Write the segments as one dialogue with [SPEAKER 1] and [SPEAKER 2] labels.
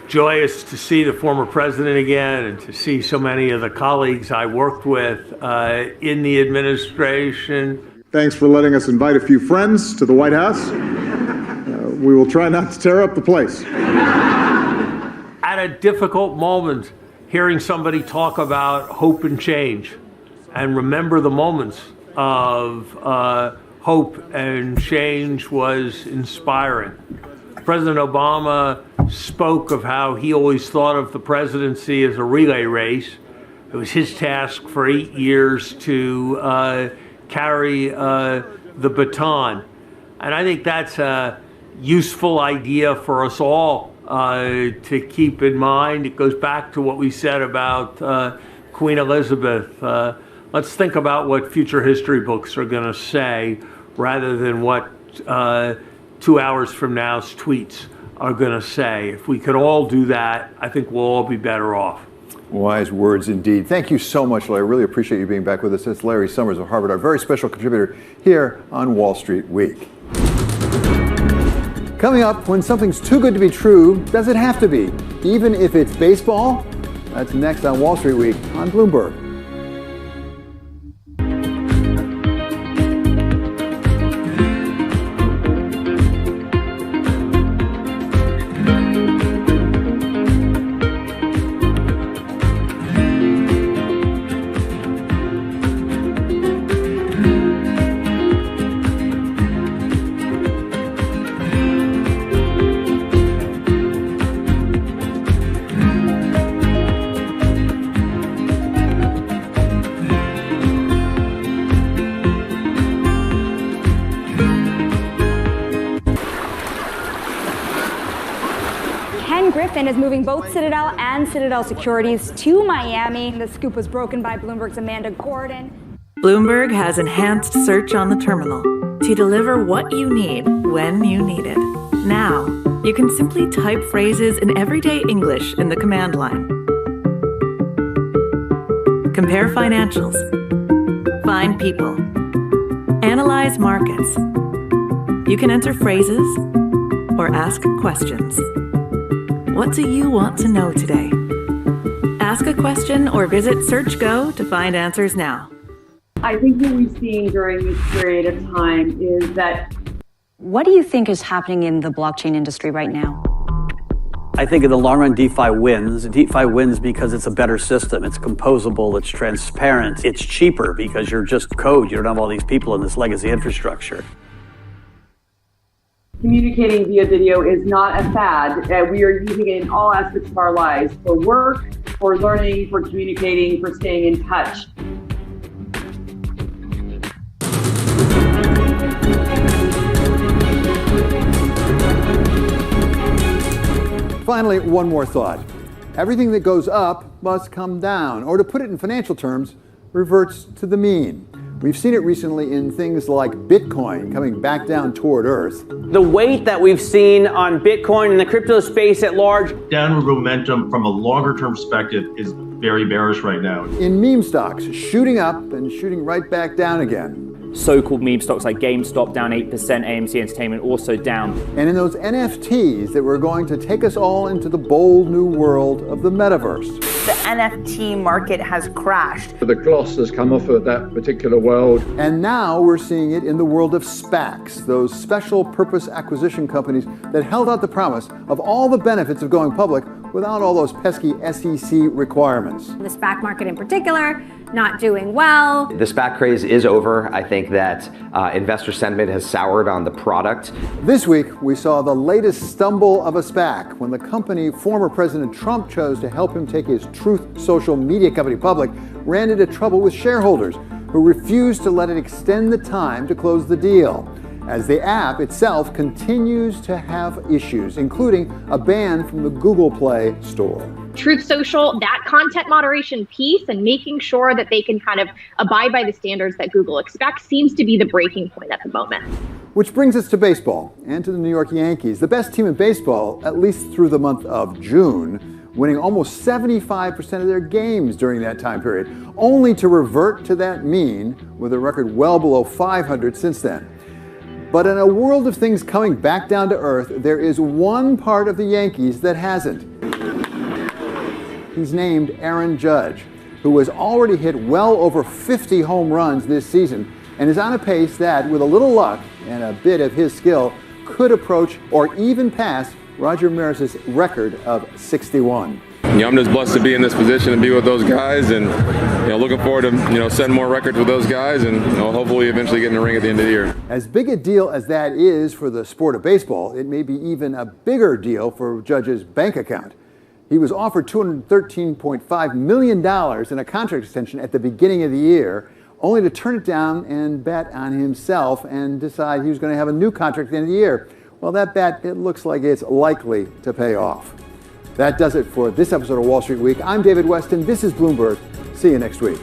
[SPEAKER 1] joyous to see the former president again and to see so many of the colleagues I worked with in the administration.
[SPEAKER 2] Thanks for letting us invite a few friends to the White House. We will try not to tear up the place.
[SPEAKER 1] At a difficult moment, hearing somebody talk about hope and change and remember the moments of hope and change was inspiring. President Obama spoke of how he always thought of the presidency as a relay race. It was his task for 8 years to carry the baton. And I think that's a useful idea for us all to keep in mind. It goes back to what we said about Queen Elizabeth. Let's think about what future history books are going to say rather than what 2 hours from now's tweets are going to say. If we could all do that, I think we'll all be better off.
[SPEAKER 3] Wise words indeed. Thank you so much, Larry. I really appreciate you being back with us. It's Larry Summers of Harvard, our very special contributor here on Wall Street Week. Coming up, when something's too good to be true, does it have to be? Even if it's baseball? That's next on Wall Street Week on Bloomberg.
[SPEAKER 4] Is moving both Citadel and Citadel Securities to Miami. The scoop was broken by Bloomberg's Amanda Gordon.
[SPEAKER 5] Bloomberg has enhanced search on the terminal to deliver what you need when you need it. Now, you can simply type phrases in everyday English in the command line. Compare financials. Find people. Analyze markets. You can enter phrases or ask questions. What do you want to know today? Ask a question or visit SearchGo to find answers now.
[SPEAKER 6] I think what we've seen during this period of time is that...
[SPEAKER 7] What do you think is happening in the blockchain industry right now?
[SPEAKER 8] I think in the long run, DeFi wins. DeFi wins because it's a better system. It's composable, it's transparent, it's cheaper because you're just code. You don't have all these people in this legacy infrastructure.
[SPEAKER 6] Communicating via video is not a fad. We are using it in all aspects of our lives, for work, for learning, for communicating, for staying in touch.
[SPEAKER 3] Finally, one more thought. Everything that goes up must come down, or to put it in financial terms, reverts to the mean. We've seen it recently in things like Bitcoin coming back down toward Earth.
[SPEAKER 9] The weight that we've seen on Bitcoin and the crypto space at large.
[SPEAKER 10] Downward momentum from a longer term perspective is very bearish right now.
[SPEAKER 3] In meme stocks, shooting up and shooting right back down again.
[SPEAKER 11] So-called meme stocks like GameStop down 8%, AMC Entertainment also down.
[SPEAKER 3] And in those NFTs that were going to take us all into the bold new world of the metaverse.
[SPEAKER 12] The NFT market has crashed.
[SPEAKER 13] The gloss has come off of that particular world.
[SPEAKER 3] And now we're seeing it in the world of SPACs, those special purpose acquisition companies that held out the promise of all the benefits of going public without all those pesky SEC requirements.
[SPEAKER 4] The SPAC market in particular, not doing well.
[SPEAKER 14] The SPAC craze is over. I think that investor sentiment has soured on the product.
[SPEAKER 3] This week, we saw the latest stumble of a SPAC when the company former President Trump chose to help him take his Truth Social media company public ran into trouble with shareholders who refused to let it extend the time to close the deal, as the app itself continues to have issues, including a ban from the Google Play Store.
[SPEAKER 15] Truth Social, that content moderation piece and making sure that they can kind of abide by the standards that Google expects seems to be the breaking point at the moment.
[SPEAKER 3] Which brings us to baseball and to the New York Yankees, the best team in baseball, at least through the month of June, winning almost 75% of their games during that time period, only to revert to that mean with a record well below 500 since then. But in a world of things coming back down to earth, there is one part of the Yankees that hasn't. he's named Aaron Judge, who has already hit well over 50 home runs this season and is on a pace that, with a little luck and a bit of his skill, could approach or even pass Roger Maris's record of 61.
[SPEAKER 16] I'm just blessed to be in this position and be with those guys, and looking forward to setting more records with those guys, and hopefully eventually getting a ring at the end of the year.
[SPEAKER 3] As big a deal as that is for the sport of baseball, it may be even a bigger deal for Judge's bank account. He was offered $213.5 million in a contract extension at the beginning of the year, only to turn it down and bet on himself and decide he was going to have a new contract at the end of the year. Well, that bet, it looks like it's likely to pay off. That does it for this episode of Wall Street Week. I'm David Weston. This is Bloomberg. See you next week.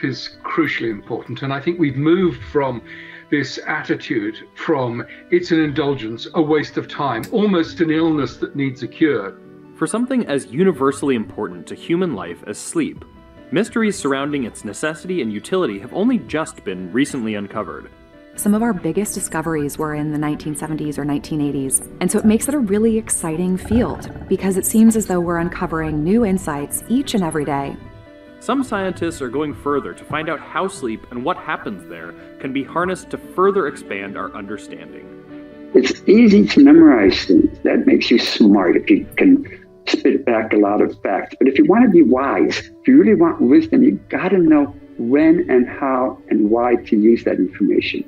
[SPEAKER 17] Is crucially important, and I think we've moved from this attitude from it's an indulgence, a waste of time, almost an illness that needs a cure.
[SPEAKER 18] For something as universally important to human life as sleep, mysteries surrounding its necessity and utility have only just been recently uncovered.
[SPEAKER 19] Some of our biggest discoveries were in the 1970s or 1980s, and so it makes it a really exciting field because it seems as though we're uncovering new insights each and every day.
[SPEAKER 18] Some scientists are going further to find out how sleep and what happens there can be harnessed to further expand our understanding.
[SPEAKER 20] It's easy to memorize things. That makes you smart if you can spit back a lot of facts. But if you want to be wise, if you really want wisdom, you got to know when and how and why to use that information.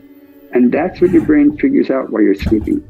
[SPEAKER 20] And that's what your brain figures out while you're sleeping.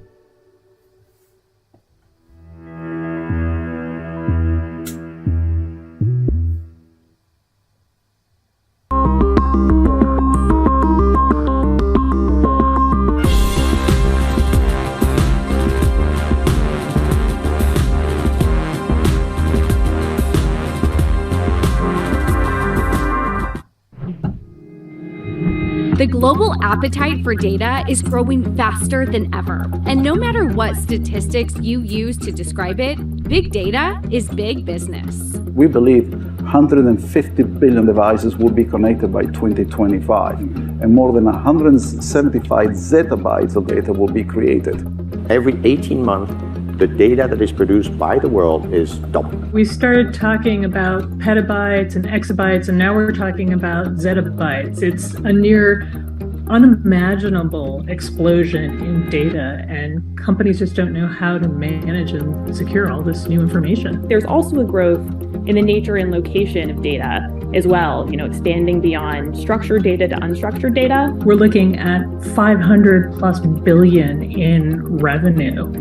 [SPEAKER 21] The global appetite for data is growing faster than ever. And no matter what statistics you use to describe it, big data is big business.
[SPEAKER 22] We believe 150 billion devices will be connected by 2025, and more than 175 zettabytes of data will be created.
[SPEAKER 23] Every 18 months, the data that is produced by the world is double.
[SPEAKER 24] We started talking about petabytes and exabytes, and now we're talking about zettabytes. It's a near unimaginable explosion in data, and companies just don't know how to manage and secure all this new information.
[SPEAKER 25] There's also a growth in the nature and location of data as well, expanding beyond structured data to unstructured data.
[SPEAKER 24] We're looking at 500 plus billion in revenue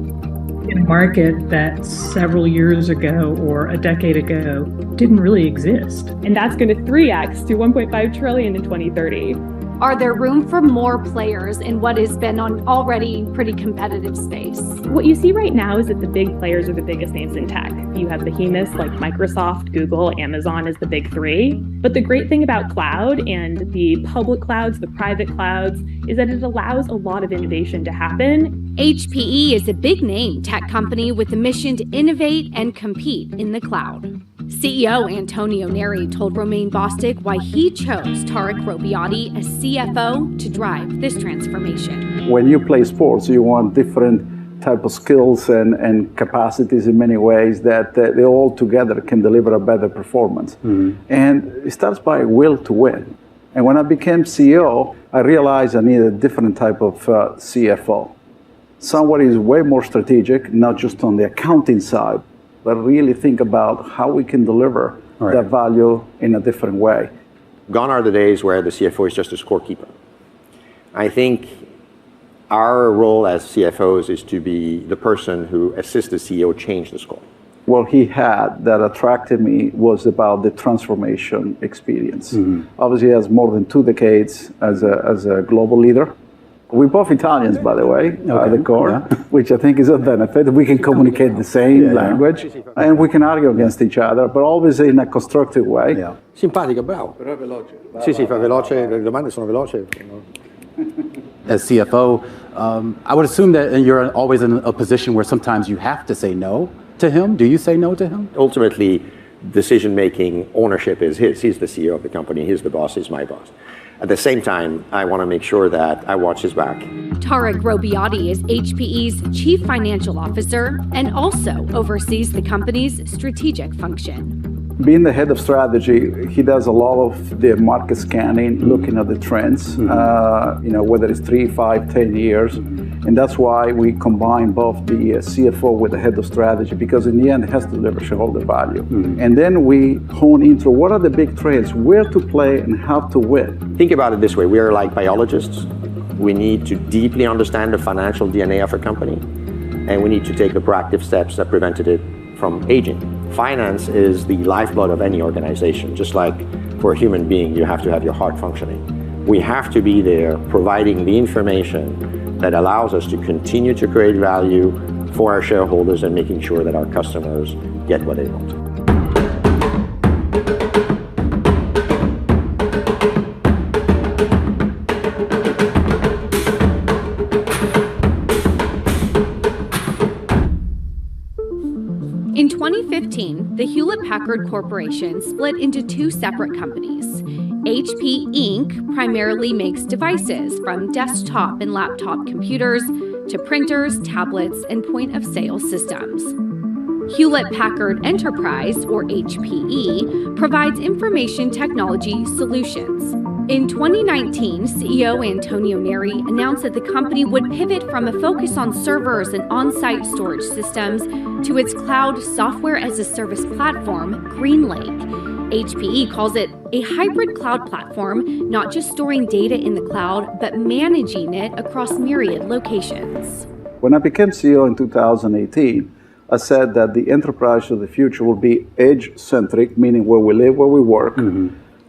[SPEAKER 24] in a market that several years ago or a decade ago didn't really exist.
[SPEAKER 25] And that's going to 3x to 1.5 trillion in 2030.
[SPEAKER 26] Are there room for more players in what has been an already pretty competitive space?
[SPEAKER 25] What you see right now is that the big players are the biggest names in tech. You have behemoths like Microsoft, Google, Amazon as the big three. But the great thing about cloud and the public clouds, the private clouds, is that it allows a lot of innovation to happen.
[SPEAKER 21] HPE is a big name tech company with a mission to innovate and compete in the cloud. CEO Antonio Neri told Romain Bostic why he chose Tarek Robbiati as CFO to drive this transformation.
[SPEAKER 22] When you play sports, you want different type of skills and capacities in many ways that they all together can deliver a better performance. And it starts by will to win. And when I became CEO, I realized I needed a different type of CFO. Someone who is way more strategic, not just on the accounting side, but really think about how we can deliver that value in a different way.
[SPEAKER 23] Gone are the days where the CFO is just a scorekeeper. I think our role as CFOs is to be the person who assists the CEO change the score.
[SPEAKER 22] What he had that attracted me was about the transformation experience. Obviously, he has more than 2 decades as a global leader. We're both Italians, by the way, at the core, which I think is a benefit. We can communicate the same language, and we can argue against each other, but always in a constructive way.
[SPEAKER 23] Simpatico, bravo. Però è veloce. Sì, fa veloce, le domande sono veloci.
[SPEAKER 1] As CFO, I would assume that you're always in a position where sometimes you have to say no to him. Do you say no to him?
[SPEAKER 23] Ultimately, decision-making, ownership is his. He's the CEO of the company. He's the boss. He's my boss. At the same time, I want to make sure that I watch his back.
[SPEAKER 21] Tarek Robbiati is HPE's Chief Financial Officer and also oversees the company's strategic function.
[SPEAKER 22] Being the head of strategy, he does a lot of the market scanning, looking at the trends, whether it's 3, 5, 10 years. And that's why we combine both the CFO with the head of strategy, because in the end, it has to deliver shareholder value. And then we hone into what are the big trends, where to play and how to win.
[SPEAKER 23] Think about it this way. We are like biologists. We need to deeply understand the financial DNA of a company, and we need to take the proactive steps that prevented it from aging. Finance is the lifeblood of any organization. Just like for a human being, you have to have your heart functioning. We have to be there providing the information that allows us to continue to create value for our shareholders and making sure that our customers get what they want.
[SPEAKER 21] In 2015, the Hewlett-Packard Corporation split into 2 separate companies. HP Inc. primarily makes devices from desktop and laptop computers to printers, tablets, and point-of-sale systems. Hewlett-Packard Enterprise, or HPE, provides information technology solutions. In 2019, CEO Antonio Neri announced that the company would pivot from a focus on servers and on-site storage systems to its cloud software-as-a-service platform, GreenLake. HPE calls it a hybrid cloud platform, not just storing data in the cloud, but managing it across myriad locations.
[SPEAKER 22] When I became CEO in 2018, I said that the enterprise of the future will be edge-centric, meaning where we live, where we work,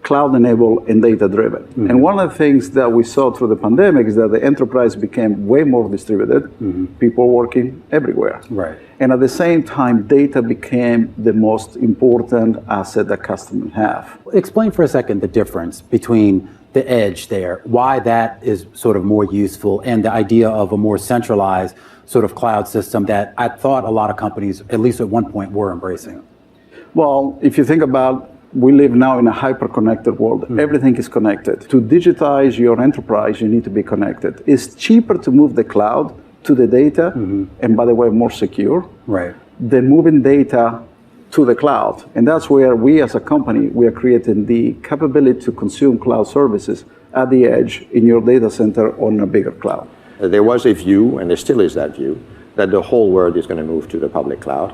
[SPEAKER 22] cloud-enabled and data-driven. And one of the things that we saw through the pandemic is that the enterprise became way more distributed, people working everywhere. And at the same time, data became the most important asset that customers have.
[SPEAKER 1] Explain for a second the difference between the edge there, why that is sort of more useful, and the idea of a more centralized sort of cloud system that I thought a lot of companies, at least at one point, were embracing.
[SPEAKER 22] Well, if you think about, we live now in a hyper-connected world. Everything is connected. To digitize your enterprise, you need to be connected. It's cheaper to move the cloud to the data, and by the way, more secure, than moving data to the cloud. And that's where we as a company, we are creating the capability to consume cloud services at the edge in your data center on a bigger cloud.
[SPEAKER 23] There was a view, and there still is that view, that the whole world is going to move to the public cloud.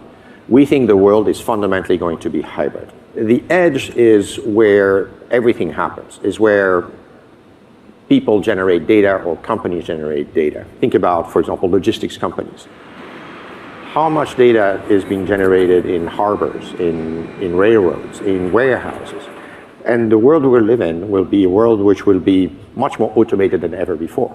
[SPEAKER 23] We think the world is fundamentally going to be hybrid. The edge is where everything happens, is where people generate data or companies generate data. Think about, for example, logistics companies. How much data is being generated in harbors, in railroads, in warehouses? And the world we live in will be a world which will be much more automated than ever before.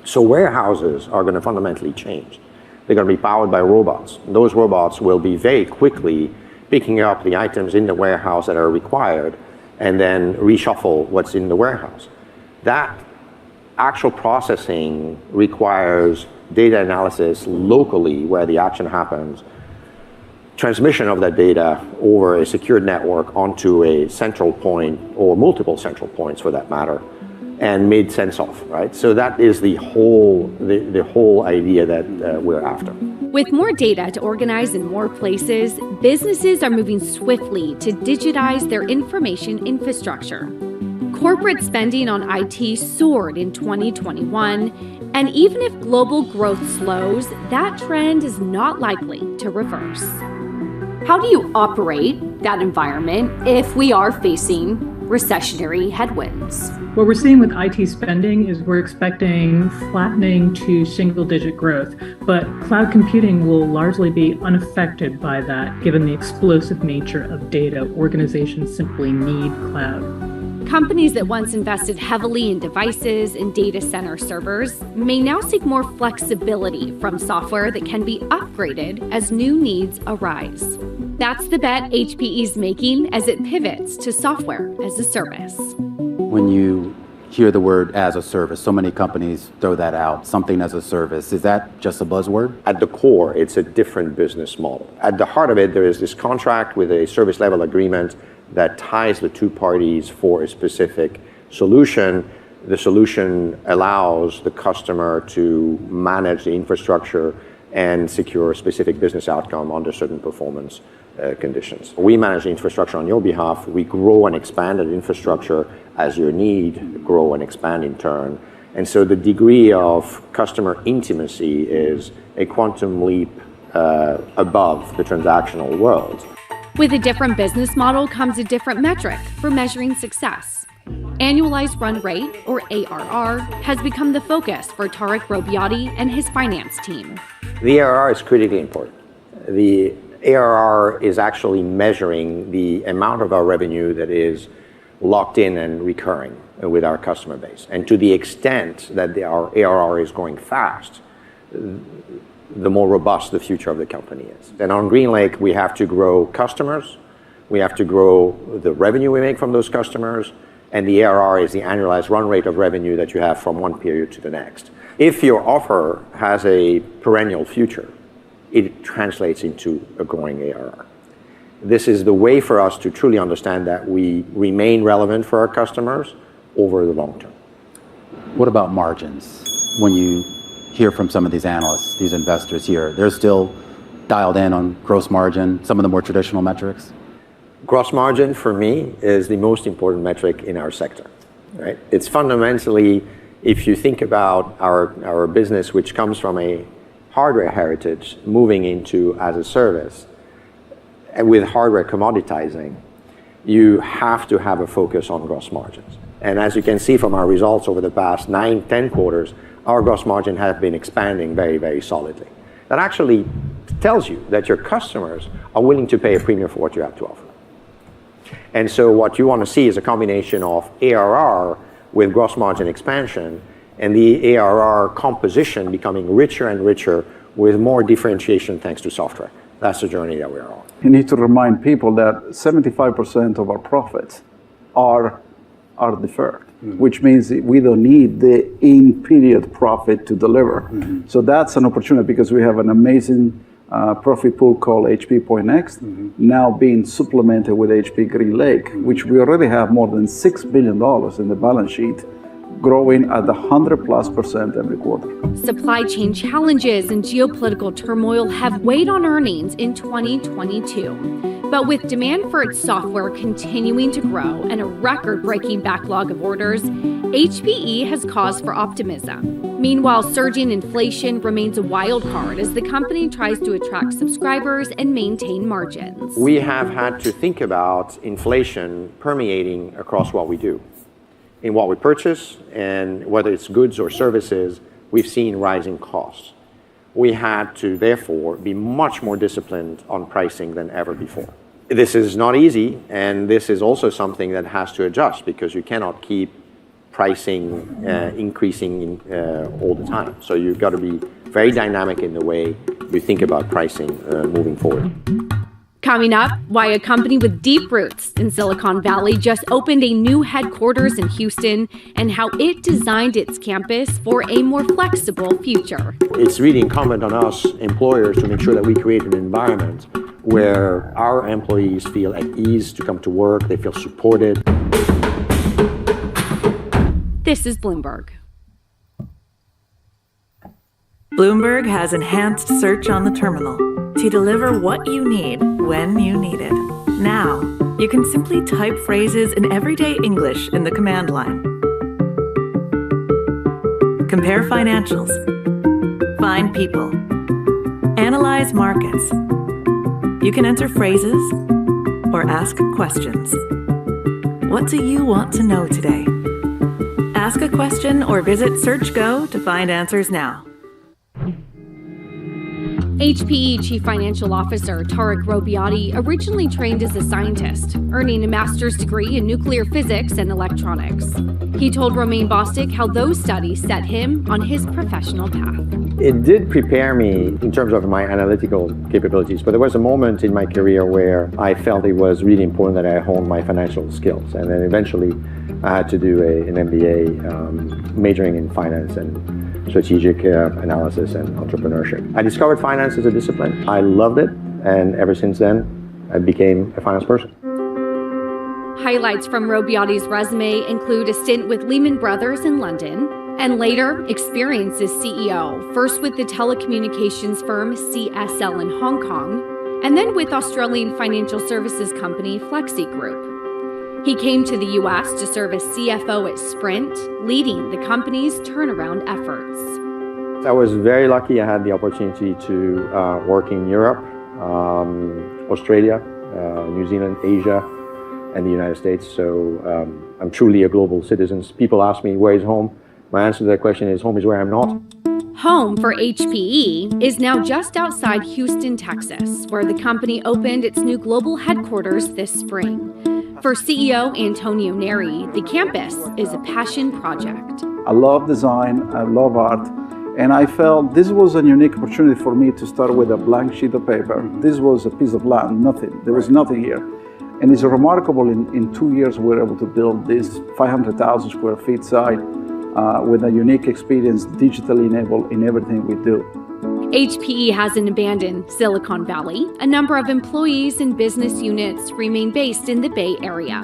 [SPEAKER 23] So warehouses are going to fundamentally change. They're going to be powered by robots. Those robots will be very quickly picking up the items in the warehouse that are required and then reshuffle what's in the warehouse. That actual processing requires data analysis locally where the action happens transmission of that data over a secured network onto a central point, or multiple central points for that matter, and made sense of, right? So that is the whole idea that we're after.
[SPEAKER 21] With more data to organize in more places, businesses are moving swiftly to digitize their information infrastructure. Corporate spending on IT soared in 2021, and even if global growth slows, that trend is not likely to reverse.
[SPEAKER 26] How do you operate that environment if we are facing recessionary headwinds?
[SPEAKER 24] What we're seeing with IT spending is we're expecting flattening to single-digit growth, but cloud computing will largely be unaffected by that, given the explosive nature of data. Organizations simply need cloud.
[SPEAKER 21] Companies that once invested heavily in devices and data center servers may now seek more flexibility from software that can be upgraded as new needs arise. That's the bet HPE's making as it pivots to software as a service.
[SPEAKER 1] When you hear the word as a service, so many companies throw that out, something as a service. Is that just a buzzword?
[SPEAKER 23] At the core, it's a different business model. At the heart of it, there is this contract with a service level agreement that ties the two parties for a specific solution. The solution allows the customer to manage the infrastructure and secure a specific business outcome under certain performance conditions. We manage the infrastructure on your behalf. We grow and expand that infrastructure as your need grow and expand in turn. And so the degree of customer intimacy is a quantum leap above the transactional world.
[SPEAKER 21] With a different business model comes a different metric for measuring success. Annualized run rate, or ARR, has become the focus for Tarek Robbiati and his finance team.
[SPEAKER 23] The ARR is critically important. The ARR is actually measuring the amount of our revenue that is locked in and recurring with our customer base. And to the extent that our ARR is growing fast, the more robust the future of the company is. And on GreenLake, we have to grow customers, we have to grow the revenue we make from those customers, and the ARR is the annualized run rate of revenue that you have from one period to the next. If your offer has a perennial future, it translates into a growing ARR. This is the way for us to truly understand that we remain relevant for our customers over the long term.
[SPEAKER 1] What about margins? When you hear from some of these analysts, these investors here, they're still dialed in on gross margin, some of the more traditional metrics?
[SPEAKER 23] Gross margin for me is the most important metric in our sector, right? It's fundamentally, if you think about our business, which comes from a hardware heritage, moving into as a service, and with hardware commoditizing, you have to have a focus on gross margins. And as you can see from our results over the past 9-10 quarters, our gross margin has been expanding very, very solidly. That actually tells you that your customers are willing to pay a premium for what you have to offer. And so what you want to see is a combination of ARR with gross margin expansion, and the ARR composition becoming richer and richer with more differentiation thanks to software. That's the journey that we're on.
[SPEAKER 22] You need to remind people that 75% of our profits are deferred, which means we don't need the in-period profit to deliver. So that's an opportunity because we have an amazing profit pool called HP Pointnext, now being supplemented with HP GreenLake, which we already have more than $6 billion in the balance sheet, growing at 100+% every quarter.
[SPEAKER 21] Supply chain challenges and geopolitical turmoil have weighed on earnings in 2022. But with demand for its software continuing to grow and a record-breaking backlog of orders, HPE has cause for optimism. Meanwhile, surging inflation remains a wild card as the company tries to attract subscribers and maintain margins.
[SPEAKER 23] We have had to think about inflation permeating across what we do. In what we purchase, and whether it's goods or services, we've seen rising costs. We had to, therefore, be much more disciplined on pricing than ever before. This is not easy, and this is also something that has to adjust because you cannot keep pricing increasing all the time. So you've got to be very dynamic in the way you think about pricing moving forward.
[SPEAKER 21] Coming up, why a company with deep roots in Silicon Valley just opened a new headquarters in Houston and how it designed its campus for a more flexible future.
[SPEAKER 23] It's really incumbent on us employers to make sure that we create an environment where our employees feel at ease to come to work, they feel supported.
[SPEAKER 21] This is Bloomberg.
[SPEAKER 2] Bloomberg has enhanced search on the terminal to deliver what you need when you need it. Now, you can simply type phrases in everyday English in the command line. Compare financials. Find people. Analyze markets. You can enter phrases or ask questions. What do you want to know today? Ask a question or visit SearchGo to find answers now.
[SPEAKER 21] HPE Chief Financial Officer Tarek Robbiati originally trained as a scientist, earning a master's degree in nuclear physics and electronics. He told Romain Bostick how those studies set him on his professional path.
[SPEAKER 23] It did prepare me in terms of my analytical capabilities, but there was a moment in my career where I felt it was really important that I honed my financial skills. And then eventually I had to do an MBA majoring in finance and strategic analysis and entrepreneurship. I discovered finance as a discipline. I loved it, and ever since then, I became a finance person.
[SPEAKER 21] Highlights from Robbiati's resume include a stint with Lehman Brothers in London, and later experience as CEO, first with the telecommunications firm CSL in Hong Kong, and then with Australian financial services company Flexi Group. He came to the U.S. to serve as CFO at Sprint, leading the company's turnaround efforts.
[SPEAKER 23] I was very lucky. I had the opportunity to work in Europe, Australia, New Zealand, Asia, and the United States. So I'm truly a global citizen. People ask me, where is home? My answer to that question is, home is where I'm not.
[SPEAKER 21] Home for HPE is now just outside Houston, Texas, where the company opened its new global headquarters this spring. For CEO Antonio Neri, the campus is a passion project.
[SPEAKER 22] I love design, I love art, and I felt this was a unique opportunity for me to start with a blank sheet of paper. This was a piece of land, nothing. There was nothing here. And it's remarkable, in 2 years we were able to build this 500,000 square feet site with a unique experience, digitally enabled in everything we do.
[SPEAKER 21] HPE hasn't abandoned Silicon Valley. A number of employees and business units remain based in the Bay Area.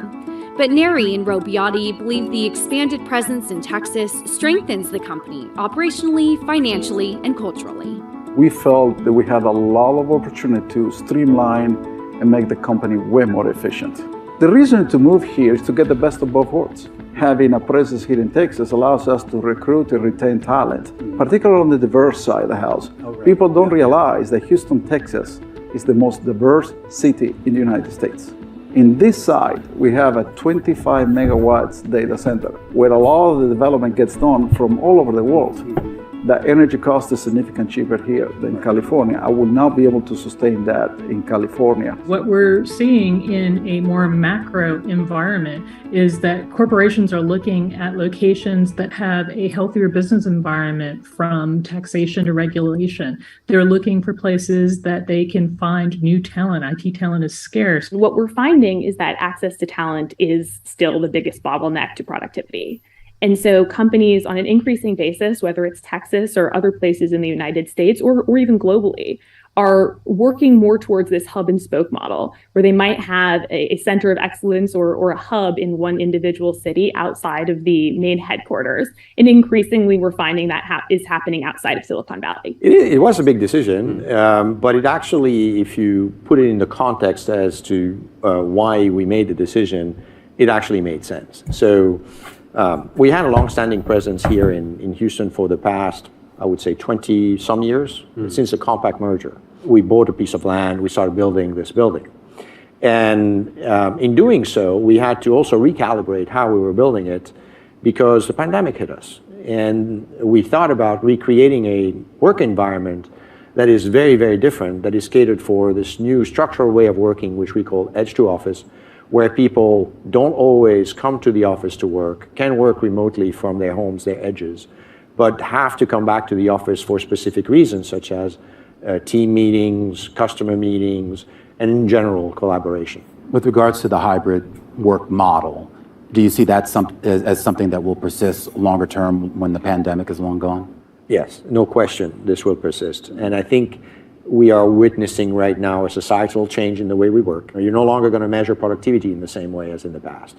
[SPEAKER 21] But Neri and Robbiati believe the expanded presence in Texas strengthens the company operationally, financially, and culturally.
[SPEAKER 22] We felt that we had a lot of opportunity to streamline and make the company way more efficient. The reason to move here is to get the best of both worlds. Having a presence here in Texas allows us to recruit and retain talent, particularly on the diverse side of the house. People don't realize that Houston, Texas is the most diverse city in the United States. In this side, we have a 25 megawatts data center where a lot of the development gets done from all over the world. The energy cost is significantly cheaper here than California. I will not be able to sustain that in California.
[SPEAKER 24] What we're seeing in a more macro environment is that corporations are looking at locations that have a healthier business environment, from taxation to regulation. They're looking for places that they can find new talent. IT talent is scarce.
[SPEAKER 25] What we're finding is that access to talent is still the biggest bottleneck to productivity. And so companies on an increasing basis, whether it's Texas or other places in the United States or even globally, are working more towards this hub and spoke model, where they might have a center of excellence or a hub in one individual city outside of the main headquarters. And increasingly, we're finding that is happening outside of Silicon Valley.
[SPEAKER 23] It was a big decision, but it actually, if you put it in the context as to why we made the decision, it actually made sense. So we had a long-standing presence here in Houston for the past, I would say, 20 some years, since the Compaq merger. We bought a piece of land, we started building this building. And in doing so, we had to also recalibrate how we were building it because the pandemic hit us. And we thought about recreating a work environment that is very, very different, that is catered for this new structural way of working, which we call edge to office, where people don't always come to the office to work, can work remotely from their homes, their edges, but have to come back to the office for specific reasons, such as team meetings, customer meetings, and in general, collaboration.
[SPEAKER 1] With regards to the hybrid work model, do you see that as something that will persist longer term when the pandemic is long gone?
[SPEAKER 23] Yes, no question, this will persist. And I think we are witnessing right now a societal change in the way we work. You're no longer going to measure productivity in the same way as in the past.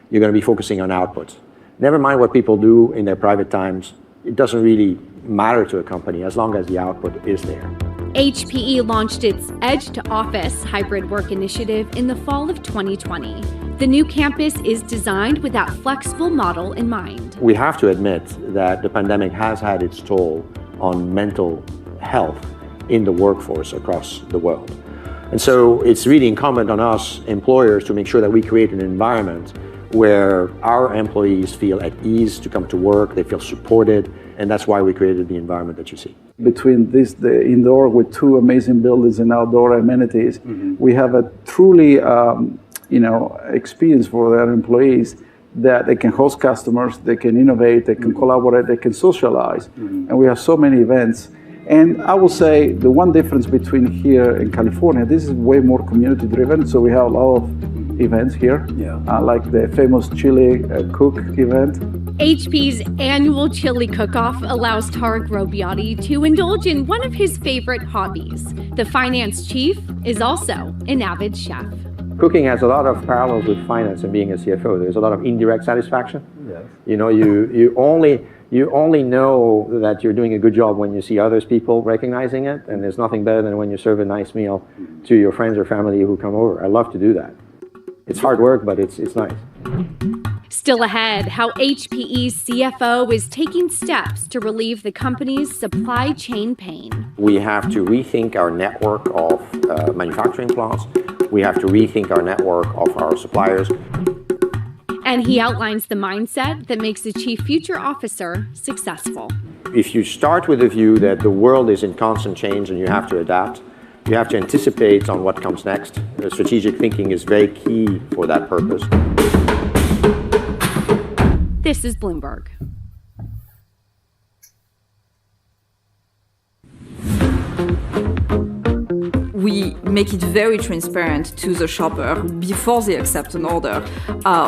[SPEAKER 23] You're going to be focusing on outputs. Never mind what people do in their private times. It doesn't really matter to a company as long as the output is there.
[SPEAKER 21] HPE launched its Edge to Office hybrid work initiative in the fall of 2020. The new campus is designed with that flexible model in mind.
[SPEAKER 23] We have to admit that the pandemic has had its toll on mental health in the workforce across the world. And so it's really incumbent on us employers to make sure that we create an environment where our employees feel at ease to come to work, they feel supported, and that's why we created the environment that you see.
[SPEAKER 22] Between the indoor with 2 amazing buildings and outdoor amenities, we have a truly experience for their employees that they can host customers, they can innovate, they can collaborate, they can socialize. And we have so many events. And I will say the one difference between here and California, this is way more community driven. So we have a lot of events here, like the famous chili cook event.
[SPEAKER 21] HP's annual chili cook-off allows Tarek Robbiati to indulge in one of his favorite hobbies. The finance chief is also an avid chef.
[SPEAKER 23] Cooking has a lot of parallels with finance and being a CFO. There's a lot of indirect satisfaction. Yes. You know, you only know that you're doing a good job when you see others people recognizing it, and there's nothing better than when you serve a nice meal to your friends or family who come over. I love to do that. It's hard work, but it's nice.
[SPEAKER 21] Still ahead, how HPE's CFO is taking steps to relieve the company's supply chain pain.
[SPEAKER 23] We have to rethink our network of manufacturing plants. We have to rethink our network of our suppliers.
[SPEAKER 21] And he outlines the mindset that makes a chief future officer successful.
[SPEAKER 23] If you start with the view that the world is in constant change and you have to adapt, you have to anticipate on what comes next. Strategic thinking is very key for that purpose.
[SPEAKER 21] This is Bloomberg.
[SPEAKER 5] We make it very transparent to the shopper before they accept an order,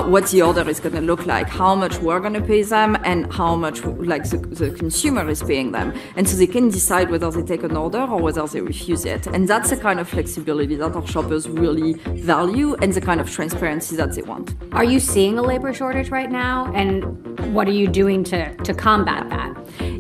[SPEAKER 5] what the order is going to look like, how much we're going to pay them, and how much the consumer is paying them. And so they can decide whether they take an order or whether they refuse it. And that's the kind of flexibility that our shoppers really value and the kind of transparency that they want.
[SPEAKER 6] Are you seeing a labor shortage right now? And what are you doing to combat that?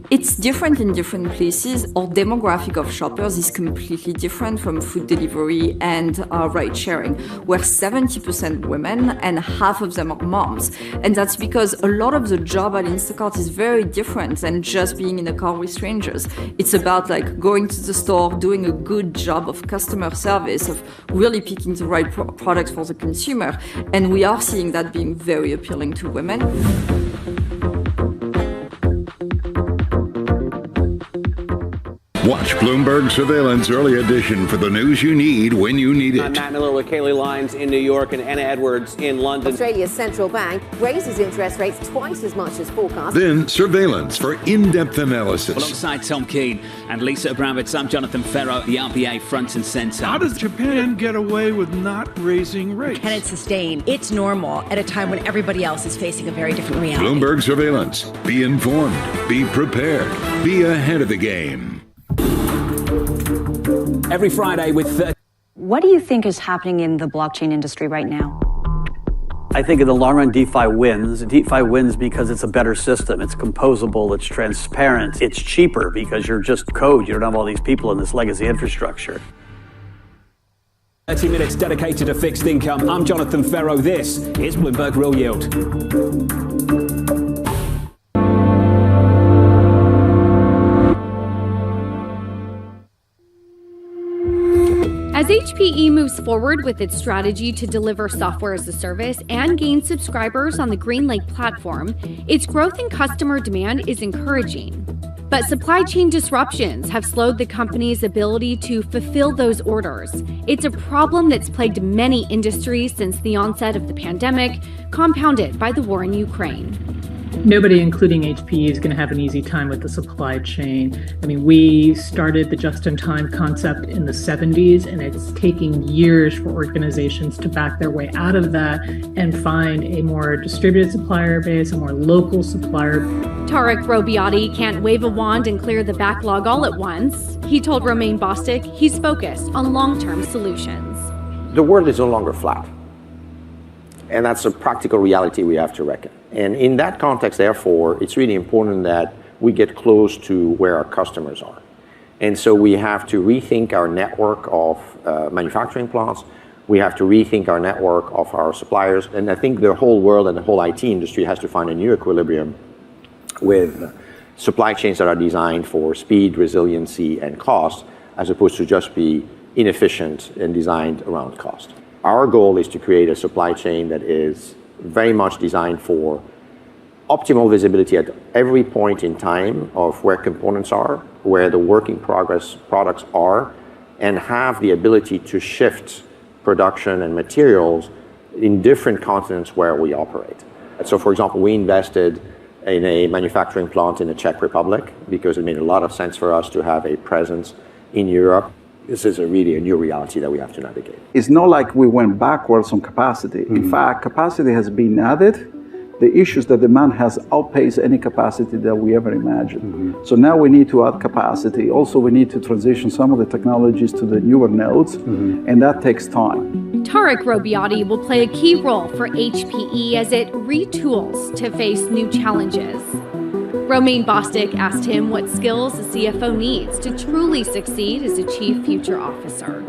[SPEAKER 5] It's different in different places. Our demographic of shoppers is completely different from food delivery and ride sharing. We're 70% women and half of them are moms. And that's because a lot of the job at Instacart is very different than just being in a car with strangers. It's about going to the store, doing a good job of customer service, of really picking the right product for the consumer. And we are seeing that being very appealing to women.
[SPEAKER 7] Watch Bloomberg Surveillance Early Edition for the news you need when you need it.
[SPEAKER 8] I'm Matt Miller with Kaylee Lyons in New York and Anna Edwards in London.
[SPEAKER 9] Australia's central bank raises interest rates twice as much as forecast.
[SPEAKER 7] Then surveillance for in-depth analysis.
[SPEAKER 10] Alongside Tom Keene and Lisa Abramowitz, I'm Jonathan Ferro, the RBA front and center.
[SPEAKER 27] How does Japan get away with not raising rates?
[SPEAKER 28] Can it sustain its normal at a time when everybody else is facing a very different reality?
[SPEAKER 7] Bloomberg Surveillance. Be informed. Be prepared. Be ahead of the game.
[SPEAKER 10] Every Friday with...
[SPEAKER 29] What do you think is happening in the blockchain industry right now?
[SPEAKER 30] I think in the long run, DeFi wins. DeFi wins because it's a better system. It's composable, it's transparent, it's cheaper because you're just code. You don't have all these people in this legacy infrastructure.
[SPEAKER 10] 30 minutes dedicated to fixed income. I'm Jonathan Ferro. This is Bloomberg Real Yield.
[SPEAKER 21] As HPE moves forward with its strategy to deliver software as a service and gain subscribers on the GreenLake platform, its growth in customer demand is encouraging. But supply chain disruptions have slowed the company's ability to fulfill those orders. It's a problem that's plagued many industries since the onset of the pandemic, compounded by the war in Ukraine.
[SPEAKER 24] Nobody, including HPE, is going to have an easy time with the supply chain. I mean, we started the just-in-time concept in the 70s, and it's taking years for organizations to back their way out of that and find a more distributed supplier base, a more local supplier.
[SPEAKER 21] Tarek Robbiati can't wave a wand and clear the backlog all at once. He told Romain Bostic he's focused on long-term solutions.
[SPEAKER 23] The world is no longer flat. And that's a practical reality we have to reckon. And in that context, therefore, it's really important that we get close to where our customers are. And so we have to rethink our network of manufacturing plants. We have to rethink our network of our suppliers. And I think the whole world and the whole IT industry has to find a new equilibrium with supply chains that are designed for speed, resiliency, and cost, as opposed to just be inefficient and designed around cost. Our goal is to create a supply chain that is very much designed for optimal visibility at every point in time of where components are, where the work in progress products are, and have the ability to shift production and materials in different continents where we operate. So for example, we invested in a manufacturing plant in the Czech Republic because it made a lot of sense for us to have a presence in Europe. This is really a new reality that we have to navigate.
[SPEAKER 22] It's not like we went backwards on capacity. In fact, capacity has been added. The issues that demand has outpaced any capacity that we ever imagined. So now we need to add capacity. Also, we need to transition some of the technologies to the newer nodes, and that takes time.
[SPEAKER 21] Tarek Robbiati will play a key role for HPE as it retools to face new challenges. Romain Bostic asked him what skills a CFO needs to truly succeed as a chief future officer.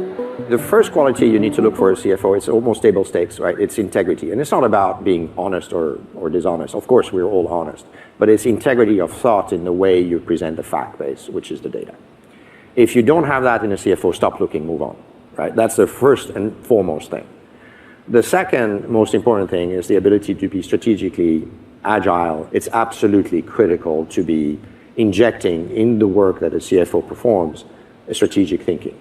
[SPEAKER 23] The first quality you need to look for as CFO, it's almost table stakes, right? It's integrity. And it's not about being honest or dishonest. Of course, we're all honest. But it's integrity of thought in the way you present the fact base, which is the data. If you don't have that in a CFO, stop looking, move on, right? That's the first and foremost thing. The second most important thing is the ability to be strategically agile. It's absolutely critical to be injecting in the work that a CFO performs a strategic thinking.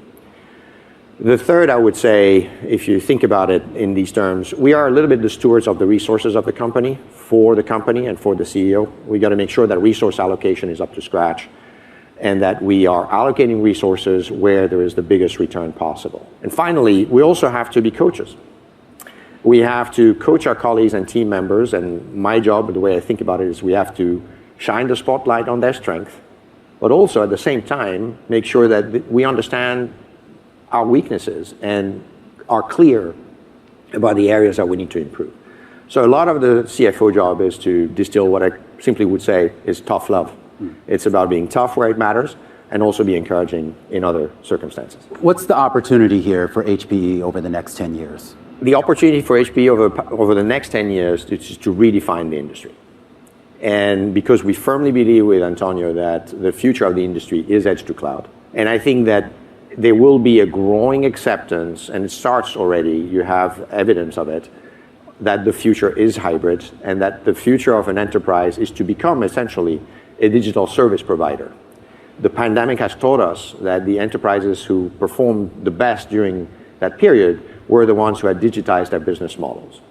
[SPEAKER 23] The third, I would say, if you think about it in these terms, we are a little bit the stewards of the resources of the company for the company and for the CEO. We got to make sure that resource allocation is up to scratch and that we are allocating resources where there is the biggest return possible. And finally, we also have to be coaches. We have to coach our colleagues and team members, and my job, the way I think about it, is we have to shine the spotlight on their strength, but also at the same time, make sure that we understand our weaknesses and are clear about the areas that we need to improve. So a lot of the CFO job is to distill what I simply would say is tough love. It's about being tough where it matters and also be encouraging in other circumstances.
[SPEAKER 1] What's the opportunity here for HPE over the next 10 years?
[SPEAKER 23] The opportunity for HPE over the next 10 years is to redefine the industry. And because we firmly believe with Antonio that the future of the industry is edge to cloud. And I think that there will be a growing acceptance, and it starts already, you have evidence of it, that the future is hybrid and that the future of an enterprise is to become essentially a digital service provider. The pandemic has taught us that the enterprises who performed the best during that period were the ones who had digitized their business models.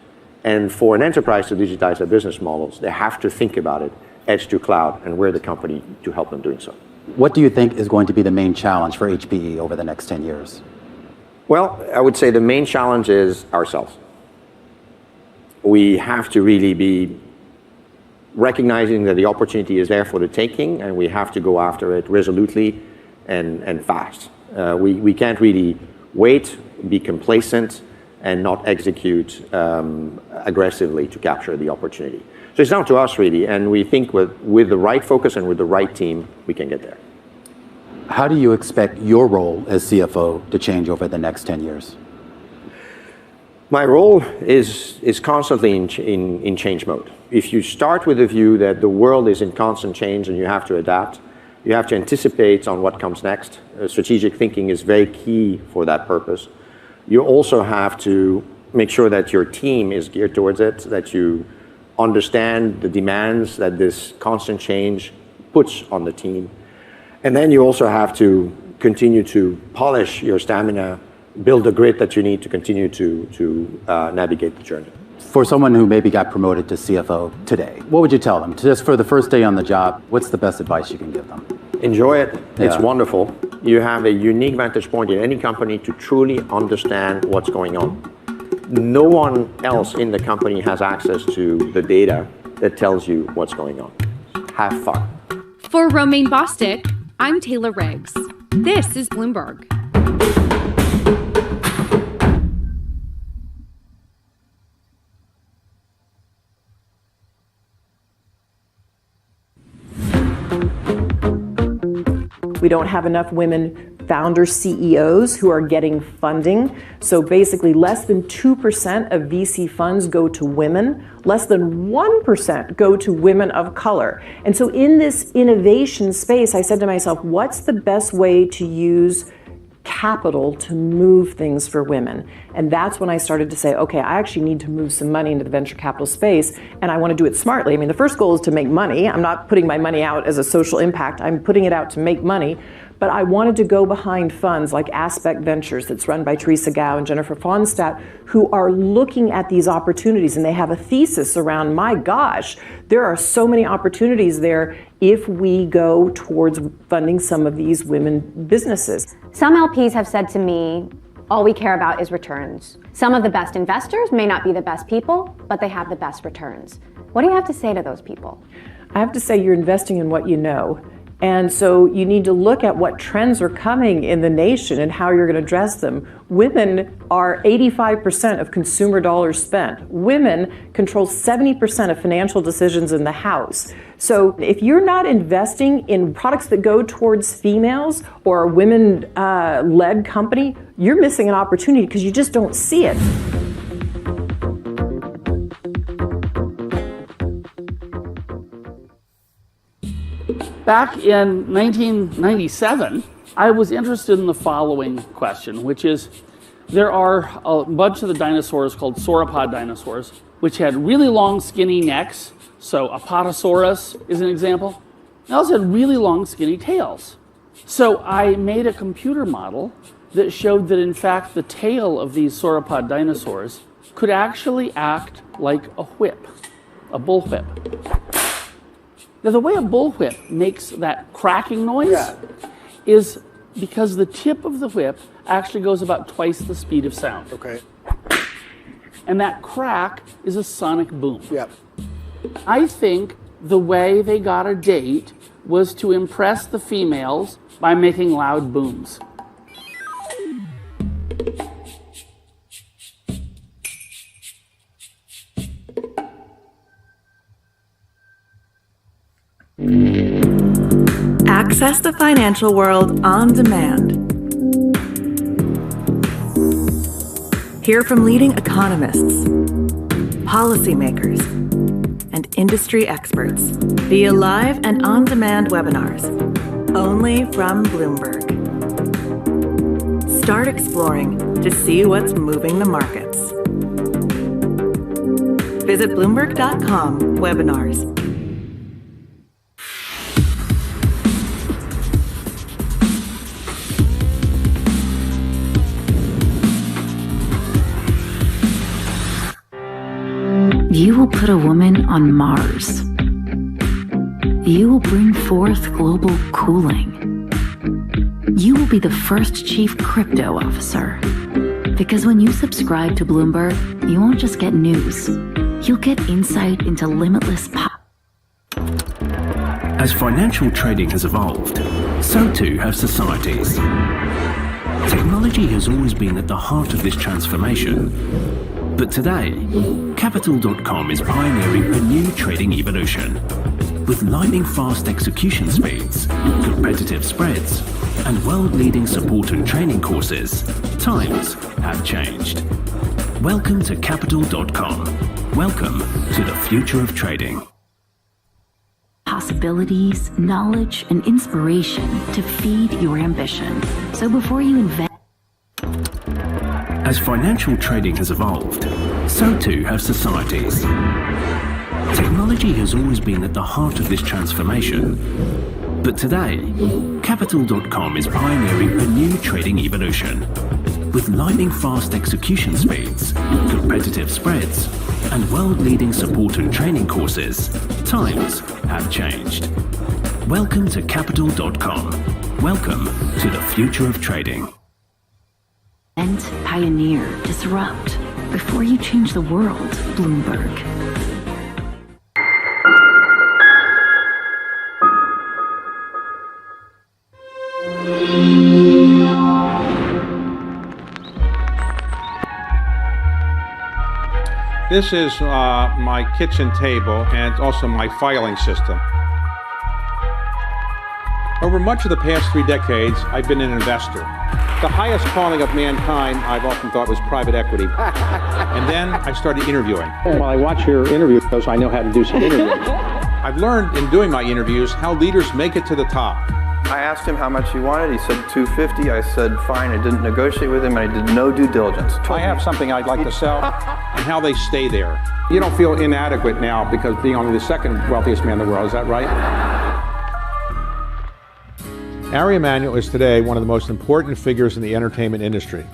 [SPEAKER 23] And for an enterprise to digitize their business models, they have to think about it edge to cloud, and we're the company to help them doing so.
[SPEAKER 1] What do you think is going to be the main challenge for HPE over the next 10 years?
[SPEAKER 23] Well, I would say the main challenge is ourselves. We have to really be recognizing that the opportunity is there for the taking, and we have to go after it resolutely and fast. We can't really wait, be complacent, and not execute aggressively to capture the opportunity. So it's down to us, really, and we think with the right focus and with the right team, we can get there.
[SPEAKER 1] How do you expect your role as CFO to change over the next 10 years?
[SPEAKER 23] My role is constantly in change mode. If you start with the view that the world is in constant change and you have to adapt, you have to anticipate on what comes next. Strategic thinking is very key for that purpose. You also have to make sure that your team is geared towards it, that you understand the demands that this constant change puts on the team. And then you also have to continue to polish your stamina, build the grit that you need to continue to navigate the journey.
[SPEAKER 1] For someone who maybe got promoted to CFO today, what would you tell them? Just for the first day on the job, what's the best advice you can give them?
[SPEAKER 23] Enjoy it. It's wonderful. You have a unique vantage point in any company to truly understand what's going on. No one else in the company has access to the data that tells you what's going on. Have fun.
[SPEAKER 21] For Romain Bostic, I'm Taylor Riggs. This is Bloomberg.
[SPEAKER 3] We don't have enough women founder CEOs who are getting funding. So basically less than 2% of VC funds go to women, less than 1% go to women of color. And so in this innovation space, I said to myself, what's the best way to use capital to move things for women? And that's when I started to say, okay, I actually need to move some money into the venture capital space, and I want to do it smartly. I mean, the first goal is to make money. I'm not putting my money out as a social impact. I'm putting it out to make money. But I wanted to go behind funds like Aspect Ventures, that's run by Teresa Gao and Jennifer Fonstadt, who are looking at these opportunities, and they have a thesis around, my gosh, there are so many opportunities there if we go towards funding some of these women businesses.
[SPEAKER 29] Some LPs have said to me, all we care about is returns. Some of the best investors may not be the best people, but they have the best returns. What do you have to say to those people?
[SPEAKER 3] I have to say you're investing in what you know. And so you need to look at what trends are coming in the nation and how you're going to address them. Women are 85% of consumer dollars spent. Women control 70% of financial decisions in the house. So if you're not investing in products that go towards females or a women-led company, you're missing an opportunity because you just don't see it.
[SPEAKER 4] Back in 1997, I was interested in the following question, which is, there are a bunch of the dinosaurs called sauropod dinosaurs, which had really long skinny necks. So Apatosaurus is an example. They also had really long skinny tails. So I made a computer model that showed that in fact the tail of these sauropod dinosaurs could actually act like a whip, a bullwhip. Now, the way a bullwhip makes that cracking noise is because the tip of the whip actually goes about twice the speed of sound.
[SPEAKER 11] Okay.
[SPEAKER 4] And that crack is a sonic boom.
[SPEAKER 11] Yep.
[SPEAKER 4] I think the way they got a date was to impress the females by making loud booms.
[SPEAKER 2] Access the financial world on demand. Hear from leading economists, policymakers, and industry experts via live and on-demand webinars, only from Bloomberg. Start exploring to see what's moving the markets. Visit Bloomberg.com/webinars.
[SPEAKER 12] You will put a woman on Mars. You will bring forth global cooling. You will be the first chief crypto officer. Because when you subscribe to Bloomberg, you won't just get news. You'll get insight into limitless power.
[SPEAKER 13] As financial trading has evolved, so too have societies. Technology has always been at the heart of this transformation. But today, Capital.com is pioneering a new trading evolution. With lightning-fast execution speeds, competitive spreads, and world-leading support and training courses, times have changed. Welcome to Capital.com. Welcome to the future of trading.
[SPEAKER 12] Possibilities, knowledge, and inspiration to feed your ambition. So before you invest...
[SPEAKER 13] As financial trading has evolved, so too have societies. Technology has always been at the heart of this transformation. But today, Capital.com is pioneering a new trading evolution. With lightning-fast execution speeds, competitive spreads, and world-leading support and training courses, times have changed. Welcome to Capital.com. Welcome to the future of trading.
[SPEAKER 12] Pioneer, disrupt. Before you change the world, Bloomberg.
[SPEAKER 11] This is my kitchen table and also my filing system. Over much of the past 3 decades, I've been an investor. The highest calling of mankind, I've often thought, was private equity. And then I started interviewing.
[SPEAKER 14] Well, I watch your interviews because I know how to do some interviewing.
[SPEAKER 11] I've learned in doing my interviews how leaders make it to the top.
[SPEAKER 15] I asked him how much he wanted. He said $250. I said, fine. I didn't negotiate with him, and I did no due diligence.
[SPEAKER 11] I have something I'd like to sell, and how they stay there. You don't feel inadequate now because being only the second wealthiest man in the world, is that right? Ari Emanuel is today one of the most important figures in the entertainment industry.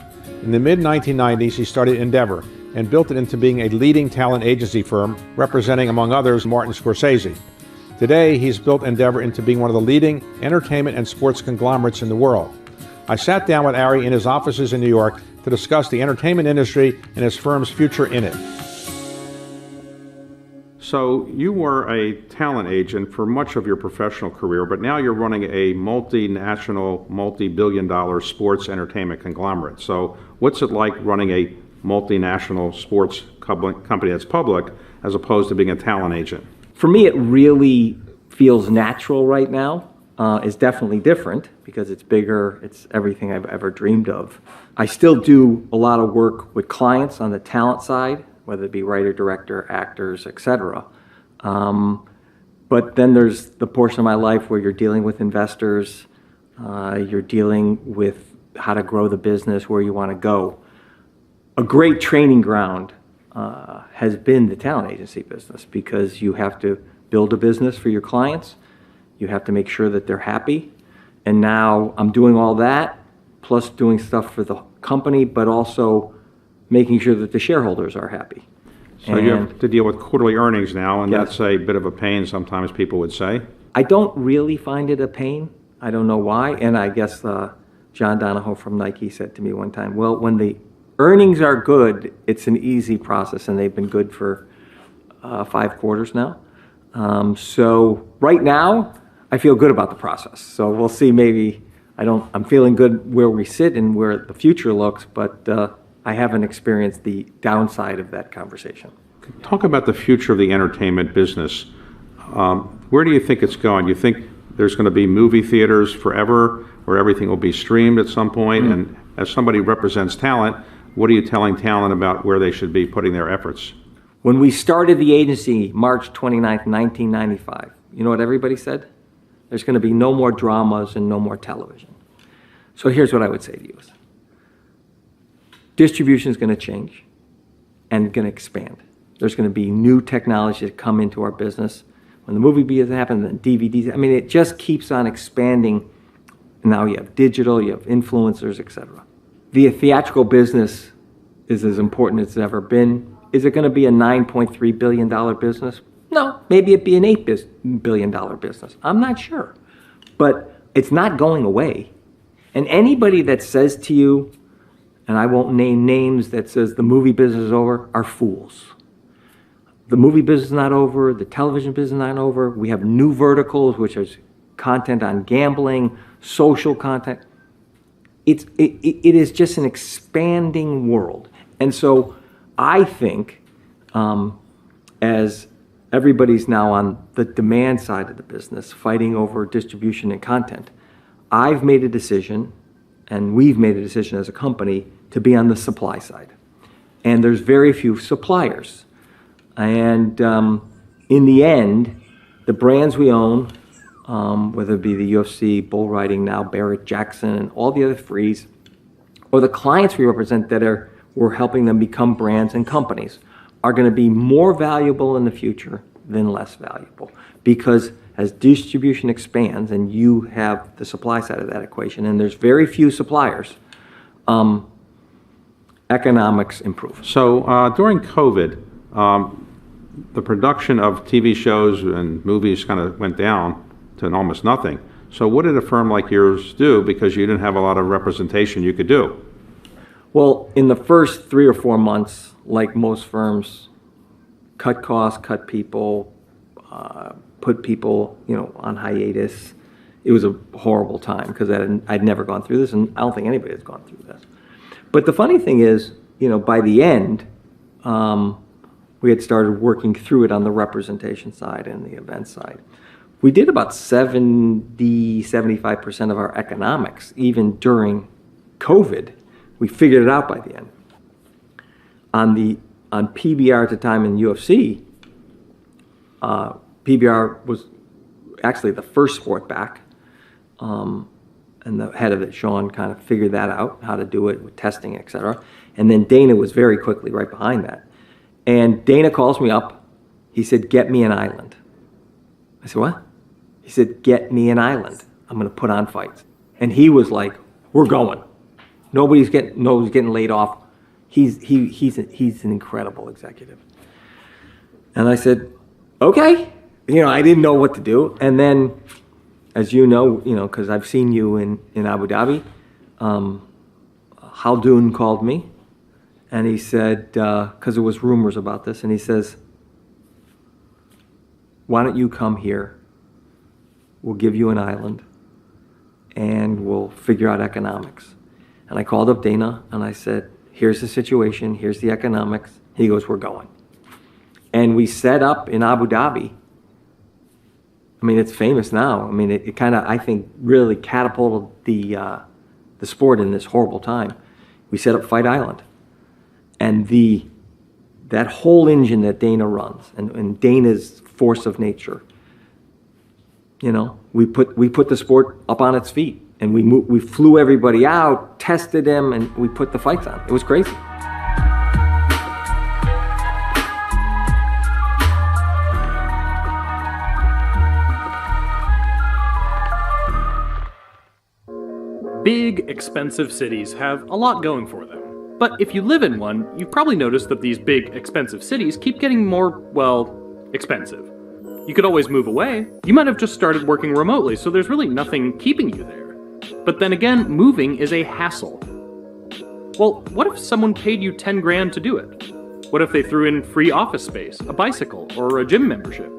[SPEAKER 11] In the mid-1990s, he started Endeavor and built it into being a leading talent agency firm, representing, among others, Martin Scorsese. Today, he's built Endeavor into being one of the leading entertainment and sports conglomerates in the world. I sat down with Ari in his offices in New York to discuss the entertainment industry and his firm's future in it. So you were a talent agent for much of your professional career, but now you're running a multinational, multi-billion-dollar sports entertainment conglomerate. So what's it like running a multinational sports company that's public as opposed to being a talent agent?
[SPEAKER 16] For me, it really feels natural right now. It's definitely different because it's bigger. It's everything I've ever dreamed of. I still do a lot of work with clients on the talent side, whether it be writer, director, actors, etc. But then there's the portion of my life where you're dealing with investors, you're dealing with how to grow the business, where you want to go. A great training ground has been the talent agency business because you have to build a business for your clients. You have to make sure that they're happy. And now I'm doing all that, plus doing stuff for the company, but also making sure that the shareholders are happy.
[SPEAKER 11] So you have to deal with quarterly earnings now, and that's a bit of a pain sometimes, people would say.
[SPEAKER 16] I don't really find it a pain. I don't know why. And I guess John Donahoe from Nike said to me one time, well, when the earnings are good, it's an easy process, and they've been good for 5 quarters now. So right now, I feel good about the process. So we'll see. Maybe I'm feeling good where we sit and where the future looks, but I haven't experienced the downside of that conversation.
[SPEAKER 11] Talk about the future of the entertainment business. Where do you think it's going? You think there's going to be movie theaters forever, or everything will be streamed at some point? And as somebody who represents talent, what are you telling talent about where they should be putting their efforts?
[SPEAKER 16] When we started the agency, March 29th, 1995, you know what everybody said? There's going to be no more dramas and no more television. So here's what I would say to you. Distribution is going to change and going to expand. There's going to be new technology that come into our business. When the movie business happens, then DVDs, I mean, it just keeps on expanding. Now you have digital, you have influencers, etc. The theatrical business is as important as it's ever been. Is it going to be a $9.3 billion business? No, maybe it'd be an $8 billion business. I'm not sure. But it's not going away. And anybody that says to you, and I won't name names, that says the movie business is over, are fools. The movie business is not over, the television business is not over. We have new verticals, which is content on gambling, social content. It is just an expanding world. And so I think as everybody's now on the demand side of the business, fighting over distribution and content, I've made a decision, and we've made a decision as a company, to be on the supply side. And there's very few suppliers. And in the end, the brands we own, whether it be the UFC, bull riding now, Barrett Jackson, and all the other frees, or the clients we represent that we're helping them become brands and companies, are going to be more valuable in the future than less valuable. Because as distribution expands and you have the supply side of that equation, and there's very few suppliers, economics improve.
[SPEAKER 11] So during COVID, the production of TV shows and movies kind of went down to almost nothing. So what did a firm like yours do, because you didn't have a lot of representation you could do?
[SPEAKER 16] Well, in the first 3 or 4 months, like most firms, cut costs, cut people, put people, on hiatus. It was a horrible time because I'd never gone through this, and I don't think anybody has gone through this. But the funny thing is, by the end, we had started working through it on the representation side and the event side. We did about 75% of our economics, even during COVID. We figured it out by the end. On PBR at the time in UFC, PBR was actually the first sport back. And the head of it, Sean, kind of figured that out, how to do it with testing, et cetera. And then Dana was very quickly right behind that. And Dana calls me up. He said, get me an island. I said, what? He said, get me an island. I'm going to put on fights. And he was like, we're going. Nobody's getting laid off. He's an incredible executive. And I said, okay. I didn't know what to do. And then, as you know, because I've seen you in Abu Dhabi, Haldoon called me, and he said, because there was rumors about this, and he says, why don't you come here? We'll give you an island, and we'll figure out economics. And I called up Dana, and I said, here's the situation, here's the economics. He goes, we're going. And we set up in Abu Dhabi. I mean, it's famous now. I mean, it kind of, I think, really catapulted the sport in this horrible time. We set up Fight Island. And that whole engine that Dana runs, and Dana's force of nature, we put the sport up on its feet. And we flew everybody out, tested them, and we put the fights on. It was crazy.
[SPEAKER 5] Big, expensive cities have a lot going for them. But if you live in one, you've probably noticed that these big, expensive cities keep getting more, expensive. You could always move away. You might have just started working remotely, so there's really nothing keeping you there. But then again, moving is a hassle. Well, what if someone paid you 10 grand to do it? What if they threw in free office space, a bicycle, or a gym membership?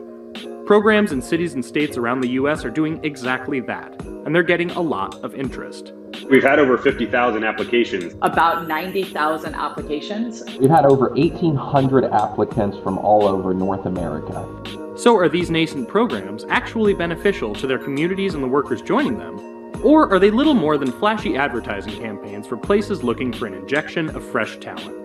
[SPEAKER 5] Programs in cities and states around the US are doing exactly that, and they're getting a lot of interest.
[SPEAKER 6] We've had over 50,000 applications.
[SPEAKER 8] About 90,000 applications.
[SPEAKER 9] We've had over 1,800 applicants from all over North America.
[SPEAKER 5] So are these nascent programs actually beneficial to their communities and the workers joining them? Or are they little more than flashy advertising campaigns for places looking for an injection of fresh talent?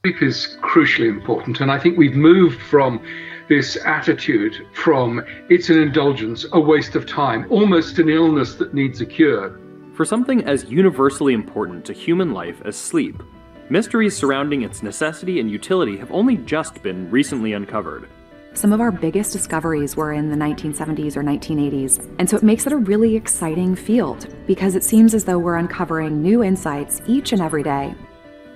[SPEAKER 27] Sleep is crucially important, and I think we've moved from this attitude from it's an indulgence, a waste of time, almost an illness that needs a cure.
[SPEAKER 5] For something as universally important to human life as sleep, mysteries surrounding its necessity and utility have only just been recently uncovered.
[SPEAKER 17] Some of our biggest discoveries were in the 1970s or 1980s, and so it makes it a really exciting field because it seems as though we're uncovering new insights each and every day.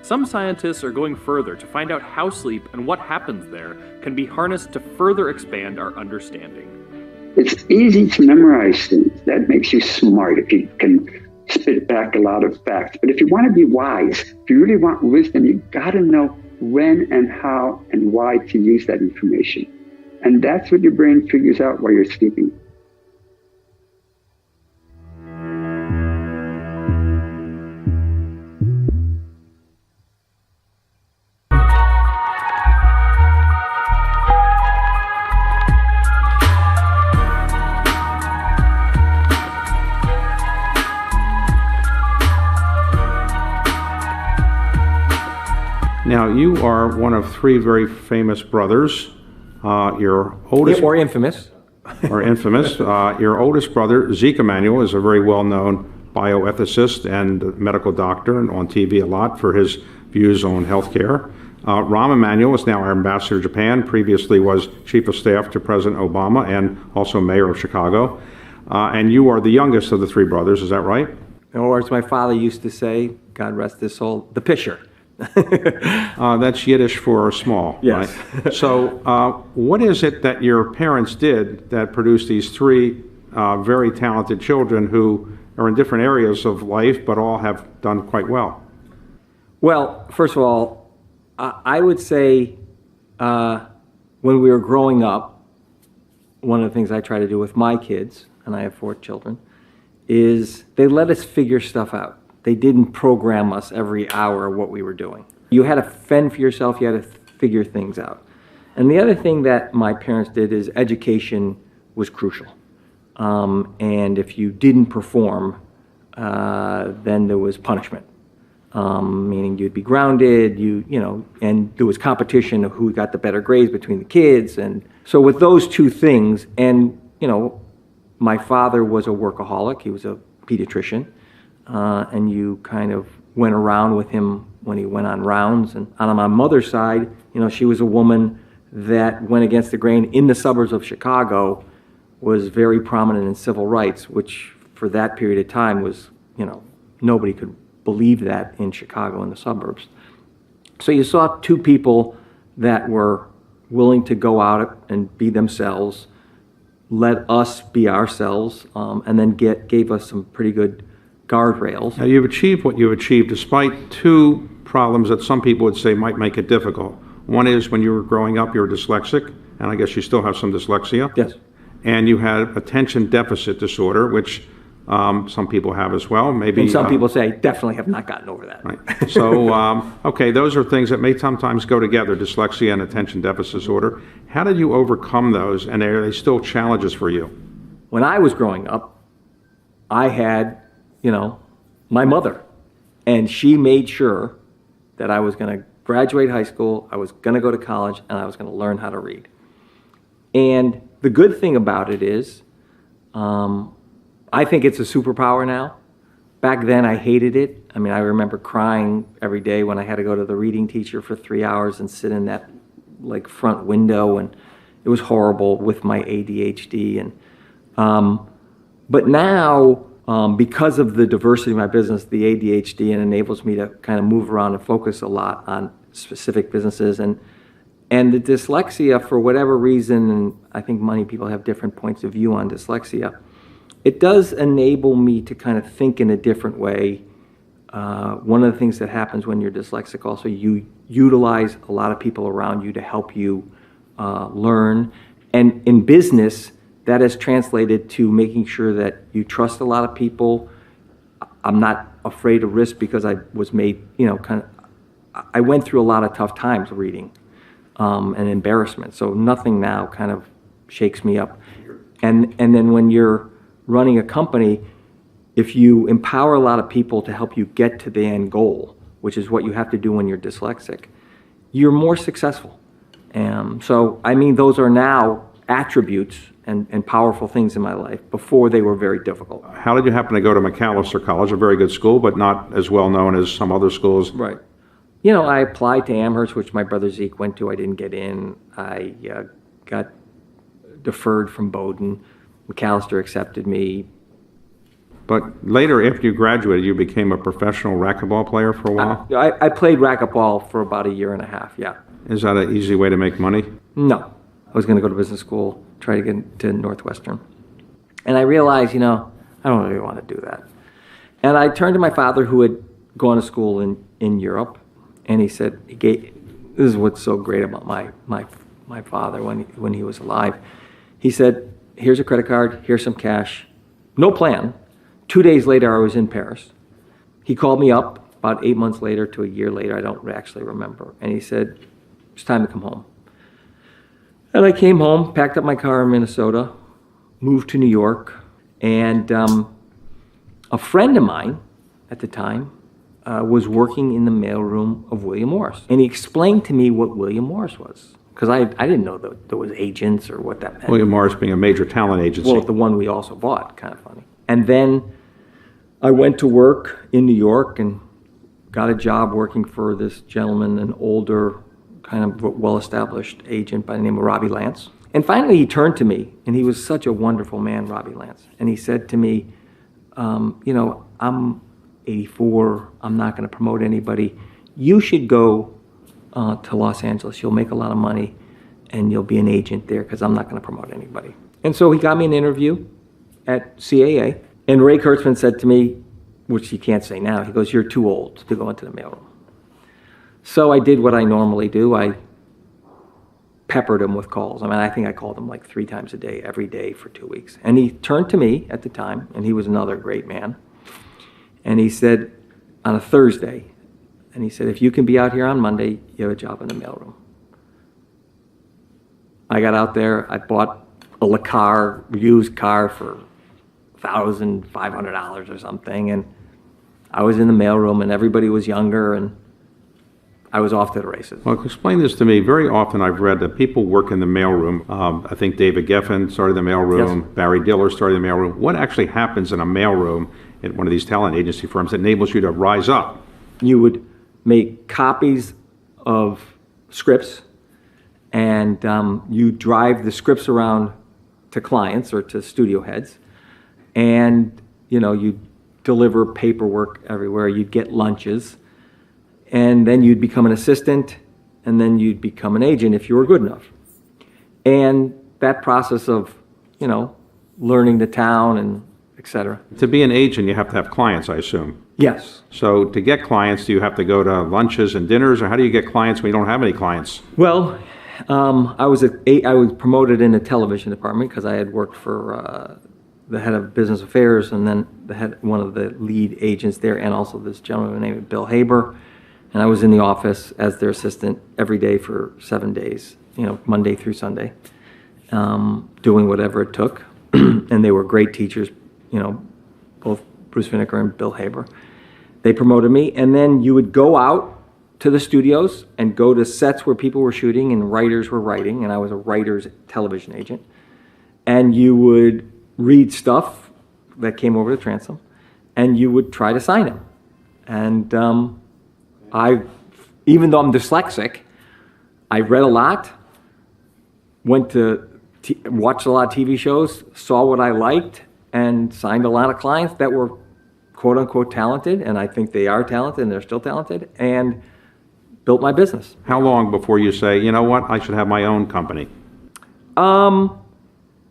[SPEAKER 5] Some scientists are going further to find out how sleep and what happens there can be harnessed to further expand our understanding.
[SPEAKER 18] It's easy to memorize things. That makes you smart if you can spit back a lot of facts. But if you want to be wise, if you really want wisdom, you got to know when and how and why to use that information. And that's what your brain figures out while you're sleeping.
[SPEAKER 11] Now, you are one of three very famous brothers. Your oldest...
[SPEAKER 16] Or infamous.
[SPEAKER 11] Or infamous. Your oldest brother, Zeke Emanuel, is a very well-known bioethicist and medical doctor, and on TV a lot for his views on healthcare. Rahm Emanuel is now our ambassador to Japan, previously was chief of staff to President Obama and also mayor of Chicago. And you are the youngest of the three brothers, is that right?
[SPEAKER 16] Or as my father used to say, God rest his soul, the pisher.
[SPEAKER 11] That's Yiddish for small,
[SPEAKER 16] yes.
[SPEAKER 11] Right? So what is it that your parents did that produced these three very talented children who are in different areas of life but all have done quite well?
[SPEAKER 16] Well, first of all, I would say when we were growing up, one of the things I try to do with my kids, and I have 4 children, is they let us figure stuff out. They didn't program us every hour what we were doing. You had to fend for yourself, you had to figure things out. And the other thing that my parents did is education was crucial. And if you didn't perform, then there was punishment. Meaning you'd be grounded, and there was competition of who got the better grades between the kids. And so with those two things, and, my father was a workaholic, he was a pediatrician, and you kind of went around with him when he went on rounds. And on my mother's side, she was a woman that went against the grain in the suburbs of Chicago, was very prominent in civil rights, which for that period of time was, nobody could believe that in Chicago in the suburbs. So you saw two people that were willing to go out and be themselves, let us be ourselves, and then gave us some pretty good guardrails.
[SPEAKER 11] Now, you've achieved what you've achieved despite two problems that some people would say might make it difficult. One is when you were growing up, you were dyslexic, and I guess you still have some dyslexia.
[SPEAKER 16] Yes.
[SPEAKER 11] And you had attention deficit disorder, which some people have as well. Maybe
[SPEAKER 16] and some people say, definitely have not gotten over that.
[SPEAKER 11] Right. So, okay, those are things that may sometimes go together, dyslexia and attention deficit disorder. How did you overcome those, and are they still challenges for you?
[SPEAKER 16] When I was growing up, I had, my mother, and she made sure that I was going to graduate high school, I was going to go to college, and I was going to learn how to read. And the good thing about it is, I think it's a superpower now. Back then, I hated it. I mean, I remember crying every day when I had to go to the reading teacher for 3 hours and sit in that front window, and it was horrible with my ADHD. And but now, because of the diversity of my business, the ADHD, and enables me to kind of move around and focus a lot on specific businesses, and the dyslexia, for whatever reason, and I think many people have different points of view on dyslexia, it does enable me to kind of think in a different way. One of the things that happens when you're dyslexic also, you utilize a lot of people around you to help you learn. And in business, that has translated to making sure that you trust a lot of people. I'm not afraid of risk because I was made, I went through a lot of tough times reading and embarrassment. So nothing now kind of shakes me up. And then when you're running a company, if you empower a lot of people to help you get to the end goal, which is what you have to do when you're dyslexic, you're more successful. So, I mean, those are now attributes and powerful things in my life. Before, they were very difficult.
[SPEAKER 11] How did you happen to go to Macalester College, a very good school, but not as well known as some other schools?
[SPEAKER 16] Right. I applied to Amherst, which my brother Zeke went to. I didn't get in. I got deferred from Bowdoin. Macalester accepted me.
[SPEAKER 11] But later, after you graduated, you became a professional racquetball player for a while?
[SPEAKER 16] I played racquetball for about 1.5 years, yeah.
[SPEAKER 11] Is that an easy way to make money?
[SPEAKER 16] No. I was going to go to business school, try to get into Northwestern. And I realized, I don't really want to do that. And I turned to my father, who had gone to school in Europe, and he said, this is what's so great about my father when he was alive. He said, here's a credit card, here's some cash. No plan. 2 days later, I was in Paris. He called me up about 8 months later to 1 year later, I don't actually remember. And he said, it's time to come home. And I came home, packed up my car in Minnesota, moved to New York, and a friend of mine at the time was working in the mailroom of William Morris. And he explained to me what William Morris was. Because I didn't know that there was agents or what that meant.
[SPEAKER 11] William Morris being a major talent agency.
[SPEAKER 16] Well, the one we also bought, kind of funny. And then I went to work in New York and got a job working for this gentleman, an older, kind of well-established agent by the name of Robbie Lance. And finally he turned to me, and he was such a wonderful man, Robbie Lance. And he said to me, I'm 84, I'm not going to promote anybody. You should go to Los Angeles. You'll make a lot of money and you'll be an agent there because I'm not going to promote anybody. And so he got me an interview at CAA, and Ray Kurtzman said to me, which he can't say now, he goes, you're too old to go into the mailroom. So I did what I normally do. I peppered him with calls. I mean, I think I called him like 3 times a day, every day for 2 weeks. And he turned to me at the time, and he was another great man. And he said, on a Thursday, and he said, if you can be out here on Monday, you have a job in the mailroom. I got out there, I bought a LeCar, used car for $1,500 or something, and I was in the mailroom, and everybody was younger, and I was off to the races.
[SPEAKER 11] Well, explain this to me. Very often I've read that people work in the mailroom. I think David Geffen started the mailroom,
[SPEAKER 16] Yes.
[SPEAKER 11] Barry Diller started the mailroom. What actually happens in a mailroom at one of these talent agency firms that enables you to rise up?
[SPEAKER 16] You would make copies of scripts, and you drive the scripts around to clients or to studio heads, and you deliver paperwork everywhere. You'd get lunches, and then you'd become an assistant, and then you'd become an agent if you were good enough. And that process of learning the town and et cetera.
[SPEAKER 11] To be an agent, you have to have clients, I assume.
[SPEAKER 16] Yes.
[SPEAKER 11] So to get clients, do you have to go to lunches and dinners, or how do you get clients when you don't have any clients?
[SPEAKER 16] Well, I was promoted in the television department because I had worked for the head of business affairs and then one of the lead agents there, and also this gentleman named Bill Haber. And I was in the office as their assistant every day for 7 days, Monday through Sunday, doing whatever it took. And they were great teachers, both Bruce Vinegar and Bill Haber. They promoted me, and then you would go out to the studios and go to sets where people were shooting and writers were writing, and I was a writer's television agent. And you would read stuff that came over to Transom, and you would try to sign them. And even though I'm dyslexic, I read a lot, went to watched a lot of TV shows, saw what I liked, and signed a lot of clients that were quote-unquote talented, and I think they are talented, and they're still talented, and built my business.
[SPEAKER 11] How long before you say, you know what, I should have my own company?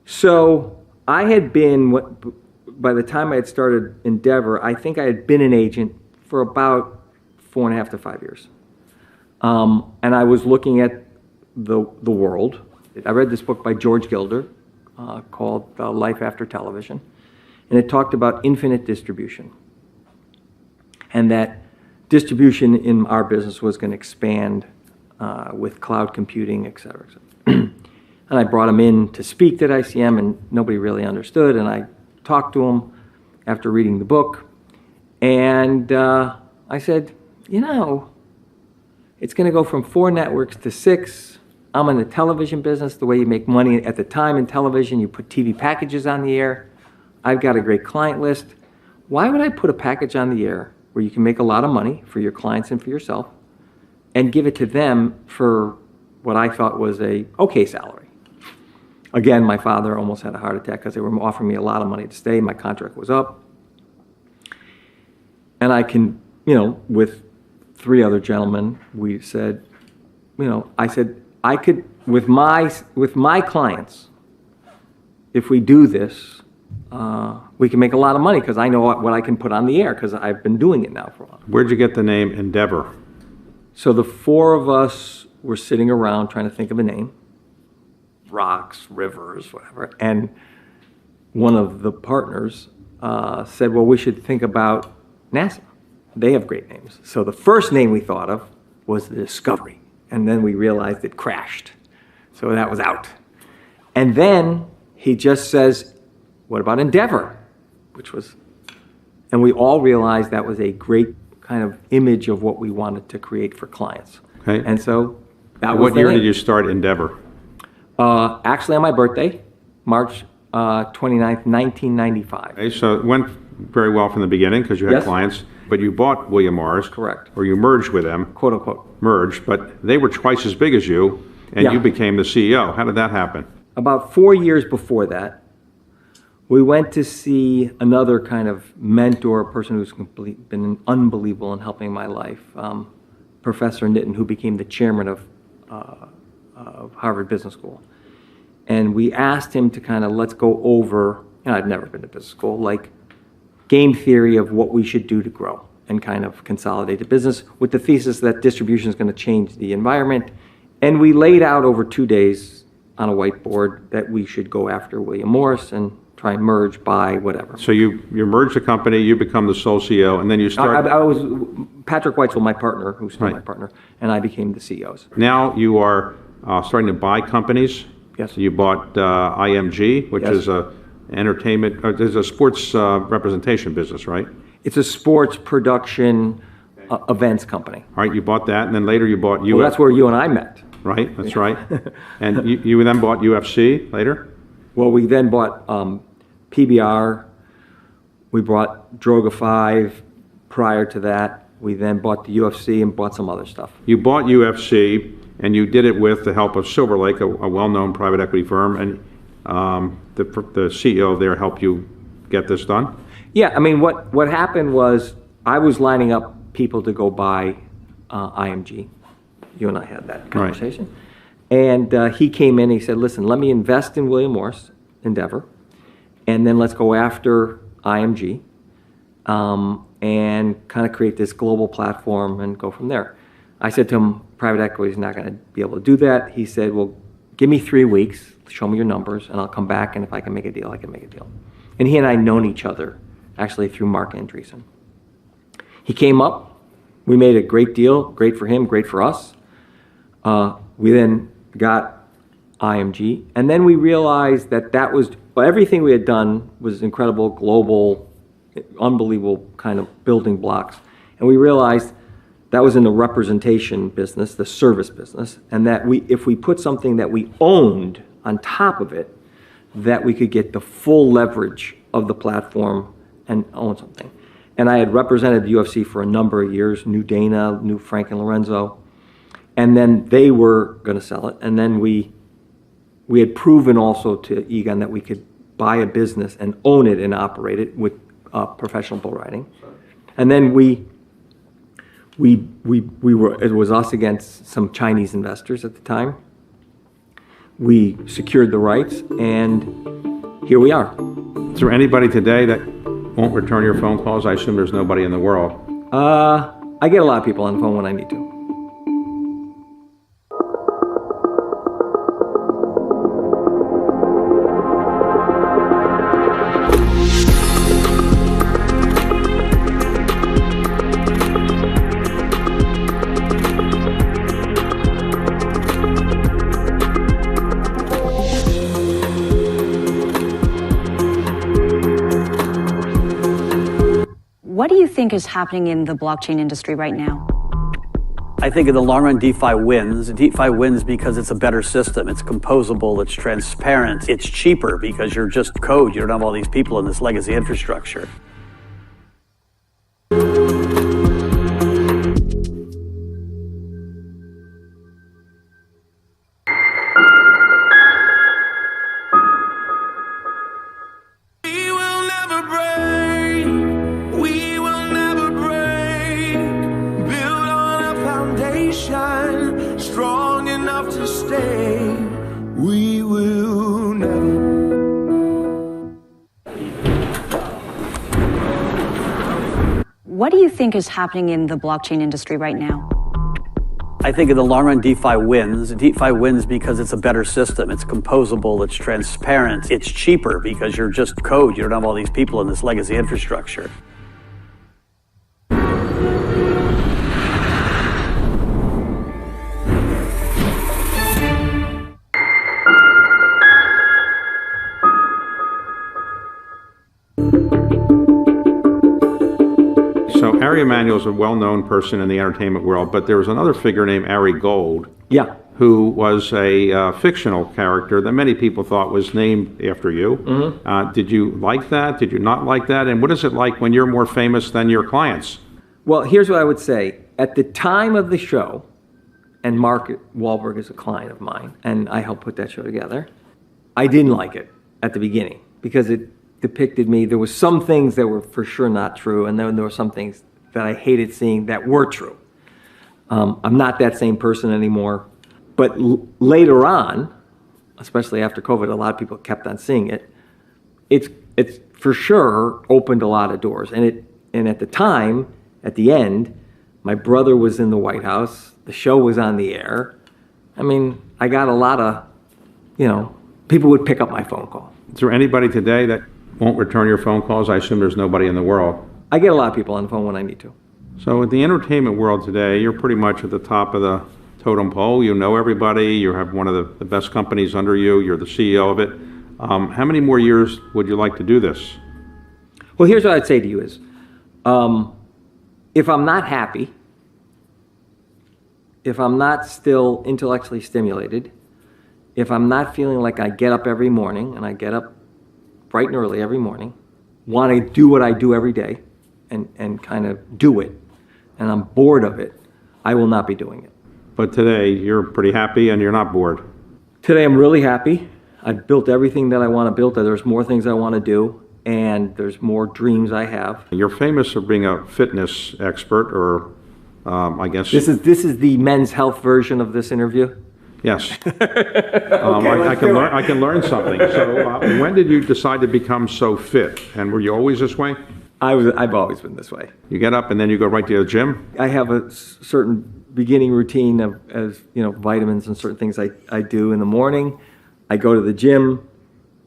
[SPEAKER 16] So I had been, by the time I had started Endeavor, I think I had been an agent for about 4.5 to 5 years. And I was looking at the world. I read this book by George Gilder called Life After Television, and it talked about infinite distribution, and that distribution in our business was going to expand with cloud computing, et cetera, et cetera. And I brought him in to speak at ICM, and nobody really understood, and I talked to him after reading the book, and I said, it's going to go from 4 networks to 6. I'm in the television business. The way you make money at the time in television, you put TV packages on the air. I've got a great client list. Why would I put a package on the air where you can make a lot of money for your clients and for yourself and give it to them for what I thought was a okay salary? Again, my father almost had a heart attack because they were offering me a lot of money to stay. My contract was up. And I can, with 3 other gentlemen, we said, I said, I could, with my clients, if we do this, we can make a lot of money because I know what I can put on the air because I've been doing it now for a while.
[SPEAKER 11] Where'd you get the name Endeavor?
[SPEAKER 16] So the 4 of us were sitting around trying to think of a name. Rocks, rivers, whatever. And one of the partners said, well, we should think about NASA. They have great names. So the first name we thought of was the Discovery. And then we realized it crashed. So that was out. And then he just says, what about Endeavor? And we all realized that was a great kind of image of what we wanted to create for clients.
[SPEAKER 11] Okay.
[SPEAKER 16] And so that was
[SPEAKER 11] What
[SPEAKER 16] the
[SPEAKER 11] year
[SPEAKER 16] name.
[SPEAKER 11] did you start Endeavor?
[SPEAKER 16] Actually on my birthday, March 29th, 1995.
[SPEAKER 11] Okay, so it went very well from the beginning because you had
[SPEAKER 16] Yes.
[SPEAKER 11] clients, but you bought William Morris.
[SPEAKER 16] Correct.
[SPEAKER 11] Or you merged with them.
[SPEAKER 16] Quote unquote.
[SPEAKER 11] Merged, but they were twice as big as you, and
[SPEAKER 16] Yeah.
[SPEAKER 11] you became the CEO. How did that happen?
[SPEAKER 16] About 4 years before that, we went to see another kind of mentor, a person who's been unbelievable in helping my life, Professor Nitin, who became the chairman of Harvard Business School. And we asked him to kind of, let's go over, I've never been to business school, like game theory of what we should do to grow and kind of consolidate the business with the thesis that distribution is going to change the environment And we laid out over 2 days on a whiteboard that we should go after William Morris and try and merge, buy, whatever.
[SPEAKER 11] So you merge the company, you become the sole CEO, and then you start...
[SPEAKER 16] I was, Patrick Weitzel, my partner, who's still my partner, and I became the CEOs.
[SPEAKER 11] Now you are starting to buy companies.
[SPEAKER 16] Yes.
[SPEAKER 11] You bought IMG, which is a entertainment, there's a sports representation business, right?
[SPEAKER 16] It's a sports production events company.
[SPEAKER 11] All right, you bought that, and then later you bought
[SPEAKER 16] Well, that's where you and I met.
[SPEAKER 11] Right, that's right. And you then bought UFC later?
[SPEAKER 16] Well, we then bought PBR. We bought Droga 5 prior to that. We then bought the UFC and bought some other stuff.
[SPEAKER 11] You bought UFC, and you did it with the help of Silver Lake, a well-known private equity firm, and the CEO there helped you get this done?
[SPEAKER 16] Yeah, I mean, what happened was I was lining up people to go buy IMG. You and I had that conversation. Right. And he came in and he said, listen, let me invest in William Morris Endeavor, and then let's go after IMG and kind of create this global platform and go from there. I said to him, private equity is not going to be able to do that. He said, well, give me 3 weeks, show me your numbers, and I'll come back, and if I can make a deal, I can make a deal. And he and I known each other, actually, through Mark Andreessen. He came up. We made a great deal, great for him, great for us. We then got IMG, and then we realized that everything we had done was incredible, global, unbelievable kind of building blocks. And we realized that was in the representation business, the service business, and that if we put something that we owned on top of it, that we could get the full leverage of the platform and own something. And I had represented the UFC for a number of years, knew Dana, knew Frank and Lorenzo, and then they were going to sell it. And then we had proven also to Egon that we could buy a business and own it and operate it with professional bull riding. And then we were, it was us against some Chinese investors at the time. We secured the rights, and here we are.
[SPEAKER 11] Is there anybody today that won't return your phone calls? I assume there's nobody in the world.
[SPEAKER 16] I get a lot of people on the phone when I need to.
[SPEAKER 7] What do you think is happening in the blockchain industry right now?
[SPEAKER 10] I think in the long run, DeFi wins. DeFi wins because it's a better system. It's composable, it's transparent, it's cheaper because you're just code. You don't have all these people in this legacy infrastructure.
[SPEAKER 19] Strong enough to stay, we will never.
[SPEAKER 7] What do you think is happening in the blockchain industry right now?
[SPEAKER 10] I think in the long run, DeFi wins. DeFi wins because it's a better system. It's composable, it's transparent, it's cheaper because you're just code. You don't have all these people in this legacy infrastructure.
[SPEAKER 11] So Ari Emanuel is a well-known person in the entertainment world, but there was another figure named Ari Gold, who was a fictional character that many people thought was named after you. Mm-hmm. Did you like that? Did you not like that? And what is it like when you're more famous than your clients?
[SPEAKER 16] Well, here's what I would say. At the time of the show, and Mark Wahlberg is a client of mine, and I helped put that show together, I didn't like it at the beginning because it depicted me. There were some things that were for sure not true, and then there were some things that I hated seeing that were true. I'm not that same person anymore. But later on, especially after COVID, a lot of people kept on seeing it. It's for sure opened a lot of doors. And at the time, at the end, my brother was in the White House. The show was on the air. I mean, I got a lot of, people would pick up my phone call.
[SPEAKER 11] Is there anybody today that won't return your phone calls? I assume there's nobody in the world.
[SPEAKER 16] I get a lot of people on the phone when I need to.
[SPEAKER 11] So in the entertainment world today, you're pretty much at the top of the totem pole. You know everybody. You have one of the best companies under you. You're the CEO of it. How many more years would you like to do this?
[SPEAKER 16] Well, here's what I'd say to you is, if I'm not happy, if I'm not still intellectually stimulated, if I'm not feeling like I get up every morning, and I get up bright and early every morning, want to do what I do every day, and kind of do it, and I'm bored of it, I will not be doing it.
[SPEAKER 11] But today, you're pretty happy and you're not bored.
[SPEAKER 16] Today, I'm really happy. I've built everything that I want to build. There's more things I want to do, and there's more dreams I have.
[SPEAKER 11] You're famous for being a fitness expert, or I guess...
[SPEAKER 16] This is the men's health version of this interview?
[SPEAKER 11] Yes. I can learn something. So when did you decide to become so fit? And were you always this way?
[SPEAKER 16] I've always been this way.
[SPEAKER 11] You get up and then you go right to the gym?
[SPEAKER 16] I have a certain beginning routine of, vitamins and certain things I do in the morning. I go to the gym.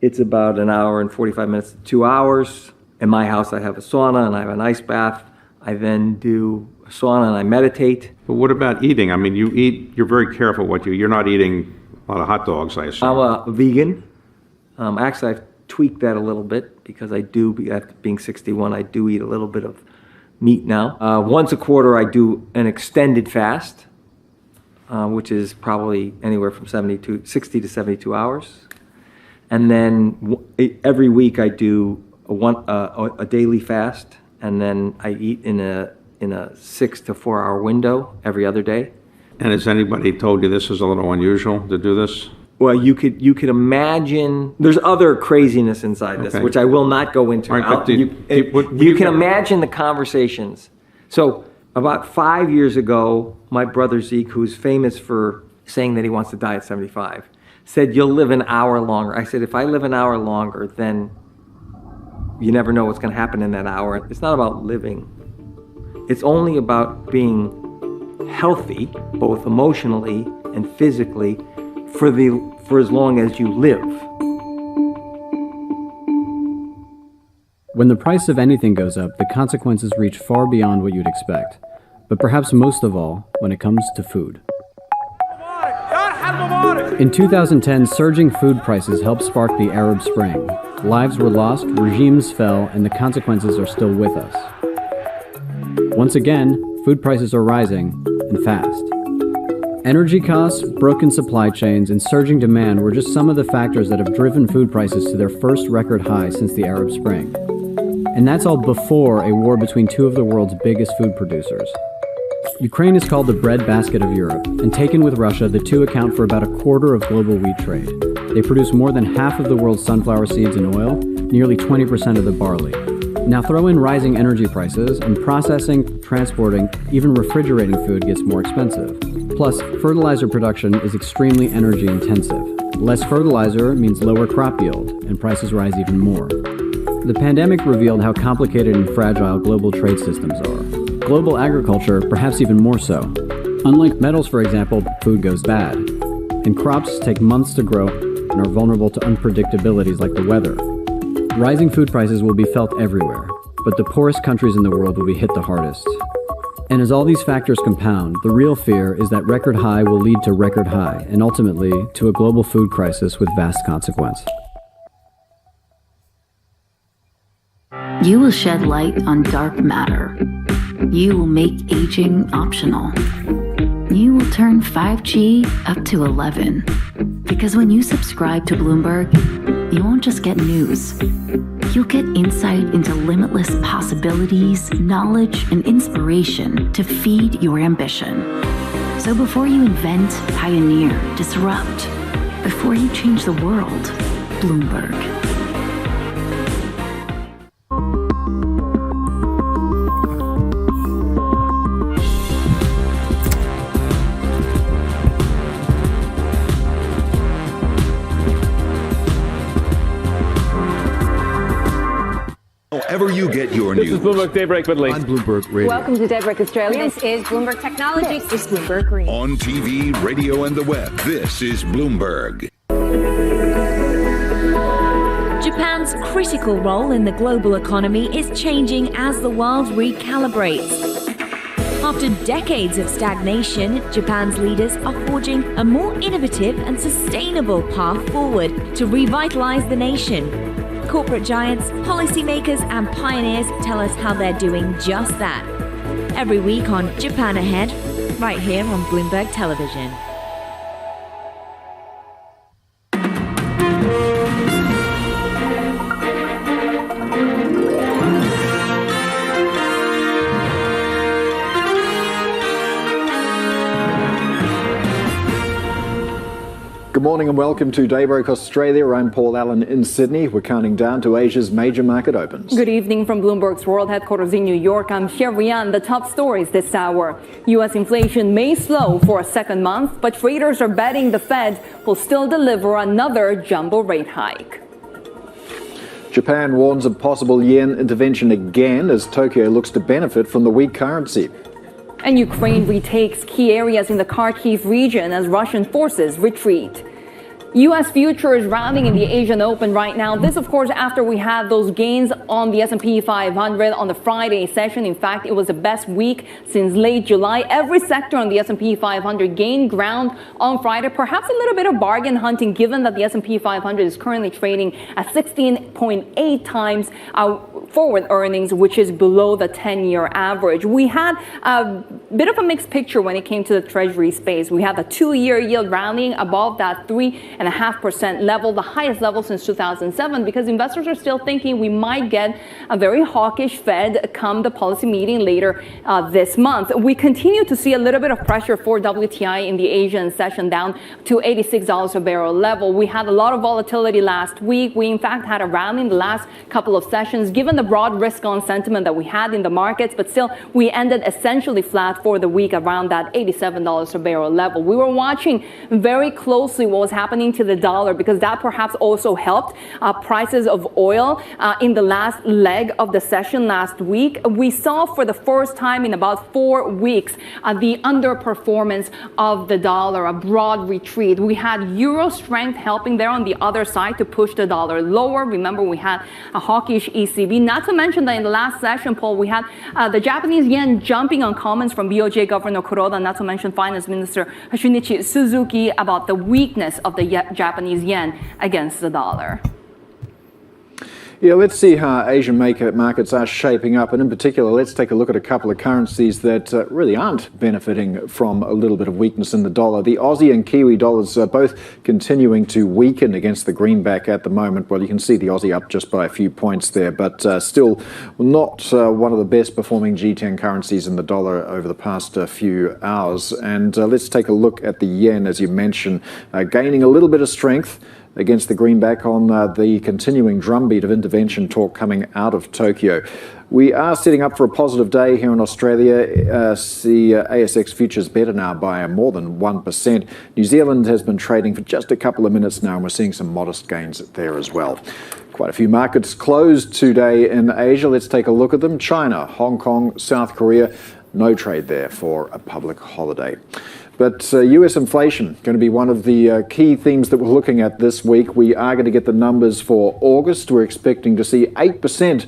[SPEAKER 16] It's about an hour and 45 minutes to 2 hours. In my house, I have a sauna and I have an ice bath. I then do a sauna and I meditate.
[SPEAKER 11] But what about eating? I mean, you're very careful what you're not eating a lot of hot dogs, I assume.
[SPEAKER 16] I'm a vegan. Actually, I've tweaked that a little bit because after being 61, I do eat a little bit of meat now. Once a quarter, I do an extended fast, which is probably anywhere from 60 to 72 hours. And then every week I do a daily fast, and then I eat in a 6 to 4 hour window every other day.
[SPEAKER 11] And has anybody told you this is a little unusual to do this?
[SPEAKER 16] Well, you could imagine there's other craziness inside this, which I will not go into.
[SPEAKER 11] Right,
[SPEAKER 16] you can imagine the conversations. So about 5 years ago, my brother Zeke, who's famous for saying that he wants to die at 75, said, "You'll live an hour longer." I said, "If I live an hour longer, then you never know what's going to happen in that hour." It's not about living. It's only about being healthy, both emotionally and physically, for as long as you live.
[SPEAKER 1] When the price of anything goes up, the consequences reach far beyond what you'd expect. But perhaps most of all, when it comes to food. In 2010, surging food prices helped spark the Arab Spring. Lives were lost, regimes fell, and the consequences are still with us. Once again, food prices are rising, and fast. Energy costs, broken supply chains, and surging demand were just some of the factors that have driven food prices to their first record high since the Arab Spring. And that's all before a war between two of the world's biggest food producers. Ukraine is called the breadbasket of Europe, and taken with Russia, the two account for about a quarter of global wheat trade. They produce more than half of the world's sunflower seeds and oil, nearly 20% of the barley. Now throw in rising energy prices, and processing, transporting, even refrigerating food gets more expensive. Plus, fertilizer production is extremely energy intensive. Less fertilizer means lower crop yield, and prices rise even more. The pandemic revealed how complicated and fragile global trade systems are. Global agriculture, perhaps even more so. Unlike metals, for example, food goes bad, and crops take months to grow and are vulnerable to unpredictabilities like the weather. Rising food prices will be felt everywhere, but the poorest countries in the world will be hit the hardest. And as all these factors compound, the real fear is that record high will lead to record high, and ultimately to a global food crisis with vast consequence.
[SPEAKER 12] You will shed light on dark matter. You will make aging optional. You will turn 5G up to 11. Because when you subscribe to Bloomberg, you won't just get news. You'll get insight into limitless possibilities, knowledge, and inspiration to feed your ambition. So before you invent, pioneer, disrupt, before you change the world, Bloomberg.
[SPEAKER 20] wherever you get your news.
[SPEAKER 21] This is Bloomberg Daybreak with Lee.
[SPEAKER 20] On Bloomberg Radio.
[SPEAKER 22] Welcome to Daybreak Australia. This is Bloomberg Technology. This is Bloomberg Green.
[SPEAKER 20] On TV, radio, and the web, this is Bloomberg.
[SPEAKER 23] Japan's critical role in the global economy is changing as the world recalibrates. After decades of stagnation, Japan's leaders are forging a more innovative and sustainable path forward to revitalize the nation. Corporate giants, policymakers, and pioneers tell us how they're doing just that. Every week on Japan Ahead, right here on Bloomberg Television.
[SPEAKER 24] Good morning and welcome to Daybreak Australia. I'm Paul Allen in Sydney. We're counting down to Asia's major market opens.
[SPEAKER 25] Good evening from Bloomberg's world headquarters in New York. I'm Sherrian. The top stories this hour. U.S. inflation may slow for a second month, but traders are betting the Fed will still deliver another jumbo rate hike.
[SPEAKER 24] Japan warns of possible yen intervention again as Tokyo looks to benefit from the weak currency.
[SPEAKER 25] And Ukraine retakes key areas in the Kharkiv region as Russian forces retreat. U.S. futures rallying in the Asian Open right now. This, of course, after we had those gains on the S&P 500 on the Friday session. In fact, it was the best week since late July. Every sector on the S&P 500 gained ground on Friday. Perhaps a little bit of bargain hunting, given that the S&P 500 is currently trading at 16.8 times forward earnings, which is below the 10-year average. We had a bit of a mixed picture when it came to the Treasury space. We had the 2-year yield rallying above that 3.5% level, the highest level since 2007, because investors are still thinking we might get a very hawkish Fed come the policy meeting later this month. We continue to see a little bit of pressure for WTI in the Asian session down to $86 a barrel level. We had a lot of volatility last week. We, in fact, had a rally in the last couple of sessions, given the broad risk-on sentiment that we had in the markets, but still we ended essentially flat for the week around that $87 a barrel level. We were watching very closely what was happening to the dollar, because that perhaps also helped prices of oil in the last leg of the session last week. We saw for the first time in about 4 weeks the underperformance of the dollar, a broad retreat. We had euro strength helping there on the other side to push the dollar lower. Remember, we had a hawkish ECB. Not to mention that in the last session, Paul, we had the Japanese yen jumping on comments from BOJ Governor Kuroda, not to mention Finance Minister Shunichi Suzuki about the weakness of the Japanese yen against the dollar.
[SPEAKER 24] Yeah, let's see how Asian markets are shaping up. And in particular, let's take a look at a couple of currencies that really aren't benefiting from a little bit of weakness in the dollar. The Aussie and Kiwi dollars are both continuing to weaken against the greenback at the moment. Well, you can see the Aussie up just by a few points there, but still not one of the best performing G10 currencies in the dollar over the past few hours. And let's take a look at the yen, as you mentioned, gaining a little bit of strength against the greenback on the continuing drumbeat of intervention talk coming out of Tokyo. We are setting up for a positive day here in Australia. The ASX futures better now by more than 1%. New Zealand has been trading for just a couple of minutes now, and we're seeing some modest gains there as well. Quite a few markets closed today in Asia. Let's take a look at them. China, Hong Kong, South Korea, no trade there for a public holiday. But US inflation going to be one of the key themes that we're looking at this week. We are going to get the numbers for August. We're expecting to see 8%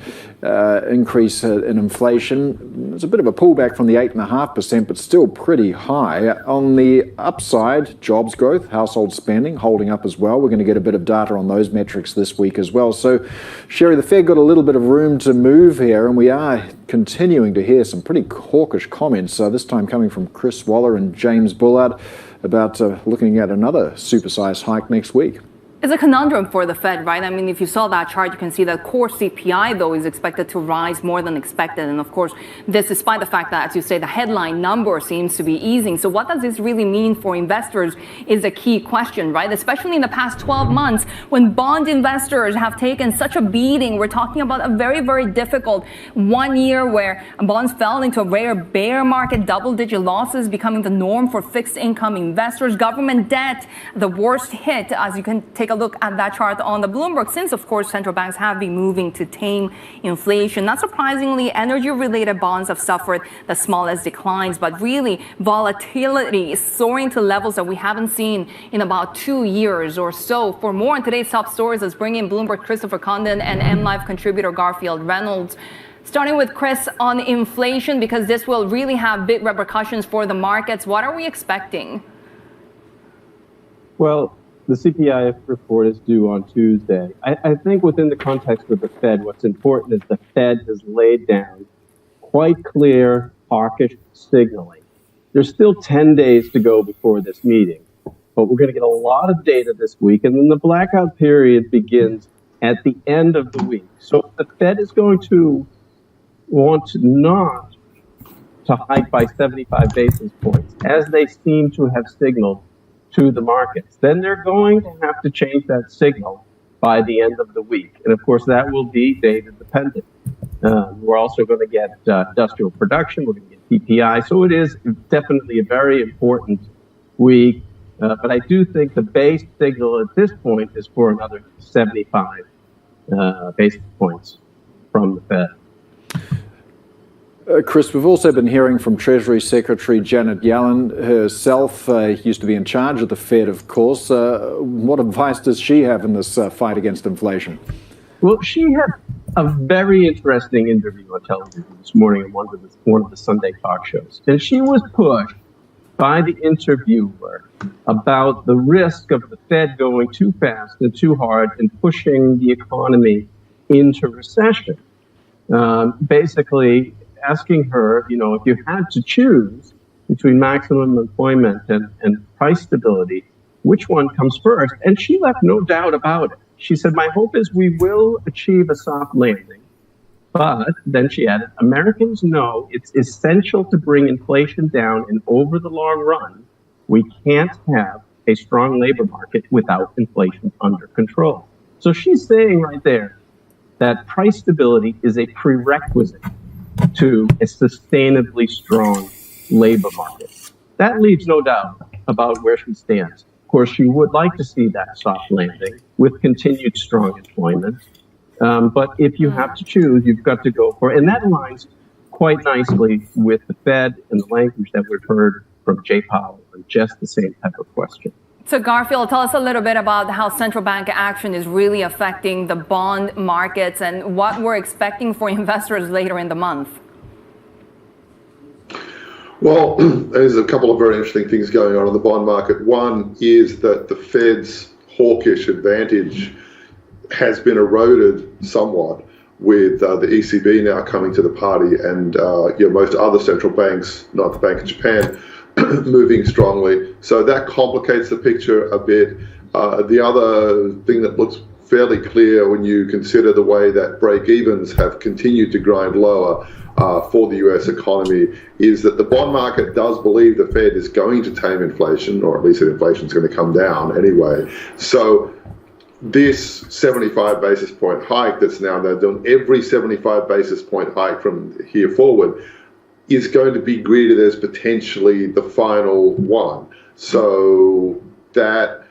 [SPEAKER 24] increase in inflation. It's a bit of a pullback from the 8.5%, but still pretty high. On the upside, jobs growth, household spending holding up as well. We're going to get a bit of data on those metrics this week as well. So, Sherry, the Fed got a little bit of room to move here, and we are continuing to hear some pretty hawkish comments, this time coming from Chris Waller and James Bullard, about looking at another supersized hike next week.
[SPEAKER 25] It's a conundrum for the Fed, right? I mean, if you saw that chart, you can see that core CPI, though, is expected to rise more than expected. And of course, this despite the fact that, as you say, the headline number seems to be easing. So what does this really mean for investors is a key question, right? Especially in the past 12 months, when bond investors have taken such a beating. We're talking about a very, very difficult 1 year where bonds fell into a rare bear market, double-digit losses becoming the norm for fixed income investors. Government debt, the worst hit, as you can take a a look at that chart on the Bloomberg, since, of course, central banks have been moving to tame inflation, not surprisingly, energy-related bonds have suffered the smallest declines, but really volatility is soaring to levels that we haven't seen in about 2 years or so. For more on today's top stories, let's bring in Bloomberg Christopher Condon and MLive contributor Garfield Reynolds. Starting with Chris on inflation, because this will really have big repercussions for the markets. What are we expecting?
[SPEAKER 2] Well, the CPI report is due on Tuesday. I think within the context of the Fed, what's important is the Fed has laid down quite clear hawkish signaling. There's still 10 days to go before this meeting, but we're going to get a lot of data this week, and then the blackout period begins at the end of the week. So the Fed is going to want not to hike by 75 basis points, as they seem to have signaled to the markets. Then they're going to have to change that signal by the end of the week. And of course, that will be data dependent. We're also going to get industrial production. We're going to get PPI. So it is definitely a very important week. But I do think the base signal at this point is for another 75 basis points from the Fed.
[SPEAKER 24] Chris, we've also been hearing from Treasury Secretary Janet Yellen herself, used to be in charge of the Fed, of course. What advice does she have in this fight against inflation?
[SPEAKER 2] Well, she had a very interesting interview on television this morning on one of the Sunday talk shows. And she was pushed by the interviewer about the risk of the Fed going too fast and too hard and pushing the economy into recession. Basically asking her, if you had to choose between maximum employment and price stability, which one comes first? And she left no doubt about it. She said, my hope is we will achieve a soft landing. But then she added, Americans know it's essential to bring inflation down, and over the long run, we can't have a strong labor market without inflation under control. So she's saying right there that price stability is a prerequisite to a sustainably strong labor market. That leaves no doubt about where she stands. Of course, she would like to see that soft landing with continued strong employment. But if you have to choose, you've got to go for it. And that aligns quite nicely with the Fed and the language that we've heard from Jay Powell on just the same type of question.
[SPEAKER 25] So Garfield, tell us a little bit about how central bank action is really affecting the bond markets and what we're expecting for investors later in the month.
[SPEAKER 3] Well, there's a couple of very interesting things going on in the bond market. One is that the Fed's hawkish advantage has been eroded somewhat with the ECB now coming to the party and most other central banks, not the Bank of Japan, moving strongly. So that complicates the picture a bit. The other thing that looks fairly clear when you consider the way that break-evens have continued to grind lower for the US economy is that the bond market does believe the Fed is going to tame inflation, or at least that inflation is going to come down anyway. So this 75 basis point hike that's now they're doing, every 75 basis point hike from here forward is going to be greeted as potentially the final one. So that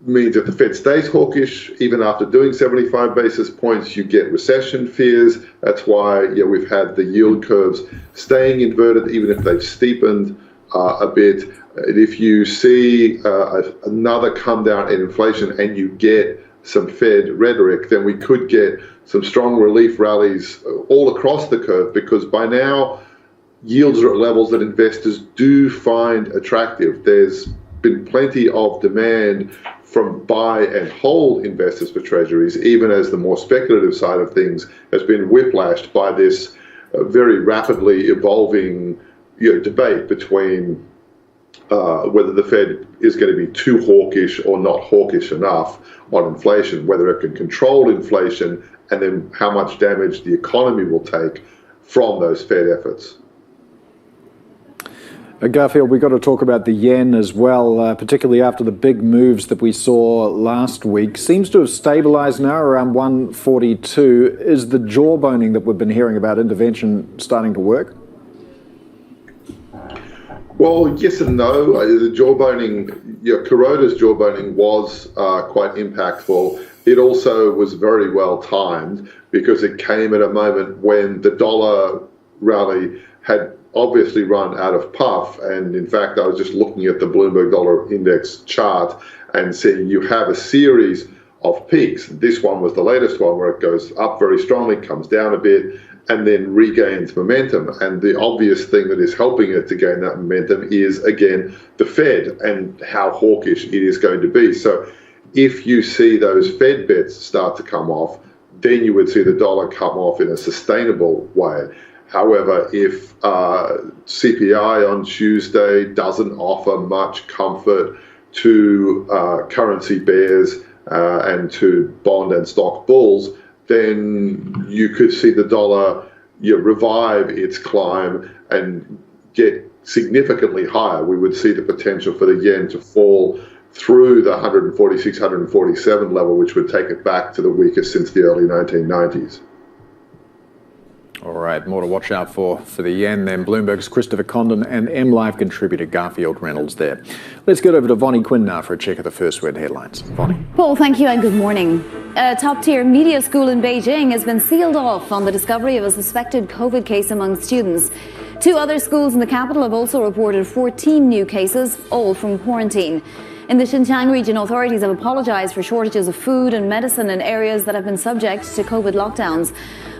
[SPEAKER 3] means if the Fed stays hawkish, even after doing 75 basis points, you get recession fears. That's why we've had the yield curves staying inverted, even if they've steepened a bit. And if you see another come down in inflation and you get some Fed rhetoric, then we could get some strong relief rallies all across the curve, because by now yields are at levels that investors do find attractive. There's been plenty of demand from buy and hold investors for treasuries, even as the more speculative side of things has been whiplashed by this very rapidly evolving debate between whether the Fed is going to be too hawkish or not hawkish enough on inflation, whether it can control inflation, and then how much damage the economy will take from those Fed efforts.
[SPEAKER 24] Garfield, we've got to talk about the yen as well, particularly after the big moves that we saw last week. Seems to have stabilized now around 142. Is the jawboning that we've been hearing about intervention starting to work?
[SPEAKER 3] Well, yes and no. The jawboning, Kuroda's jawboning was quite impactful. It also was very well timed because it came at a moment when the dollar rally had obviously run out of puff. And in fact, I was just looking at the Bloomberg Dollar Index chart and seeing you have a series of peaks. This one was the latest one where it goes up very strongly, comes down a bit, and then regains momentum. And the obvious thing that is helping it to gain that momentum is, again, the Fed and how hawkish it is going to be. So if you see those Fed bets start to come off, then you would see the dollar come off in a sustainable way. However, if CPI on Tuesday doesn't offer much comfort to currency bears and to bond and stock bulls, then you could see the dollar revive its climb and get significantly higher. We would see the potential for the yen to fall through the 146, 147 level, which would take it back to the weakest since the early 1990s.
[SPEAKER 24] All right, more to watch out for the yen then. Bloomberg's Christopher Condon and MLive contributor Garfield Reynolds there. Let's get over to Vonnie Quinn now for a check of the first word headlines. Vonnie.
[SPEAKER 4] Paul, thank you and good morning. A top-tier media school in Beijing has been sealed off on the discovery of a suspected COVID case among students. 2 other schools in the capital have also reported 14 new cases, all from quarantine. In the Xinjiang region, authorities have apologized for shortages of food and medicine in areas that have been subject to COVID lockdowns.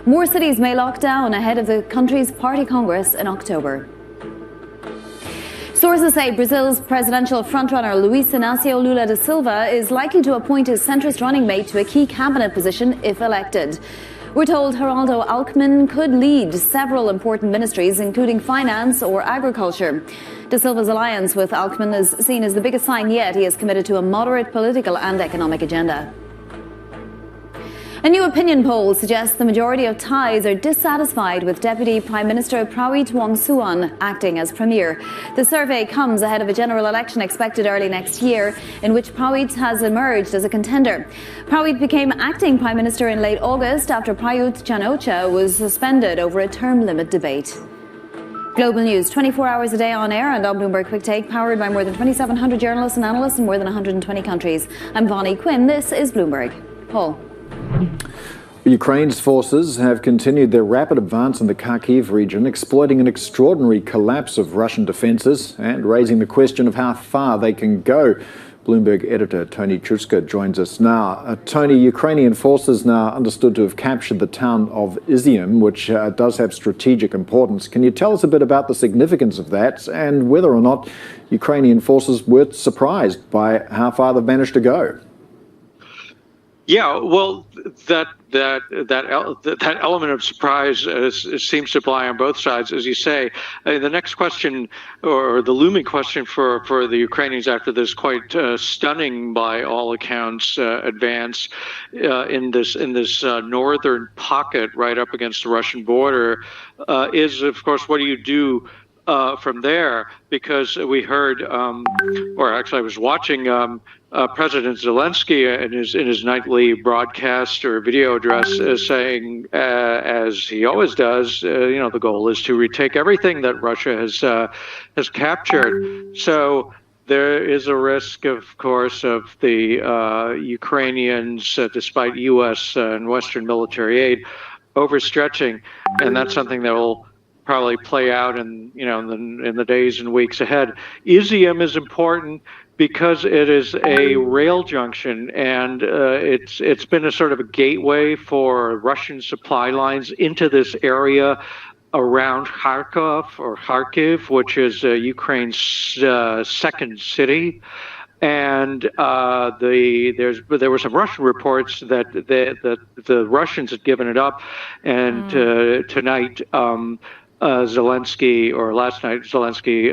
[SPEAKER 4] More cities may lock down ahead of the country's party congress in October. Sources say Brazil's presidential frontrunner Luiz Inácio Lula da Silva is likely to appoint his centrist running mate to a key cabinet position if elected. We're told Geraldo Alckmin could lead several important ministries, including finance or agriculture. Da Silva's alliance with Alckmin is seen as the biggest sign yet he is committed to a moderate political and economic agenda. A new opinion poll suggests the majority of Thais are dissatisfied with Deputy Prime Minister Prawit Wongsuwan acting as Premier. The survey comes ahead of a general election expected early next year, in which Prawit has emerged as a contender. Prawit became acting Prime Minister in late August after Prayut Chan-o-cha was suspended over a term limit debate. Global news, 24 hours a day on air and on Bloomberg Quick Take, powered by more than 2,700 journalists and analysts in more than 120 countries. I'm Vonnie Quinn. This is Bloomberg. Paul.
[SPEAKER 24] Ukraine's forces have continued their rapid advance in the Kharkiv region, exploiting an extraordinary collapse of Russian defences and raising the question of how far they can go. Bloomberg editor Tony Chuska joins us now. Tony, Ukrainian forces now understood to have captured the town of Izium, which does have strategic importance. Can you tell us a bit about the significance of that and whether or not Ukrainian forces were surprised by how far they've managed to go?
[SPEAKER 6] Yeah, well, that element of surprise seems to apply on both sides, as you say. The next question, or the looming question for the Ukrainians after this quite stunning, by all accounts, advance in this northern pocket right up against the Russian border, is, of course, what do you do from there? Because we heard, or actually I was watching President Zelensky in his nightly broadcast or video address saying, as he always does, the goal is to retake everything that Russia has captured. So there is a risk, of course, of the Ukrainians, despite U.S. and Western military aid, overstretching, and that's something that will probably play out in the days and weeks ahead. Izium is important because it is a rail junction, and it's been a sort of a gateway for Russian supply lines into this area around Kharkiv, which is Ukraine's second city. And there were some Russian reports that the Russians had given it up, and tonight. Last night, Zelensky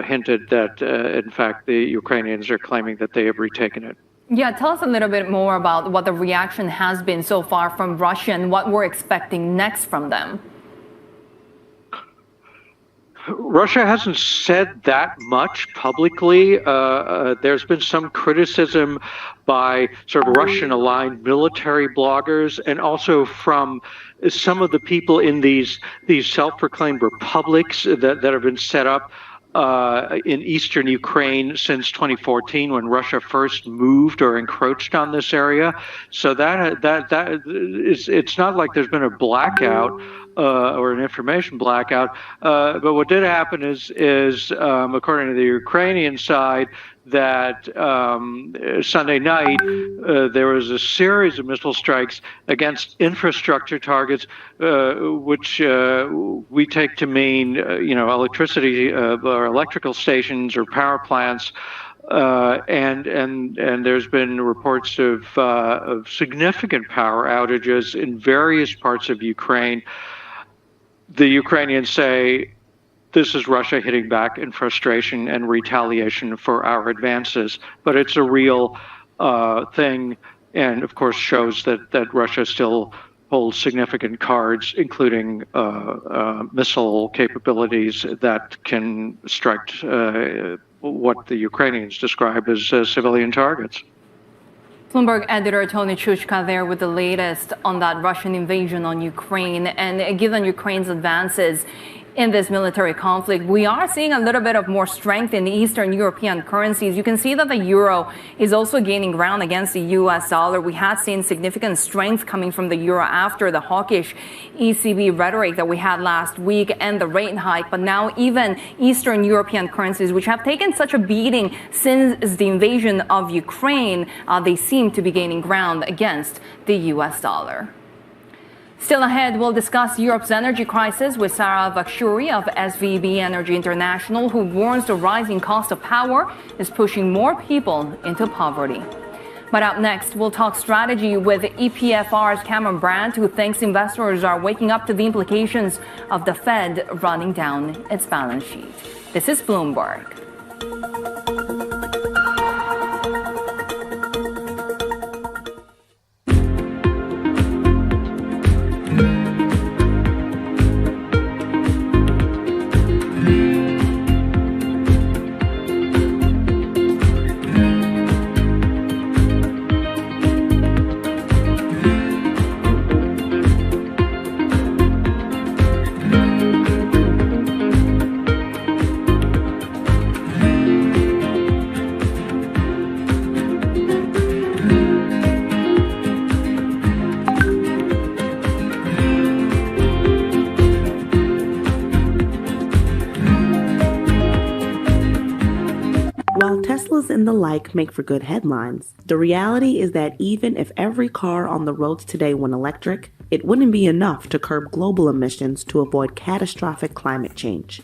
[SPEAKER 6] hinted that, in fact, the Ukrainians are claiming that they have retaken it.
[SPEAKER 25] Yeah, tell us a little bit more about what the reaction has been so far from Russia and what we're expecting next from them.
[SPEAKER 6] Russia hasn't said that much publicly. There's been some criticism by sort of Russian-aligned military bloggers, and also from some of the people in these self-proclaimed republics that have been set up in eastern Ukraine since 2014, when Russia first moved or encroached on this area. So it's not like there's been a blackout or an information blackout. But what did happen is according to the Ukrainian side, that Sunday night there was a series of missile strikes against infrastructure targets, which we take to mean electricity or electrical stations or power plants. And there's been reports of significant power outages in various parts of Ukraine. The Ukrainians say this is Russia hitting back in frustration and retaliation for our advances, but it's a real thing, and of course shows that Russia still holds significant cards, including missile capabilities that can strike what the Ukrainians describe as civilian targets.
[SPEAKER 25] Bloomberg editor Tony Chushka there with the latest on that Russian invasion on Ukraine. And given Ukraine's advances in this military conflict, we are seeing a little bit of more strength in the Eastern European currencies. You can see that the euro is also gaining ground against the US dollar. We had seen significant strength coming from the euro after the hawkish ECB rhetoric that we had last week and the rate hike. But now even Eastern European currencies, which have taken such a beating since the invasion of Ukraine, they seem to be gaining ground against the US dollar. Still ahead, we'll discuss Europe's energy crisis with Sarah Vakshuri of SVB Energy International, who warns the rising cost of power is pushing more people into poverty. But up next, we'll talk strategy with EPFR's Cameron Brandt, who thinks investors are waking up to the implications of the Fed running down its balance sheet. This is Bloomberg.
[SPEAKER 8] And the like make for good headlines. The reality is that even if every car on the roads today went electric, it wouldn't be enough to curb global emissions to avoid catastrophic climate change.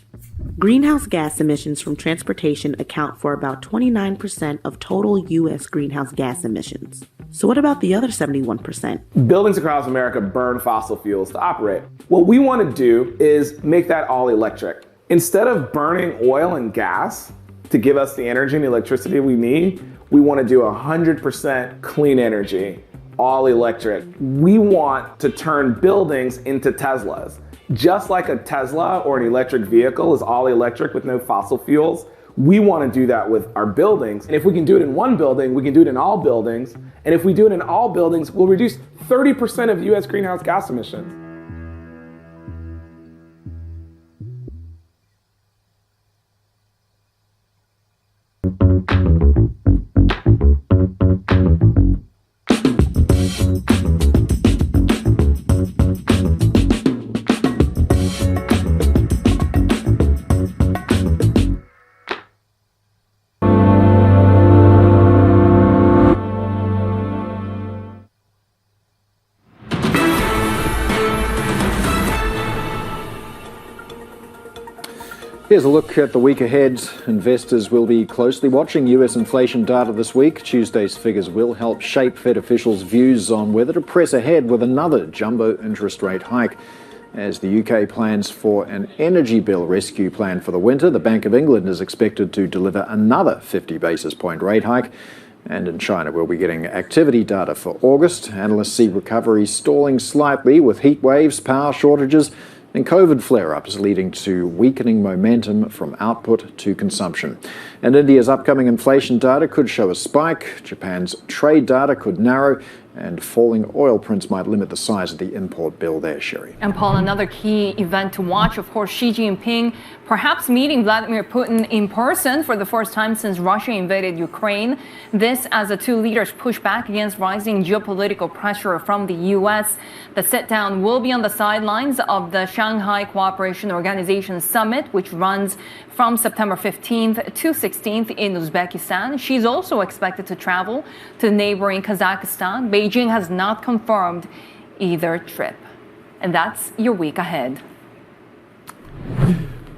[SPEAKER 8] Greenhouse gas emissions from transportation account for about 29% of total U.S. greenhouse gas emissions. So what about the other 71%?
[SPEAKER 9] Buildings across America burn fossil fuels to operate. What we want to do is make that all electric. Instead of burning oil and gas to give us the energy and the electricity we need, we want to do 100% clean energy, all electric. We want to turn buildings into Teslas. Just like a Tesla or an electric vehicle is all electric with no fossil fuels, we want to do that with our buildings. And if we can do it in one building, we can do it in all buildings. And if we do it in all buildings, we'll reduce 30% of US greenhouse gas emissions.
[SPEAKER 24] Here's a look at the week ahead. Investors will be closely watching US inflation data this week. Tuesday's figures will help shape Fed officials' views on whether to press ahead with another jumbo interest rate hike. As the UK plans for an energy bill rescue plan for the winter, the Bank of England is expected to deliver another 50 basis point rate hike. And in China, we'll be getting activity data for August. Analysts see recovery stalling slightly with heat waves, power shortages, and COVID flare-ups leading to weakening momentum from output to consumption. And India's upcoming inflation data could show a spike. Japan's trade data could narrow, and falling oil prints might limit the size of the import bill there, Sherry.
[SPEAKER 25] And Paul, another key event to watch, of course, Xi Jinping perhaps meeting Vladimir Putin in person for the first time since Russia invaded Ukraine. This as the two leaders push back against rising geopolitical pressure from the U.S. The sit-down will be on the sidelines of the Shanghai Cooperation Organization Summit, which runs from September 15th to 16th in Uzbekistan. She's also expected to travel to neighboring Kazakhstan. Beijing has not confirmed either trip. And that's your week ahead.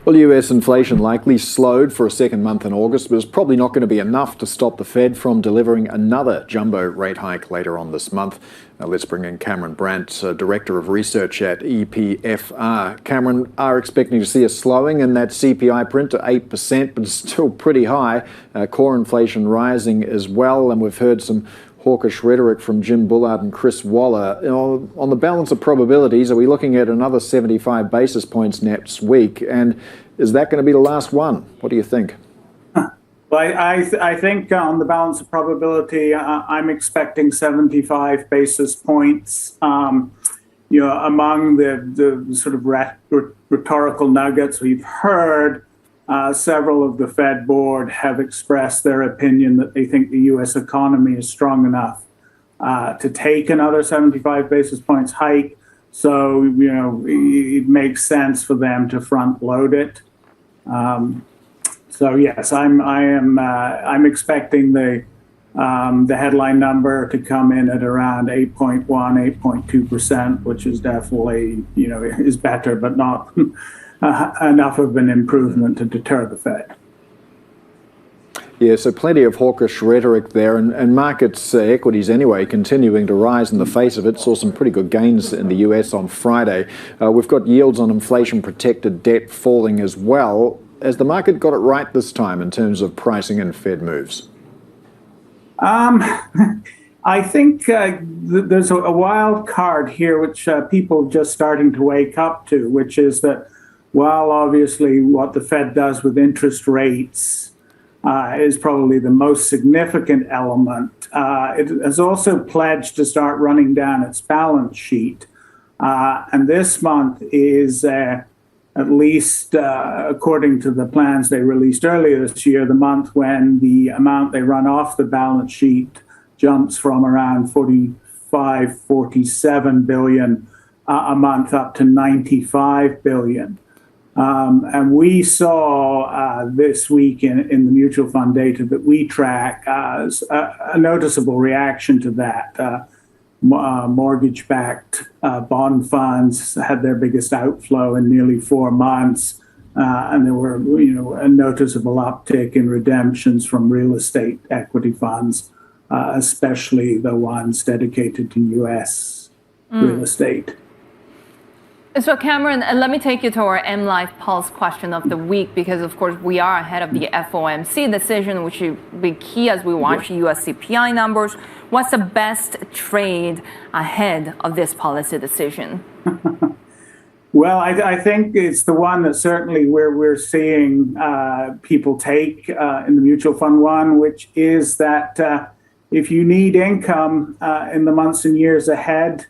[SPEAKER 24] Well, US inflation likely slowed for a second month in August, but it's probably not going to be enough to stop the Fed from delivering another jumbo rate hike later on this month. Now let's bring in Cameron Brandt, Director of Research at EPFR. Cameron, are expecting to see a slowing in that CPI print to 8%, but it's still pretty high. Core inflation rising as well, and we've heard some hawkish rhetoric from Jim Bullard and Chris Waller. On the balance of probabilities, are we looking at another 75 basis points next week? And is that going to be the last one? What do you think?
[SPEAKER 13] Well, I think on the balance of probability, I'm expecting 75 basis points. Among the sort of rhetorical nuggets we've heard, several of the Fed board have expressed their opinion that they think the U.S. economy is strong enough to take another 75 basis points hike. So, it makes sense for them to front load it. So yes, I'm expecting the headline number to come in at around 8.1, 8.2%, which is definitely, is better, but not enough of an improvement to deter the Fed.
[SPEAKER 24] Yeah, so plenty of hawkish rhetoric there, and markets, equities anyway, continuing to rise in the face of it. Saw some pretty good gains in the US on Friday. We've got yields on inflation-protected debt falling as well. Has the market got it right this time in terms of pricing and Fed moves?
[SPEAKER 13] I think there's a wild card here, which people are just starting to wake up to, which is that while obviously what the Fed does with interest rates is probably the most significant element, it has also pledged to start running down its balance sheet. And this month is, at least according to the plans they released earlier this year, the month when the amount they run off the balance sheet jumps from around 47 billion a month up to 95 billion. And we saw this week in the mutual fund data that we track a noticeable reaction to that. Mortgage-backed bond funds had their biggest outflow in nearly 4 months, and there were, a noticeable uptick in redemptions from real estate equity funds, especially the ones dedicated to U.S. real estate.
[SPEAKER 25] So Cameron, let me take you to our MLive Pulse question of the week, because of course we are ahead of the FOMC decision, which will be key as we watch US CPI numbers. What's the best trade ahead of this policy decision?
[SPEAKER 13] Well, I think it's the one that certainly we're seeing people take in the mutual fund one, which is that if you need income in the months and years ahead,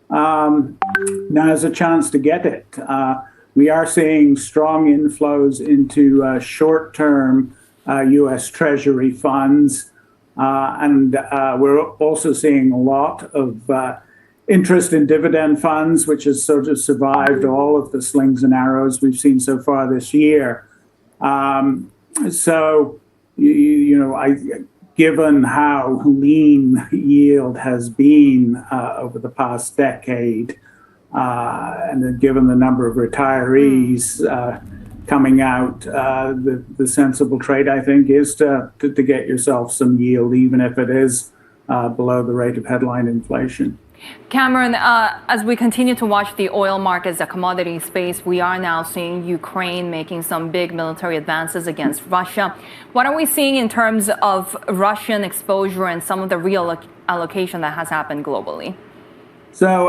[SPEAKER 13] now's a chance to get it. We are seeing strong inflows into short-term U.S. Treasury funds, and we're also seeing a lot of interest in dividend funds, which has sort of survived all of the slings and arrows we've seen so far this year. Given how lean yield has been over the past decade, and then given the number of retirees coming out, the sensible trade, I think, is to get yourself some yield, even if it is below the rate of headline inflation.
[SPEAKER 25] Cameron, as we continue to watch the oil markets, the commodity space, we are now seeing Ukraine making some big military advances against Russia. What are we seeing in terms of Russian exposure and some of the reallocation that has happened globally?
[SPEAKER 13] So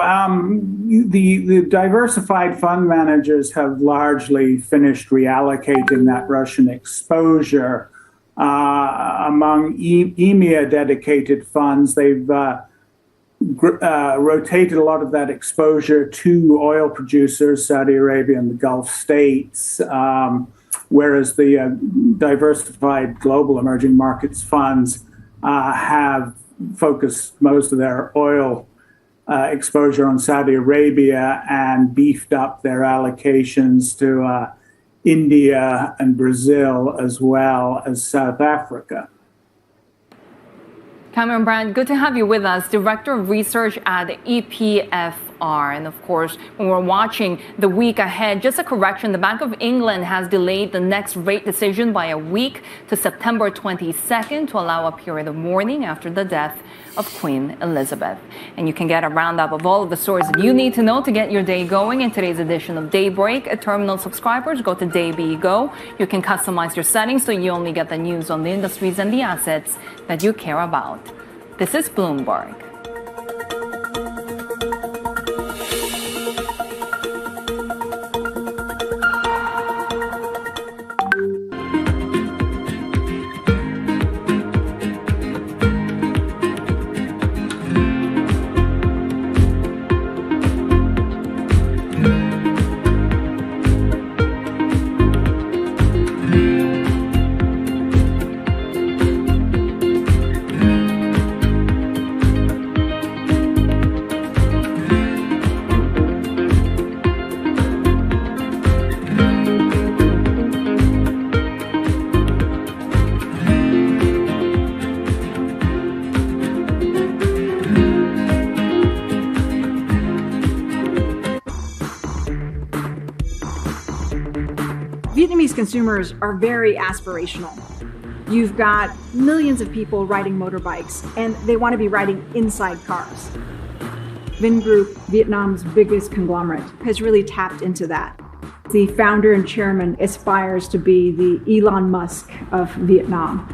[SPEAKER 13] the diversified fund managers have largely finished reallocating that Russian exposure. Among EMEA dedicated funds, they've rotated a lot of that exposure to oil producers, Saudi Arabia and the Gulf states, whereas the diversified global emerging markets funds have focused most of their oil exposure on Saudi Arabia and beefed up their allocations to India and Brazil, as well as South Africa.
[SPEAKER 25] Cameron Brand, good to have you with us, Director of Research at EPFR. And of course, when we're watching the week ahead, just a correction, the Bank of England has delayed the next rate decision by a week to September 22nd to allow a period of mourning after the death of Queen Elizabeth. And you can get a roundup of all of the stories that you need to know to get your day going in today's edition of Daybreak. Terminal subscribers, go to DayBeGo. You can customize your settings so you only get the news on the industries and the assets that you care about. This is Bloomberg.
[SPEAKER 5] Vietnamese consumers are very aspirational. You've got millions of people riding motorbikes, and they want to be riding inside cars. Vingroup, Vietnam's biggest conglomerate, has really tapped into that. The founder and chairman aspires to be the Elon Musk of Vietnam.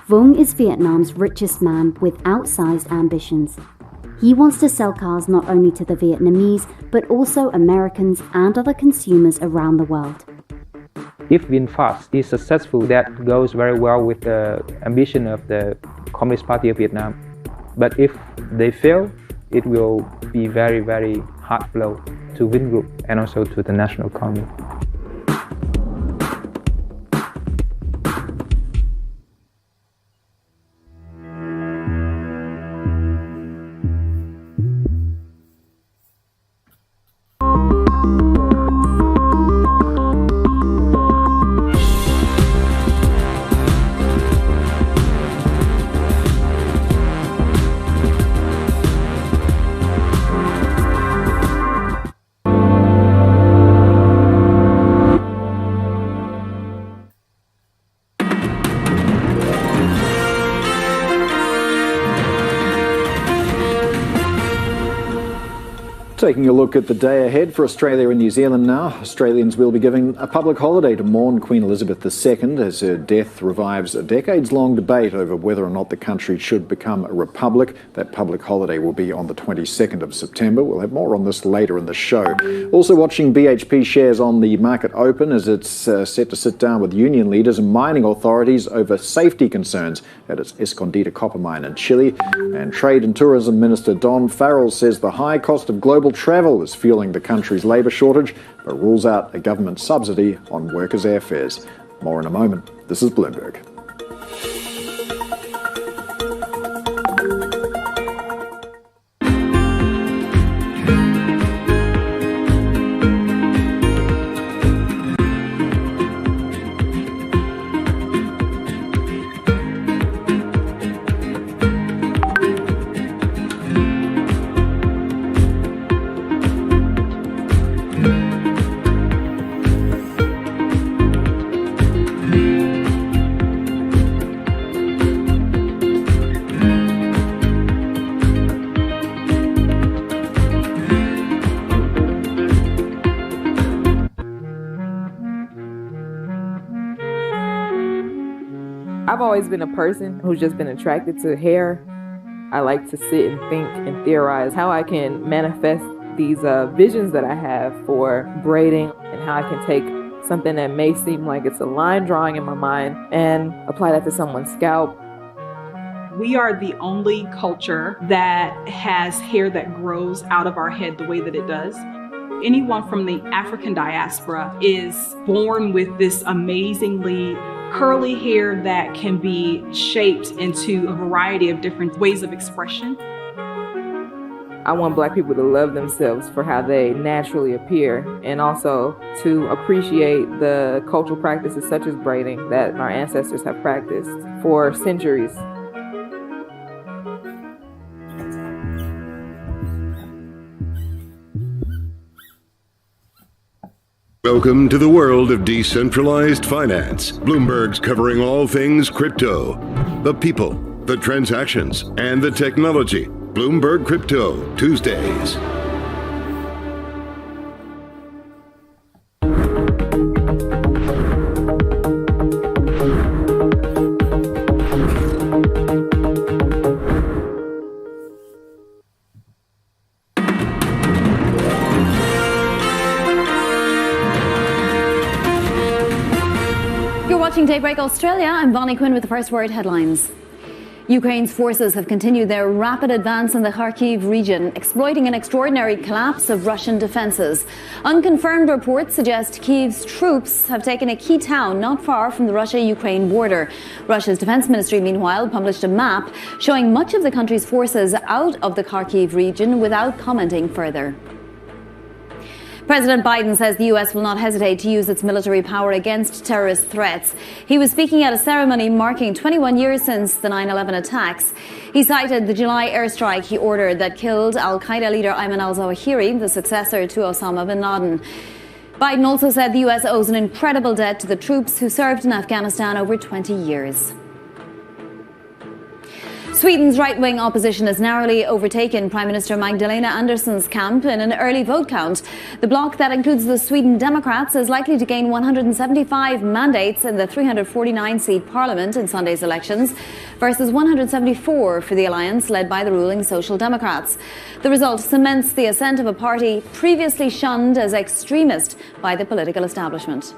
[SPEAKER 14] Vuong is Vietnam's richest man with outsized ambitions. He wants to sell cars not only to the Vietnamese, but also Americans and other consumers around the world.
[SPEAKER 15] If VinFast is successful, that goes very well with the ambition of the Communist Party of Vietnam. But if they fail, it will be very, very hard blow to Vingroup and also to the national economy.
[SPEAKER 24] Taking a look at the day ahead for Australia and New Zealand now. Australians will be given a public holiday to mourn Queen Elizabeth II as her death revives a decades-long debate over whether or not the country should become a republic. That public holiday will be on the 22nd of September. We'll have more on this later in the show. Also watching BHP shares on the market open as it's set to sit down with union leaders and mining authorities over safety concerns at its Escondida copper mine in Chile. And Trade and Tourism Minister Don Farrell says the high cost of global travel is fueling the country's labour shortage, but rules out a government subsidy on workers' airfares. More in a moment. This is Bloomberg.
[SPEAKER 17] I've always been a person who's just been attracted to hair. I like to sit and think and theorize how I can manifest these visions that I have for braiding and how I can take something that may seem like it's a line drawing in my mind and apply that to someone's scalp.
[SPEAKER 7] We are the only culture that has hair that grows out of our head the way that it does. Anyone from the African diaspora is born with this amazingly curly hair that can be shaped into a variety of different ways of expression.
[SPEAKER 17] I want Black people to love themselves for how they naturally appear, and also to appreciate the cultural practices such as braiding that our ancestors have practiced for centuries.
[SPEAKER 20] Welcome to the world of decentralized finance. Bloomberg's covering all things crypto, the people, the transactions, and the technology. Bloomberg Crypto, Tuesdays.
[SPEAKER 4] You're watching Daybreak Australia. I'm Bonnie Quinn with the First Word headlines. Ukraine's forces have continued their rapid advance in the Kharkiv region, exploiting an extraordinary collapse of Russian defences. Unconfirmed reports suggest Kyiv's troops have taken a key town not far from the Russia-Ukraine border. Russia's defence ministry, meanwhile, published a map showing much of the country's forces out of the Kharkiv region without commenting further. President Biden says the U.S. will not hesitate to use its military power against terrorist threats. He was speaking at a ceremony marking 21 years since the 9/11 attacks. He cited the July airstrike he ordered that killed al-Qaeda leader Ayman al-Zawahiri, the successor to Osama bin Laden. Biden also said the U.S. owes an incredible debt to the troops who served in Afghanistan over 20 years. Sweden's right-wing opposition has narrowly overtaken Prime Minister Magdalena Andersson's camp in an early vote count. The bloc that includes the Sweden Democrats is likely to gain 175 mandates in the 349-seat parliament in Sunday's elections, versus 174 for the alliance led by the ruling Social Democrats. The result cements the ascent of a party previously shunned as extremist by the political establishment.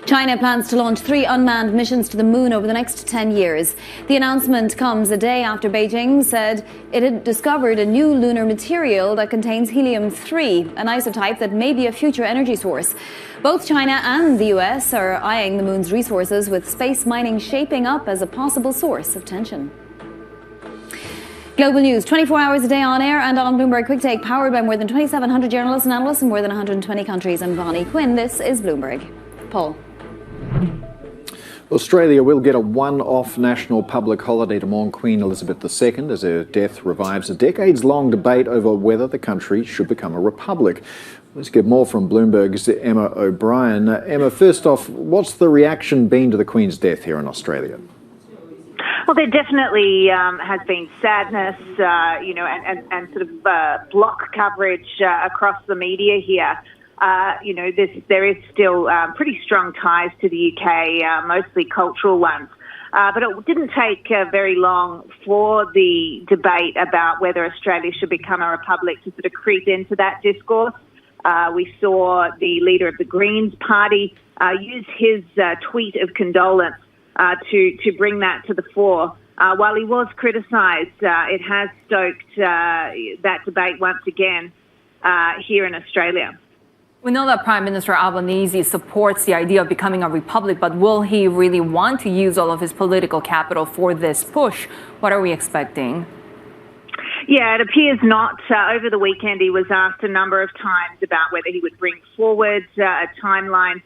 [SPEAKER 4] China plans to launch 3 unmanned missions to the moon over the next 10 years. The announcement comes a day after Beijing said it had discovered a new lunar material that contains helium-3, an isotype that may be a future energy source. Both China and the US are eyeing the moon's resources, with space mining shaping up as a possible source of tension. Global news, 24 hours a day on air and on Bloomberg Quick Take, powered by more than 2,700 journalists and analysts in more than 120 countries. I'm Bonnie Quinn. This is Bloomberg. Paul.
[SPEAKER 24] Australia will get a one-off national public holiday to mourn Queen Elizabeth II as her death revives a decades-long debate over whether the country should become a republic. Let's get more from Bloomberg's Emma O'Brien. Emma, first off, what's the reaction been to the Queen's death here in Australia?
[SPEAKER 10] Well, there definitely has been sadness, and sort of block coverage across the media here. There is still pretty strong ties to the UK, mostly cultural ones. But it didn't take very long for the debate about whether Australia should become a republic to sort of creep into that discourse. We saw the leader of the Greens party use his tweet of condolence to bring that to the fore. While he was criticised, it has stoked that debate once again here in Australia.
[SPEAKER 25] We know that Prime Minister Albanese supports the idea of becoming a republic, but will he really want to use all of his political capital for this push? What are we expecting?
[SPEAKER 10] Yeah, it appears not. Over the weekend, he was asked a number of times about whether he would bring forward a timeline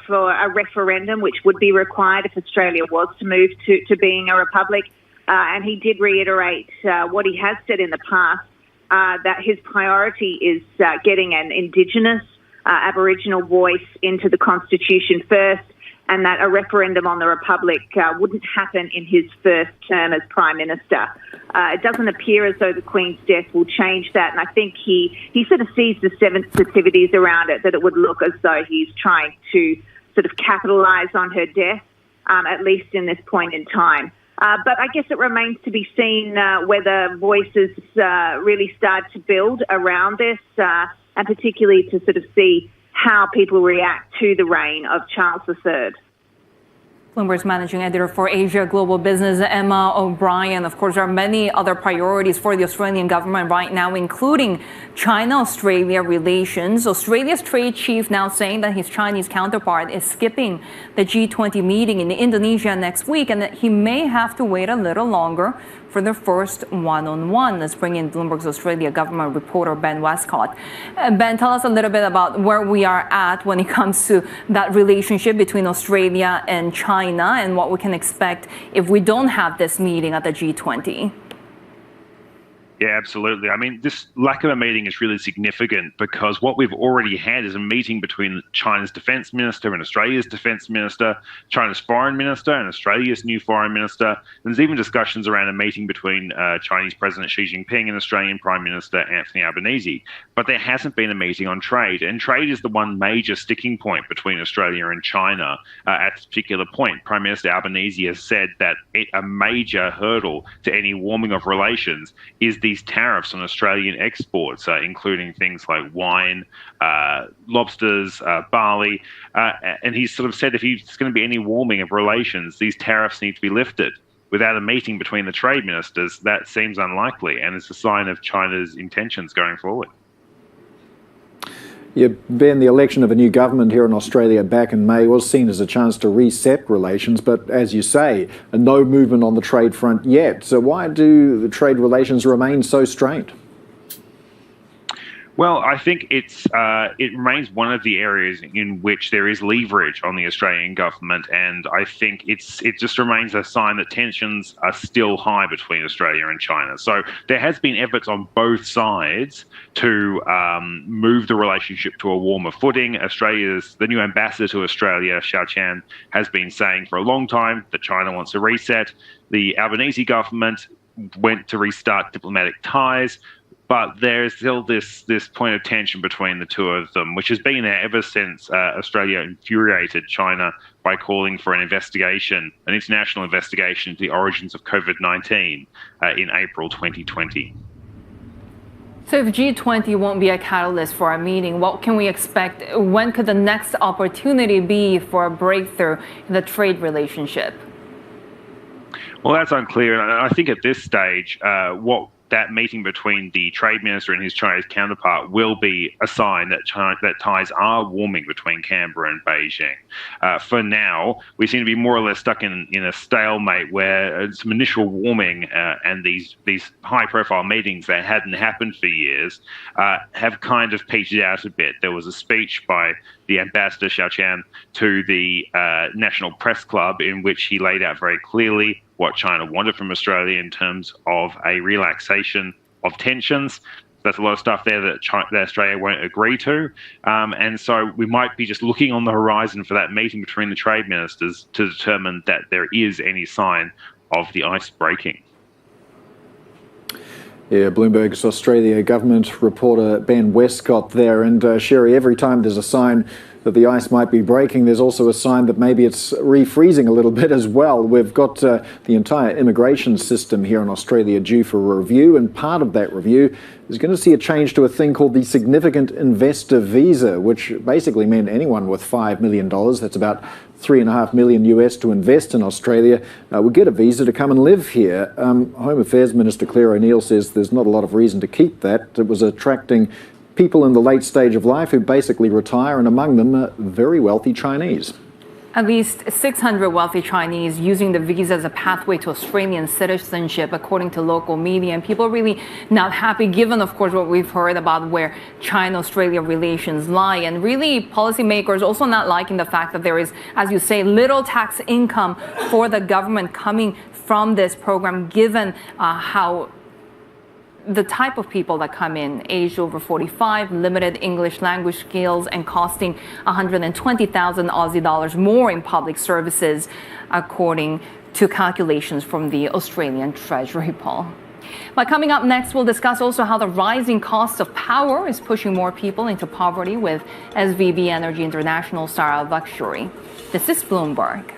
[SPEAKER 10] for a referendum, which would be required if Australia was to move to being a republic. And he did reiterate what he has said in the past, that his priority is getting an Indigenous Aboriginal voice into the Constitution first, and that a referendum on the Republic wouldn't happen in his first term as Prime Minister. It doesn't appear as though the Queen's death will change that, and I think he sort of sees the sensitivities around it, that it would look as though he's trying to sort of capitalise on her death, at least in this point in time. But I guess it remains to be seen whether voices really start to build around this, and particularly to sort of see how people react to the reign of Charles III.
[SPEAKER 25] Bloomberg's managing editor for Asia Global Business, Emma O'Brien. Of course, there are many other priorities for the Australian government right now, including China-Australia relations. Australia's trade chief now saying that his Chinese counterpart is skipping the G20 meeting in Indonesia next week and that he may have to wait a little longer for the first one-on-one. Let's bring in Bloomberg's Australia government reporter, Ben Westcott. Ben, tell us a little bit about where we are at when it comes to that relationship between Australia and China and what we can expect if we don't have this meeting at the G20.
[SPEAKER 11] Yeah, absolutely. I mean, this lack of a meeting is really significant because what we've already had is a meeting between China's defense minister and Australia's defense minister, China's foreign minister and Australia's new foreign minister. There's even discussions around a meeting between Chinese President Xi Jinping and Australian Prime Minister Anthony Albanese. But there hasn't been a meeting on trade. And trade is the one major sticking point between Australia and China. At this particular point, Prime Minister Albanese has said that a major hurdle to any warming of relations is these tariffs on Australian exports, including things like wine, lobsters, barley. And he's sort of said if there's going to be any warming of relations, these tariffs need to be lifted. Without a meeting between the trade ministers, that seems unlikely, and it's a sign of China's intentions going forward.
[SPEAKER 24] Yeah, Ben, the election of a new government here in Australia back in May was seen as a chance to reset relations, but as you say, no movement on the trade front yet. So why do the trade relations remain so strained?
[SPEAKER 11] Well, I think it remains one of the areas in which there is leverage on the Australian government, and I think it just remains a sign that tensions are still high between Australia and China. So there has been efforts on both sides to move the relationship to a warmer footing. The new ambassador to Australia, Xiao Qian, has been saying for a long time that China wants a reset. The Albanese government went to restart diplomatic ties. But there's still this point of tension between the two of them, which has been there ever since Australia infuriated China by calling for an international investigation into the origins of COVID-19 in April 2020.
[SPEAKER 25] So if G20 won't be a catalyst for our meeting, what can we expect? When could the next opportunity be for a breakthrough in the trade relationship?
[SPEAKER 11] Well, that's unclear. And I think at this stage, what that meeting between the trade minister and his Chinese counterpart will be a sign that ties are warming between Canberra and Beijing. For now, we seem to be more or less stuck in a stalemate where some initial warming and these high-profile meetings that hadn't happened for years have kind of petered out a bit. There was a speech by the ambassador Xiao Qian to the National Press Club in which he laid out very clearly what China wanted from Australia in terms of a relaxation of tensions. There's a lot of stuff there that Australia won't agree to. And so we might be just looking on the horizon for that meeting between the trade ministers to determine that there is any sign of the ice breaking.
[SPEAKER 24] Yeah, Bloomberg's Australia government reporter Ben Westcott there. And Sherry, every time there's a sign that the ice might be breaking, there's also a sign that maybe it's refreezing a little bit as well. We've got the entire immigration system here in Australia due for a review, and part of that review is going to see a change to a thing called the Significant Investor Visa, which basically meant anyone with $5 million, that's about $3.5 million US, to invest in Australia, would get a visa to come and live here. Home Affairs Minister Claire O'Neil says there's not a lot of reason to keep that. It was attracting people in the late stage of life who basically retire, and among them very wealthy Chinese.
[SPEAKER 25] At least 600 wealthy Chinese using the visa as a pathway to Australian citizenship, according to local media. And people are really not happy, given, of course, what we've heard about where China-Australia relations lie. And really, policymakers also not liking the fact that there is, as you say, little tax income for the government coming from this program, given how the type of people that come in, aged over 45, limited English language skills, and costing 120,000 Aussie dollars more in public services, according to calculations from the Australian Treasury, Paul. But coming up next, we'll discuss also how the rising cost of power is pushing more people into poverty with SVB Energy International Star of Luxury. This is Bloomberg.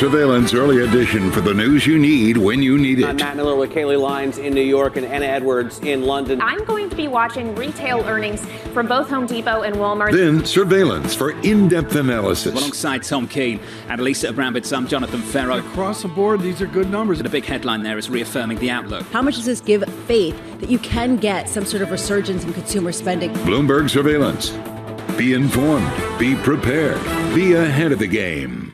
[SPEAKER 20] Surveillance Early Edition for the news you need when you need it.
[SPEAKER 1] I'm Matt Miller with Kaylee Lyons in New York and Anna Edwards in London.
[SPEAKER 16] I'm going to be watching retail earnings from both Home Depot and Walmart.
[SPEAKER 20] Then Surveillance for in-depth analysis.
[SPEAKER 18] Alongside Tom Keane and Elisa Abrambitz, I'm Jonathan Ferro.
[SPEAKER 19] Across the board, these are good numbers.
[SPEAKER 18] The big headline there is reaffirming the outlook.
[SPEAKER 21] How much does this give faith that you can get some sort of resurgence in consumer spending?
[SPEAKER 20] Bloomberg Surveillance. Be informed. Be prepared. Be ahead of the game.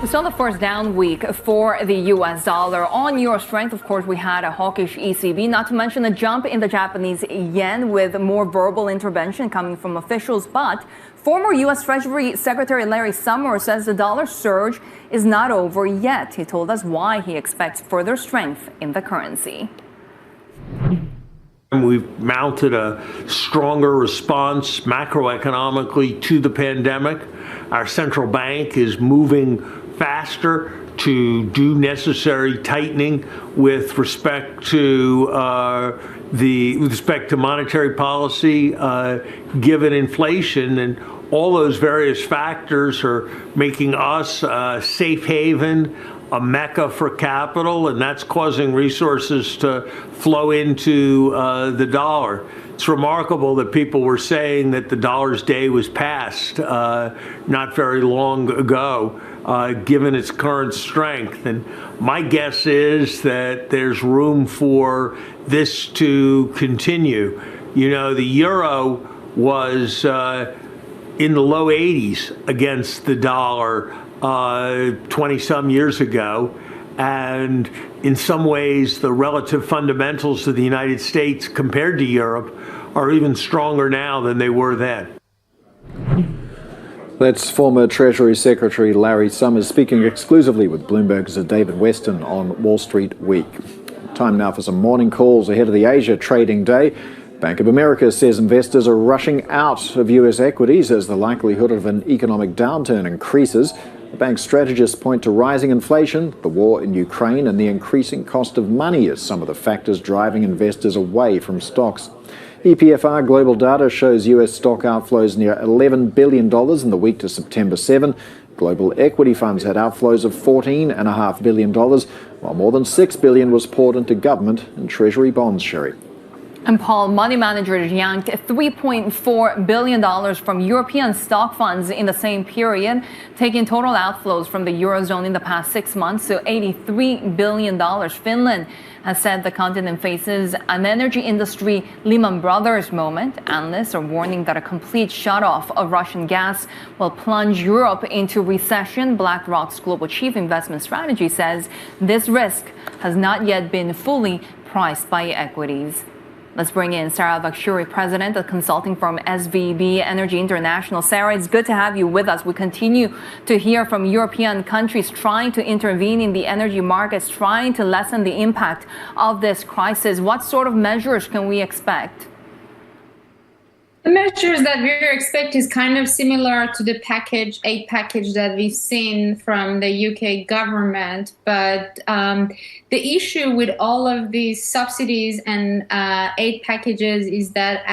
[SPEAKER 25] So the first down week for the U.S. dollar. On your strength, of course, we had a hawkish ECB, not to mention a jump in the Japanese yen with more verbal intervention coming from officials. But former U.S. Treasury Secretary Larry Summers says the dollar surge is not over yet. He told us why he expects further strength in the currency.
[SPEAKER 26] We've mounted a stronger response macroeconomically to the pandemic. Our central bank is moving faster to do necessary tightening with respect to monetary policy, given inflation, and all those various factors are making us a safe haven, a mecca for capital, and that's causing resources to flow into the dollar. It's remarkable that people were saying that the dollar's day was past not very long ago, given its current strength. And my guess is that there's room for this to continue. You know, the euro was in the low 80s against the dollar 20-some years ago. And in some ways, the relative fundamentals of the United States compared to Europe are even stronger now than they were then.
[SPEAKER 24] That's former Treasury Secretary Larry Summers speaking exclusively with Bloomberg's David Weston on Wall Street Week. Time now for some morning calls ahead of the Asia trading day. Bank of America says investors are rushing out of U.S. equities as the likelihood of an economic downturn increases. The bank's strategists point to rising inflation, the war in Ukraine, and the increasing cost of money as some of the factors driving investors away from stocks. EPFR Global Data shows U.S. stock outflows near $11 billion in the week to September 7. Global equity funds had outflows of $14.5 billion, while more than $6 billion was poured into government and Treasury bonds, Sherry.
[SPEAKER 25] And Paul, money managers yanked $3.4 billion from European stock funds in the same period, taking total outflows from the Eurozone in the past 6 months to $83 billion. Finland has said the continent faces an energy industry Lehman Brothers moment. Analysts are warning that a complete shutoff of Russian gas will plunge Europe into recession. BlackRock's global chief investment strategy says this risk has not yet been fully priced by equities. Let's bring in Sarah Bakhshuri, president of consulting firm SVB Energy International. Sarah, it's good to have you with us. We continue to hear from European countries trying to intervene in the energy markets, trying to lessen the impact of this crisis. What sort of measures can we expect?
[SPEAKER 27] The measures that we expect is kind of similar to the aid package that we've seen from the UK government. But the issue with all of these subsidies and aid packages is that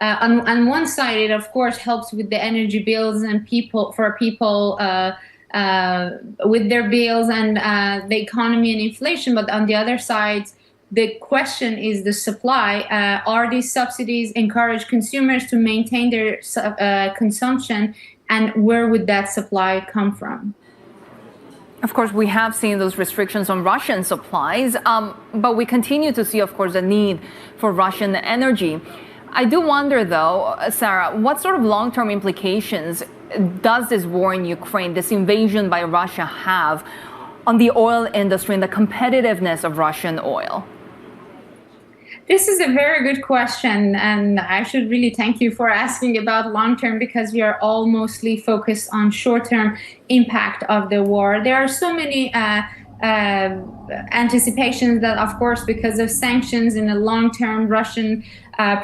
[SPEAKER 27] on one side, it of course helps with the energy bills and people with their bills and the economy and inflation. But on the other side, the question is the supply. Are these subsidies encourage consumers to maintain their consumption, and where would that supply come from?
[SPEAKER 25] Of course, we have seen those restrictions on Russian supplies, but we continue to see, of course, the need for Russian energy. I do wonder, though, Sarah, what sort of long-term implications does this war in Ukraine, this invasion by Russia, have on the oil industry and the competitiveness of Russian oil?
[SPEAKER 27] This is a very good question, and I should really thank you for asking about long-term, because we are all mostly focused on short-term impact of the war. There are so many anticipations that, of course, because of sanctions in the long term, Russian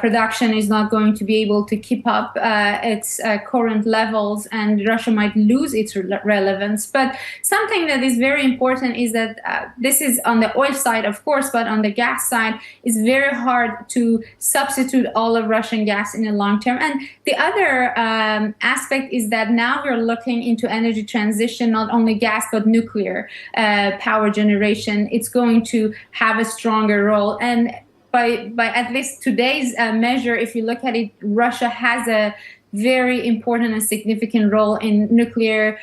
[SPEAKER 27] production is not going to be able to keep up its current levels, and Russia might lose its relevance. But something that is very important is that this is on the oil side, of course, but on the gas side, it's very hard to substitute all of Russian gas in the long term. And the other aspect is that now we're looking into energy transition, not only gas, but nuclear power generation. It's going to have a stronger role. And by at least today's measure, if you look at it, Russia has a very important and significant role in nuclear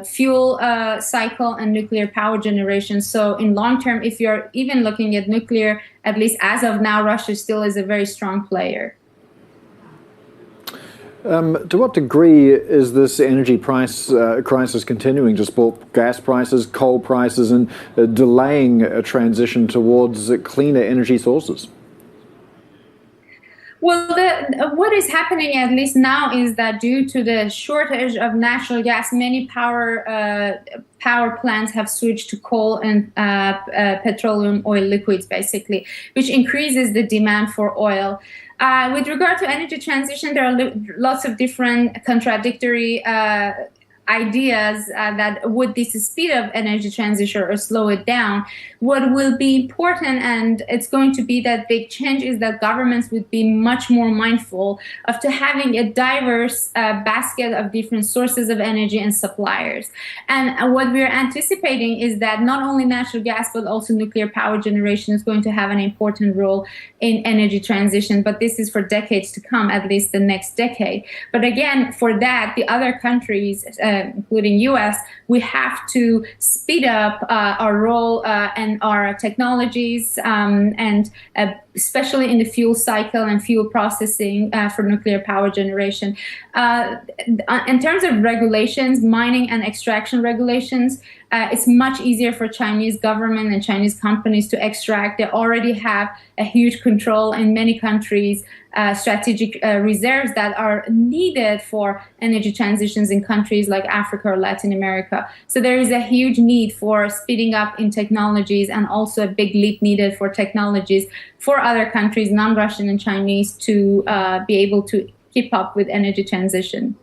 [SPEAKER 27] fuel cycle and nuclear power generation. So in long term, if you're even looking at nuclear, at least as of now, Russia still is a very strong player.
[SPEAKER 24] To what degree is this energy price crisis continuing to support gas prices, coal prices, and delaying a transition towards cleaner energy sources?
[SPEAKER 27] Well, what is happening at least now is that due to the shortage of natural gas, many power plants have switched to coal and petroleum oil liquids, basically, which increases the demand for oil. With regard to energy transition, there are lots of different contradictory ideas that would this speed up energy transition or slow it down. What will be important, and it's going to be that big change, is that governments would be much more mindful of having a diverse basket of different sources of energy and suppliers. And what we're anticipating is that not only natural gas, but also nuclear power generation is going to have an important role in energy transition. But this is for decades to come, at least the next decade. But again, for that, the other countries, including US, we have to speed up our role and our technologies, and especially in the fuel cycle and fuel processing for nuclear power generation. In terms of regulations, mining and extraction regulations, it's much easier for Chinese government and Chinese companies to extract. They already have a huge control in many countries, strategic reserves that are needed for energy transitions in countries like Africa or Latin America. So there is a huge need for speeding up in technologies, and also a big leap needed for technologies for other countries, non-Russian and Chinese, to be able to keep up with energy transition.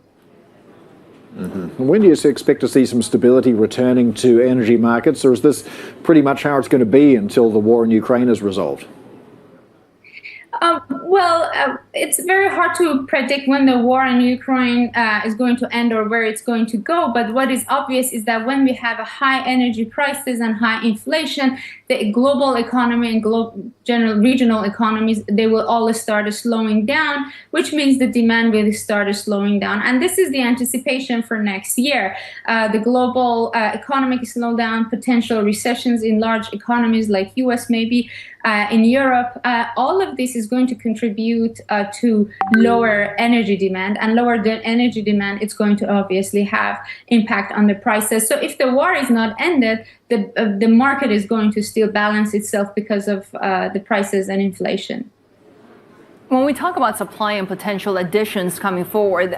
[SPEAKER 24] Mm-hmm. When do you expect to see some stability returning to energy markets, or is this pretty much how it's going to be until the war in Ukraine is resolved?
[SPEAKER 27] It's very hard to predict when the war in Ukraine is going to end or where it's going to go. But what is obvious is that when we have a high energy prices and high inflation, the global economy and general regional economies, they will all start slowing down, which means the demand will start slowing down. And this is the anticipation for next year. The global economic slowdown, potential recessions in large economies like US, maybe in Europe, all of this is going to contribute to lower energy demand, and lower energy demand, it's going to obviously have impact on the prices. So if the war is not ended, the market is going to still balance itself because of the prices and inflation.
[SPEAKER 25] When we talk about supply and potential additions coming forward,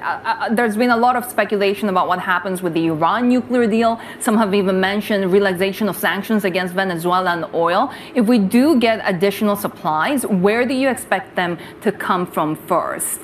[SPEAKER 25] there's been a lot of speculation about what happens with the Iran nuclear deal. Some have even mentioned relaxation of sanctions against Venezuela and oil. If we do get additional supplies, where do you expect them to come from first?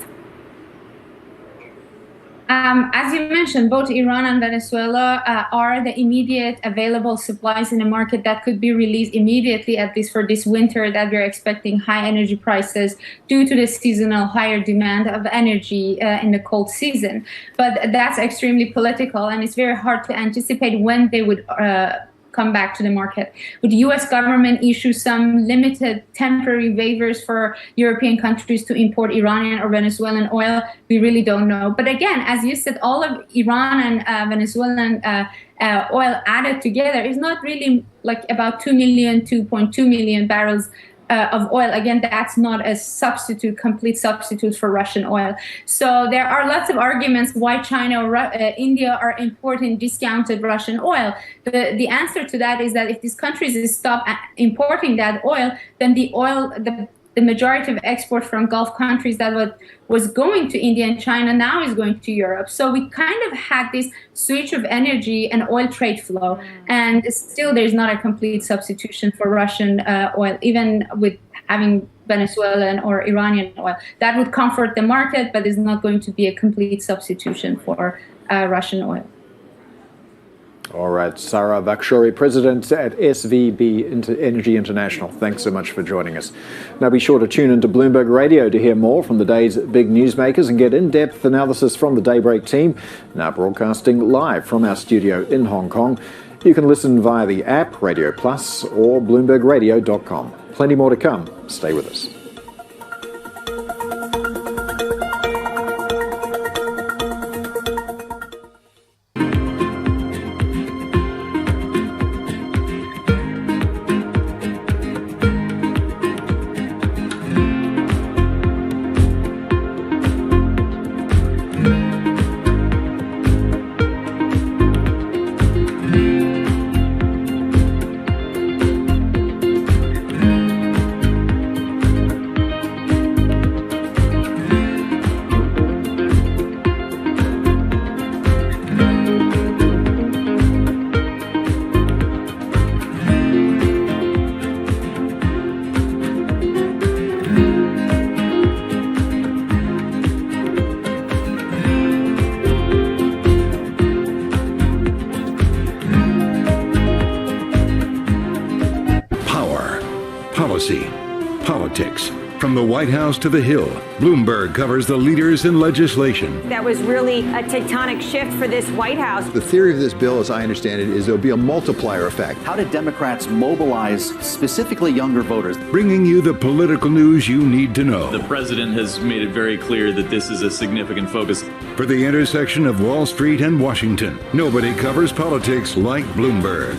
[SPEAKER 27] As you mentioned, both Iran and Venezuela are the immediate available supplies in the market that could be released immediately, at least for this winter, that we're expecting high energy prices due to the seasonal higher demand of energy in the cold season. But that's extremely political, and it's very hard to anticipate when they would come back to the market. Would the U.S. government issue some limited temporary waivers for European countries to import Iranian or Venezuelan oil? We really don't know. But again, as you said, all of Iran and Venezuelan oil added together is not really like about 2.2 million barrels of oil. Again, that's not a complete substitute for Russian oil. So there are lots of arguments why China or India are importing discounted Russian oil. The answer to that is that if these countries stop importing that oil, then the the majority of export from Gulf countries that was going to India and China now is going to Europe. So we kind of had this switch of energy and oil trade flow, and still there's not a complete substitution for Russian oil, even with having Venezuelan or Iranian oil. That would comfort the market, but is not going to be a complete substitution for Russian oil.
[SPEAKER 24] All right, Sarah Vakshori, President at SVB Energy International. Thanks so much for joining us. Now be sure to tune into Bloomberg Radio to hear more from the day's big newsmakers and get in-depth analysis from the Daybreak team, now broadcasting live from our studio in Hong Kong. You can listen via the app, Radio Plus, or BloombergRadio.com. Plenty more to come. Stay with us.
[SPEAKER 20] Politics. From the White House to the Hill, Bloomberg covers the leaders in legislation.
[SPEAKER 2] That was really a tectonic shift for this White House.
[SPEAKER 3] The theory of this bill, as I understand it, is there'll be a multiplier effect.
[SPEAKER 6] How did Democrats mobilize specifically younger voters?
[SPEAKER 20] Bringing you the political news you need to know.
[SPEAKER 8] The president has made it very clear that this is a significant focus.
[SPEAKER 20] For the intersection of Wall Street and Washington, nobody covers politics like Bloomberg.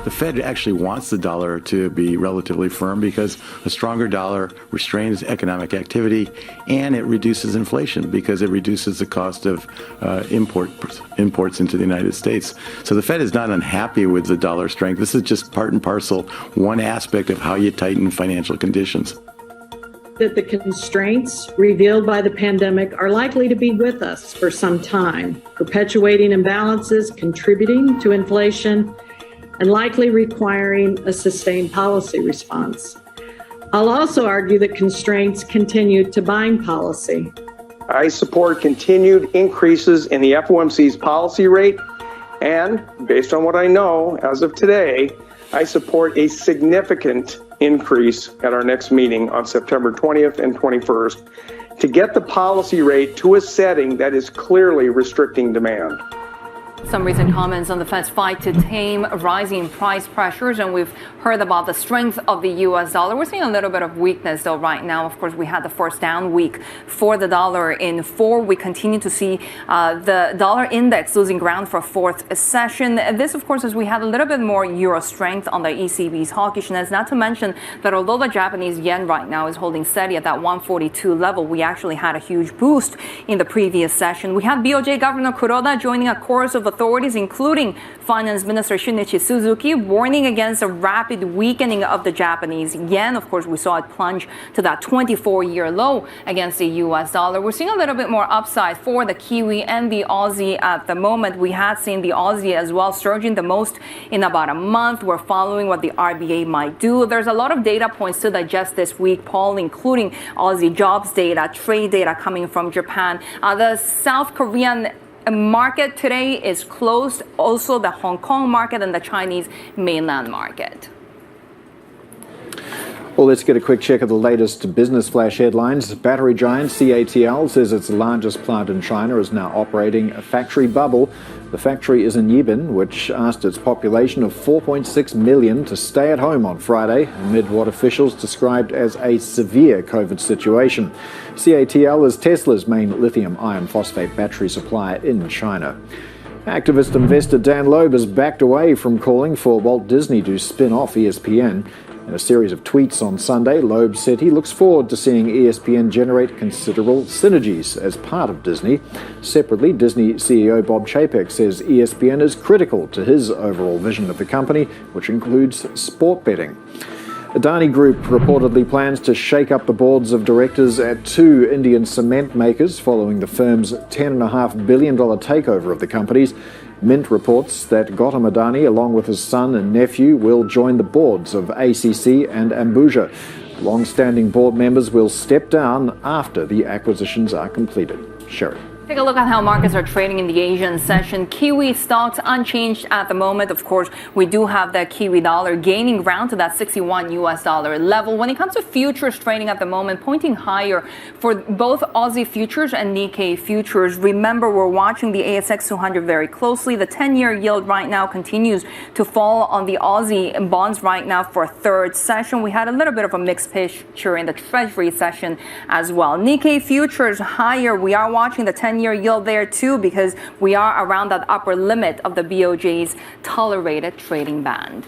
[SPEAKER 12] The Fed actually wants the dollar to be relatively firm because a stronger dollar restrains economic activity and it reduces inflation because it reduces the cost of imports into the United States. So the Fed is not unhappy with the dollar strength. This is just part and parcel, one aspect of how you tighten financial conditions.
[SPEAKER 22] That the constraints revealed by the pandemic are likely to be with us for some time, perpetuating imbalances, contributing to inflation, and likely requiring a sustained policy response. I'll also argue that constraints continue to bind policy.
[SPEAKER 23] I support continued increases in the FOMC's policy rate, and based on what I know as of today, I support a significant increase at our next meeting on September 20th and 21st to get the policy rate to a setting that is clearly restricting demand.
[SPEAKER 25] Some recent comments on the Fed's fight to tame rising price pressures, and we've heard about the strength of the U.S. dollar. We're seeing a little bit of weakness, though, right now. Of course, we had the first down week for the dollar in 4. We continue to see the dollar index losing ground for a fourth session. This, of course, as we had a little bit more euro strength on the ECB's hawkishness, not to mention that although the Japanese yen right now is holding steady at that 142 level, we actually had a huge boost in the previous session. We had BOJ Governor Kuroda joining a chorus of authorities, including Finance Minister Shinichi Suzuki, warning against a rapid weakening of the Japanese yen. Of course, we saw it plunge to that 24-year low against the U.S. dollar. We're seeing a little bit more upside for the Kiwi and the Aussie at the moment. We had seen the Aussie as well surging the most in about a month. We're following what the RBA might do. There's a lot of data points to digest this week, Paul, including Aussie jobs data, trade data coming from Japan. The South Korean market today is closed. Also, the Hong Kong market and the Chinese mainland market.
[SPEAKER 24] Well, let's get a quick check of the latest business flash headlines. Battery giant CATL says its largest plant in China is now operating a factory bubble. The factory is in Yibin, which asked its population of 4.6 million to stay at home on Friday, amid what officials described as a severe COVID situation. CATL is Tesla's main lithium iron phosphate battery supplier in China. Activist investor Dan Loeb has backed away from calling for Walt Disney to spin off ESPN. In a series of tweets on Sunday, Loeb said he looks forward to seeing ESPN generate considerable synergies as part of Disney. Separately, Disney CEO Bob Chapek says ESPN is critical to his overall vision of the company, which includes sport betting. Adani Group reportedly plans to shake up the boards of directors at 2 Indian cement makers following the firm's $10.5 billion takeover of the companies. Mint reports that Gautam Adani, along with his son and nephew, will join the boards of ACC and Ambuja. Long-standing board members will step down after the acquisitions are completed. Sherry.
[SPEAKER 25] Take a look at how markets are trading in the Asian session. Kiwi stocks unchanged at the moment. Of course, we do have that Kiwi dollar gaining ground to that 61 US dollar level. When it comes to futures trading at the moment, pointing higher for both Aussie futures and Nikkei futures. Remember, we're watching the ASX 200 very closely. The 10-year yield right now continues to fall on the Aussie bonds right now for a third session. We had a little bit of a mixed picture in the Treasury session as well. Nikkei futures higher. We are watching the 10-year yield there too, because we are around that upper limit of the BOJ's tolerated trading band.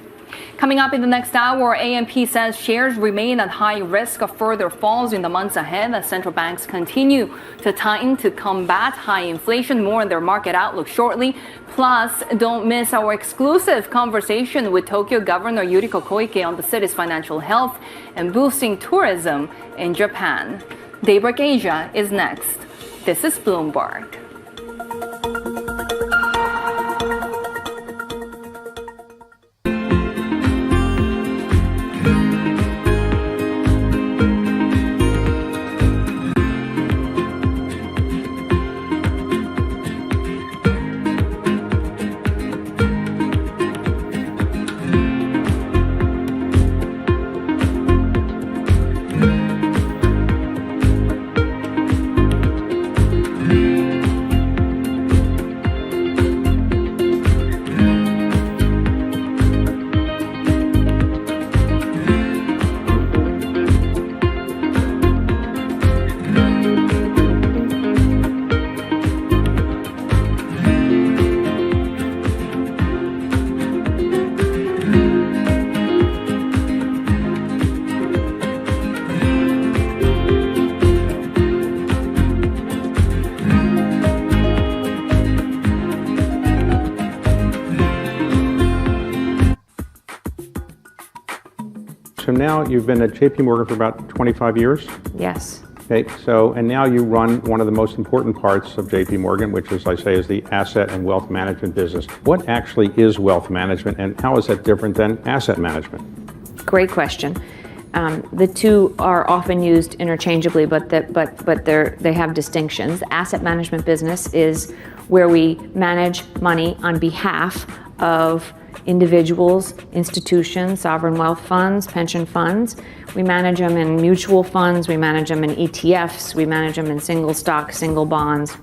[SPEAKER 25] Coming up in the next hour, AMP says shares remain at high risk of further falls in the months ahead as central banks continue to tighten to combat high inflation. More on their market outlook shortly. Plus, don't miss our exclusive conversation with Tokyo Governor Yuriko Koike on the city's financial health and boosting tourism in Japan. Daybreak Asia is next. This is Bloomberg.
[SPEAKER 5] So now you've been at JP Morgan for about 25 years?
[SPEAKER 25] Yes.
[SPEAKER 5] Okay, so, and now you run one of the most important parts of JP Morgan, which is, I say, is the asset and wealth management business. What actually is wealth management, and how is that different than asset management?
[SPEAKER 7] Great question. The two are often used interchangeably, but they have distinctions. The asset management business is where we manage money on behalf of individuals, institutions, sovereign wealth funds, pension funds. We manage them in mutual funds, we manage them in ETFs, we manage them in single stocks, single bonds,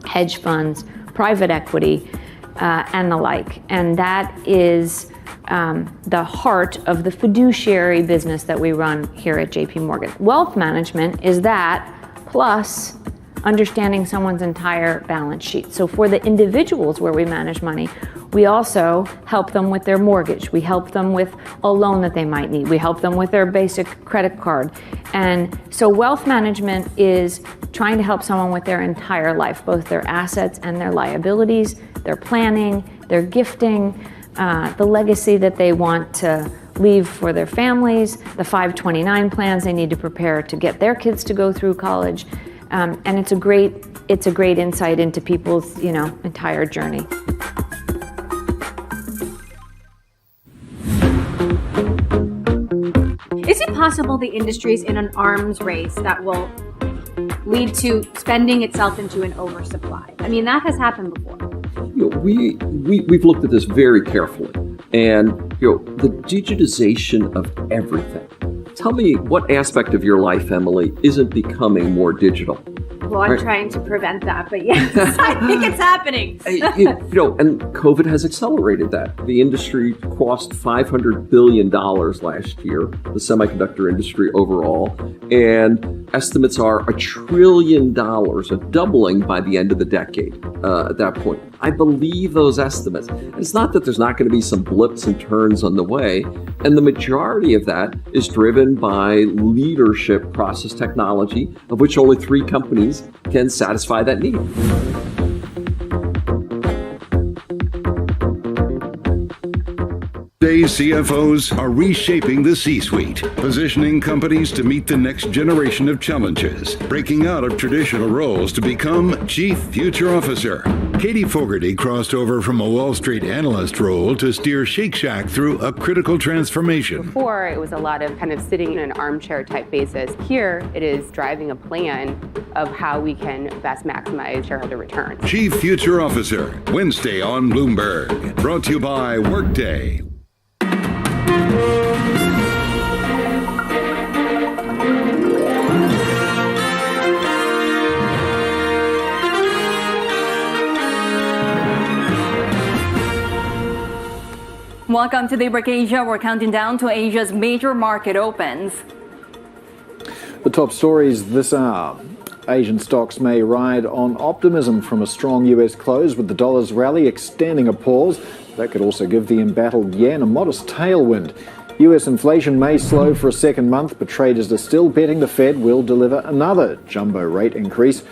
[SPEAKER 7] hedge funds, private equity, and the like. And that is the heart of the fiduciary business that we run here at JP Morgan. Wealth management is that plus understanding someone's entire balance sheet. So for the individuals where we manage money, we also help them with their mortgage. We help them with a loan that they might need. We help them with their basic credit card. And so wealth management is trying to help someone with their entire life, both their assets and their liabilities, their planning, their gifting, the legacy that they want to leave for their families, the 529 plans they need to prepare to get their kids to go through college. And it's a great insight into people's, entire journey.
[SPEAKER 9] Is it possible the industry is in an arms race that will lead to spending itself into an oversupply? I mean, that has happened before.
[SPEAKER 13] We've looked at this very carefully, and the digitization of everything. Tell me what aspect of your life, Emily, isn't becoming more digital?
[SPEAKER 9] Well, I'm trying to prevent that, but yes, I think it's happening.
[SPEAKER 13] And COVID has accelerated that. The industry crossed $500 billion last year, the semiconductor industry overall, and estimates are $1 trillion, a doubling by the end of the decade at that point. I believe those estimates. It's not that there's not going to be some blips and turns on the way, and the majority of that is driven by leadership process technology, of which only 3 companies can satisfy that need.
[SPEAKER 20] Today's CFOs are reshaping the C-suite, positioning companies to meet the next generation of challenges, breaking out of traditional roles to become Chief Future Officer. Katie Fogarty crossed over from a Wall Street analyst role to steer Shake Shack through a critical transformation.
[SPEAKER 1] Before, it was a lot of kind of sitting in an armchair type basis. Here, it is driving a plan of how we can best maximize shareholder returns.
[SPEAKER 20] Chief Future Officer, Wednesday on Bloomberg. Brought to you by Workday.
[SPEAKER 25] Welcome to Daybreak Asia. We're counting down to Asia's major market opens.
[SPEAKER 24] The top stories this hour. Asian stocks may ride on optimism from a strong US close, with the dollar's rally extending a pause. That could also give the embattled yen a modest tailwind. US inflation may slow for a second month, but traders are still betting the Fed will deliver another jumbo rate increase.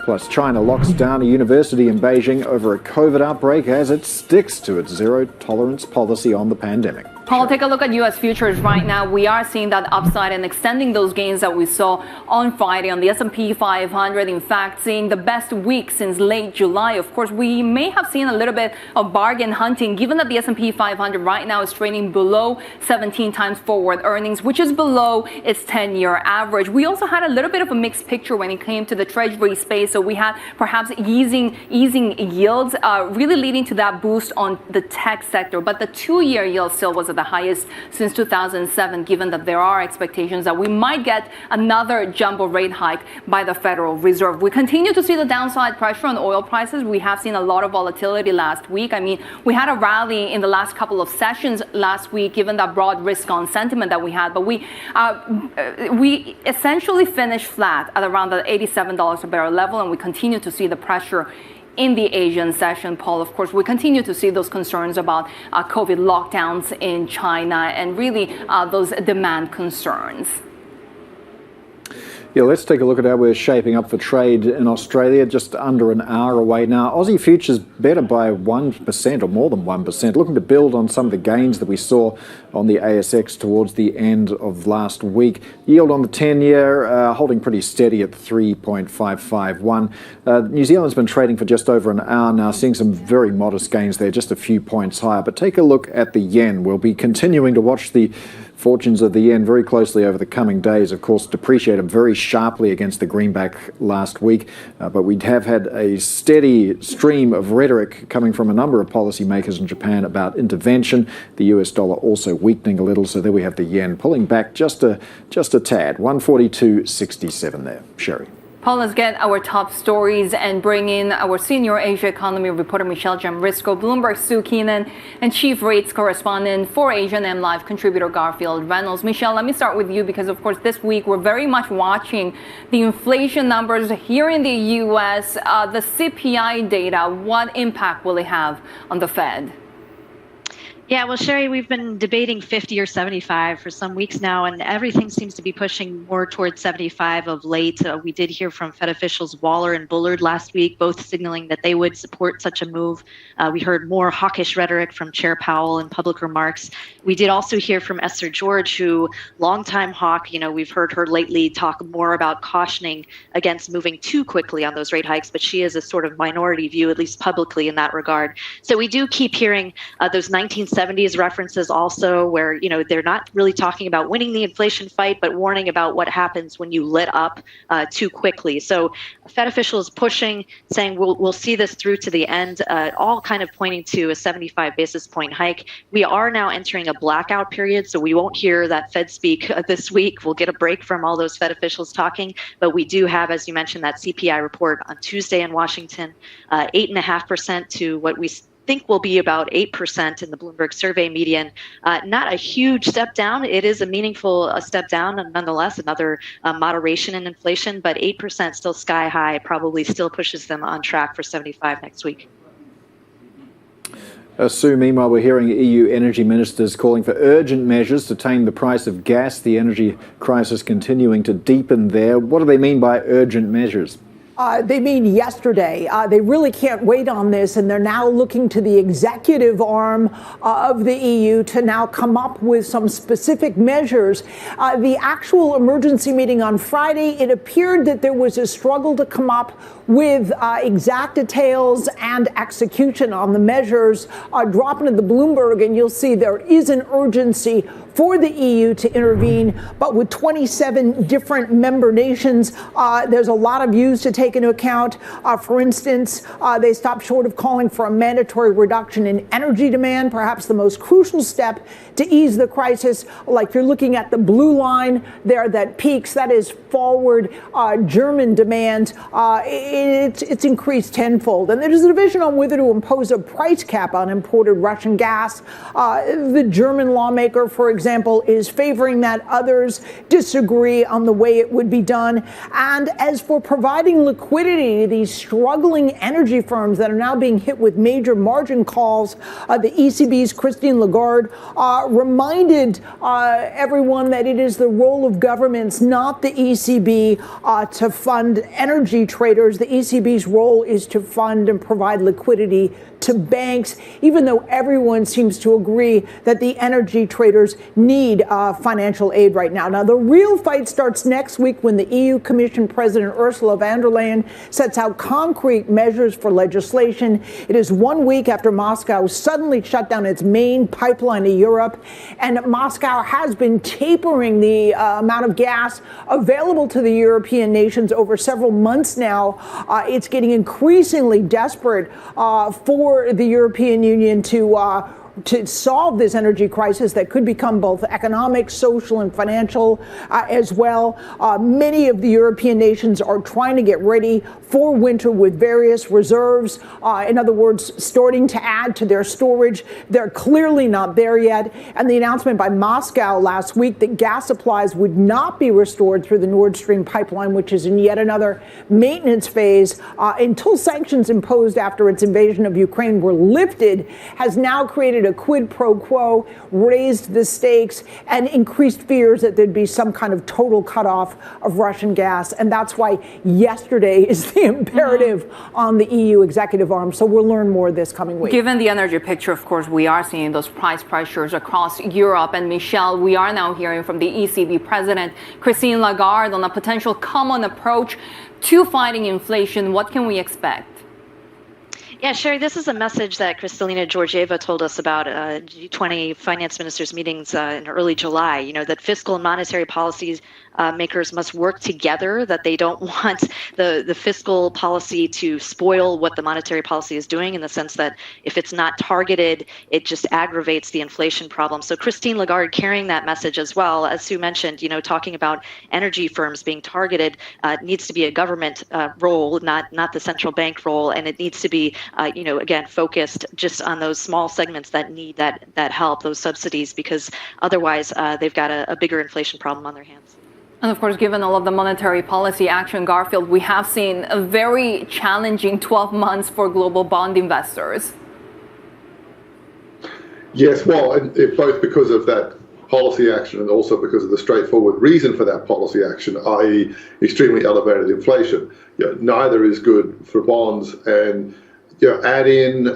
[SPEAKER 24] Plus, China locks down a university in Beijing over a COVID outbreak as it sticks to its zero-tolerance policy on the pandemic.
[SPEAKER 25] Paul, take a look at U.S. futures right now. We are seeing that upside and extending those gains that we saw on Friday on the S&P 500. In fact, seeing the best week since late July. Of course, we may have seen a little bit of bargain hunting, given that the S&P 500 right now is trading below 17 times forward earnings, which is below its 10-year average. We also had a little bit of a mixed picture when it came to the Treasury space. So we had perhaps easing yields, really leading to that boost on the tech sector. But the 2-year yield still was at the highest since 2007, given that there are expectations that we might get another jumbo rate hike by the Federal Reserve. We continue to see the downside pressure on oil prices. We have seen a lot of volatility last week. I mean, we had a rally in the last couple of sessions last week, given that broad risk on sentiment that we had. But we essentially finished flat at around the $87 a barrel level, and we continue to see the pressure in the Asian session. Paul, of course, we continue to see those concerns about COVID lockdowns in China and really those demand concerns.
[SPEAKER 24] Yeah, let's take a look at how we're shaping up for trade in Australia, just under an hour away now. Aussie futures better by 1% or more than 1%, looking to build on some of the gains that we saw on the ASX towards the end of last week. Yield on the 10-year holding pretty steady at 3.551. New Zealand's been trading for just over an hour now, seeing some very modest gains there, just a few points higher. But take a look at the yen. We'll be continuing to watch the fortunes of the yen very closely over the coming days. Of course, depreciated very sharply against the greenback last week, but we have had a steady stream of rhetoric coming from a number of policymakers in Japan about intervention. The US dollar also weakening a little, so there we have the yen pulling back just a tad, 142.67 there. Sherry.
[SPEAKER 25] Paul, let's get our top stories and bring in our senior Asia economy reporter, Michelle Jamrisco, Bloomberg's Sue Keenan, and chief rates correspondent for Asia and Live contributor Garfield Reynolds. Michelle, let me start with you because, of course, this week we're very much watching the inflation numbers here in the U.S., the CPI data. What impact will it have on the Fed?
[SPEAKER 4] Yeah, well, Sherry, we've been debating 50 or 75 for some weeks now, and everything seems to be pushing more towards 75 of late. We did hear from Fed officials Waller and Bullard last week, both signaling that they would support such a move. We heard more hawkish rhetoric from Chair Powell in public remarks. We did also hear from Esther George, who, longtime hawk, we've heard her lately talk more about cautioning against moving too quickly on those rate hikes, but she has a sort of minority view, at least publicly, in that regard. So we do keep hearing those 1970s references also, where they're not really talking about winning the inflation fight, but warning about what happens when you lit up too quickly. So Fed officials pushing, saying we'll see this through to the end, all kind of pointing to a 75 basis point hike. We are now entering a blackout period, so we won't hear that Fed speak this week. We'll get a break from all those Fed officials talking, but we do have, as you mentioned, that CPI report on Tuesday in Washington, 8.5% to what we think will be about 8% in the Bloomberg survey median. Not a huge step down. It is a meaningful step down, and nonetheless, another moderation in inflation, but 8% still sky high, probably still pushes them on track for 75 next week.
[SPEAKER 24] Sue, meanwhile, we're hearing EU energy ministers calling for urgent measures to tame the price of gas, the energy crisis continuing to deepen there. What do they mean by urgent measures?
[SPEAKER 10] They mean yesterday. They really can't wait on this, and they're now looking to the executive arm of the EU to now come up with some specific measures. The actual emergency meeting on Friday, it appeared that there was a struggle to come up with exact details and execution on the measures. Drop into the Bloomberg, and you'll see there is an urgency for the EU to intervene, but with 27 different member nations, there's a lot of views to take into account. For instance, they stopped short of calling for a mandatory reduction in energy demand, perhaps the most crucial step to ease the crisis. Like you're looking at the blue line there that peaks, that is forward German demand. It's increased tenfold. And there's a division on whether to impose a price cap on imported Russian gas. The German lawmaker, for example, is favoring that. Others disagree on the way it would be done. And as for providing liquidity to these struggling energy firms that are now being hit with major margin calls, the ECB's Christine Lagarde reminded everyone that it is the role of governments, not the ECB, to fund energy traders. The ECB's role is to fund and provide liquidity to banks, even though everyone seems to agree that the energy traders need financial aid right now. Now, the real fight starts next week when the EU Commission President Ursula von der Leyen sets out concrete measures for legislation. It is 1 week after Moscow suddenly shut down its main pipeline to Europe, and Moscow has been tapering the amount of gas available to the European nations over several months now. It's getting increasingly desperate for the European Union to solve this energy crisis that could become both economic, social, and financial as well. Many of the European nations are trying to get ready for winter with various reserves. In other words, starting to add to their storage. They're clearly not there yet. And the announcement by Moscow last week that gas supplies would not be restored through the Nord Stream pipeline, which is in yet another maintenance phase, until sanctions imposed after its invasion of Ukraine were lifted, has now created a quid pro quo, raised the stakes, and increased fears that there'd be some kind of total cutoff of Russian gas. And that's why yesterday is the imperative on the EU executive arm. So we'll learn more this coming week.
[SPEAKER 25] Given the energy picture, of course, we are seeing those price pressures across Europe. And Michelle, we are now hearing from the ECB president, Christine Lagarde, on a potential common approach to fighting inflation. What can we expect?
[SPEAKER 4] Yeah, Sherry, this is a message that Kristalina Georgieva told us about G20 finance ministers meetings in early July, that fiscal and monetary policies makers must work together, that they don't want the fiscal policy to spoil what the monetary policy is doing, in the sense that if it's not targeted, it just aggravates the inflation problem. So Christine Lagarde carrying that message as well, as Sue mentioned, talking about energy firms being targeted, needs to be a government role, not the central bank role, and it needs to be again, focused just on those small segments that need that help, those subsidies, because otherwise they've got a bigger inflation problem on their hands.
[SPEAKER 25] And of course, given all of the monetary policy action, Garfield, we have seen a very challenging 12 months for global bond investors.
[SPEAKER 11] Yes, well, both because of that policy action and also because of the straightforward reason for that policy action, i.e. extremely elevated inflation. Neither is good for bonds, and add in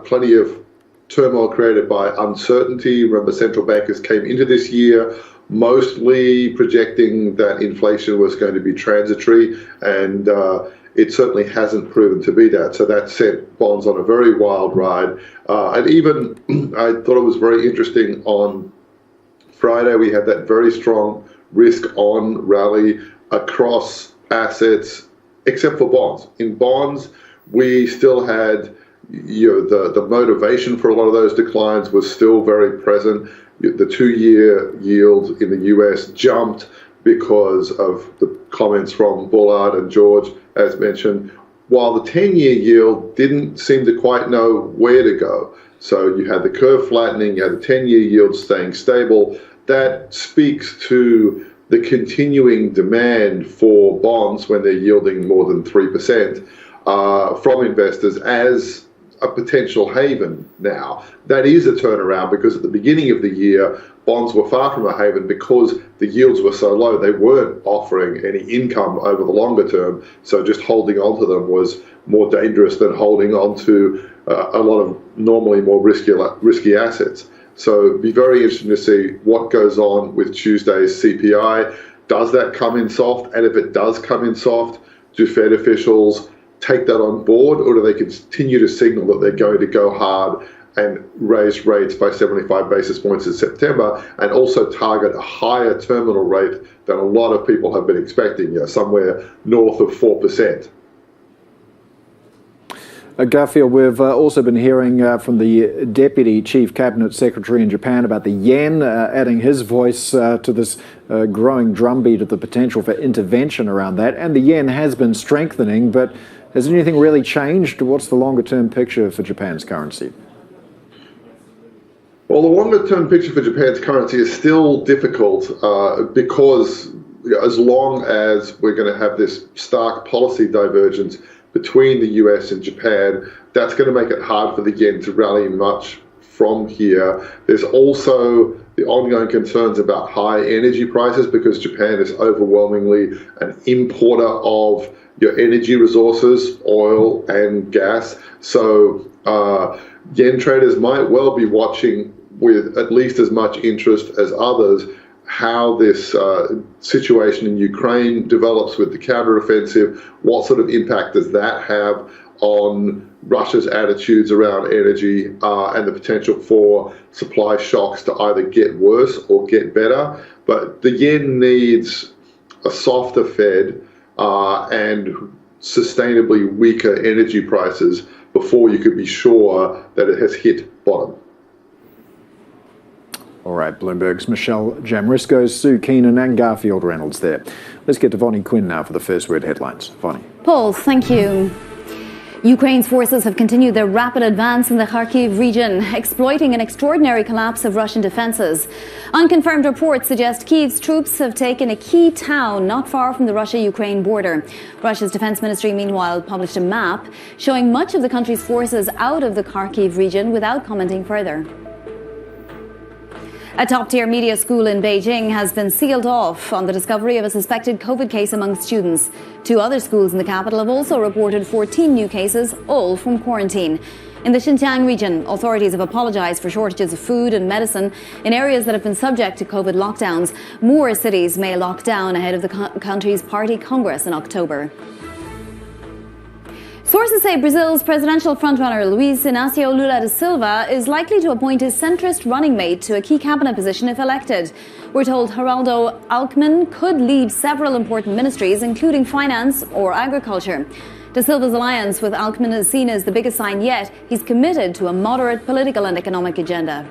[SPEAKER 11] plenty of turmoil created by uncertainty. Remember, central bankers came into this year mostly projecting that inflation was going to be transitory, and it certainly hasn't proven to be that. So that sent bonds on a very wild ride. And even I thought it was very interesting on Friday, we had that very strong risk-on rally across assets, except for bonds. In bonds, we still had, the motivation for a lot of those declines was still very present. The 2-year yield in the US jumped because of the comments from Bullard and George, as mentioned, while the 10-year yield didn't seem to quite know where to go. So you had the curve flattening, you had the 10-year yield staying stable. That speaks to the continuing demand for bonds when they're yielding more than 3%. From investors, as a potential haven now. That is a turnaround because at the beginning of the year, bonds were far from a haven because the yields were so low. They weren't offering any income over the longer term. So just holding on to them was more dangerous than holding on to a lot of normally more risky assets. So it'd be very interesting to see what goes on with Tuesday's CPI. Does that come in soft? And if it does come in soft, do Fed officials take that on board, or do they continue to signal that they're going to go hard and raise rates by 75 basis points in September, and also target a higher terminal rate than a lot of people have been expecting, somewhere north of 4%?
[SPEAKER 24] Garfield, we've also been hearing from the Deputy Chief Cabinet Secretary in Japan about the yen, adding his voice to this growing drumbeat of the potential for intervention around that. And the yen has been strengthening, but has anything really changed? What's the longer-term picture for Japan's currency?
[SPEAKER 11] Well, the longer-term picture for Japan's currency is still difficult because as long as we're going to have this stark policy divergence between the US and Japan, that's going to make it hard for the yen to rally much from here. There's also the ongoing concerns about high energy prices because Japan is overwhelmingly an importer of your energy resources, oil and gas. So yen traders might well be watching with at least as much interest as others how this situation in Ukraine develops with the counteroffensive. What sort of impact does that have on Russia's attitudes around energy and the potential for supply shocks to either get worse or get better? But the yen needs a softer Fed and sustainably weaker energy prices before you could be sure that it has hit bottom.
[SPEAKER 24] All right, Bloomberg's Michelle Jamrisko, Sue Keenan and Garfield Reynolds there. Let's get to Vonnie Quinn now for the First Word headlines. Vonnie.
[SPEAKER 14] Paul, thank you. Ukraine's forces have continued their rapid advance in the Kharkiv region, exploiting an extraordinary collapse of Russian defenses. Unconfirmed reports suggest Kyiv's troops have taken a key town not far from the Russia-Ukraine border. Russia's defense ministry, meanwhile, published a map showing much of the country's forces out of the Kharkiv region without commenting further. A top-tier media school in Beijing has been sealed off on the discovery of a suspected COVID case among students. 2 other schools in the capital have also reported 14 new cases, all from quarantine. In the Xinjiang region, authorities have apologized for shortages of food and medicine in areas that have been subject to COVID lockdowns. More cities may lock down ahead of the country's party congress in October. Sources say Brazil's presidential frontrunner Luiz Inácio Lula da Silva is likely to appoint his centrist running mate to a key cabinet position if elected. We're told Geraldo Alckmin could lead several important ministries, including finance or agriculture. Da Silva's alliance with Alckmin is seen as the biggest sign yet. He's committed to a moderate political and economic agenda.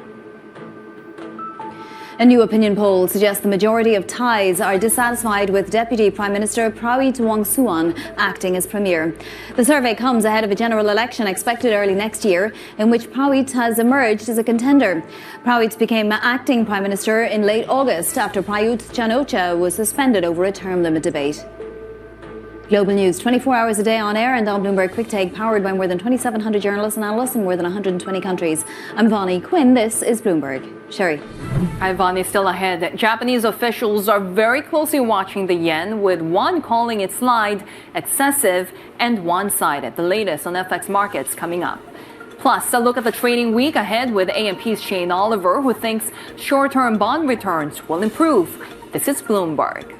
[SPEAKER 14] A new opinion poll suggests the majority of Thais are dissatisfied with Deputy Prime Minister Prawit Wongsuwan acting as Premier. The survey comes ahead of a general election expected early next year, in which Prawit has emerged as a contender. Prawit became acting Prime Minister in late August after Prayut Chan-o-cha was suspended over a term limit debate. Global news 24 hours a day on air and on Bloomberg Quick Take, powered by more than 2,700 journalists and analysts in more than 120 countries. I'm Vonnie Quinn. This is Bloomberg. Sherry.
[SPEAKER 25] Hi, Vonnie. Still ahead. Japanese officials are very closely watching the yen, with one calling its slide excessive and one-sided. The latest on FX markets coming up. Plus, a look at the trading week ahead with AMP's Shane Oliver, who thinks short-term bond returns will improve. This is Bloomberg.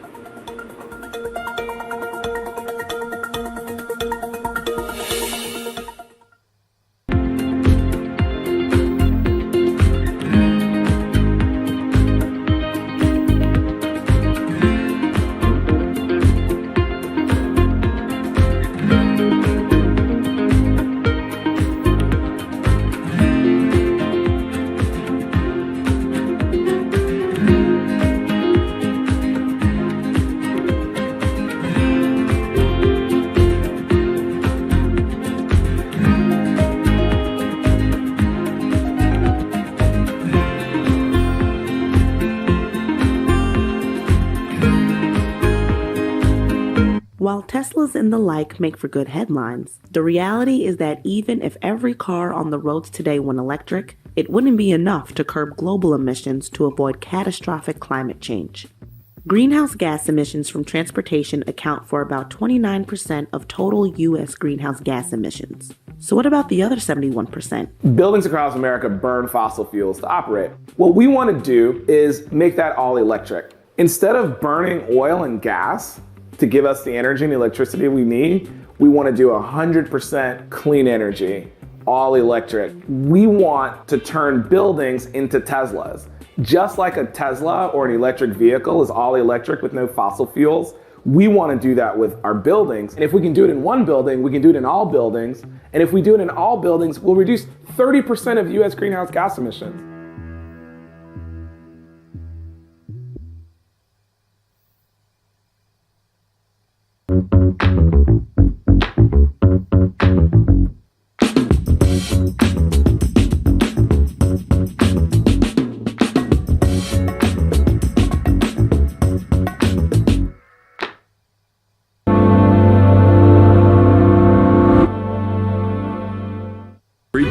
[SPEAKER 15] While Teslas and the like make for good headlines, the reality is that even if every car on the roads today went electric, it wouldn't be enough to curb global emissions to avoid catastrophic climate change. Greenhouse gas emissions from transportation account for about 29% of total U.S. greenhouse gas emissions. So what about the other 71%?
[SPEAKER 16] Buildings across America burn fossil fuels to operate. What we want to do is make that all electric. Instead of burning oil and gas to give us the energy and electricity we need, we want to do 100% clean energy, all electric. We want to turn buildings into Teslas. Just like a Tesla or an electric vehicle is all electric with no fossil fuels, we want to do that with our buildings. And if we can do it in one building, we can do it in all buildings. And if we do it in all buildings, we'll reduce 30% of U.S. greenhouse gas emissions.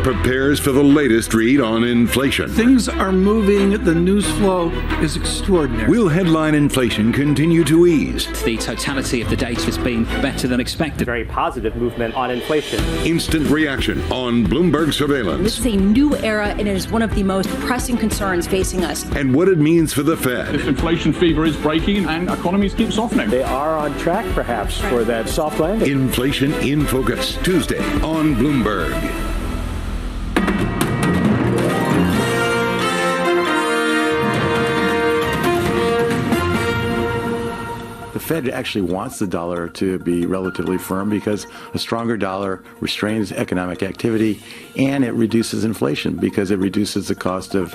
[SPEAKER 20] Prepares for the latest read on inflation.
[SPEAKER 17] Things are moving. The news flow is extraordinary.
[SPEAKER 20] Will headline inflation continue to ease?
[SPEAKER 18] The totality of the data has been better than expected.
[SPEAKER 19] Very positive movement on inflation.
[SPEAKER 20] Instant reaction on Bloomberg surveillance.
[SPEAKER 21] This is a new era, and it is one of the most pressing concerns facing us.
[SPEAKER 20] And what it means for the Fed.
[SPEAKER 17] This inflation fever is breaking and economies keep softening.
[SPEAKER 19] They are on track, perhaps, for that soft landing.
[SPEAKER 20] Inflation in Focus, Tuesday on Bloomberg.
[SPEAKER 12] The Fed actually wants the dollar to be relatively firm because a stronger dollar restrains economic activity and it reduces inflation because it reduces the cost of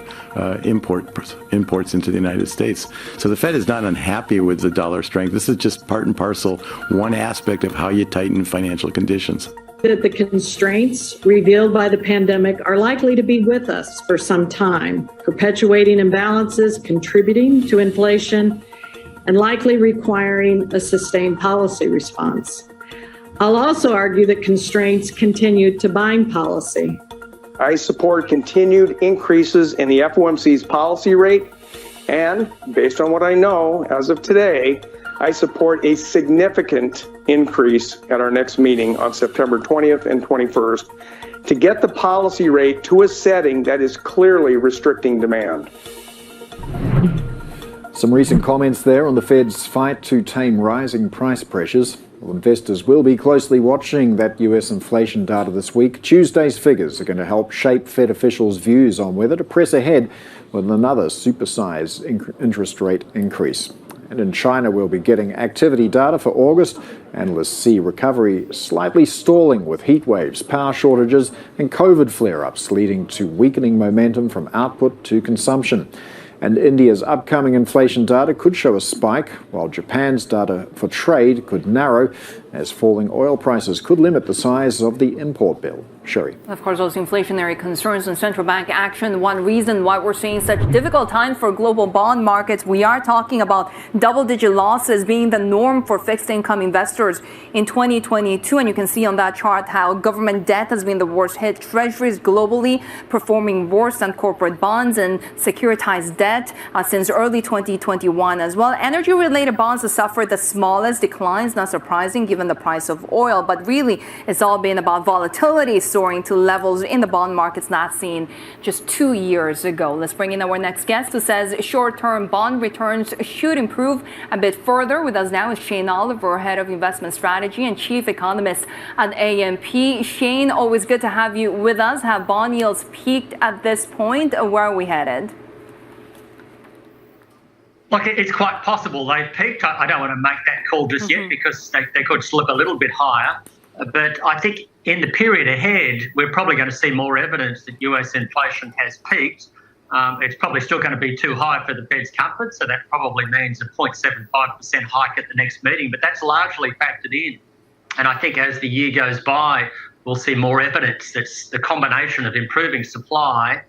[SPEAKER 12] imports into the United States. So the Fed is not unhappy with the dollar strength. This is just part and parcel, one aspect of how you tighten financial conditions.
[SPEAKER 22] That the constraints revealed by the pandemic are likely to be with us for some time, perpetuating imbalances, contributing to inflation, and likely requiring a sustained policy response. I'll also argue that constraints continue to bind policy.
[SPEAKER 23] I support continued increases in the FOMC's policy rate, and based on what I know as of today, I support a significant increase at our next meeting on September 20th and 21st to get the policy rate to a setting that is clearly restricting demand.
[SPEAKER 24] Some recent comments there on the Fed's fight to tame rising price pressures. Well, investors will be closely watching that US inflation data this week. Tuesday's figures are going to help shape Fed officials' views on whether to press ahead with another supersized interest rate increase. And in China, we'll be getting activity data for August. Analysts see recovery slightly stalling with heat waves, power shortages, and COVID flare-ups leading to weakening momentum from output to consumption. And India's upcoming inflation data could show a spike, while Japan's data for trade could narrow, as falling oil prices could limit the size of the import bill. Sherry.
[SPEAKER 25] Of course, those inflationary concerns and central bank action, one reason why we're seeing such difficult times for global bond markets. We are talking about double-digit losses being the norm for fixed income investors in 2022. And you can see on that chart how government debt has been the worst hit. Treasuries globally performing worse than corporate bonds and securitized debt since early 2021 as well. Energy-related bonds have suffered the smallest declines, not surprising given the price of oil. But really, it's all been about volatility soaring to levels in the bond markets not seen just 2 years ago. Let's bring in our next guest who says short-term bond returns should improve a bit further. With us now is Shane Oliver, Head of Investment Strategy and Chief Economist at AMP. Shane, always good to have you with us. Have bond yields peaked at this point? Where are we headed?
[SPEAKER 26] Look, it's quite possible they've peaked. I don't want to make that call just yet because they could slip a little bit higher. But I think in the period ahead, we're probably going to see more evidence that US inflation has peaked. It's probably still going to be too high for the Fed's comfort, so that probably means a 0.75% hike at the next meeting, but that's largely factored in. And I think as the year goes by, we'll see more evidence that the combination of improving supply,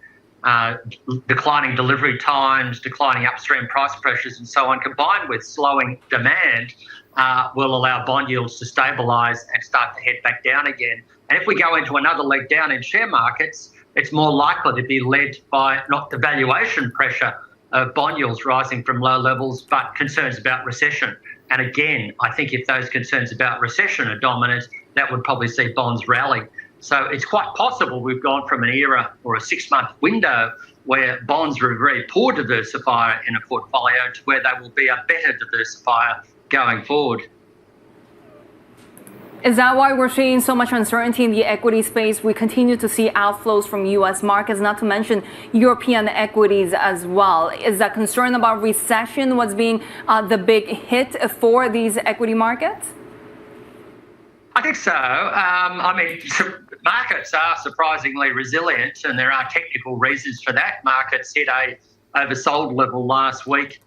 [SPEAKER 26] declining delivery times, declining upstream price pressures and so on, combined with slowing demand, will allow bond yields to stabilise and start to head back down again. And if we go into another leg down in share markets, it's more likely to be led by not the valuation pressure of bond yields rising from low levels, but concerns about recession. And again, I think if those concerns about recession are dominant, that would probably see bonds rally. So it's quite possible we've gone from an era or a 6-month window where bonds were a very poor diversifier in a portfolio to where they will be a better diversifier going forward.
[SPEAKER 25] Is that why we're seeing so much uncertainty in the equity space? We continue to see outflows from U.S. markets, not to mention European equities as well. Is that concern about recession what's being the big hit for these equity markets?
[SPEAKER 26] I think so. Markets are surprisingly resilient, and there are technical reasons for that. Markets hit a oversold level last week.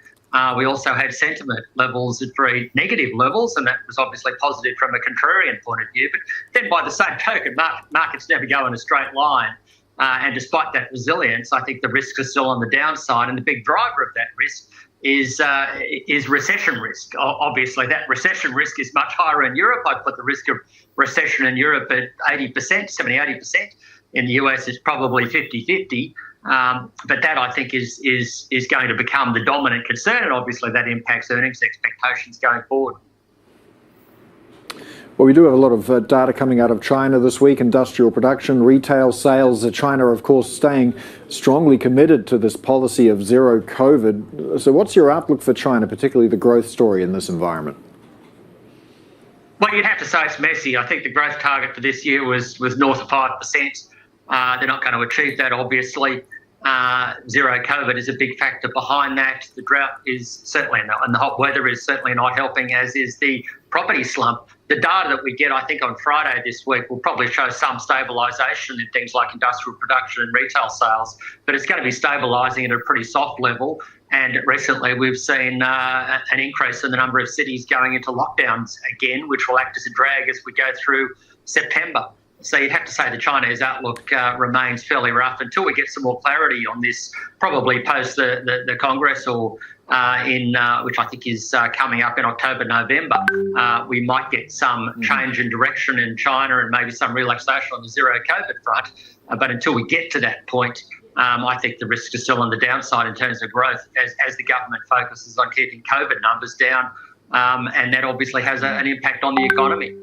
[SPEAKER 26] We also had sentiment levels at very negative levels, and that was obviously positive from a contrarian point of view. But then by the same token, markets never go in a straight line. And despite that resilience, I think the risks are still on the downside. And the big driver of that risk is recession risk. Obviously, that recession risk is much higher in Europe. I put the risk of recession in Europe at 70-80%. In the US, it's probably 50-50. But that, I think, is going to become the dominant concern, and obviously that impacts earnings expectations going forward.
[SPEAKER 24] Well, we do have a lot of data coming out of China this week, industrial production, retail sales. China, of course, staying strongly committed to this policy of zero COVID. So what's your outlook for China, particularly the growth story in this environment?
[SPEAKER 26] Well, you'd have to say it's messy. I think the growth target for this year was north of 5%. They're not going to achieve that, obviously. Zero COVID is a big factor behind that. The drought is certainly not, and the hot weather is certainly not helping, as is the property slump. The data that we get, I think, on Friday this week will probably show some stabilisation in things like industrial production and retail sales, but it's going to be stabilising at a pretty soft level. And recently we've seen an increase in the number of cities going into lockdowns again, which will act as a drag as we go through September. So you'd have to say the Chinese outlook remains fairly rough until we get some more clarity on this, probably post the Congress or which I think is coming up in October, November. We might get some change in direction in China and maybe some relaxation on the zero COVID front. But until we get to that point, I think the risk is still on the downside in terms of growth as the government focuses on keeping COVID numbers down. And that obviously has an impact on the economy.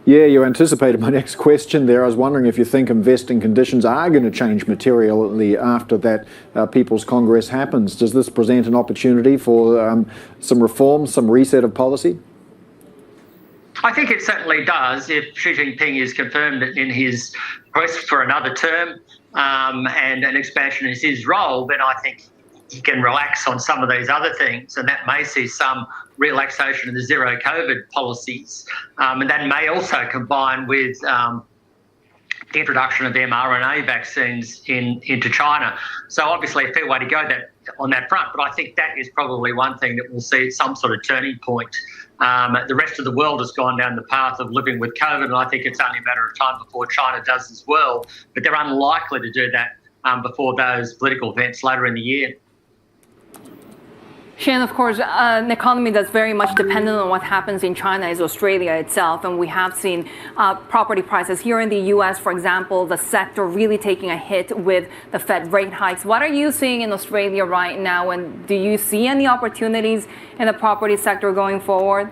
[SPEAKER 24] Yeah, you anticipated my next question there. I was wondering if you think investing conditions are going to change materially after that People's Congress happens. Does this present an opportunity for some reform, some reset of policy?
[SPEAKER 26] I think it certainly does. If Xi Jinping is confirmed in his quest for another term and an expansion in his role, then I think he can relax on some of these other things, and that may see some relaxation of the zero COVID policies. And that may also combine with the introduction of mRNA vaccines into China. So obviously a fair way to go on that front, but I think that is probably one thing that we'll see some sort of turning point. The rest of the world has gone down the path of living with COVID, and I think it's only a matter of time before China does as well, but they're unlikely to do that before those political events later in the year.
[SPEAKER 25] Shane, of course, an economy that's very much dependent on what happens in China is Australia itself. And we have seen property prices here in the U.S., for example, the sector really taking a hit with the Fed rate hikes. What are you seeing in Australia right now? And do you see any opportunities in the property sector going forward?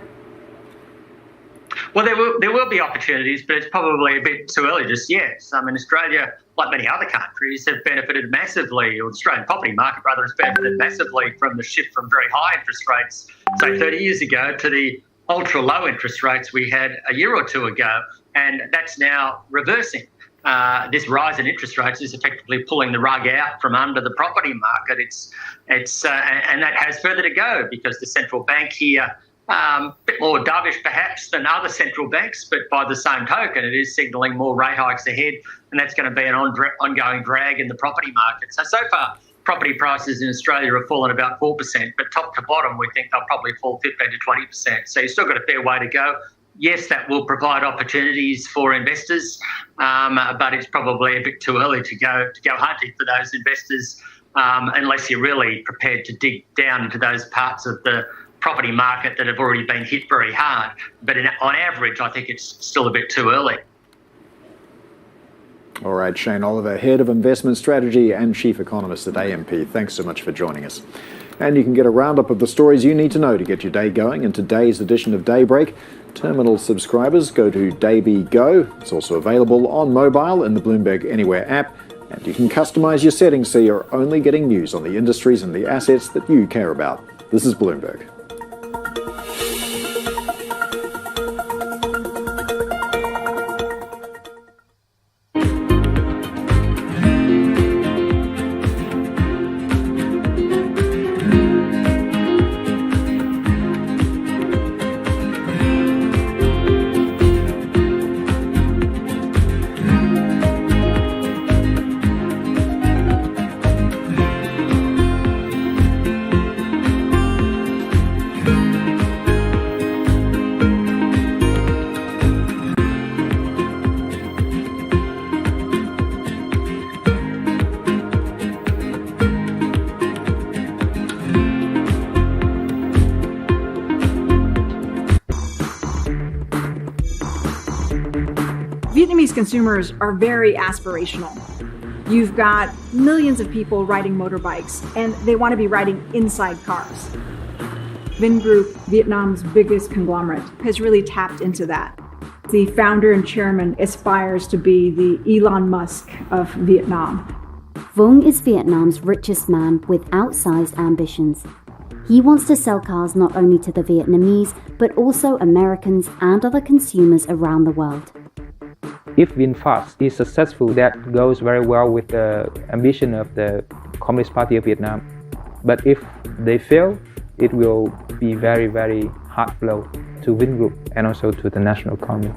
[SPEAKER 26] Well, there will be opportunities, but it's probably a bit too early just yet. I mean, Australia, like many other countries, have benefited massively, or the Australian property market rather, has benefited massively from the shift from very high interest rates, say 30 years ago, to the ultra low interest rates we had a year or two ago, and that's now reversing. This rise in interest rates is effectively pulling the rug out from under the property market. And that has further to go because the central bank here, a bit more dovish perhaps than other central banks, but by the same token, it is signalling more rate hikes ahead, and that's going to be an ongoing drag in the property market. So far, property prices in Australia have fallen about 4%, but top to bottom, we think they'll probably fall 15 to 20%. So you've still got a fair way to go. Yes, that will provide opportunities for investors, but it's probably a bit too early to go hunting for those investors unless you're really prepared to dig down into those parts of the property market that have already been hit very hard. But on average, I think it's still a bit too early.
[SPEAKER 24] All right, Shane Oliver, Head of Investment Strategy and Chief Economist at AMP. Thanks so much for joining us. And you can get a roundup of the stories you need to know to get your day going in today's edition of Daybreak. Terminal subscribers go to Daybe Go. It's also available on mobile in the Bloomberg Anywhere app. And you can customize your settings so you're only getting news on the industries and the assets that you care about. This is Bloomberg.
[SPEAKER 2] Vietnamese consumers are very aspirational. You've got millions of people riding motorbikes, and they want to be riding inside cars. Vingroup, Vietnam's biggest conglomerate, has really tapped into that. The founder and chairman aspires to be the Elon Musk of Vietnam.
[SPEAKER 3] Vuong is Vietnam's richest man with outsized ambitions. He wants to sell cars not only to the Vietnamese, but also Americans and other consumers around the world.
[SPEAKER 5] If VinFast is successful, that goes very well with the ambition of the Communist Party of Vietnam. But if they fail, it will be very, very hard blow to Vingroup and also to the national economy.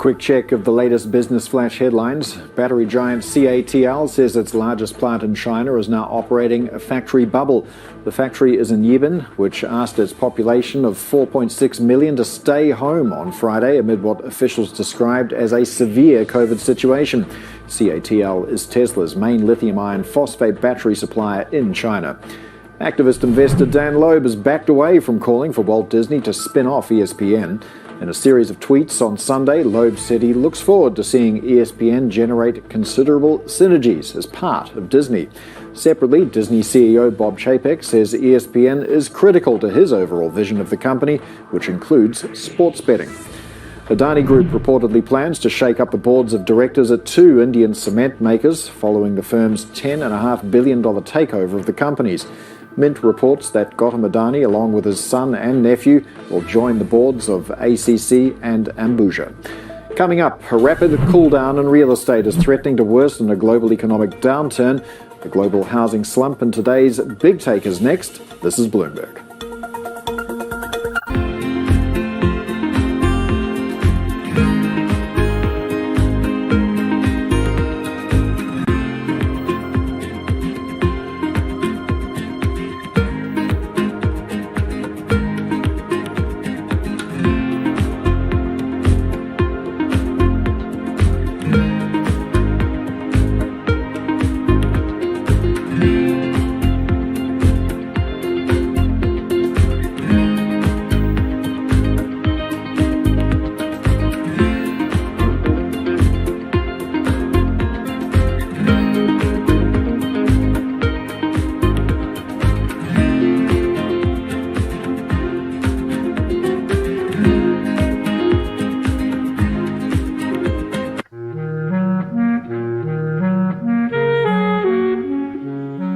[SPEAKER 24] Quick check of the latest business flash headlines. Battery giant CATL says its largest plant in China is now operating a factory bubble. The factory is in Yibin, which asked its population of 4.6 million to stay home on Friday amid what officials described as a severe COVID situation. CATL is Tesla's main lithium iron phosphate battery supplier in China. Activist investor Dan Loeb has backed away from calling for Walt Disney to spin off ESPN. In a series of tweets on Sunday, Loeb said he looks forward to seeing ESPN generate considerable synergies as part of Disney. Separately, Disney CEO Bob Chapek says ESPN is critical to his overall vision of the company, which includes sports betting. Adani Group reportedly plans to shake up the boards of directors at two Indian cement makers following the firm's $10.5 billion takeover of the companies. Mint reports that Gautam Adani, along with his son and nephew, will join the boards of ACC and Ambuja. Coming up, a rapid cooldown in real estate is threatening to worsen a global economic downturn. The global housing slump in today's Big Take is next. This is Bloomberg.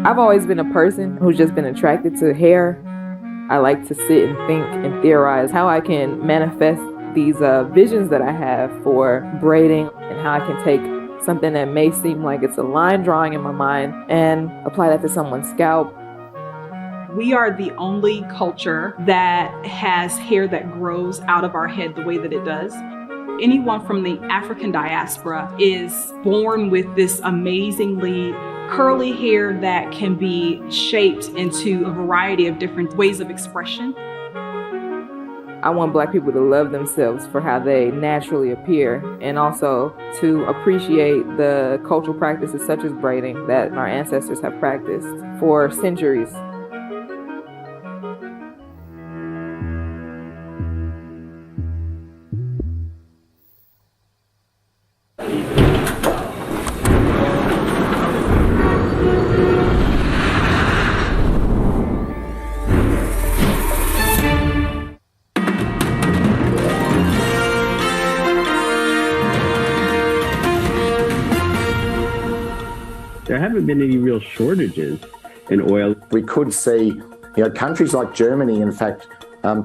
[SPEAKER 6] I've always been a person who's just been attracted to hair. I like to sit and think and theorize how I can manifest these visions that I have for braiding and how I can take something that may seem like it's a line drawing in my mind and apply that to someone's scalp.
[SPEAKER 1] We are the only culture that has hair that grows out of our head the way that it does. Anyone from the African diaspora is born with this amazingly curly hair that can be shaped into a variety of different ways of expression.
[SPEAKER 6] I want Black people to love themselves for how they naturally appear, and also to appreciate the cultural practices such as braiding that our ancestors have practiced for centuries.
[SPEAKER 7] There haven't been any real shortages in oil.
[SPEAKER 8] We could see, countries like Germany, in fact,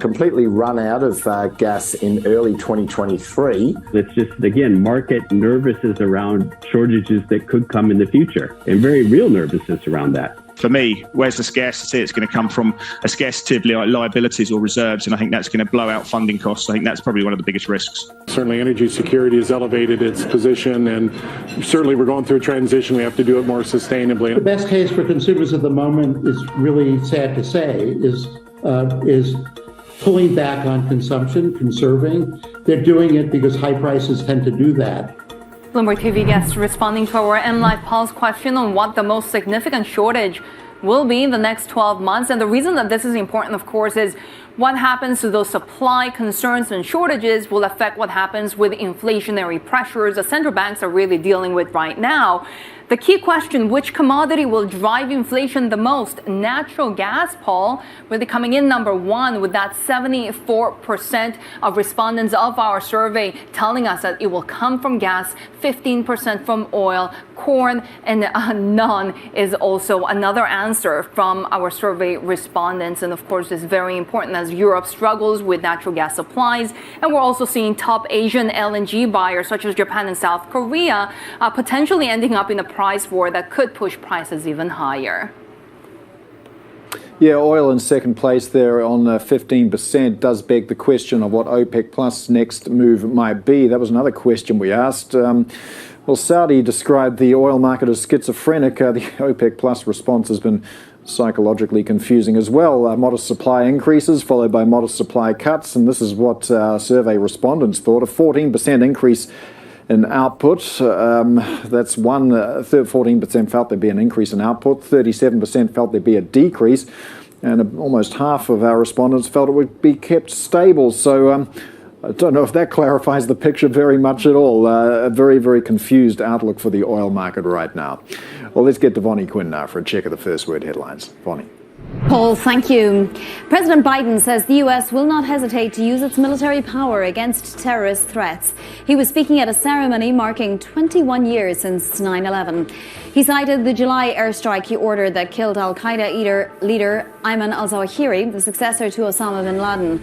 [SPEAKER 8] completely run out of gas in early 2023.
[SPEAKER 7] It's just, again, market nervousness around shortages that could come in the future, and very real nervousness around that.
[SPEAKER 9] For me, where's the scarcity? It's going to come from a scarcity of liabilities or reserves, and I think that's going to blow out funding costs. I think that's probably one of the biggest risks.
[SPEAKER 10] Certainly energy security has elevated its position, and certainly we're going through a transition. We have to do it more sustainably.
[SPEAKER 13] The best case for consumers at the moment is really sad to say, is pulling back on consumption, conserving. They're doing it because high prices tend to do that.
[SPEAKER 25] Bloomberg TV guest responding to our MLive Pulse question on what the most significant shortage will be in the next 12 months. And the reason that this is important, of course, is what happens to those supply concerns and shortages will affect what happens with inflationary pressures that central banks are really dealing with right now. The key question, which commodity will drive inflation the most? Natural gas, Paul, really coming in number one with that 74% of respondents of our survey telling us that it will come from gas, 15% from oil, corn, and none is also another answer from our survey respondents. And of course, it's very important as Europe struggles with natural gas supplies. And we're also seeing top Asian LNG buyers such as Japan and South Korea potentially ending up in a price war that could push prices even higher.
[SPEAKER 24] Yeah, oil in second place there on 15% does beg the question of what OPEC Plus next move might be. That was another question we asked. Well, Saudi described the oil market as schizophrenic. The OPEC Plus response has been psychologically confusing as well. Modest supply increases followed by modest supply cuts, and this is what survey respondents thought. A 14% increase in output. That's 14% felt there'd be an increase in output, 37% felt there'd be a decrease, and almost half of our respondents felt it would be kept stable. So I don't know if that clarifies the picture very much at all. A very, very confused outlook for the oil market right now. Well, let's get to Vonnie Quinn now for a check of the first word headlines. Vonnie.
[SPEAKER 14] Paul, thank you. President Biden says the U.S. will not hesitate to use its military power against terrorist threats. He was speaking at a ceremony marking 21 years since 9/11. He cited the July airstrike he ordered that killed al-Qaeda leader Ayman al-Zawahiri, the successor to Osama bin Laden.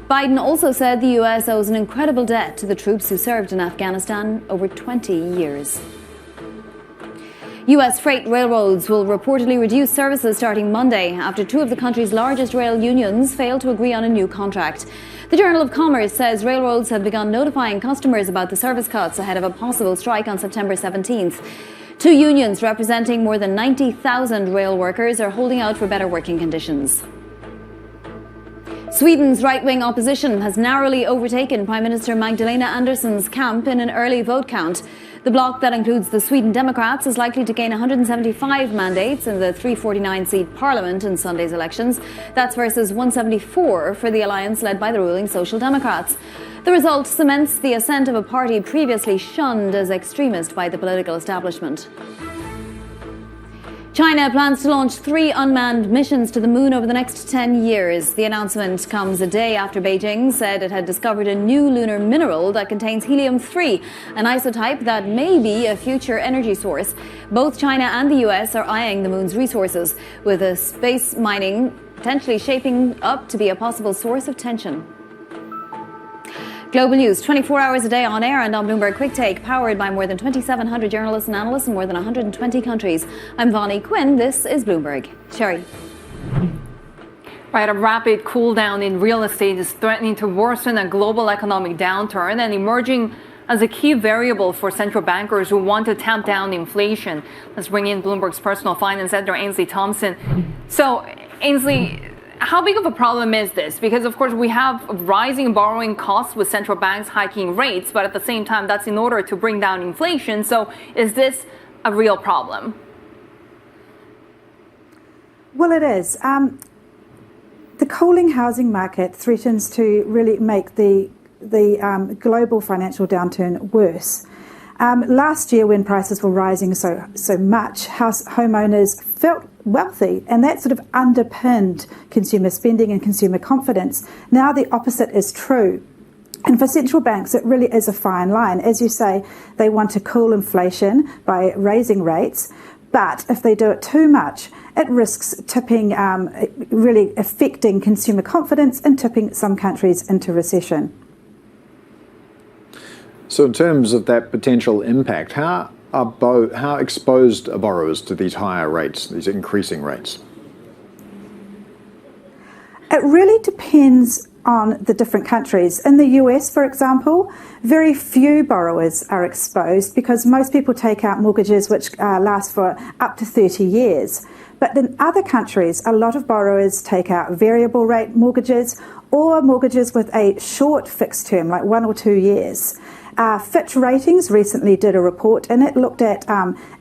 [SPEAKER 14] Biden also said the U.S. owes an incredible debt to the troops who served in Afghanistan over 20 years. U.S. freight railroads will reportedly reduce services starting Monday after two of the country's largest rail unions failed to agree on a new contract. The Journal of Commerce says railroads have begun notifying customers about the service cuts ahead of a possible strike on September 17th. Two unions representing more than 90,000 rail workers are holding out for better working conditions. Sweden's right-wing opposition has narrowly overtaken Prime Minister Magdalena Andersson's camp in an early vote count. The bloc that includes the Sweden Democrats is likely to gain 175 mandates in the 349-seat parliament in Sunday's elections. That's versus 174 for the alliance led by the ruling Social Democrats. The result cements the ascent of a party previously shunned as extremist by the political establishment. China plans to launch 3 unmanned missions to the moon over the next 10 years. The announcement comes a day after Beijing said it had discovered a new lunar mineral that contains helium-3, an isotype that may be a future energy source. Both China and the US are eyeing the moon's resources, with a space mining potentially shaping up to be a possible source of tension. Global News, 24 hours a day on air and on Bloomberg Quick Take, powered by more than 2,700 journalists and analysts in more than 120 countries. I'm Vonnie Quinn. This is Bloomberg. Sherry.
[SPEAKER 25] Right, a rapid cool down in real estate is threatening to worsen a global economic downturn and emerging as a key variable for central bankers who want to tamp down inflation. Let's bring in Bloomberg's personal finance editor, Ainsley Thompson. So, Ainsley, how big of a problem is this? Because, of course, we have rising borrowing costs with central banks hiking rates, but at the same time, that's in order to bring down inflation. So is this a real problem?
[SPEAKER 4] Well, it is. The cooling housing market threatens to really make the global financial downturn worse. Last year, when prices were rising so much, homeowners felt wealthy, and that sort of underpinned consumer spending and consumer confidence. Now the opposite is true. And for central banks, it really is a fine line. As you say, they want to cool inflation by raising rates, but if they do it too much, it risks tipping, really affecting consumer confidence and tipping some countries into recession.
[SPEAKER 24] So in terms of that potential impact, how exposed are borrowers to these higher rates, these increasing rates?
[SPEAKER 4] It really depends on the different countries. In the US, for example, very few borrowers are exposed because most people take out mortgages which last for up to 30 years. But in other countries, a lot of borrowers take out variable rate mortgages or mortgages with a short fixed term, like 1 or 2 years. Fitch Ratings recently did a report, and it looked at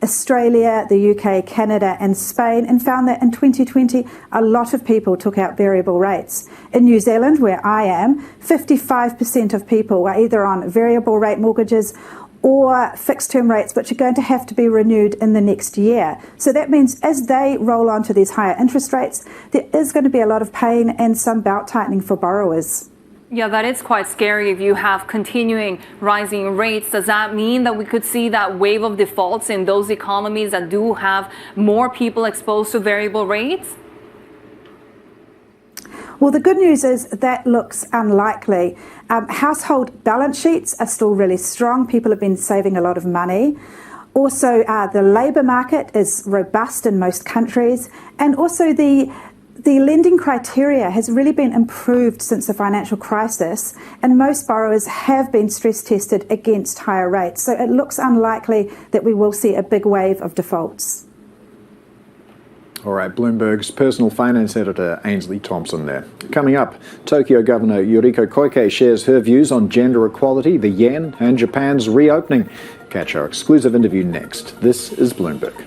[SPEAKER 4] Australia, the UK, Canada and Spain, and found that in 2020 a lot of people took out variable rates. In New Zealand, where I am, 55% of people are either on variable rate mortgages or fixed term rates, which are going to have to be renewed in the next year. So that means as they roll on to these higher interest rates, there is going to be a lot of pain and some belt tightening for borrowers.
[SPEAKER 25] Yeah, that is quite scary if you have continuing rising rates. Does that mean that we could see that wave of defaults in those economies that do have more people exposed to variable rates?
[SPEAKER 4] Well, the good news is that looks unlikely. Household balance sheets are still really strong. People have been saving a lot of money. Also, the labour market is robust in most countries. And also the lending criteria has really been improved since the financial crisis, and most borrowers have been stress tested against higher rates. So it looks unlikely that we will see a big wave of defaults.
[SPEAKER 24] All right, Bloomberg's personal finance editor, Ainsley Thompson there. Coming up, Tokyo Governor Yuriko Koike shares her views on gender equality, the yen, and Japan's reopening. Catch our exclusive interview next. This is Bloomberg.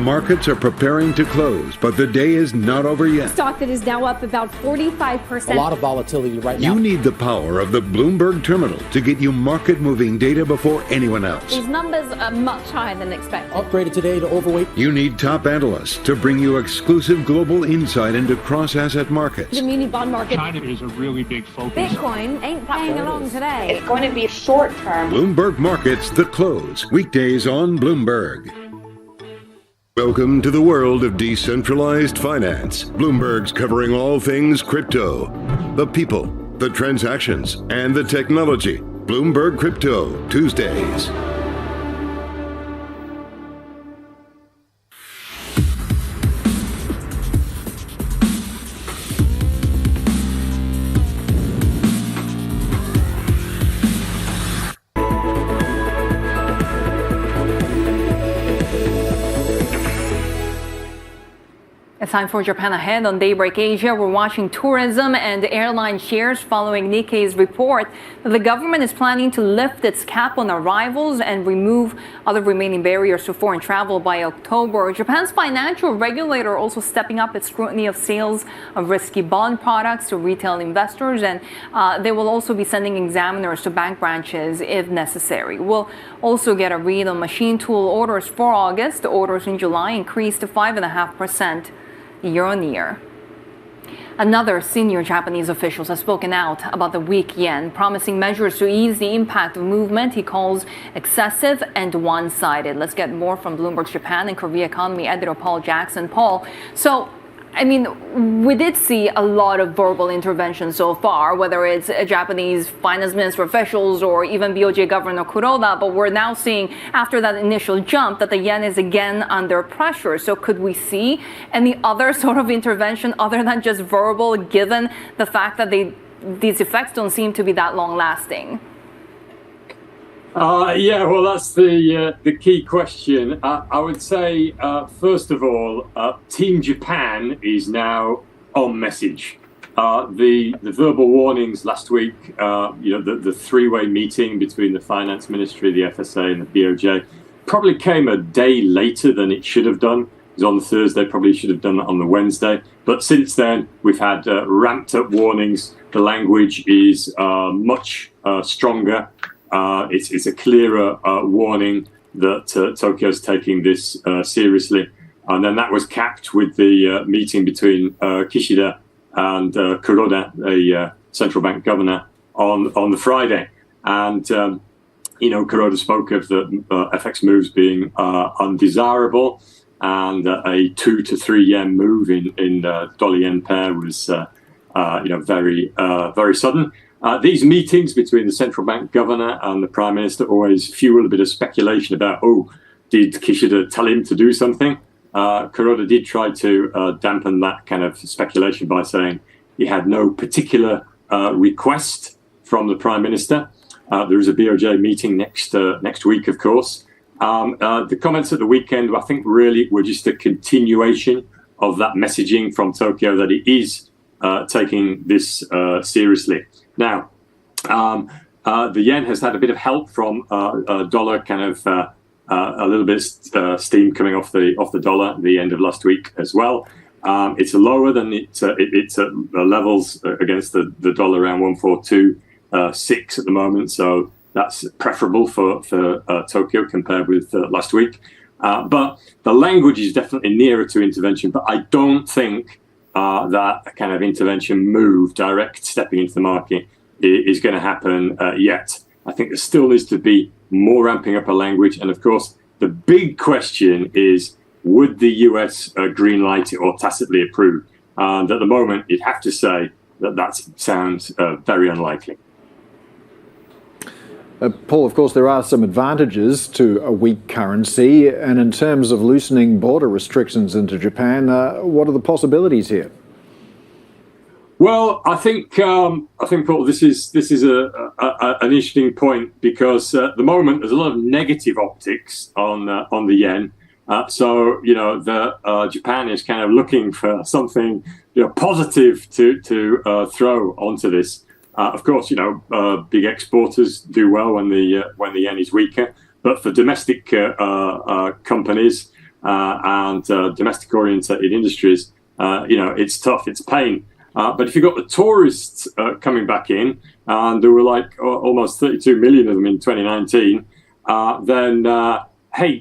[SPEAKER 20] Markets are preparing to close, but the day is not over yet.
[SPEAKER 11] Stock that is now up about 45%.
[SPEAKER 15] A lot of volatility right now.
[SPEAKER 20] You need the power of the Bloomberg terminal to get you market-moving data before anyone else.
[SPEAKER 11] These numbers are much higher than expected.
[SPEAKER 15] Upgraded today to overweight.
[SPEAKER 20] You need top analysts to bring you exclusive global insight into cross-asset markets.
[SPEAKER 11] The muni bond market.
[SPEAKER 10] China is a really big focus.
[SPEAKER 11] Bitcoin ain't playing along today.
[SPEAKER 16] It's going to be short term.
[SPEAKER 20] Bloomberg Markets, The Close, weekdays on Bloomberg. Welcome to the world of decentralized finance. Bloomberg's covering all things crypto, the people, the transactions, and the technology. Bloomberg Crypto, Tuesdays.
[SPEAKER 25] It's time for Japan Ahead on Daybreak Asia. We're watching tourism and airline shares following Nikkei's report that the government is planning to lift its cap on arrivals and remove other remaining barriers to foreign travel by October. Japan's financial regulator also stepping up its scrutiny of sales of risky bond products to retail investors, and they will also be sending examiners to bank branches if necessary. We'll also get a read on machine tool orders for August. Orders in July increased to 5.5% year-on-year. Another senior Japanese official has spoken out about the weak yen, promising measures to ease the impact of movement he calls excessive and one-sided. Let's get more from Bloomberg's Japan and Korea economy editor Paul Jackson. Paul, we did see a lot of verbal intervention so far, whether it's Japanese finance minister officials or even BOJ Governor Kuroda, but we're now seeing after that initial jump that the yen is again under pressure. So could we see any other sort of intervention other than just verbal, given the fact that these effects don't seem to be that long lasting?
[SPEAKER 12] Well, that's the key question. I would say, first of all, Team Japan is now on message. The verbal warnings last week, the three-way meeting between the Finance Ministry, the FSA, and the BOJ probably came a day later than it should have done. It was on the Thursday, probably should have done it on the Wednesday. But since then, we've had ramped up warnings. The language is much stronger. It's a clearer warning that Tokyo's taking this seriously. And then that was capped with the meeting between Kishida and Kuroda, the central bank governor, on the Friday. And, Kuroda spoke of the FX moves being undesirable, and a 2 to 3 yen move in dollar-yen pair was, very sudden. These meetings between the central bank governor and the prime minister always fuel a bit of speculation about, did Kishida tell him to do something? Kuroda did try to dampen that kind of speculation by saying he had no particular request from the prime minister. There is a BOJ meeting next week, of course. The comments at the weekend, I think, really were just a continuation of that messaging from Tokyo that it is taking this seriously. Now, the yen has had a bit of help from dollar, kind of a little bit steam coming off the dollar at the end of last week as well. It's lower than it's at levels against the dollar around 142.6 at the moment, so that's preferable for Tokyo compared with last week. But the language is definitely nearer to intervention, but I don't think that kind of intervention move, direct stepping into the market, is going to happen yet. I think there still needs to be more ramping up of language. And of course, the big question is, would the US green light it or tacitly approve? And at the moment, you'd have to say that sounds very unlikely.
[SPEAKER 24] Paul, of course, there are some advantages to a weak currency. And in terms of loosening border restrictions into Japan, what are the possibilities here?
[SPEAKER 12] Well, I think Paul, this is an interesting point, because at the moment there's a lot of negative optics on the yen. So Japan is kind of looking for something positive to throw onto this. Of course, big exporters do well when the yen is weaker, but for domestic companies and domestic-oriented industries, it's tough, it's pain. But if you've got the tourists coming back in, and there were almost 32 million of them in 2019, then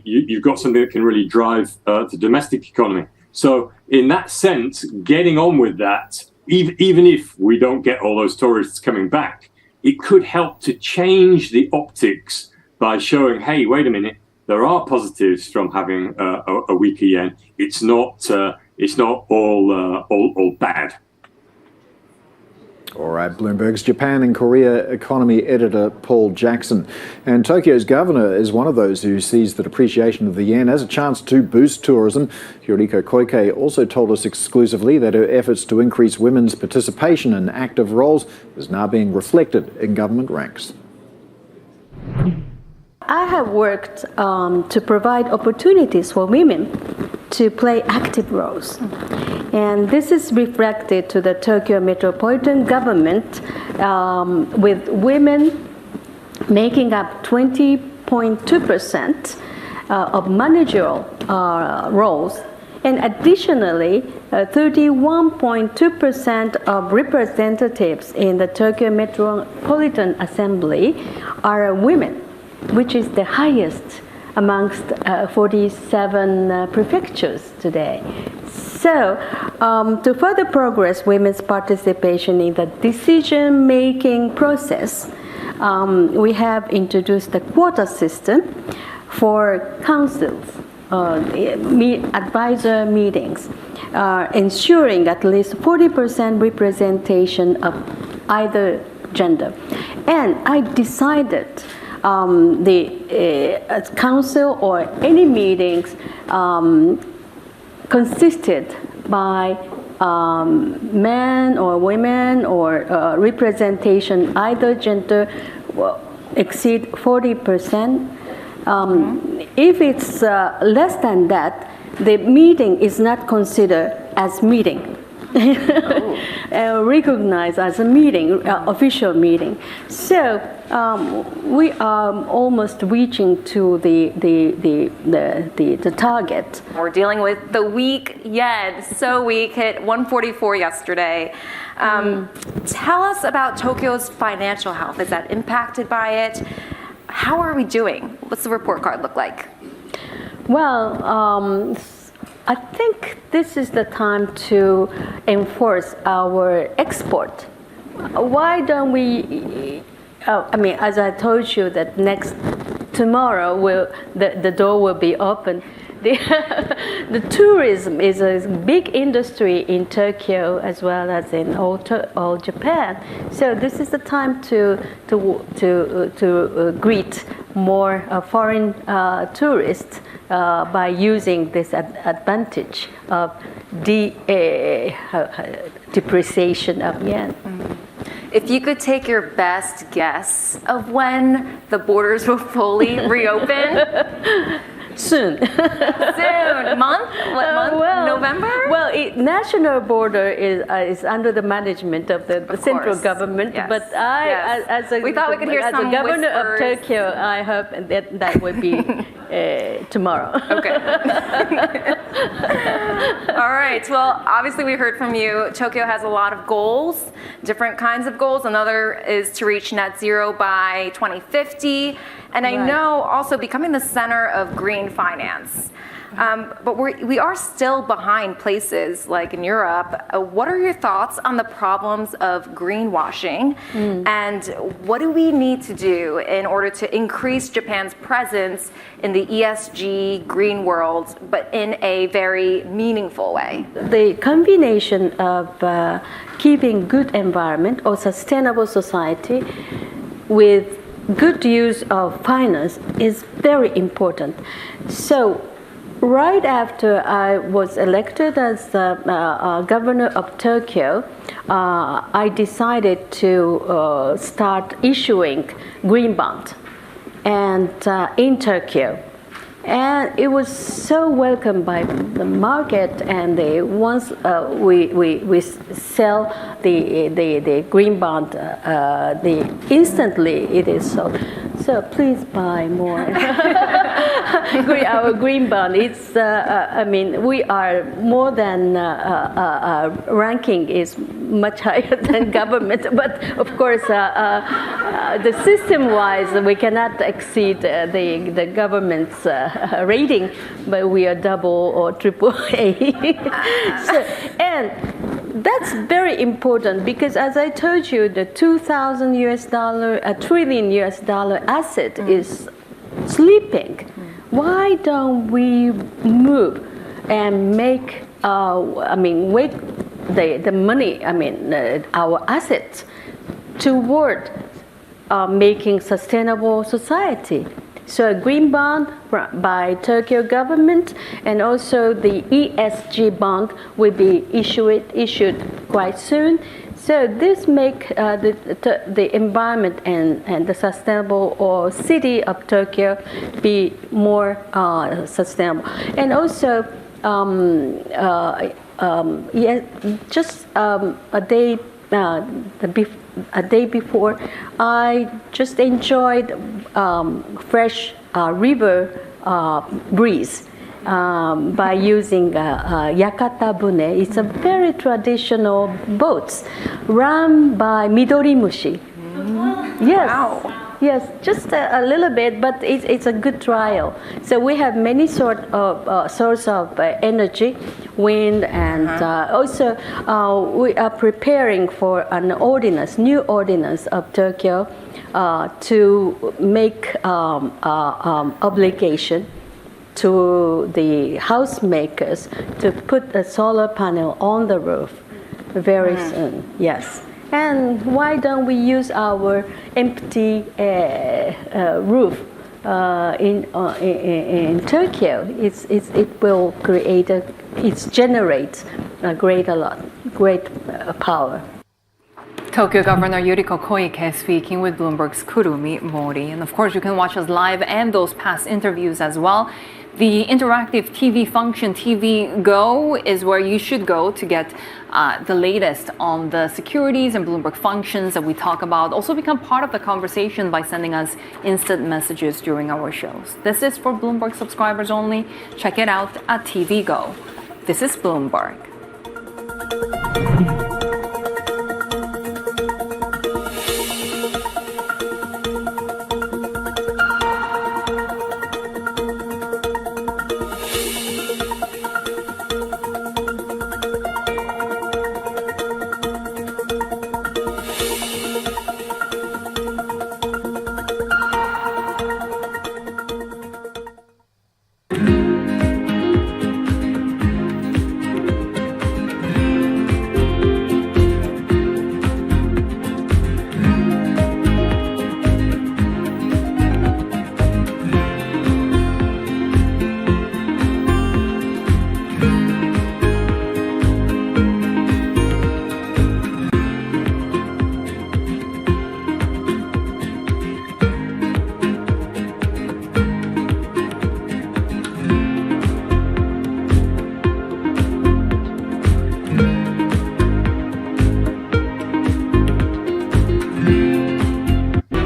[SPEAKER 12] you've got something that can really drive the domestic economy. So in that sense, getting on with that, even if we don't get all those tourists coming back, it could help to change the optics by showing, hey, wait a minute, there are positives from having a weaker yen. It's not all bad.
[SPEAKER 24] All right, Bloomberg's Japan and Korea economy editor Paul Jackson. And Tokyo's governor is one of those who sees the depreciation of the yen as a chance to boost tourism. Yoriko Koike also told us exclusively that her efforts to increase women's participation in active roles is now being reflected in government ranks.
[SPEAKER 16] I have worked to provide opportunities for women to play active roles. And this is reflected to the Tokyo metropolitan government, with women making up 20.2% of managerial roles. And additionally, 31.2% of representatives in the Tokyo Metropolitan Assembly are women, which is the highest amongst 47 prefectures today. So, to further progress women's participation in the decision-making process, we have introduced the quota system for councils, advisor meetings, ensuring at least 40% representation of either gender. And I decided the council or any meetings consisted by men or women or representation either gender exceed 40%. If it's less than that, the meeting is not considered as meeting. Recognized as a meeting, official meeting. So we are almost reaching to the target.
[SPEAKER 17] We're dealing with the weak yen. So weak, hit 144 yesterday. Tell us about Tokyo's financial health. Is that impacted by it? How are we doing? What's the report card look like?
[SPEAKER 16] Well, I think this is the time to enforce our export. Why don't we, as I told you that tomorrow the door will be open. The tourism is a big industry in Tokyo as well as in all Japan. So this is the time to greet more foreign tourists by using this advantage of depreciation of yen.
[SPEAKER 17] If you could take your best guess of when the borders will fully reopen.
[SPEAKER 16] Soon.
[SPEAKER 17] Month? What month? November?
[SPEAKER 16] Well, national border is under the management of the central government.
[SPEAKER 17] Yes.
[SPEAKER 16] But as a governor of Tokyo, I hope that will be tomorrow.
[SPEAKER 17] Okay. All right. Well, obviously we heard from you. Tokyo has a lot of goals, different kinds of goals. Another is to reach net zero by 2050. And I know also becoming the center of green finance. But we are still behind places like in Europe. What are your thoughts on the problems of greenwashing? And what do we need to do in order to increase Japan's presence in the ESG green world, but in a very meaningful way?
[SPEAKER 16] The combination of keeping good environment or sustainable society with good use of finance is very important. So right after I was elected as governor of Tokyo, I decided to start issuing green bond and in Tokyo. And it was so welcomed by the market, and once we sell the green bond, instantly it is sold. So please buy more. Our green bond. It's we are more than ranking is much higher than government, but of course the system-wise we cannot exceed the government's rating, but we are double or triple A. And that's very important because, as I told you, the $2,000 trillion asset is sleeping. Why don't we move and make wake the money? Our assets toward making sustainable society. So a green bond by Tokyo government, and also the ESG bond will be issued quite soon. So this make the environment and the sustainable or city of Tokyo be more sustainable. And also just a day before, I just enjoyed fresh river breeze by using Yakata Bune. It's a very traditional boat run by Midori Mushi. Yes. Wow. Yes, just a little bit, but it's a good trial. So we have many source of energy, wind, and also we are preparing for an ordinance, new ordinance of Tokyo to make obligation to the house makers to put a solar panel on the roof very soon. Yes. And why don't we use our empty roof in Tokyo? It will create generate great power.
[SPEAKER 18] Tokyo Governor Yuriko Koike speaking with Bloomberg's Kurumi Mori. And of course, you can watch us live and those past interviews as well. The interactive TV function TV Go is where you should go to get the latest on the securities and Bloomberg functions that we talk about. Also become part of the conversation by sending us instant messages during our shows. This is for Bloomberg subscribers only. Check it out at TV Go. This is Bloomberg.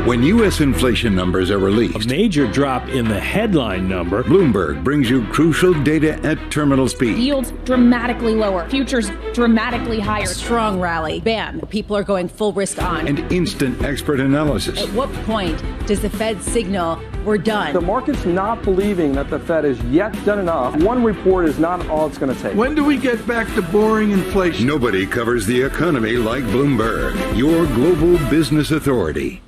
[SPEAKER 19] When U.S. inflation numbers are released,
[SPEAKER 21] a major drop in the headline number.
[SPEAKER 19] Bloomberg brings you crucial data at terminal speed.
[SPEAKER 22] Yields dramatically lower. Futures dramatically higher.
[SPEAKER 23] Strong rally. Bam. People are going full risk on.
[SPEAKER 19] And instant expert analysis.
[SPEAKER 23] At what point does the Fed signal we're done?
[SPEAKER 26] The market's not believing that the Fed has yet done enough. One report is not all it's going to take.
[SPEAKER 27] When do we get back to boring inflation?
[SPEAKER 19] Nobody covers the economy like Bloomberg, your global business authority.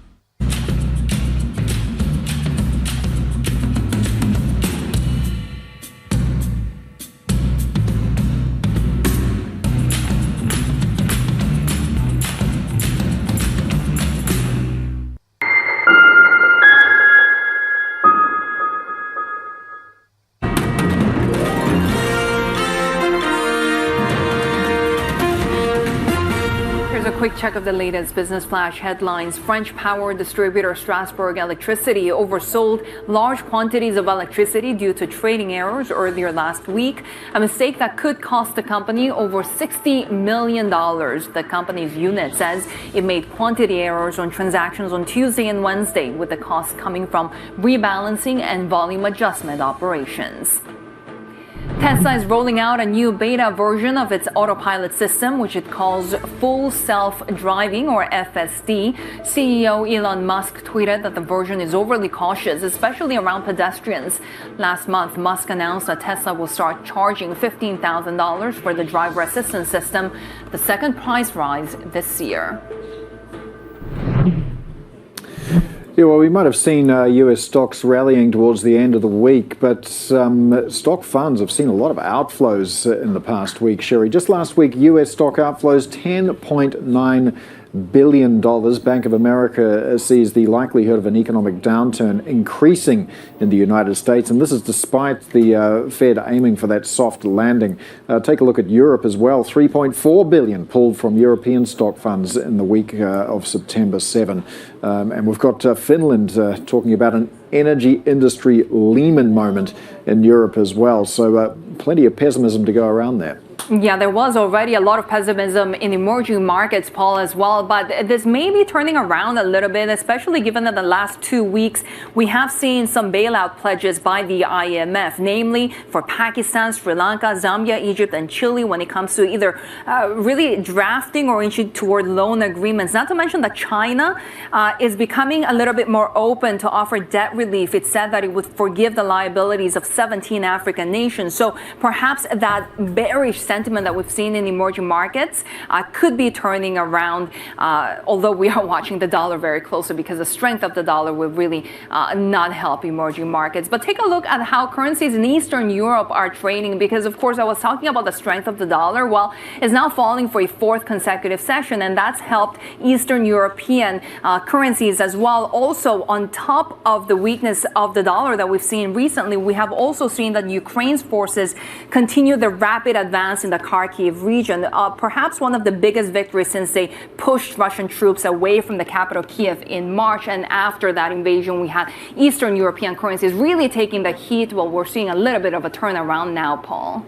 [SPEAKER 18] Quick check of the latest business flash headlines. French power distributor Strasbourg Electricity oversold large quantities of electricity due to trading errors earlier last week, a mistake that could cost the company over $60 million. The company's unit says it made quantity errors on transactions on Tuesday and Wednesday, with the costs coming from rebalancing and volume adjustment operations. Tesla is rolling out a new beta version of its autopilot system, which it calls Full Self-Driving, or FSD. CEO Elon Musk tweeted that the version is overly cautious, especially around pedestrians. Last month, Musk announced that Tesla will start charging $15,000 for the driver assistance system, the second price rise this year.
[SPEAKER 24] Yeah, well, we might have seen US stocks rallying towards the end of the week, but stock funds have seen a lot of outflows in the past week, Sherry. Just last week, US stock outflows $10.9 billion. Bank of America sees the likelihood of an economic downturn increasing in the United States, and this is despite the Fed aiming for that soft landing. Take a look at Europe as well. $3.4 billion pulled from European stock funds in the week of September 7. And we've got Finland talking about an energy industry Lehman moment in Europe as well. So plenty of pessimism to go around there.
[SPEAKER 18] Yeah, there was already a lot of pessimism in emerging markets, Paul, as well. But this may be turning around a little bit, especially given that the last 2 weeks we have seen some bailout pledges by the IMF, namely for Pakistan, Sri Lanka, Zambia, Egypt, and Chile when it comes to either really drafting or inching toward loan agreements. Not to mention that China is becoming a little bit more open to offer debt relief. It said that it would forgive the liabilities of 17 African nations. So perhaps that bearish sentiment that we've seen in emerging markets could be turning around, although we are watching the dollar very closely because the strength of the dollar will really not help emerging markets. But take a look at how currencies in Eastern Europe are trading, because of course I was talking about the strength of the dollar. Well, it's now falling for a fourth consecutive session, and that's helped Eastern European currencies as well. Also, on top of the weakness of the dollar that we've seen recently, we have also seen that Ukraine's forces continue the rapid advance in the Kharkiv region, perhaps one of the biggest victories since they pushed Russian troops away from the capital Kiev in March. And after that invasion, we had Eastern European currencies really taking the heat. Well, we're seeing a little bit of a turnaround now, Paul.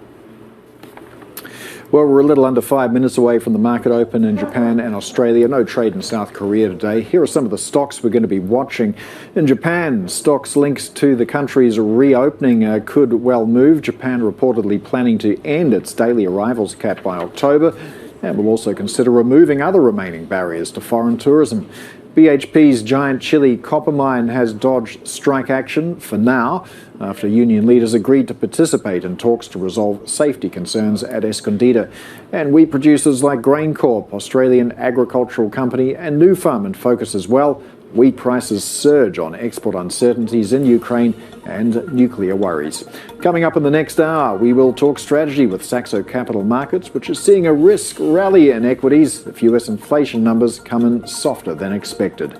[SPEAKER 24] Well, we're a little under 5 minutes away from the market open in Japan and Australia. No trade in South Korea today. Here are some of the stocks we're going to be watching. In Japan, stocks linked to the country's reopening could well move. Japan reportedly planning to end its daily arrivals cap by October, and will also consider removing other remaining barriers to foreign tourism. BHP's giant Chile copper mine has dodged strike action for now after union leaders agreed to participate in talks to resolve safety concerns at Escondida. And wheat producers like GrainCorp, Australian agricultural company, and Nufarm in focus as well. Wheat prices surge on export uncertainties in Ukraine and nuclear worries. Coming up in the next hour, we will talk strategy with Saxo Capital Markets, which is seeing a risk rally in equities if US inflation numbers come in softer than expected.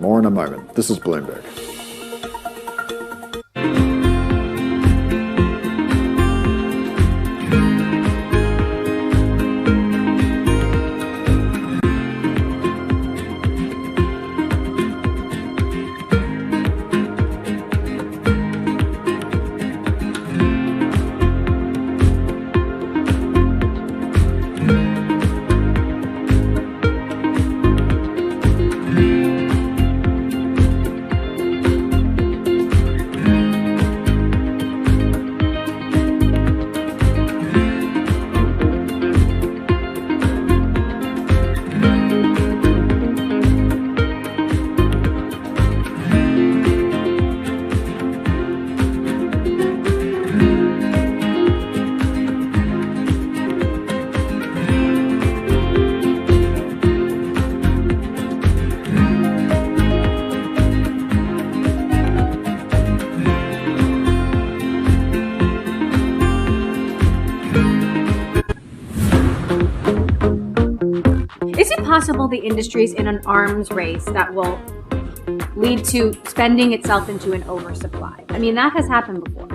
[SPEAKER 24] More in a moment. This is Bloomberg.
[SPEAKER 1] Possible the industry is in an arms race that will lead to spending itself into an oversupply. I mean, that has happened before.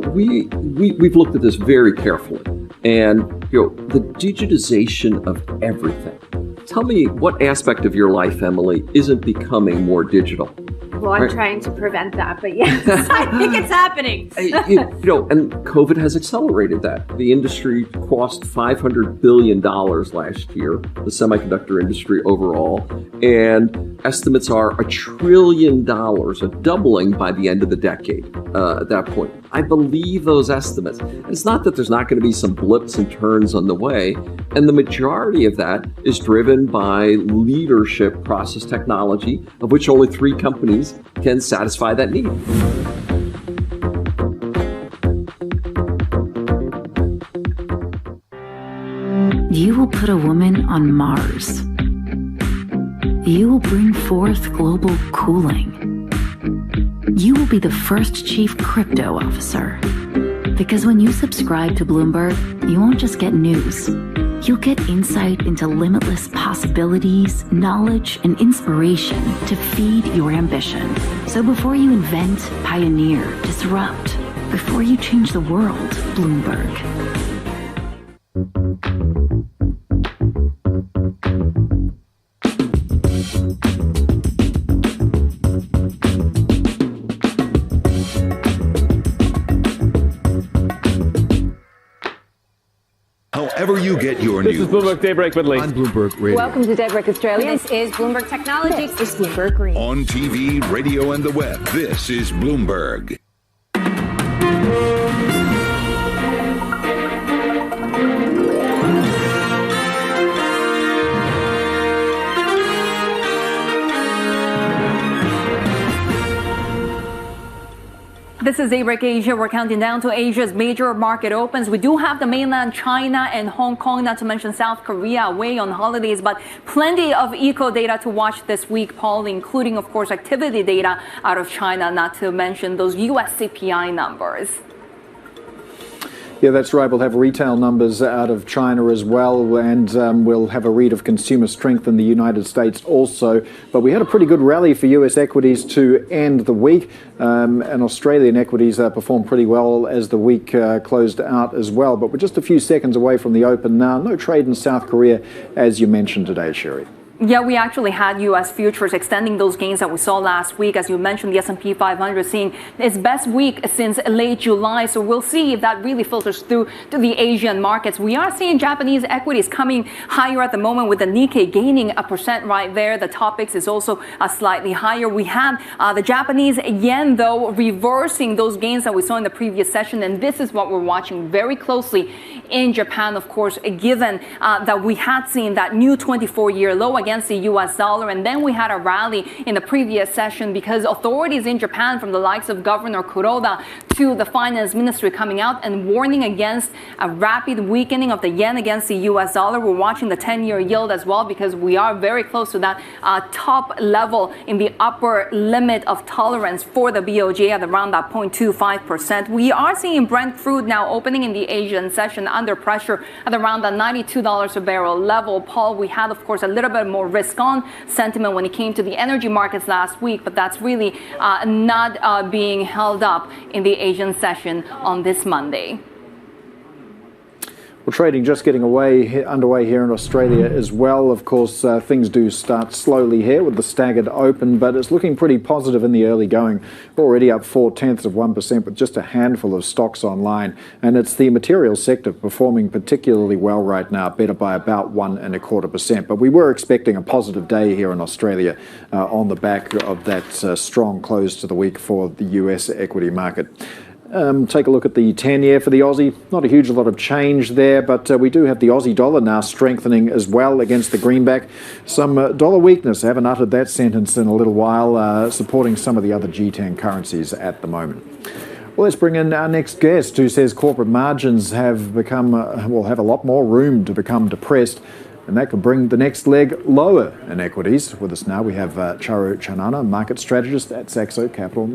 [SPEAKER 2] We've looked at this very carefully, and the digitization of everything. Tell me what aspect of your life, Emily, isn't becoming more digital?
[SPEAKER 1] Well, I'm trying to prevent that, but yes, I think it's happening.
[SPEAKER 2] And COVID has accelerated that. The industry crossed $500 billion last year, the semiconductor industry overall, and estimates are $1 trillion, a doubling by the end of the decade at that point. I believe those estimates. It's not that there's not going to be some blips and turns on the way, and the majority of that is driven by leadership process technology, of which only 3 companies can satisfy that need.
[SPEAKER 3] You will put a woman on Mars. You will bring forth global cooling. You will be the first chief crypto officer. Because when you subscribe to Bloomberg, you won't just get news. You'll get insight into limitless possibilities, knowledge, and inspiration to feed your ambition. So before you invent, pioneer, disrupt, before you change the world, Bloomberg.
[SPEAKER 19] wherever you get your news.
[SPEAKER 5] This is Bloomberg Daybreak with Lee.
[SPEAKER 19] On Bloomberg Radio.
[SPEAKER 11] Welcome to Daybreak Australia.
[SPEAKER 1] This is Bloomberg Technology. This is Bloomberg Green.
[SPEAKER 19] On TV, radio, and the web, this is Bloomberg.
[SPEAKER 25] This is Daybreak Asia. We're counting down to Asia's major market opens. We do have the mainland China and Hong Kong, not to mention South Korea, away on holidays, but plenty of eco data to watch this week, Paul, including, of course, activity data out of China, not to mention those U.S. CPI numbers.
[SPEAKER 24] Yeah, that's right. We'll have retail numbers out of China as well, and we'll have a read of consumer strength in the United States also. But we had a pretty good rally for US equities to end the week, and Australian equities performed pretty well as the week closed out as well. But we're just a few seconds away from the open now. No trade in South Korea, as you mentioned today, Sherry.
[SPEAKER 25] Yeah, we actually had U.S. futures extending those gains that we saw last week. As you mentioned, the S&P 500 seeing its best week since late July. So we'll see if that really filters through to the Asian markets. We are seeing Japanese equities coming higher at the moment, with the Nikkei gaining 1% right there. The Topix is also slightly higher. We have the Japanese yen, though, reversing those gains that we saw in the previous session. And this is what we're watching very closely in Japan, of course, given that we had seen that new 24-year low against the U.S. dollar. And then we had a rally in the previous session because authorities in Japan, from the likes of Governor Kuroda to the finance ministry, coming out and warning against a rapid weakening of the yen against the U.S. dollar. We're watching the 10-year yield as well, because we are very close to that top level in the upper limit of tolerance for the BOJ at around that 0.25%. We are seeing Brent crude now opening in the Asian session under pressure at around the $92 a barrel level. Paul, we had, of course, a little bit more risk-on sentiment when it came to the energy markets last week, but that's really not being held up in the Asian session on this Monday.
[SPEAKER 24] Well, trading just getting underway here in Australia as well. Of course, things do start slowly here with the staggered open, but it's looking pretty positive in the early going. We're already up 0.4% with just a handful of stocks online. And it's the materials sector performing particularly well right now, better by about 1.25%. But we were expecting a positive day here in Australia on the back of that strong close to the week for the US equity market. Take a look at the 10-year for the Aussie. Not a huge lot of change there, but we do have the Aussie dollar now strengthening as well against the greenback. Some dollar weakness, I haven't uttered that sentence in a little while, supporting some of the other G10 currencies at the moment. Well, let's bring in our next guest, who says corporate margins have become, will have a lot more room to become depressed. And that could bring the next leg lower in equities. With us now, we have Charu Chanana, market strategist at Saxo Capital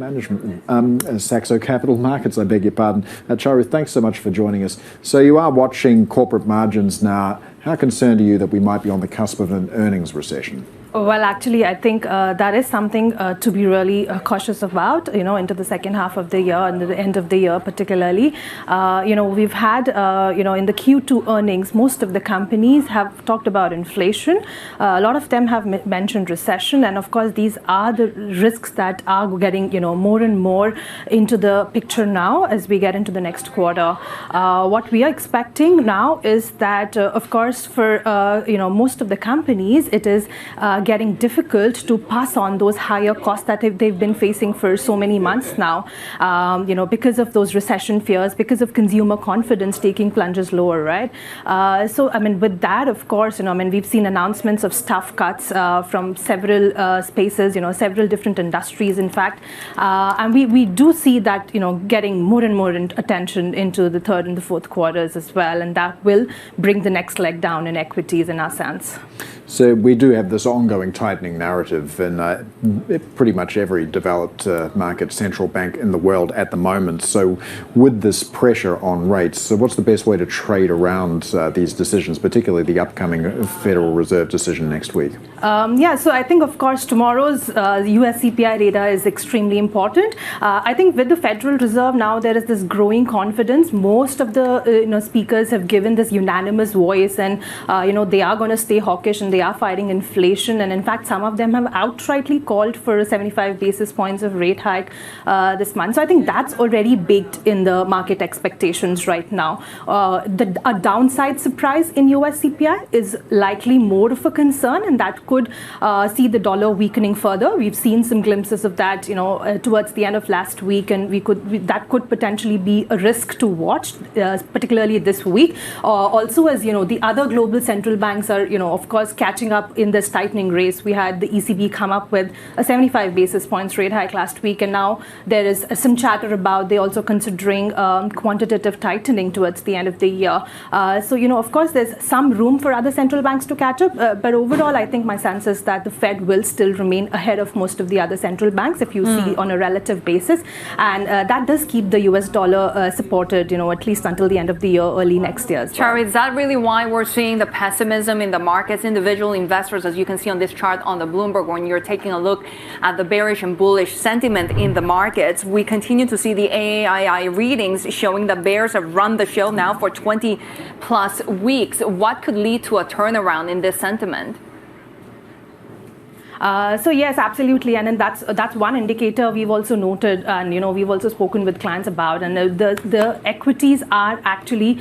[SPEAKER 24] Saxo Capital Markets, I beg your pardon. Charu, thanks so much for joining us. So you are watching corporate margins now. How concerned are you that we might be on the cusp of an earnings recession?
[SPEAKER 6] Well, actually, I think that is something to be really cautious about, into the second half of the year and the end of the year particularly. We've had, in the Q2 earnings, most of the companies have talked about inflation. A lot of them have mentioned recession. And of course, these are the risks that are getting, more and more into the picture now as we get into the next quarter. What we are expecting now is that, of course, for, most of the companies, it is getting difficult to pass on those higher costs that they've been facing for so many months now, because of those recession fears, because of consumer confidence taking plunges lower, right? With that, of course, we've seen announcements of staff cuts from several spaces, several different industries, in fact. And we do see that, getting more and more attention into the third and the fourth quarters as well. And that will bring the next leg down in equities in our sense.
[SPEAKER 24] So we do have this ongoing tightening narrative in pretty much every developed market central bank in the world at the moment. So with this pressure on rates, so what's the best way to trade around these decisions, particularly the upcoming Federal Reserve decision next week?
[SPEAKER 6] So I think, of course, tomorrow's US CPI data is extremely important. I think with the Federal Reserve now, there is this growing confidence. Most of the speakers have given this unanimous voice, and they are going to stay hawkish and they they are fighting inflation, and in fact, some of them have outrightly called for a 75 basis points of rate hike this month. So I think that's already baked in the market expectations right now. A downside surprise in US CPI is likely more of a concern, and that could see the dollar weakening further. We've seen some glimpses of that, towards the end of last week, and that could potentially be a risk to watch, particularly this week. Also, as the other global central banks are, of course, catching up in this tightening race. We had the ECB come up with a 75 basis points rate hike last week, and now there is some chatter about they also considering quantitative tightening towards the end of the year. So, of course, there's some room for other central banks to catch up. But overall, I think my sense is that the Fed will still remain ahead of most of the other central banks, if you see on a relative basis. And that does keep the US dollar supported, at least until the end of the year, early next year.
[SPEAKER 18] Chari, is that really why we're seeing the pessimism in the markets? Individual investors, as you can see on this chart on the Bloomberg, when you're taking a look at the bearish and bullish sentiment in the markets, we continue to see the AAII readings showing that bears have run the show now for 20 plus weeks. What could lead to a turnaround in this sentiment?
[SPEAKER 6] So yes, absolutely, and then that's one indicator we've also noted, and we've also spoken with clients about, and the equities are actually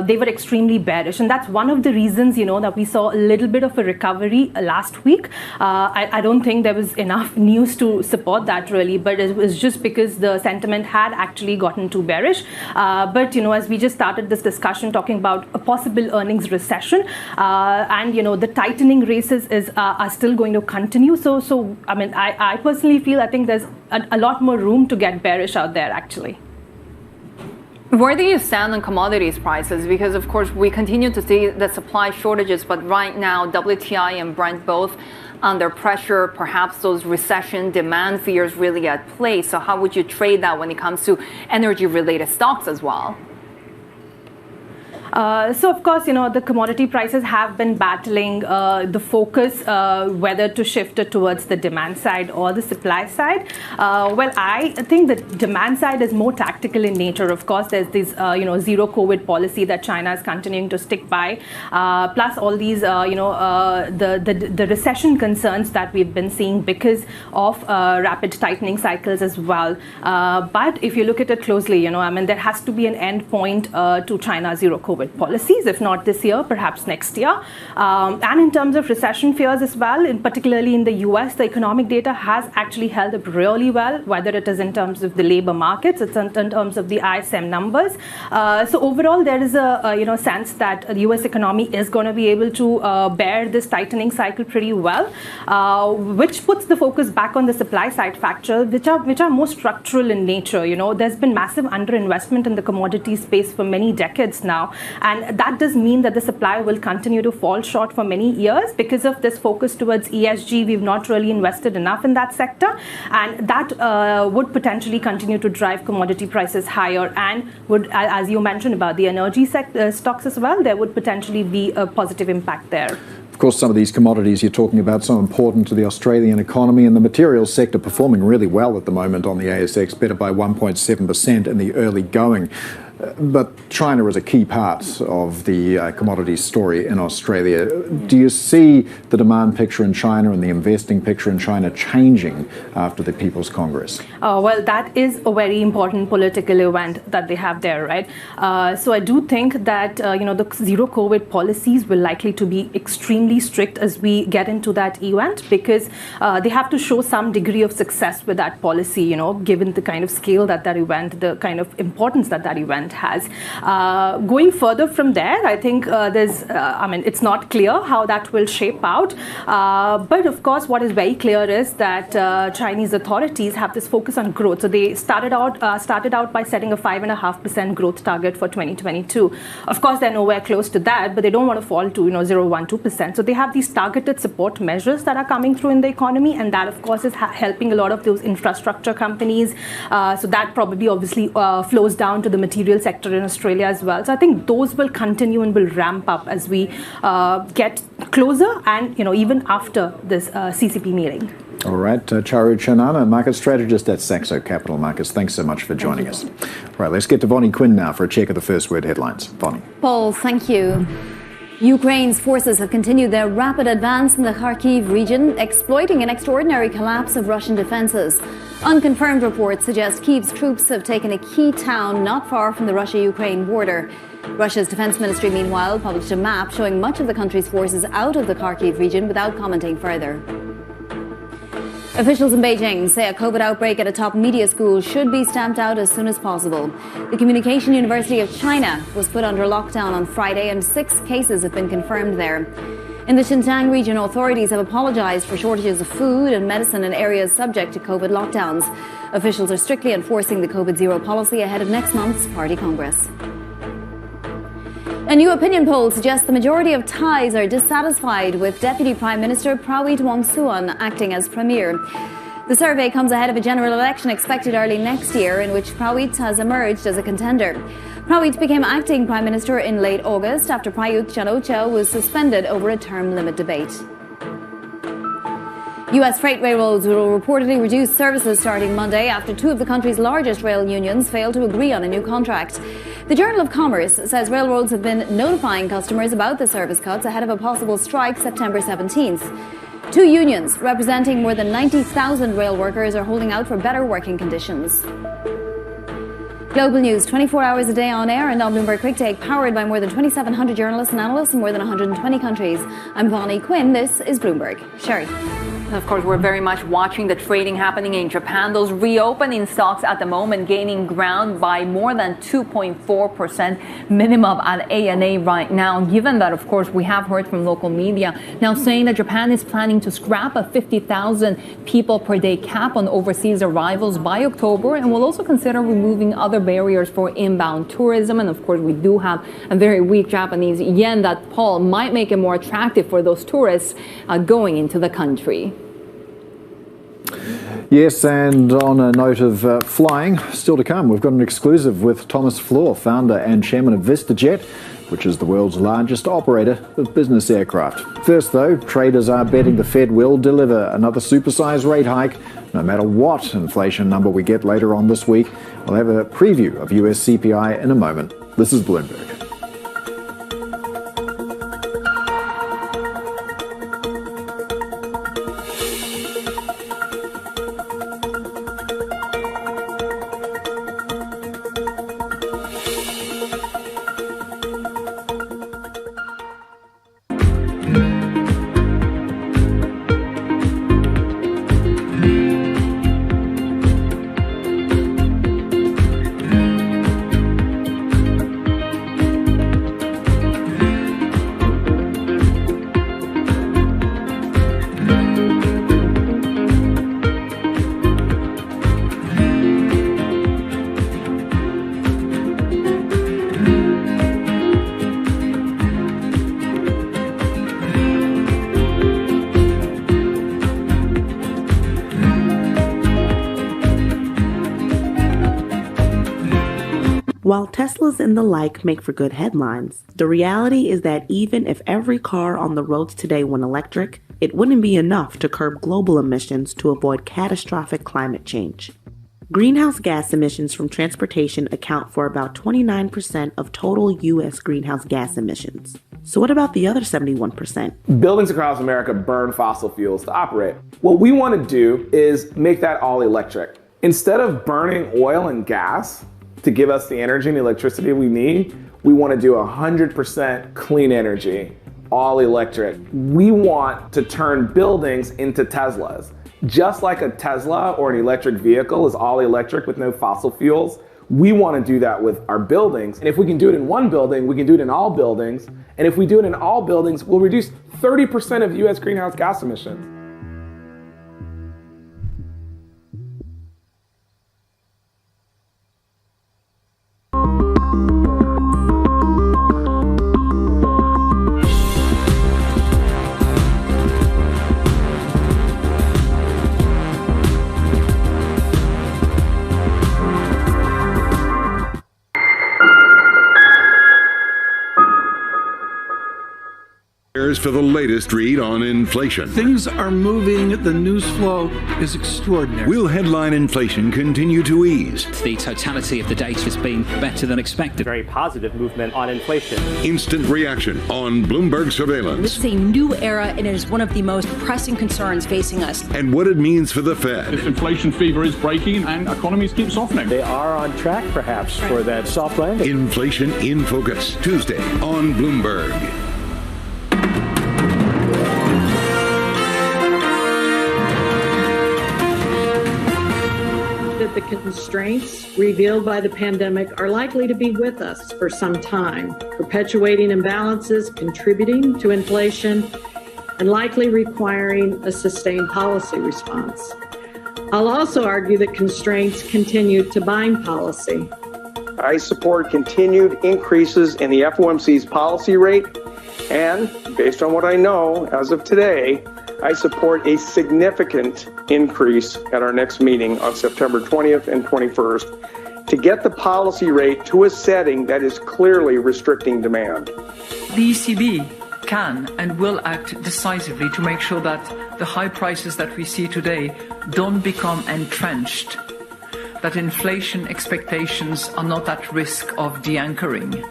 [SPEAKER 6] they were extremely bearish, and that's one of the reasons that we saw a little bit of a recovery last week. I don't think there was enough news to support that really, but it was just because the sentiment had actually gotten too bearish. But as we just started this discussion talking about a possible earnings recession, and the tightening races are still going to continue. So I mean, I personally feel I think there's a lot more room to get bearish out there actually.
[SPEAKER 18] Where do you stand on commodities prices? Because of course we continue to see the supply shortages, but right now WTI and Brent both under pressure, perhaps those recession demand fears really at play. So how would you trade that when it comes to energy related stocks as well?
[SPEAKER 6] So of course, the commodity prices have been battling the focus whether to shift it towards the demand side or the supply side. Well, I think the demand side is more tactical in nature. Of course, there's this zero COVID policy that China is continuing to stick by, plus all these the recession concerns that we've been seeing because of rapid tightening cycles as well. But if you look at it closely, there has to be an end point to China's zero COVID policies, if not this year, perhaps next year. And in terms of recession fears as well, particularly in the US, the economic data has actually held up really well, whether it is in terms of the labor markets, it's in terms of the ISM numbers. So overall, there is a sense that the US economy is going to be able to bear this tightening cycle pretty well, which puts the focus back on the supply side factors, which are more structural in nature. There's been massive underinvestment in the commodity space for many decades now. And that does mean that the supply will continue to fall short for many years because of this focus towards ESG. We've not really invested enough in that sector, and that would potentially continue to drive commodity prices higher, and would, as you mentioned about the energy stocks as well, there would potentially be a positive impact there.
[SPEAKER 24] Of course, some of these commodities you're talking about so important to the Australian economy, and the materials sector performing really well at the moment on the ASX, better by 1.7% in the early going. But China is a key part of the commodities story in Australia. Do you see the demand picture in China and the investing picture in China changing after the People's Congress?
[SPEAKER 6] Well, that is a very important political event that they have there, right? So I do think that, the zero COVID policies will likely to be extremely strict as we get into that event, because they have to show some degree of success with that policy, given the kind of scale that event, the kind of importance that event has. Going further from there, I think it's not clear how that will shape out. But of course, what is very clear is that Chinese authorities have this focus on growth. So they started out by setting a 5.5% growth target for 2022. Of course, they're nowhere close to that, but they don't want to fall to 0.12%. So they have these targeted support measures that are coming through in the economy, and that of course is helping a lot of those infrastructure companies. So that probably obviously flows down to the material sector in Australia as well. So I think those will continue and will ramp up as we get closer, and even after this CCP meeting.
[SPEAKER 24] All right, Charu Chanana, market strategist at Saxo Capital Markets. Thanks so much for joining us. Right, let's get to Vonnie Quinn now for a check of the first word headlines. Vonnie.
[SPEAKER 4] Paul, thank you. Ukraine's forces have continued their rapid advance in the Kharkiv region, exploiting an extraordinary collapse of Russian defenses. Unconfirmed reports suggest Kyiv's troops have taken a key town not far from the Russia-Ukraine border. Russia's defense ministry, meanwhile, published a map showing much of the country's forces out of the Kharkiv region without commenting further. Officials in Beijing say a COVID outbreak at a top media school should be stamped out as soon as possible. The Communication University of China was put under lockdown on Friday, and 6 cases have been confirmed there. In the Xinjiang region, authorities have apologized for shortages of food and medicine in areas subject to COVID lockdowns. Officials are strictly enforcing the COVID zero policy ahead of next month's Party Congress. A new opinion poll suggests the majority of Thais are dissatisfied with Deputy Prime Minister Prawit Wongsuwan acting as Premier. The survey comes ahead of a general election expected early next year, in which Prawit has emerged as a contender. Prawit became acting Prime Minister in late August after Prayut Chan-o-cha was suspended over a term limit debate. U.S. freight railroads will reportedly reduce services starting Monday after 2 of the country's largest rail unions failed to agree on a new contract. The Journal of Commerce says railroads have been notifying customers about the service cuts ahead of a possible strike September 17th. 2 unions representing more than 90,000 rail workers are holding out for better working conditions. Global news 24 hours a day on air and on Bloomberg Quick Take, powered by more than 2,700 journalists and analysts in more than 120 countries. I'm Bonnie Quinn. This is Bloomberg. Sherry.
[SPEAKER 18] Of course, we're very much watching the trading happening in Japan. Those reopening stocks at the moment gaining ground by more than 2.4% minimum at ANA right now. Given that, of course, we have heard from local media now saying that Japan is planning to scrap a 50,000 people per day cap on overseas arrivals by October, and will also consider removing other barriers for inbound tourism. And of course, we do have a very weak Japanese yen that, Paul, might make it more attractive for those tourists going into the country.
[SPEAKER 24] Yes, and on a note of flying, still to come, we've got an exclusive with Thomas Flohr, founder and chairman of VistaJet, which is the world's largest operator of business aircraft. First, though, traders are betting the Fed will deliver another supersized rate hike, no matter what inflation number we get later on this week. We'll have a preview of US CPI in a moment. This is Bloomberg.
[SPEAKER 5] While Teslas and the like make for good headlines, the reality is that even if every car on the roads today went electric, it wouldn't be enough to curb global emissions to avoid catastrophic climate change. Greenhouse gas emissions from transportation account for about 29% of total U.S. greenhouse gas emissions. So what about the other 71%?
[SPEAKER 7] Buildings across America burn fossil fuels to operate. What we want to do is make that all electric. Instead of burning oil and gas to give us the energy and electricity we need, we want to do 100% clean energy, all electric. We want to turn buildings into Teslas. Just like a Tesla or an electric vehicle is all electric with no fossil fuels, we want to do that with our buildings. And if we can do it in one building, we can do it in all buildings. And if we do it in all buildings, we'll reduce 30% of US greenhouse gas emissions.
[SPEAKER 19] Here's for the latest read on inflation.
[SPEAKER 27] Things are moving. The news flow is extraordinary.
[SPEAKER 19] Will headline inflation continue to ease?
[SPEAKER 8] The totality of the data has been better than expected.
[SPEAKER 9] Very positive movement on inflation.
[SPEAKER 19] Instant reaction on Bloomberg surveillance.
[SPEAKER 23] This is a new era, and it is one of the most pressing concerns facing us.
[SPEAKER 19] And what it means for the Fed.
[SPEAKER 10] If inflation fever is breaking and economies keep softening.
[SPEAKER 9] They are on track, perhaps, for that soft landing.
[SPEAKER 19] Inflation in Focus, Tuesday on Bloomberg.
[SPEAKER 13] That the constraints revealed by the pandemic are likely to be with us for some time, perpetuating imbalances, contributing to inflation, and likely requiring a sustained policy response. I'll also argue that constraints continue to bind policy.
[SPEAKER 14] I support continued increases in the FOMC's policy rate, and based on what I know as of today, I support a significant increase at our next meeting on September 20th and 21st to get the policy rate to a setting that is clearly restricting demand.
[SPEAKER 15] The ECB can and will act decisively to make sure that the high prices that we see today don't become entrenched, that inflation expectations are not at risk of de-anchoring,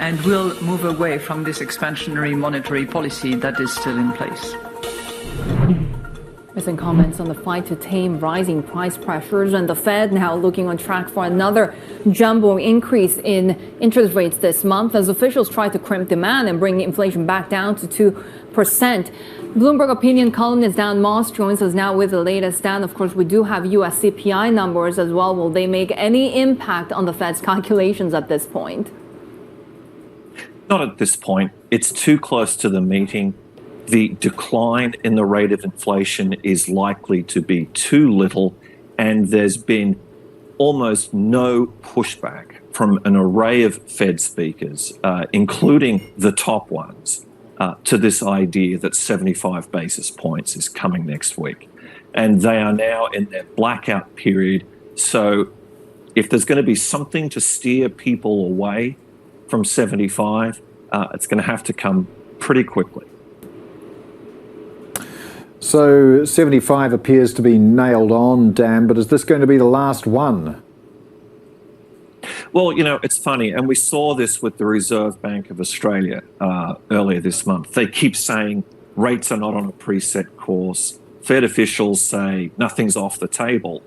[SPEAKER 15] and will move away from this expansionary monetary policy that is still in place.
[SPEAKER 25] Recent comments on the fight to tame rising price pressures, and the Fed now looking on track for another jumbo increase in interest rates this month as officials try to crimp demand and bring inflation back down to 2%. Bloomberg opinion columnist Dan Moss joins us now with the latest. Dan, of course, we do have U.S. CPI numbers as well. Will they make any impact on the Fed's calculations at this point?
[SPEAKER 20] Not at this point. It's too close to the meeting. The decline in the rate of inflation is likely to be too little, and there's been almost no pushback from an array of Fed speakers, including the top ones, to this idea that 75 basis points is coming next week. And they are now in their blackout period. So if there's going to be something to steer people away from 75, it's going to have to come pretty quickly.
[SPEAKER 24] So 75 appears to be nailed on, Dan, but is this going to be the last one?
[SPEAKER 20] Well, you know, it's funny, and we saw this with the Reserve Bank of Australia earlier this month. They keep saying rates are not on a preset course. Fed officials say nothing's off the table,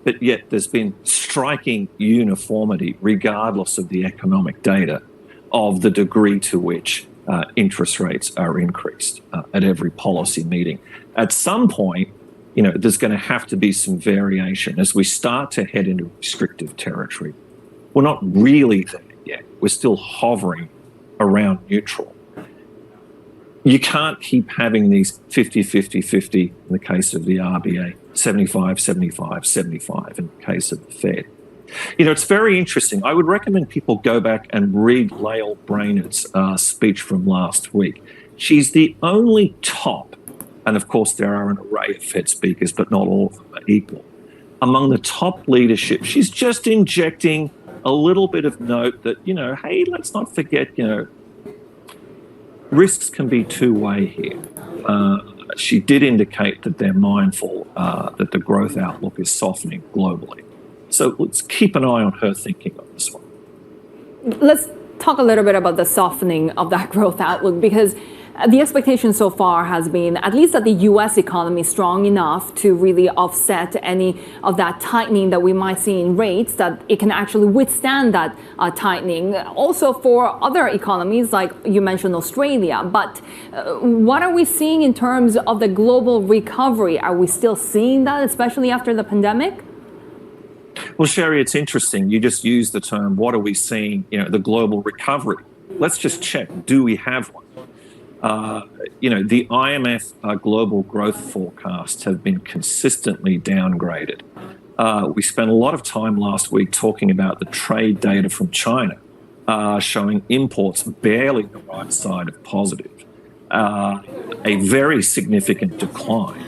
[SPEAKER 20] but yet there's been striking uniformity, regardless of the economic data, of the degree to which interest rates are increased at every policy meeting. At some point, you know, there's going to have to be some variation as we start to head into restrictive territory. We're not really there yet. We're still hovering around neutral. You can't keep having these 50, 50, 50 in the case of the RBA, 75, 75, 75 in the case of the Fed. You know, it's very interesting. I would recommend people go back and read Lael Brainard's speech from last week. She's the only top, and of course there are an array of Fed speakers, but not all of them are equal. Among the top leadership, she's just injecting a little bit of note that, you know, hey, let's not forget, you know, risks can be two-way here. She did indicate that they're mindful that the growth outlook is softening globally. So let's keep an eye on her thinking on this one.
[SPEAKER 25] Let's talk a little bit about the softening of that growth outlook, because the expectation so far has been at least that the U.S. economy is strong enough to really offset any of that tightening that we might see in rates, that it can actually withstand that tightening. Also for other economies, like you mentioned Australia. But what are we seeing in terms of the global recovery? Are we still seeing that, especially after the pandemic?
[SPEAKER 20] Well, Sherry, it's interesting. You just used the term, what are we seeing, you know, the global recovery. Let's just check, do we have one? You know, the IMF global growth forecasts have been consistently downgraded. We spent a lot of time last week talking about the trade data from China, showing imports barely the right side of positive. A very significant decline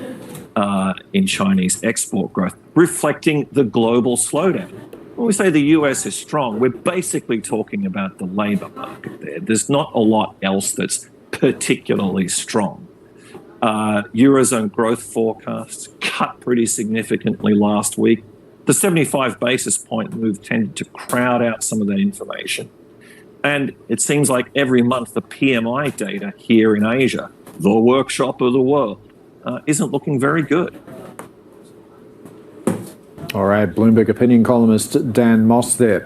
[SPEAKER 20] in Chinese export growth, reflecting the global slowdown. When we say the US is strong, we're basically talking about the labor market there. There's not a lot else that's particularly strong. Eurozone growth forecasts cut pretty significantly last week. The 75 basis point move tended to crowd out some of that information. And it seems like every month the PMI data here in Asia, the workshop of the world, isn't looking very good.
[SPEAKER 24] All right, Bloomberg opinion columnist Dan Moss there.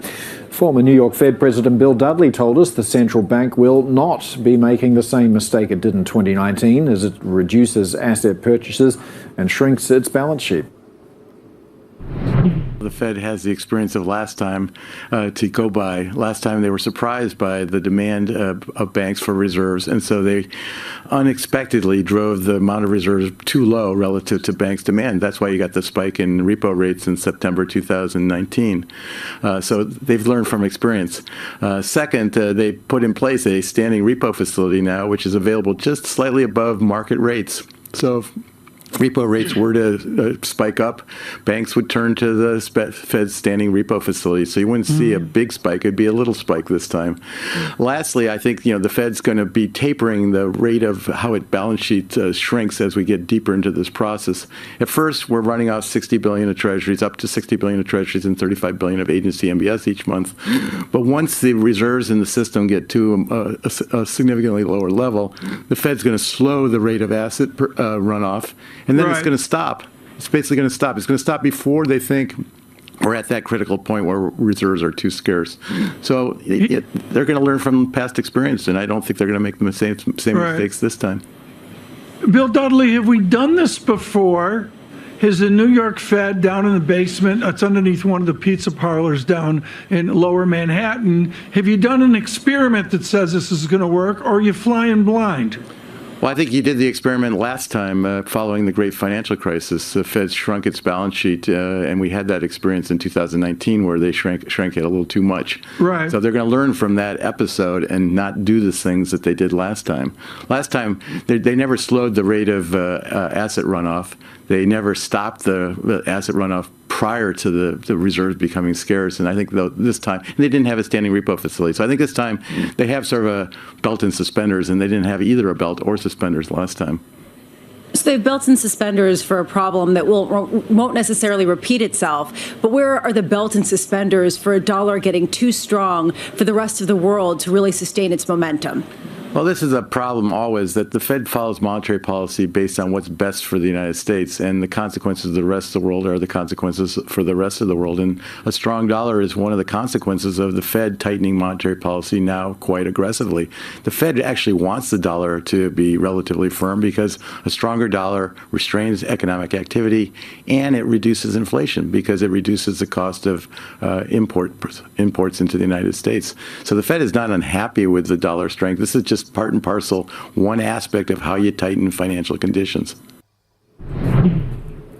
[SPEAKER 24] Former New York Fed President Bill Dudley told us the central bank will not be making the same mistake it did in 2019 as it reduces asset purchases and shrinks its balance sheet.
[SPEAKER 2] The Fed has the experience of last time to go by. Last time they were surprised by the demand of banks for reserves, and so they unexpectedly drove the amount of reserves too low relative to banks' demand. That's why you got the spike in repo rates in September 2019. So they've learned from experience. Second, they put in place a standing repo facility now, which is available just slightly above market rates. So if repo rates were to spike up, banks would turn to the Fed's standing repo facility. So you wouldn't see a big spike. It'd be a little spike this time. Lastly, I think the Fed's going to be tapering the rate of how its balance sheet shrinks as we get deeper into this process. At first, we're running out $60 billion of treasuries, up to $60 billion of treasuries and $35 billion of agency MBS each month. But once the reserves in the system get to a significantly lower level, the Fed's going to slow the rate of asset runoff. And then it's going to stop. It's basically going to stop. It's going to stop before they think we're at that critical point where reserves are too scarce. So they're going to learn from past experience, and I don't think they're going to make the same mistakes this time.
[SPEAKER 27] Bill Dudley, have we done this before? Has the New York Fed down in the basement, it's underneath one of the pizza parlors down in lower Manhattan, have you done an experiment that says this is going to work, or are you flying blind?
[SPEAKER 2] Well, I think you did the experiment last time following the great financial crisis. The Fed shrunk its balance sheet, and we had that experience in 2019 where they shrank it a little too much.
[SPEAKER 27] Right.
[SPEAKER 2] So they're going to learn from that episode and not do the things that they did last time. Last time, they never slowed the rate of asset runoff. They never stopped the asset runoff prior to the reserves becoming scarce. And I think this time, they didn't have a standing repo facility. So I think this time they have sort of a belt and suspenders, and they didn't have either a belt or suspenders last time.
[SPEAKER 23] So they've belts and suspenders for a problem that won't necessarily repeat itself. But where are the belt and suspenders for a dollar getting too strong for the rest of the world to really sustain its momentum?
[SPEAKER 2] Well, this is a problem always, that the Fed follows monetary policy based on what's best for the United States, and the consequences of the rest of the world are the consequences for the rest of the world. And a strong dollar is one of the consequences of the Fed tightening monetary policy now quite aggressively. The Fed actually wants the dollar to be relatively firm because a stronger dollar restrains economic activity, and it reduces inflation because it reduces the cost of imports into the United States. So the Fed is not unhappy with the dollar strength. This is just part and parcel, one aspect of how you tighten financial conditions.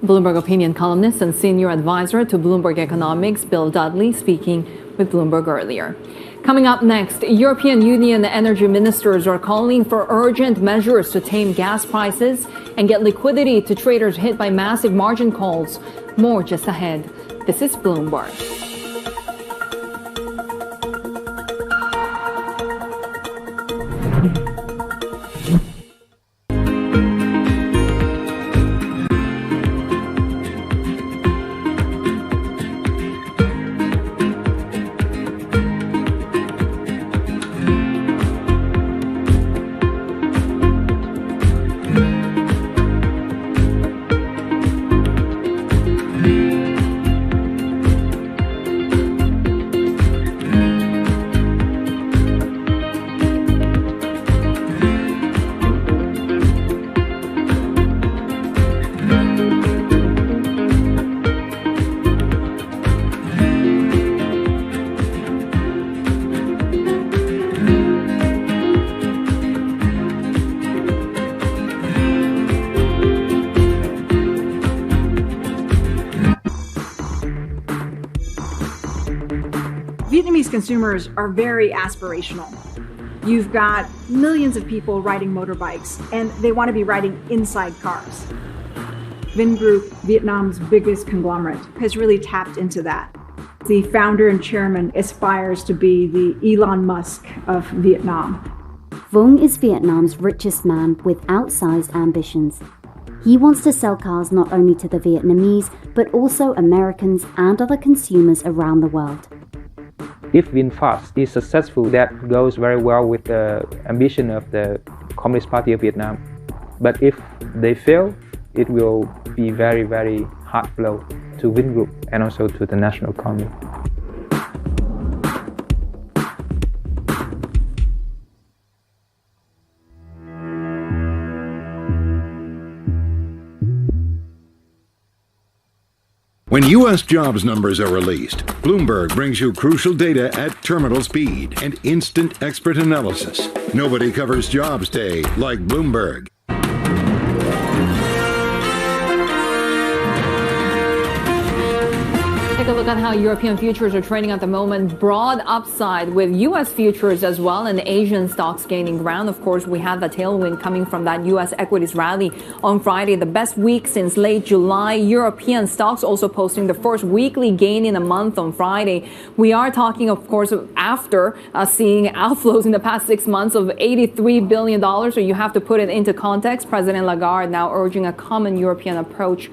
[SPEAKER 18] Bloomberg opinion columnist and senior advisor to Bloomberg Economics, Bill Dudley, speaking with Bloomberg earlier. Coming up next, European Union energy ministers are calling for urgent measures to tame gas prices and get liquidity to traders hit by massive margin calls. More just ahead. This is Bloomberg.
[SPEAKER 12] Vietnamese consumers are very aspirational. You've got millions of people riding motorbikes, and they want to be riding inside cars. Vingroup, Vietnam's biggest conglomerate, has really tapped into that. The founder and chairman aspires to be the Elon Musk of Vietnam.
[SPEAKER 3] Vuong is Vietnam's richest man with outsized ambitions. He wants to sell cars not only to the Vietnamese, but also Americans and other consumers around the world.
[SPEAKER 11] If VinFast is successful, that goes very well with the ambition of the Communist Party of Vietnam. But if they fail, it will be very, very hard blow to Vingroup and also to the national economy.
[SPEAKER 19] When U.S. jobs numbers are released, Bloomberg brings you crucial data at terminal speed and instant expert analysis. Nobody covers Jobs Day like Bloomberg.
[SPEAKER 18] Take a look at how European futures are trading at the moment. Broad upside with U.S. futures as well and Asian stocks gaining ground. Of course, we have the tailwind coming from that U.S. equities rally on Friday, the best week since late July. European stocks also posting the first weekly gain in a month on Friday. We are talking, of course, after seeing outflows in the past 6 months of $83 billion. So you have to put it into context. President Lagarde now urging a common European approach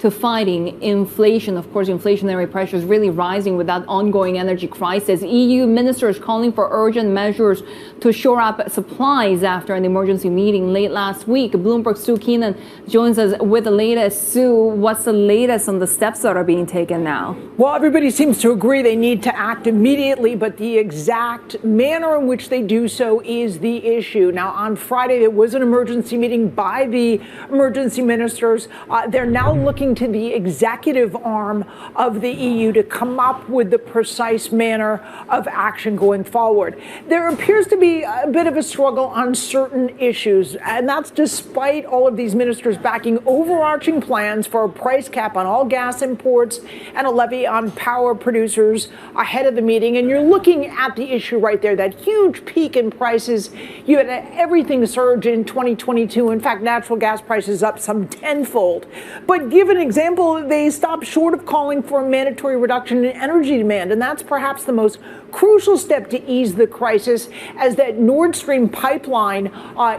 [SPEAKER 18] to fighting inflation. Of course, inflationary pressures really rising with that ongoing energy crisis. EU ministers calling for urgent measures to shore up supplies after an emergency meeting late last week. Bloomberg's Sue Keenan joins us with the latest. Sue, what's the latest on the steps that are being taken now?
[SPEAKER 16] Well, everybody seems to agree they need to act immediately, but the exact manner in which they do so is the issue. Now, on Friday, there was an emergency meeting by the emergency ministers. They're now looking to the executive arm of the EU to come up with the precise manner of action going forward. There appears to be a bit of a struggle on certain issues, and that's despite all of these ministers backing overarching plans for a price cap on all gas imports and a levy on power producers ahead of the meeting. And you're looking at the issue right there, that huge peak in prices. You had everything surge in 2022. In fact, natural gas prices up some tenfold. But given example, they stopped short of calling for a mandatory reduction in energy demand. And that's perhaps the most crucial step to ease the crisis, as that Nord Stream pipeline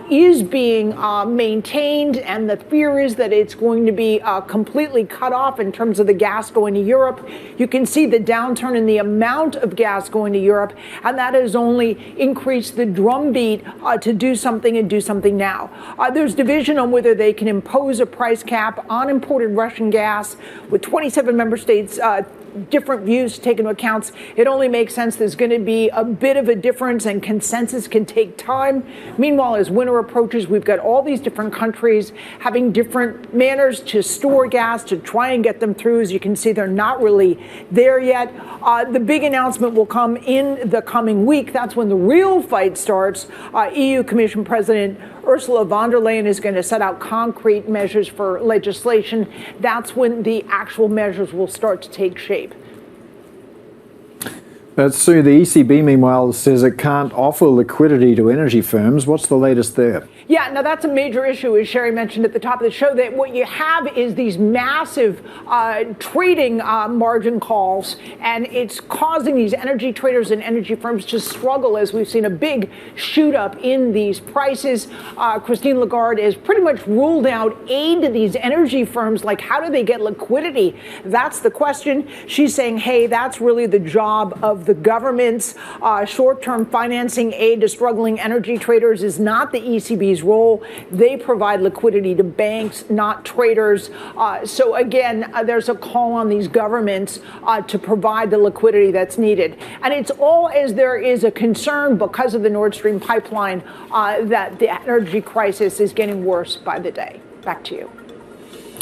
[SPEAKER 16] is being maintained. And the fear is that it's going to be completely cut off in terms of the gas going to Europe. You can see the downturn in the amount of gas going to Europe. And that has only increased the drumbeat to do something and do something now. There's division on whether they can impose a price cap on imported Russian gas, with 27 member states different views taken into account. It only makes sense there's going to be a bit of a difference, and consensus can take time. Meanwhile, as winter approaches, we've got all these different countries having different manners to store gas, to try and get them through. As you can see, they're not really there yet. The big announcement will come in the coming week. That's when the real fight starts. EU Commission President Ursula von der Leyen is going to set out concrete measures for legislation. That's when the actual measures will start to take shape.
[SPEAKER 24] Sue, the ECB, meanwhile, says it can't offer liquidity to energy firms. What's the latest there?
[SPEAKER 16] Yeah, now that's a major issue, as Sherry mentioned at the top of the show, that what you have is these massive trading margin calls, and it's causing these energy traders and energy firms to struggle, as we've seen a big shoot up in these prices. Christine Lagarde has pretty much ruled out aid to these energy firms. Like, how do they get liquidity? That's the question. She's saying, hey, that's really the job of the government's short-term financing aid to struggling energy traders is not the ECB's role. They provide liquidity to banks, not traders. So again, there's a call on these governments to provide the liquidity that's needed. And it's all as there is a concern because of the Nord Stream pipeline that the energy crisis is getting worse by the day. Back to you.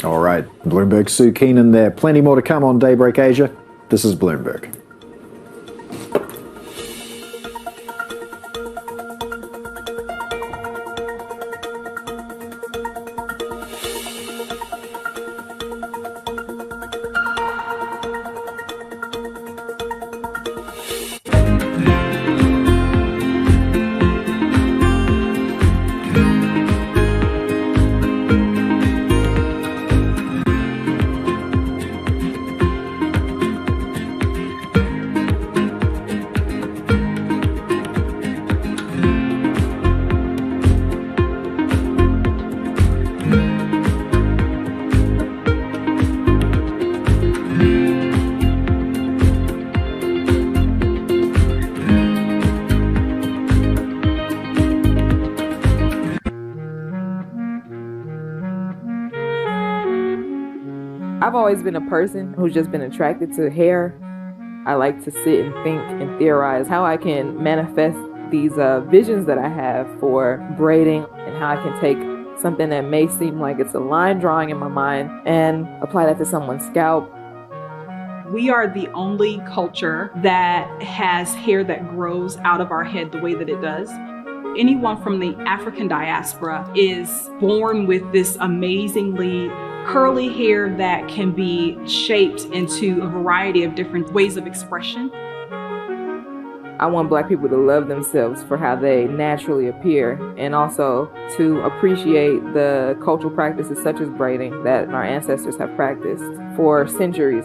[SPEAKER 24] All right. Bloomberg's Sue Keenan there. Plenty more to come on Daybreak Asia. This is Bloomberg.
[SPEAKER 1] I've always been a person who's just been attracted to hair. I like to sit and think and theorize how I can manifest these visions that I have for braiding and how I can take something that may seem like it's a line drawing in my mind and apply that to someone's scalp.
[SPEAKER 4] We are the only culture that has hair that grows out of our head the way that it does. Anyone from the African diaspora is born with this amazingly curly hair that can be shaped into a variety of different ways of expression.
[SPEAKER 1] I want Black people to love themselves for how they naturally appear and also to appreciate the cultural practices such as braiding that our ancestors have practiced for centuries.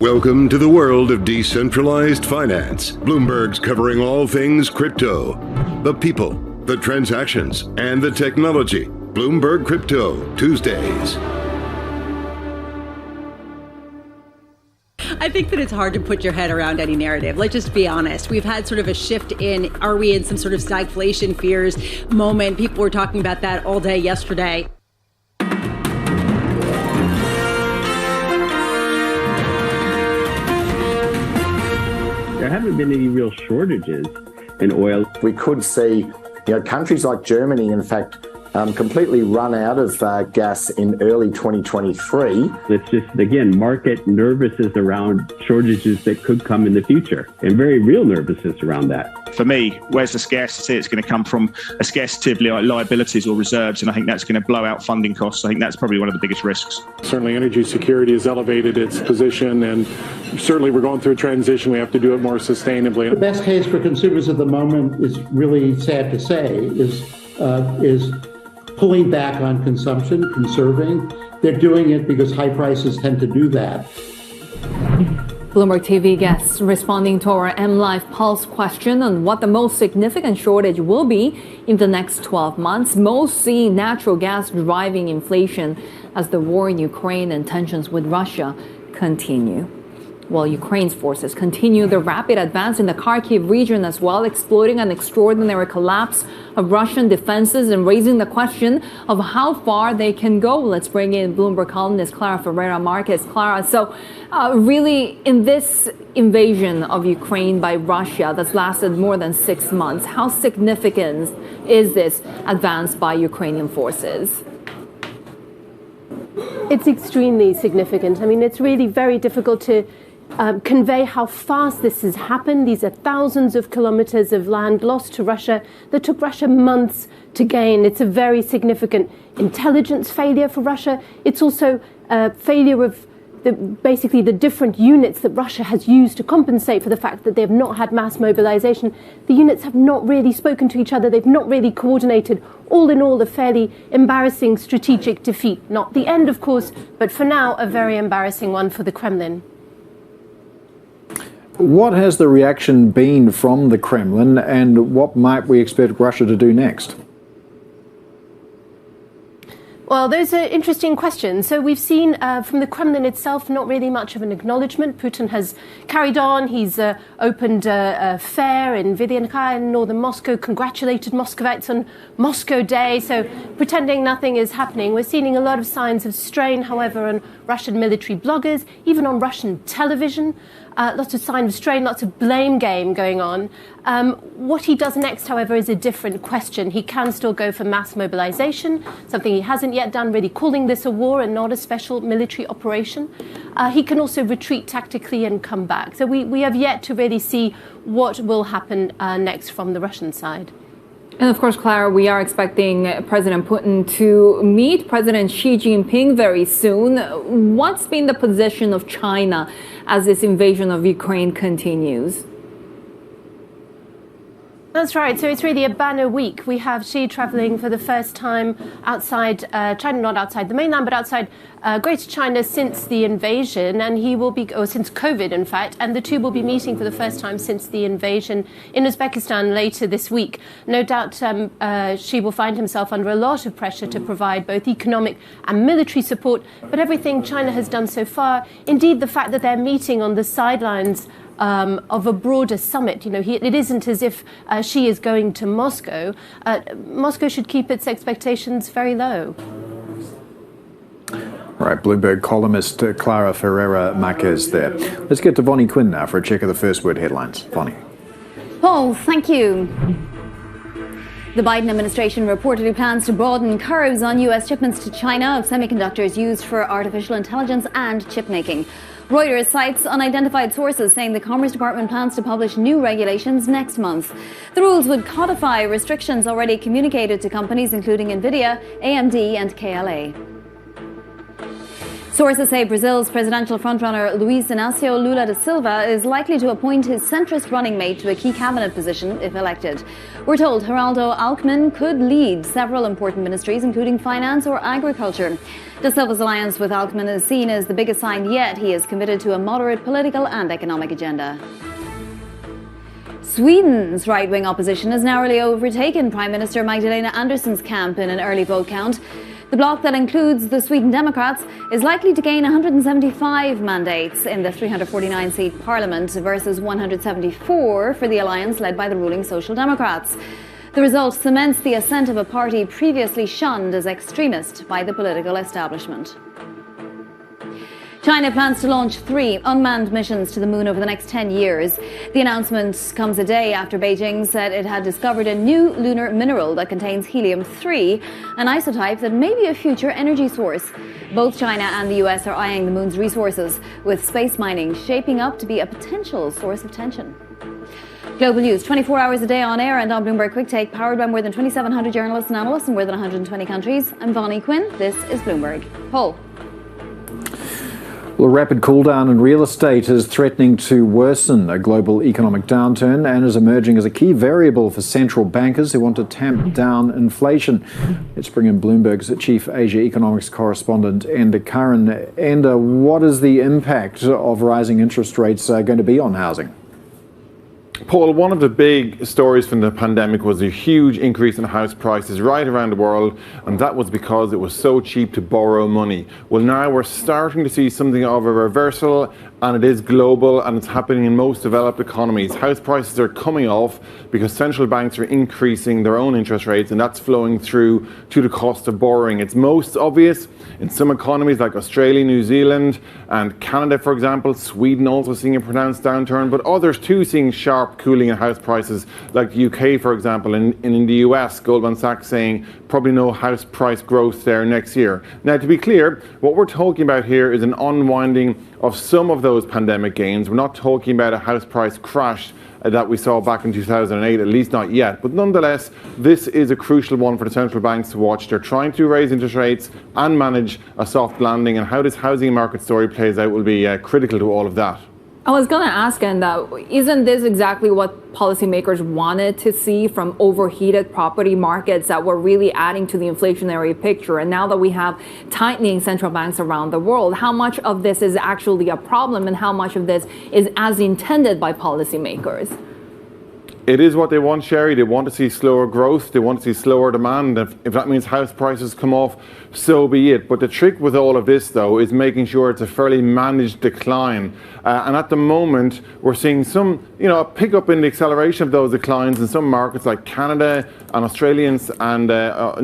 [SPEAKER 19] Welcome to the world of decentralized finance. Bloomberg's covering all things crypto, the people, the transactions, and the technology. Bloomberg Crypto, Tuesdays.
[SPEAKER 6] I think that it's hard to put your head around any narrative. Let's just be honest. We've had sort of a shift in, are we in some sort of stagflation fears moment? People were talking about that all day yesterday.
[SPEAKER 17] There haven't been any real shortages in oil.
[SPEAKER 21] We could see, countries like Germany, in fact, completely run out of gas in early 2023.
[SPEAKER 17] It's just, again, market nervousness around shortages that could come in the future, and very real nervousness around that.
[SPEAKER 22] For me, where's the scarcity? It's going to come from a scarcity of liabilities or reserves, and I think that's going to blow out funding costs. I think that's probably one of the biggest risks.
[SPEAKER 26] Certainly energy security has elevated its position, and certainly we're going through a transition. We have to do it more sustainably.
[SPEAKER 28] The best case for consumers at the moment is really sad to say, is pulling back on consumption, conserving. They're doing it because high prices tend to do that.
[SPEAKER 25] Bloomberg TV guests responding to our MLive Pulse question on what the most significant shortage will be in the next 12 months. Most see natural gas driving inflation as the war in Ukraine and tensions with Russia continue. While Ukraine's forces continue the rapid advance in the Kharkiv region as well, exploiting an extraordinary collapse of Russian defenses and raising the question of how far they can go. Let's bring in Bloomberg columnist Clara Ferreira Marquez. Clara, so really in this invasion of Ukraine by Russia that's lasted more than 6 months, how significant is this advance by Ukrainian forces?
[SPEAKER 29] It's extremely significant. I mean, it's really very difficult to convey how fast this has happened. These are thousands of kilometers of land lost to Russia that took Russia months to gain. It's a very significant intelligence failure for Russia. It's also a failure of basically the different units that Russia has used to compensate for the fact that they have not had mass mobilization. The units have not really spoken to each other. They've not really coordinated. All in all, a fairly embarrassing strategic defeat. Not the end, of course, but for now, a very embarrassing one for the Kremlin.
[SPEAKER 24] What has the reaction been from the Kremlin, and what might we expect Russia to do next?
[SPEAKER 29] Well, those are interesting questions. So we've seen from the Kremlin itself not really much of an acknowledgement. Putin has carried on. He's opened a fair in Vidyanka in northern Moscow, congratulated Moscovites on Moscow Day, so pretending nothing is happening. We're seeing a lot of signs of strain, however, on Russian military bloggers, even on Russian television. Lots of signs of strain, lots of blame game going on. What he does next, however, is a different question. He can still go for mass mobilization, something he hasn't yet done, really calling this a war and not a special military operation. He can also retreat tactically and come back. So we have yet to really see what will happen next from the Russian side.
[SPEAKER 25] And of course, Clara, we are expecting President Putin to meet President Xi Jinping very soon. What's been the position of China as this invasion of Ukraine continues?
[SPEAKER 29] That's right. So it's really a banner week. We have Xi traveling for the first time outside China, not outside the mainland, but outside Greater China since the invasion. And he will be, or since COVID, in fact, and the two will be meeting for the first time since the invasion in Uzbekistan later this week. No doubt Xi will find himself under a lot of pressure to provide both economic and military support. But everything China has done so far, indeed the fact that they're meeting on the sidelines of a broader summit. It isn't as if she is going to Moscow. Moscow should keep its expectations very low.
[SPEAKER 24] All right, Bloomberg columnist Clara Ferreira Marquez there. Let's get to Vonnie Quinn now for a check of the First Word headlines. Vonnie.
[SPEAKER 5] Paul, thank you. The Biden administration reportedly plans to broaden curbs on U.S. shipments to China of semiconductors used for artificial intelligence and chip making. Reuters cites unidentified sources saying the Commerce Department plans to publish new regulations next month. The rules would codify restrictions already communicated to companies including NVIDIA, AMD and KLA. Sources say Brazil's presidential frontrunner Luiz Inácio Lula da Silva is likely to appoint his centrist running mate to a key cabinet position if elected. We're told Geraldo Alckmin could lead several important ministries, including finance or agriculture. Da Silva's alliance with Alckmin is seen as the biggest sign yet he is committed to a moderate political and economic agenda. Sweden's right-wing opposition has narrowly overtaken Prime Minister Magdalena Andersson's camp in an early vote count. The bloc that includes the Sweden Democrats is likely to gain 175 mandates in the 349-seat parliament versus 174 for the alliance led by the ruling Social Democrats. The result cements the ascent of a party previously shunned as extremist by the political establishment. China plans to launch 3 unmanned missions to the moon over the next 10 years. The announcement comes a day after Beijing said it had discovered a new lunar mineral that contains helium-3, an isotype that may be a future energy source. Both China and the US are eyeing the moon's resources, with space mining shaping up to be a potential source of tension. Global news, 24 hours a day on air and on Bloomberg Quick Take, powered by more than 2,700 journalists and analysts in more than 120 countries. I'm Vonnie Quinn. This is Bloomberg. Paul.
[SPEAKER 24] Well, a rapid cooldown in real estate is threatening to worsen a global economic downturn and is emerging as a key variable for central bankers who want to tamp down inflation. Let's bring in Bloomberg's chief Asia economics correspondent, Enda Curran. Enda, what is the impact of rising interest rates going to be on housing?
[SPEAKER 7] Paul, one of the big stories from the pandemic was a huge increase in house prices right around the world, and that was because it was so cheap to borrow money. Well, now we're starting to see something of a reversal, and it is global, and it's happening in most developed economies. House prices are coming off because central banks are increasing their own interest rates, and that's flowing through to the cost of borrowing. It's most obvious in some economies like Australia, New Zealand, and Canada, for example. Sweden also seeing a pronounced downturn, but others too seeing sharp cooling in house prices, like the UK, for example, and in the US, Goldman Sachs saying probably no house price growth there next year. Now, to be clear, what we're talking about here is an unwinding of some of those pandemic gains. We're not talking about a house price crash that we saw back in 2008, at least not yet. But nonetheless, this is a crucial one for the central banks to watch. They're trying to raise interest rates and manage a soft landing, and how this housing market story plays out will be critical to all of that.
[SPEAKER 18] I was going to ask, Enda, isn't this exactly what policymakers wanted to see from overheated property markets that were really adding to the inflationary picture? And now that we have tightening central banks around the world, how much of this is actually a problem and how much of this is as intended by policymakers?
[SPEAKER 7] It is what they want, Sherry. They want to see slower growth. They want to see slower demand. If that means house prices come off, so be it. But the trick with all of this, though, is making sure it's a fairly managed decline. And at the moment, we're seeing some, a pickup in the acceleration of those declines in some markets like Canada and Australia and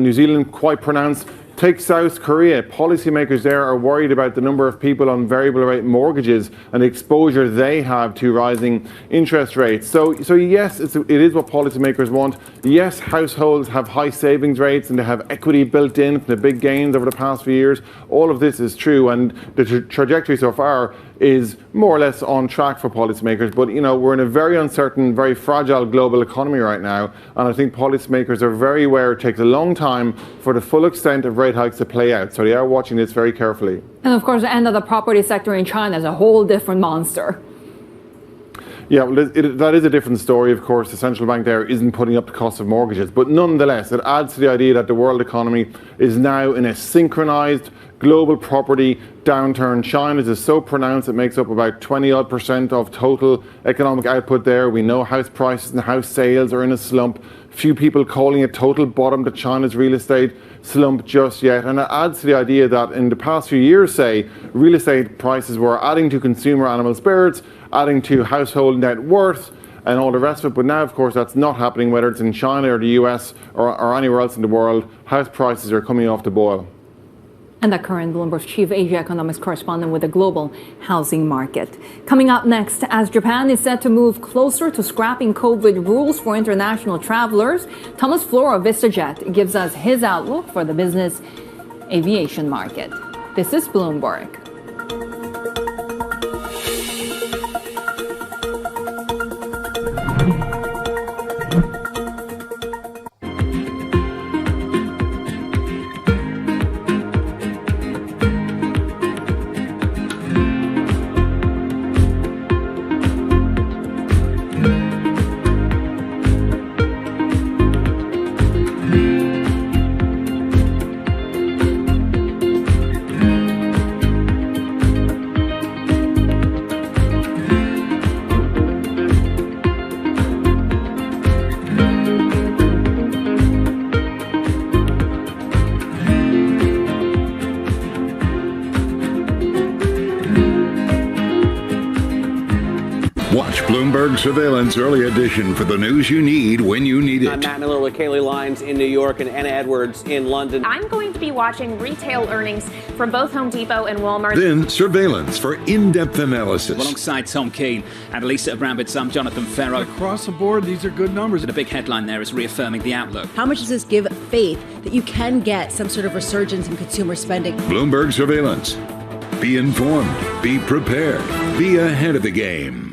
[SPEAKER 7] New Zealand, quite pronounced. Take South Korea. Policymakers there are worried about the number of people on variable rate mortgages and the exposure they have to rising interest rates. So yes, it is what policymakers want. Yes, households have high savings rates and they have equity built in from the big gains over the past few years. All of this is true, and the trajectory so far is more or less on track for policymakers. But, we're in a very uncertain, very fragile global economy right now. And I think policymakers are very aware it takes a long time for the full extent of rate hikes to play out. So they are watching this very carefully.
[SPEAKER 18] And of course, the property sector in China is a whole different monster.
[SPEAKER 7] Yeah, well, that is a different story. Of course, the central bank there isn't putting up the cost of mortgages. But nonetheless, it adds to the idea that the world economy is now in a synchronized global property downturn. China's is so pronounced it makes up about 20% of total economic output there. We know house prices and house sales are in a slump. Few people calling a total bottom to China's real estate slump just yet. And it adds to the idea that in the past few years, say, real estate prices were adding to consumer animal spirits, adding to household net worth and all the rest of it. But now, of course, that's not happening, whether it's in China or the US or anywhere else in the world. House prices are coming off the boil.
[SPEAKER 18] And the current Bloomberg's chief Asia economics correspondent with the global housing market. Coming up next, as Japan is set to move closer to scrapping COVID rules for international travelers, Thomas Flohr of VistaJet gives us his outlook for the business aviation market. This is Bloomberg.
[SPEAKER 19] Watch Bloomberg Surveillance Early Edition for the news you need when you need it.
[SPEAKER 8] I'm Matt Miller with Kaylee Lyons in New York and Anna Edwards in London.
[SPEAKER 9] I'm going to be watching retail earnings from both Home Depot and Walmart.
[SPEAKER 19] Then surveillance for in-depth analysis.
[SPEAKER 10] Alongside Tom Keene and Elisa Abrambitz, I'm Jonathan Ferro.
[SPEAKER 13] Across the board, these are good numbers.
[SPEAKER 10] The big headline there is reaffirming the outlook.
[SPEAKER 6] How much does this give faith that you can get some sort of resurgence in consumer spending?
[SPEAKER 19] Bloomberg Surveillance. Be informed. Be prepared. Be ahead of the game.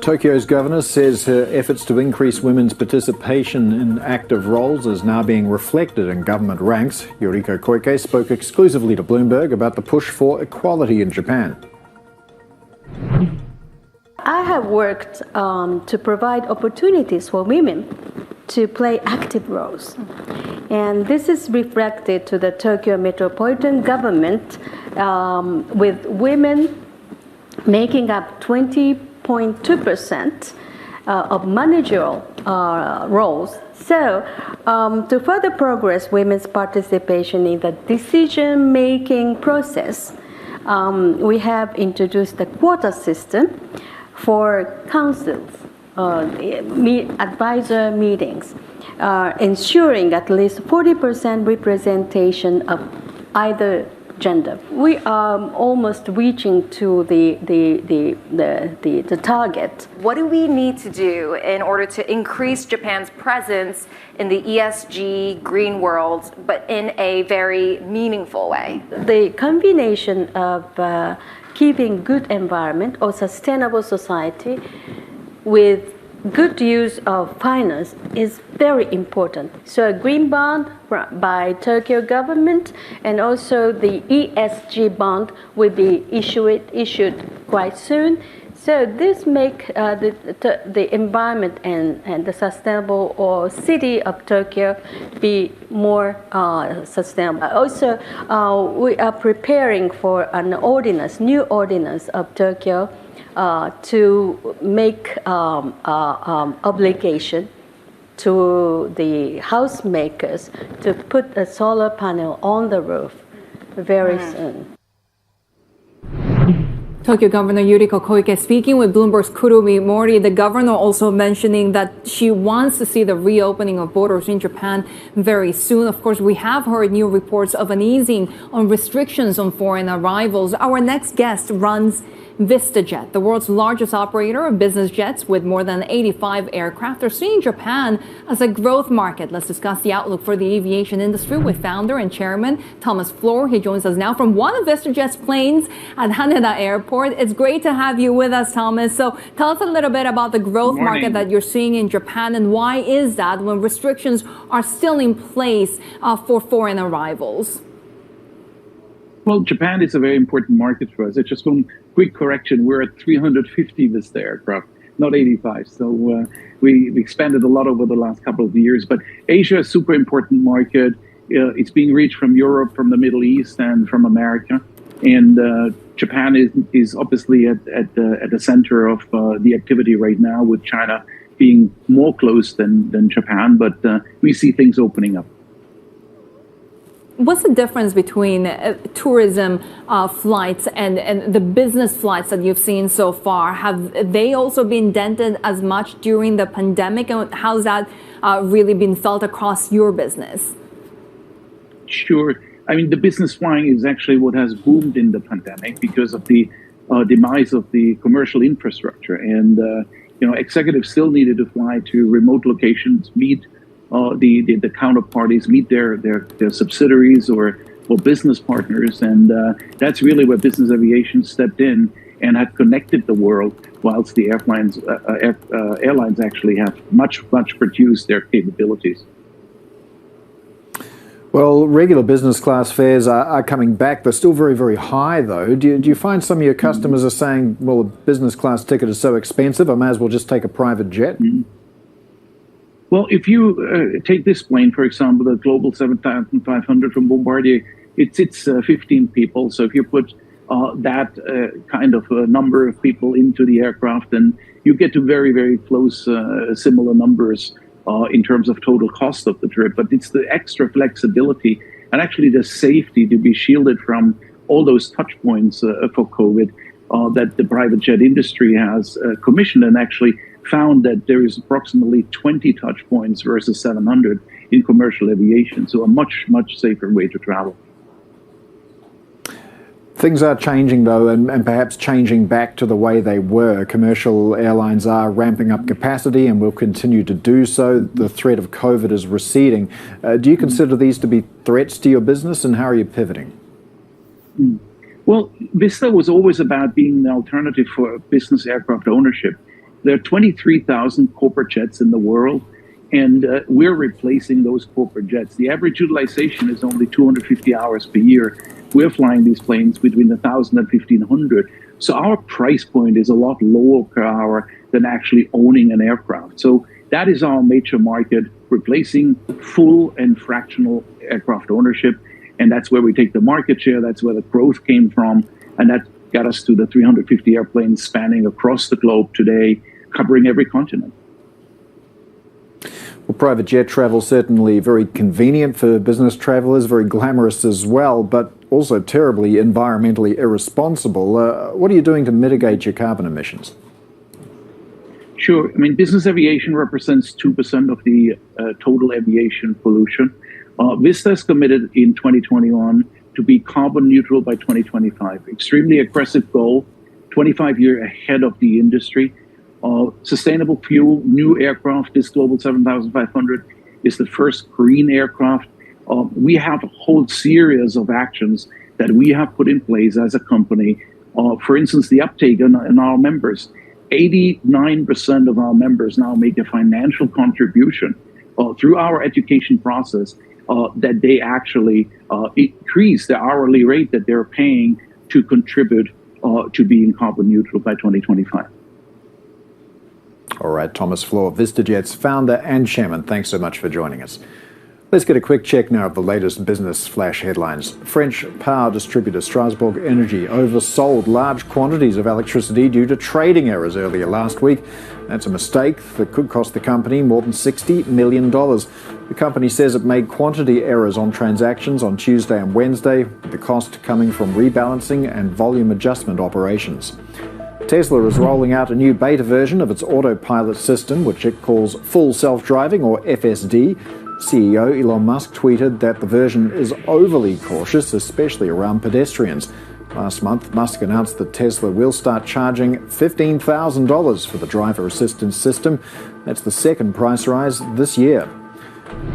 [SPEAKER 24] Tokyo's governor says her efforts to increase women's participation in active roles is now being reflected in government ranks. Yuriko Koike spoke exclusively to Bloomberg about the push for equality in Japan.
[SPEAKER 14] I have worked to provide opportunities for women to play active roles. And this is reflected to the Tokyo metropolitan government with women making up 20.2% of managerial roles. So, to further progress women's participation in the decision-making process, we have introduced the quota system for councils, advisor meetings, ensuring at least 40% representation of either gender. We are almost reaching to the target.
[SPEAKER 9] What do we need to do in order to increase Japan's presence in the ESG green world, but in a very meaningful way?
[SPEAKER 14] The combination of keeping good environment or sustainable society with good use of finance is very important. So a green bond by Tokyo government and also the ESG bond will be issued quite soon. So this make the environment and the sustainable or city of Tokyo be more sustainable. Also, we are preparing for an ordinance, new ordinance of Tokyo to make obligation to the house makers to put a solar panel on the roof very soon.
[SPEAKER 18] Tokyo Governor Yuriko Koike speaking with Bloomberg's Kurumi Mori. The governor also mentioning that she wants to see the reopening of borders in Japan very soon. Of course, we have heard new reports of an easing on restrictions on foreign arrivals. Our next guest runs VistaJet, the world's largest operator of business jets with more than 85 aircraft. They're seeing Japan as a growth market. Let's discuss the outlook for the aviation industry with founder and chairman Thomas Flohr. He joins us now from one of VistaJet's planes at Haneda Airport. It's great to have you with us, Thomas. So tell us a little bit about the growth market that you're seeing in Japan, and why is that when restrictions are still in place for foreign arrivals?
[SPEAKER 15] Well, Japan is a very important market for us. It's just one quick correction. We're at 350 Vista aircraft. not 85. So we expanded a lot over the last couple of years. But Asia is a super important market. It's being reached from Europe, from the Middle East, and from America. And Japan is obviously at the center of the activity right now, with China being more closed than Japan. But we see things opening up.
[SPEAKER 25] What's the difference between tourism flights and the business flights that you've seen so far? Have they also been dented as much during the pandemic? And how's that really been felt across your business? Sure.
[SPEAKER 15] I mean, the business flying is actually what has boomed in the pandemic because of the demise of the commercial infrastructure. And, executives still needed to fly to remote locations, meet the counterparties, meet their subsidiaries or business partners. And that's really where business aviation stepped in and had connected the world, whilst the airlines actually have much reduced their capabilities.
[SPEAKER 24] Well, regular business class fares are coming back. They're still very, very high, though. Do you find some of your customers are saying, well, a business class ticket is so expensive, I may as well just take a private jet?
[SPEAKER 15] Well, if you take this plane, for example, the Global 7500 from Bombardier, it sits 15 people. So if you put that kind of number of people into the aircraft, then you get to very, very close, similar numbers in terms of total cost of the trip. But it's the extra flexibility and actually the safety to be shielded from all those touch points for COVID that the private jet industry has commissioned, and actually found that there is approximately 20 touch points versus 700 in commercial aviation. So a much safer way to travel.
[SPEAKER 24] Things are changing, though, and perhaps changing back to the way they were. Commercial airlines are ramping up capacity and will continue to do so. The threat of COVID is receding. Do you consider these to be threats to your business, and how are you pivoting?
[SPEAKER 15] Well, Vista was always about being an alternative for business aircraft ownership. There are 23,000 corporate jets in the world, and we're replacing those corporate jets. The average utilization is only 250 hours per year. We're flying these planes between 1,000 and 1,500. So our price point is a lot lower per hour than actually owning an aircraft. So that is our major market, replacing full and fractional aircraft ownership. And that's where we take the market share. That's where the growth came from. And that got us to the 350 airplanes spanning across the globe today, covering every continent.
[SPEAKER 24] Well, private jet travel certainly very convenient for business travelers, very glamorous as well, but also terribly environmentally irresponsible. What are you doing to mitigate your carbon emissions?
[SPEAKER 15] Sure. I mean, business aviation represents 2% of the total aviation pollution. Vista is committed in 2021 to be carbon neutral by 2025. Extremely aggressive goal, 25 years ahead of the industry. Sustainable fuel, new aircraft. This Global 7500 is the first green aircraft. We have a whole series of actions that we have put in place as a company. For instance, the uptake in our members. 89% of our members now make a financial contribution through our education process that they actually increase the hourly rate that they're paying to contribute to being carbon neutral by 2025.
[SPEAKER 24] All right, Thomas Flohr, VistaJet's founder and chairman, thanks so much for joining us. Let's get a quick check now of the latest business flash headlines. French power distributor Strasbourg Energy oversold large quantities of electricity due to trading errors earlier last week. That's a mistake that could cost the company more than $60 million. The company says it made quantity errors on transactions on Tuesday and Wednesday, with the cost coming from rebalancing and volume adjustment operations. Tesla is rolling out a new beta version of its autopilot system, which it calls full self-driving, or FSD. CEO Elon Musk tweeted that the version is overly cautious, especially around pedestrians. Last month, Musk announced that Tesla will start charging $15,000 for the driver assistance system. That's the second price rise this year.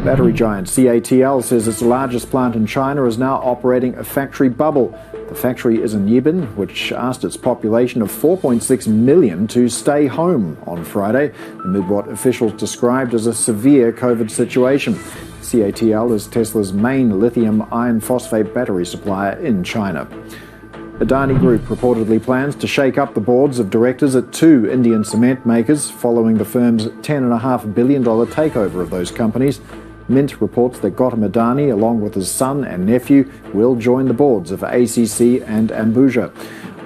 [SPEAKER 24] Battery giant CATL says its largest plant in China is now operating a factory bubble. The factory is in Yibin, which asked its population of 4.6 million to stay home on Friday, amid what officials described as a severe COVID situation. CATL is Tesla's main lithium iron phosphate battery supplier in China. Adani Group reportedly plans to shake up the boards of directors at 2 Indian cement makers following the firm's $10.5 billion takeover of those companies. Mint reports that Gautam Adani, along with his son and nephew, will join the boards of ACC and Ambuja.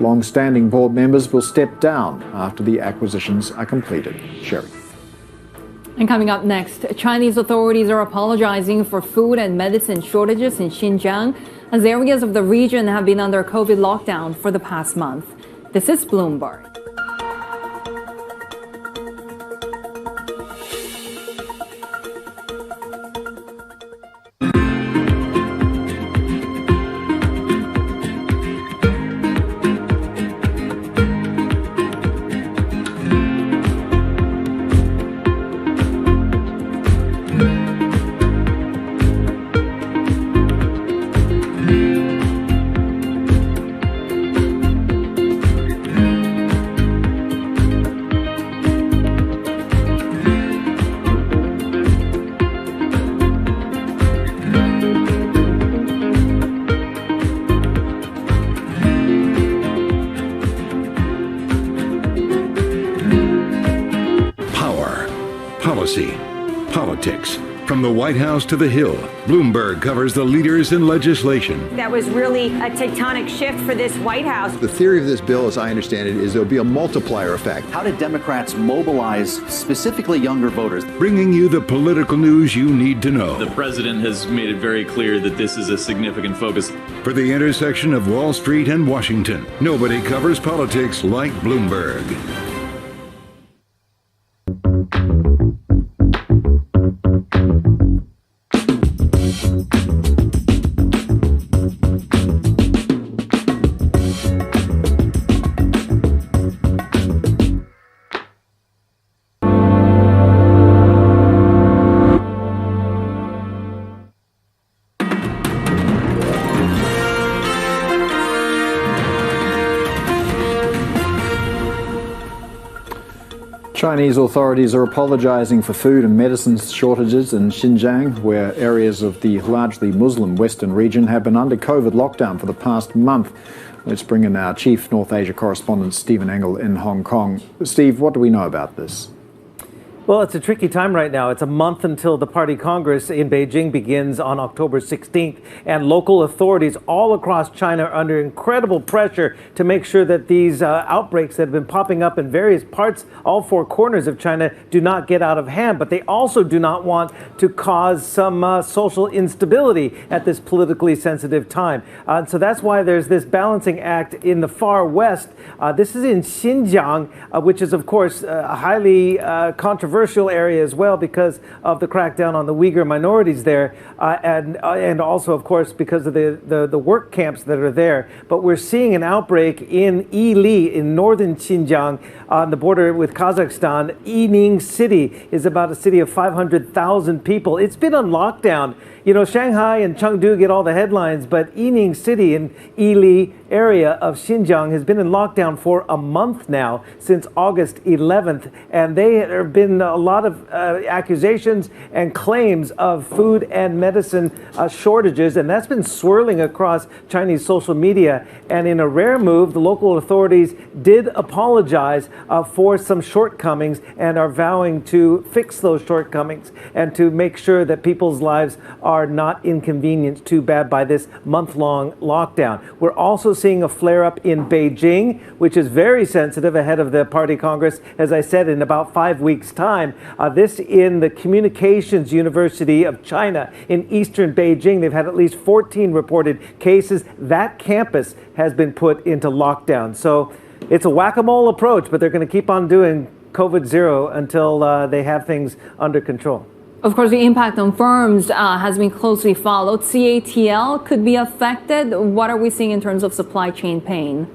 [SPEAKER 24] Long-standing board members will step down after the acquisitions are completed. Sherry.
[SPEAKER 25] And coming up next, Chinese authorities are apologizing for food and medicine shortages in Xinjiang as areas of the region have been under COVID lockdown for the past month. This is Bloomberg.
[SPEAKER 19] Politics. From the White House to the Hill, Bloomberg covers the leaders in legislation.
[SPEAKER 2] That was really a tectonic shift for this White House.
[SPEAKER 3] The theory of this bill, as I understand it, is there'll be a multiplier effect.
[SPEAKER 4] How did Democrats mobilize specifically younger voters?
[SPEAKER 19] Bringing you the political news you need to know.
[SPEAKER 11] The president has made it very clear that this is a significant focus.
[SPEAKER 19] For the intersection of Wall Street and Washington, nobody covers politics like Bloomberg.
[SPEAKER 24] Chinese authorities are apologising for food and medicine shortages in Xinjiang, where areas of the largely Muslim Western region have been under COVID lockdown for the past month. Let's bring in our chief North Asia correspondent, Stephen Engel in Hong Kong. Steve, what do we know about this?
[SPEAKER 12] Well, it's a tricky time right now. It's a month until the Party Congress in Beijing begins on October 16th, and local authorities all across China are under incredible pressure to make sure that these outbreaks that have been popping up in various parts, all four corners of China, do not get out of hand. But they also do not want to cause some social instability at this politically sensitive time. So that's why there's this balancing act in the far west. This is in Xinjiang, which is, of course, a highly controversial area as well because of the crackdown on the Uyghur minorities there, and also, of course, because of the work camps that are there. But we're seeing an outbreak in Yili in northern Xinjiang on the border with Kazakhstan. Yining City is about a city of 500,000 people. It's been on lockdown. You know, Shanghai and Chengdu get all the headlines, but Yining City in Yili area of Xinjiang has been in lockdown for a month now, since August 11th, and there have been a lot of accusations and claims of food and medicine shortages, and that's been swirling across Chinese social media. And in a rare move, the local authorities did apologize for some shortcomings and are vowing to fix those shortcomings and to make sure that people's lives are not inconvenienced too bad by this month-long lockdown. We're also seeing a flare-up in Beijing, which is very sensitive ahead of the Party Congress, as I said, in about 5 weeks' time. This in the Communications University of China in eastern Beijing. They've had at least 14 reported cases. That campus has been put into lockdown. So it's a whack-a-mole approach, but they're going to keep on doing COVID zero until they have things under control.
[SPEAKER 25] Of course, the impact on firms has been closely followed. CATL could be affected. What are we seeing in terms of supply chain pain?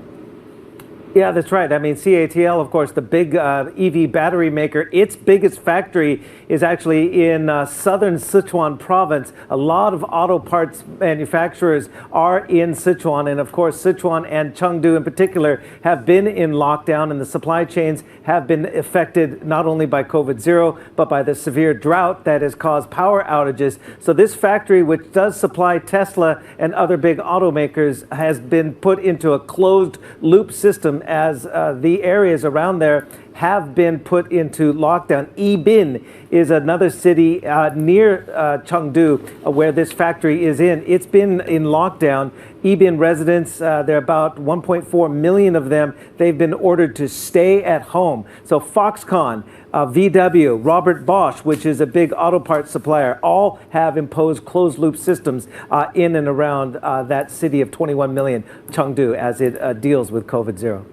[SPEAKER 12] Yeah, that's right. I mean, CATL, of course, the big EV battery maker, its biggest factory is actually in southern Sichuan province. A lot of auto parts manufacturers are in Sichuan, and of course, Sichuan and Chengdu in particular have been in lockdown, and the supply chains have been affected not only by COVID-0, but by the severe drought that has caused power outages. So this factory, which does supply Tesla and other big automakers, has been put into a closed loop system as the areas around there have been put into lockdown. Yibin is another city near Chengdu where this factory is in. It's been in lockdown. Yibin residents, there are about 1.4 million of them. They've been ordered to stay at home. So Foxconn, VW, Robert Bosch, which is a big auto parts supplier, all have imposed closed loop systems in and around that city of 21 million, Chengdu, as it deals with COVID-0.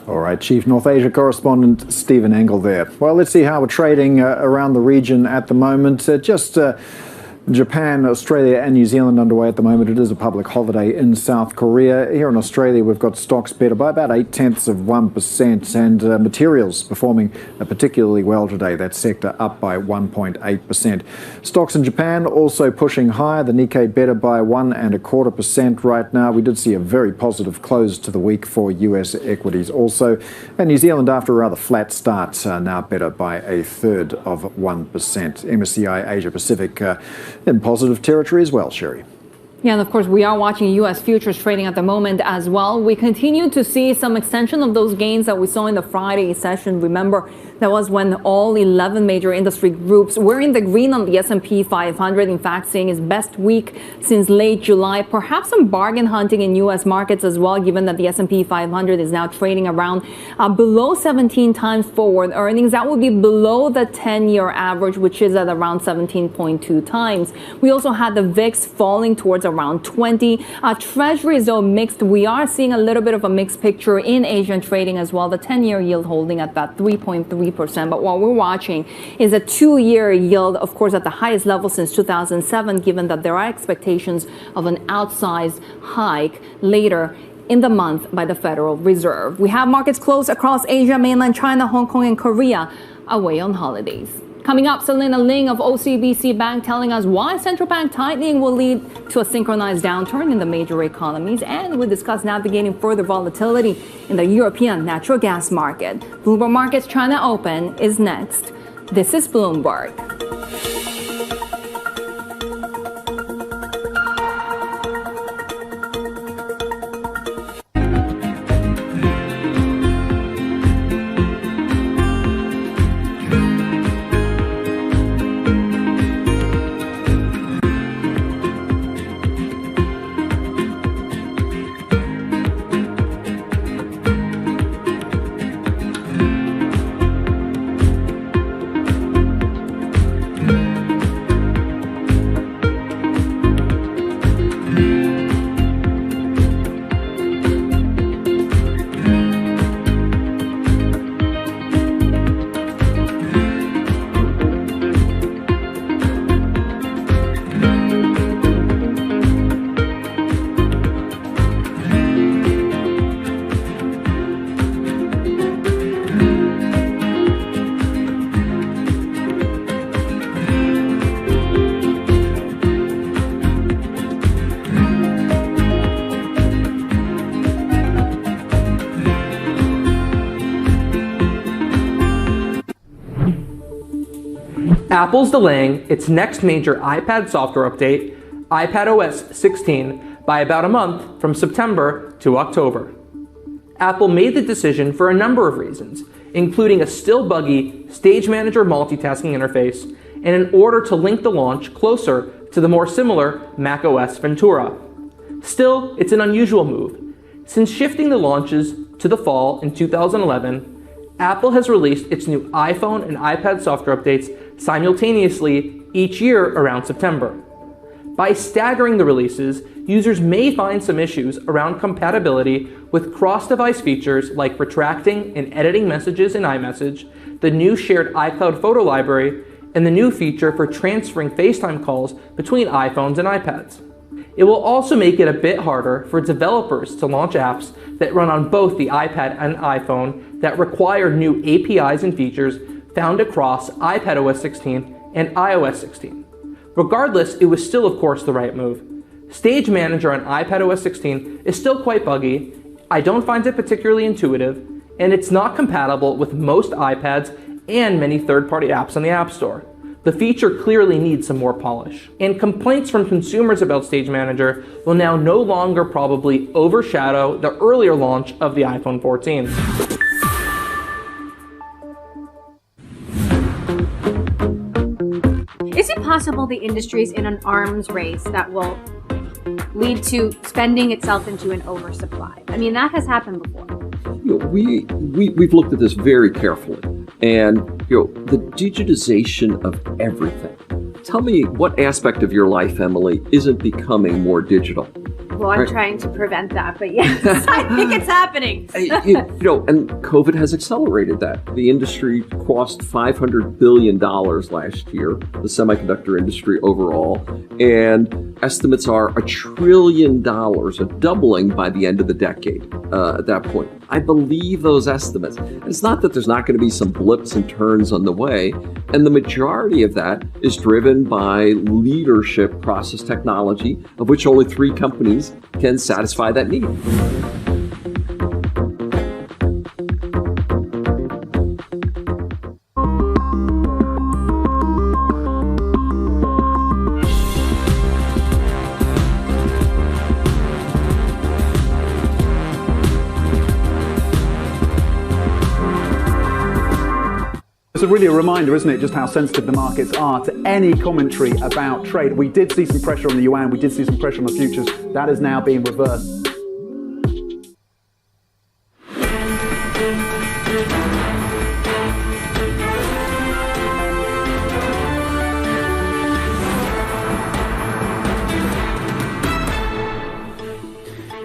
[SPEAKER 24] All right, Chief North Asia correspondent Stephen Engel there. Well, let's see how we're trading around the region at the moment. Japan, Australia and New Zealand underway at the moment. It is a public holiday in South Korea. Here in Australia, we've got stocks better by about 0.8%, and materials performing particularly well today. That sector up by 1.8%. Stocks in Japan also pushing higher. The Nikkei better by 1.25% right now. We did see a very positive close to the week for US equities also. And New Zealand, after a rather flat start, now better by 0.33%. MSCI Asia Pacific in positive territory as well, Sherry.
[SPEAKER 25] Yeah, and of course, we are watching U.S. futures trading at the moment as well. We continue to see some extension of those gains that we saw in the Friday session. Remember, that was when all 11 major industry groups were in the green on the S&P 500, in fact, seeing its best week since late July. Perhaps some bargain hunting in U.S. markets as well, given that the S&P 500 is now trading around below 17 times forward earnings. That would be below the 10-year average, which is at around 17.2 times. We also had the VIX falling towards around 20. Treasuries, though, mixed. We are seeing a little bit of a mixed picture in Asian trading as well. The 10-year yield holding at that 3.3%. But what we're watching is a 2-year yield, of course, at the highest level since 2007, given that there are expectations of an outsized hike later in the month by the Federal Reserve. We have markets closed across Asia, mainland China, Hong Kong, and Korea away on holidays. Coming up, Selena Ling of OCBC Bank telling us why central bank tightening will lead to a synchronized downturn in the major economies. And we'll discuss navigating further volatility in the European natural gas market. Bloomberg Markets China Open is next. This is Bloomberg.
[SPEAKER 1] Apple's delaying its next major iPad software update, iPadOS 16, by about a month from September to October. Apple made the decision for a number of reasons, including a still buggy Stage Manager multitasking interface and in order to link the launch closer to the more similar macOS Ventura. Still, it's an unusual move. Since shifting the launches to the fall in 2011, Apple has released its new iPhone and iPad software updates simultaneously each year around September. By staggering the releases, users may find some issues around compatibility with cross-device features like retracting and editing messages in iMessage, the new shared iCloud photo library, and the new feature for transferring FaceTime calls between iPhones and iPads. It will also make it a bit harder for developers to launch apps that run on both the iPad and iPhone that require new APIs and features found across iPadOS 16 and iOS 16. Regardless, it was still, of course, the right move. Stage Manager on iPadOS 16 is still quite buggy, I don't find it particularly intuitive, and it's not compatible with most iPads and many third-party apps on the App Store. The feature clearly needs some more polish. And complaints from consumers about Stage Manager will now no longer probably overshadow the earlier launch of the iPhone 14.
[SPEAKER 16] Is it possible the industry is in an arms race that will lead to spending itself into an oversupply? I mean, that has happened before.
[SPEAKER 17] We've looked at this very carefully, and the digitization of everything. Tell me what aspect of your life, Emily, isn't becoming more digital?
[SPEAKER 16] Well, I'm trying to prevent that, but yes, I think it's happening.
[SPEAKER 17] And COVID has accelerated that. The industry crossed $500 billion last year, the semiconductor industry overall, and estimates are $1 trillion, a doubling by the end of the decade at that point. I believe those estimates. And it's not that there's not going to be some blips and turns on the way, and the majority of that is driven by leadership process technology, of which only 3 companies can satisfy that need.
[SPEAKER 20] It's really a reminder, isn't it, just how sensitive the markets are to any commentary about trade. We did see some pressure on the yuan, we did see some pressure on the futures. That is now being reversed.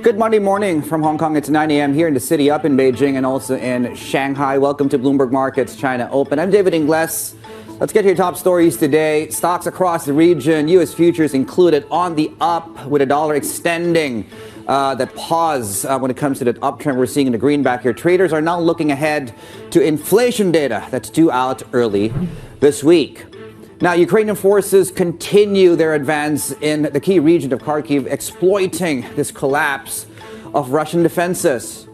[SPEAKER 21] Good Monday morning from Hong Kong. It's 9 a.m. here in the city, up in Beijing and also in Shanghai. Welcome to Bloomberg Markets China Open. I'm David Ingles. Let's get to your top stories today. Stocks across the region, U.S. futures included, on the up, with the dollar extending that pause when it comes to the uptrend we're seeing in the greenback here. Traders are now looking ahead to inflation data that's due out early this week. Now, Ukrainian forces continue their advance in the key region of Kharkiv, exploiting this collapse of Russian defenses.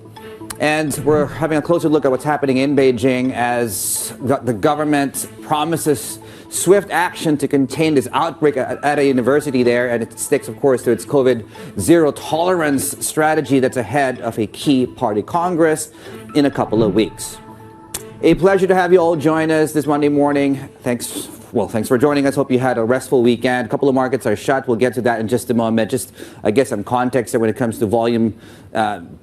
[SPEAKER 21] And we're having a closer look at what's happening in Beijing as the government promises swift action to contain this outbreak at a university there. And it sticks, of course, to its COVID zero tolerance strategy that's ahead of a key party congress in a couple of weeks. A pleasure to have you all join us this Monday morning. Thanks for joining us. Hope you had a restful weekend. A couple of markets are shut. We'll get to that in just a moment. Just, I guess, some context there when it comes to volume,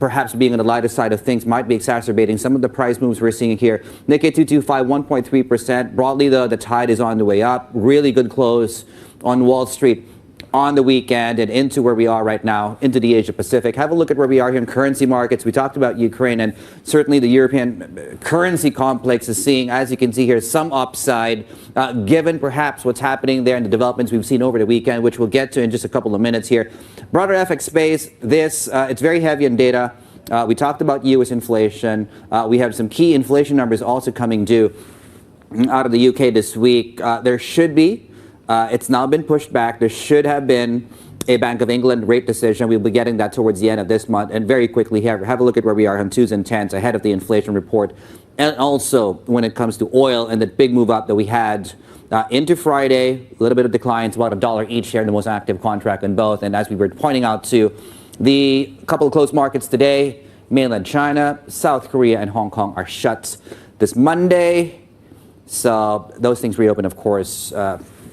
[SPEAKER 21] perhaps being on the lighter side of things, might be exacerbating some of the price moves we're seeing here. Nikkei 225, 1.3%. Broadly, though, the tide is on the way up. Really good close on Wall Street on the weekend and into where we are right now, into the Asia Pacific. Have a look at where we are here in currency markets. We talked about Ukraine, and certainly the European currency complex is seeing, as you can see here, some upside, given perhaps what's happening there and the developments we've seen over the weekend, which we'll get to in just a couple of minutes here. Broader FX space, it's very heavy in data. We talked about U.S. inflation. We have some key inflation numbers also coming due out of the UK this week. There should be, it's now been pushed back. There should have been a Bank of England rate decision. We'll be getting that towards the end of this month. And very quickly, have a look at where we are on 2s and 10s ahead of the inflation report. And also when it comes to oil and the big move up that we had into Friday, a little bit of declines, about $1 each here in the most active contract in both. And as we were pointing out to the couple of closed markets today, mainland China, South Korea, and Hong Kong are shut this Monday. So those things reopen, of course,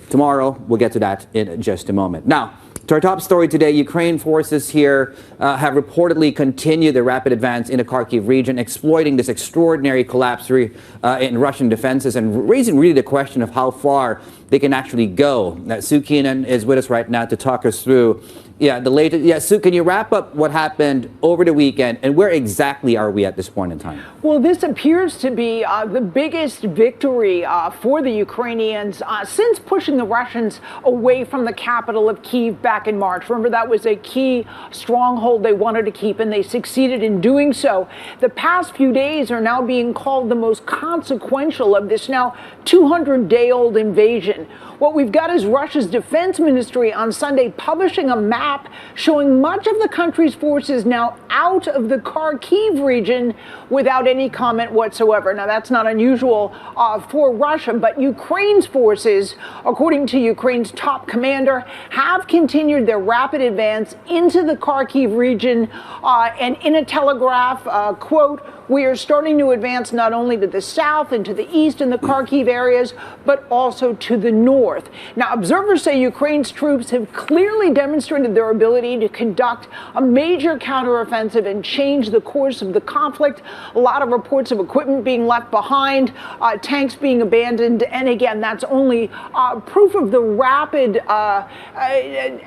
[SPEAKER 21] tomorrow. We'll get to that in just a moment. Now, to our top story today, Ukraine forces here have reportedly continued their rapid advance in the Kharkiv region, exploiting this extraordinary collapse in Russian defenses and raising really the question of how far they can actually go. Sue Keenan is with us right now to talk us through the latest. Yeah, Sue, can you wrap up what happened over the weekend and where exactly are we at this point in time?
[SPEAKER 5] Well, this appears to be the biggest victory for the Ukrainians since pushing the Russians away from the capital of Kyiv back in March. Remember, that was a key stronghold they wanted to keep, and they succeeded in doing so. The past few days are now being called the most consequential of this now 200-day-old invasion. What we've got is Russia's defense ministry on Sunday publishing a map showing much of the country's forces now out of the Kharkiv region without any comment whatsoever. Now, that's not unusual for Russia, but Ukraine's forces, according to Ukraine's top commander, have continued their rapid advance into the Kharkiv region. And in a telegraph, quote, "We are starting to advance not only to the south and to the east in the Kharkiv areas, but also to the north." Now, observers say Ukraine's troops have clearly demonstrated their ability to conduct a major counteroffensive and change the course of the conflict. A lot of reports of equipment being left behind, tanks being abandoned. And again, that's only proof of the rapid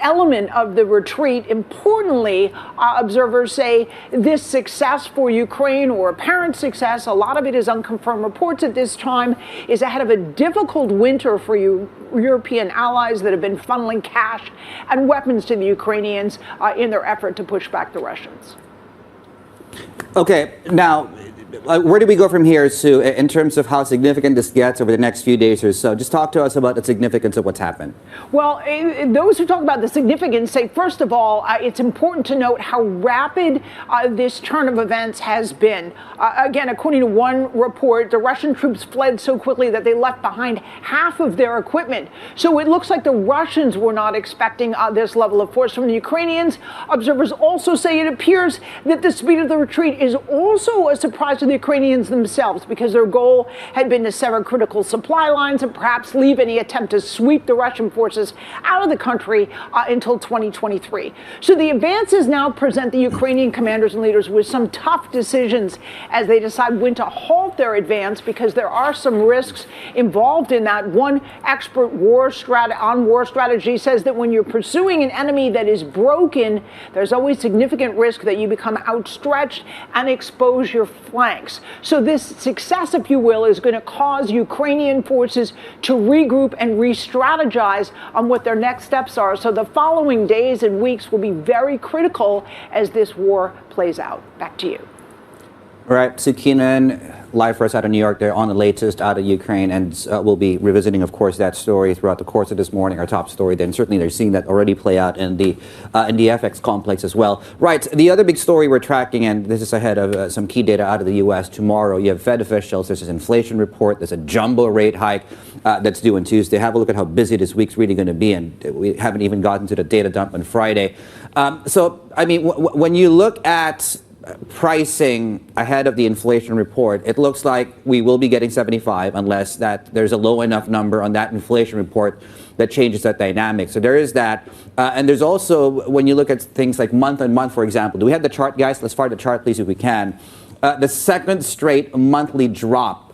[SPEAKER 5] element of the retreat. Importantly, observers say this success for Ukraine, or apparent success, a lot of it is unconfirmed reports at this time, is ahead of a difficult winter for European allies that have been funneling cash and weapons to the Ukrainians in their effort to push back the Russians.
[SPEAKER 21] Okay, now, where do we go from here, Sue, in terms of how significant this gets over the next few days or so? Just talk to us about the significance of what's happened.
[SPEAKER 5] Well, those who talk about the significance say, first of all, it's important to note how rapid this turn of events has been. Again, according to one report, the Russian troops fled so quickly that they left behind half of their equipment. So it looks like the Russians were not expecting this level of force from the Ukrainians. Observers also say it appears that the speed of the retreat is also a surprise to the Ukrainians themselves, because their goal had been to sever critical supply lines and perhaps leave any attempt to sweep the Russian forces out of the country until 2023. So the advances now present the Ukrainian commanders and leaders with some tough decisions as they decide when to halt their advance, because there are some risks involved in that. One expert on war strategy says that when you're pursuing an enemy that is broken, there's always significant risk that you become outstretched and expose your flanks. So this success, if you will, is going to cause Ukrainian forces to regroup and re-strategize on what their next steps are. So the following days and weeks will be very critical as this war plays out. Back to you.
[SPEAKER 21] All right, Sue Keenan, live for us out of New York. They're on the latest out of Ukraine, and we'll be revisiting, of course, that story throughout the course of this morning, our top story. Then certainly they're seeing that already play out in the FX complex as well. Right, the other big story we're tracking, and this is ahead of some key data out of the U.S. tomorrow. You have Fed officials, there's this inflation report, there's a jumbo rate hike that's due on Tuesday. Have a look at how busy this week's really going to be, and we haven't even gotten to the data dump on Friday. So, I mean, when you look at pricing ahead of the inflation report, it looks like we will be getting 75 unless that there's a low enough number on that inflation report that changes that dynamic. So there is that. And there's also, when you look at things like month on month, for example, do we have the chart, guys? Let's fire the chart, please, if we can. The second straight monthly drop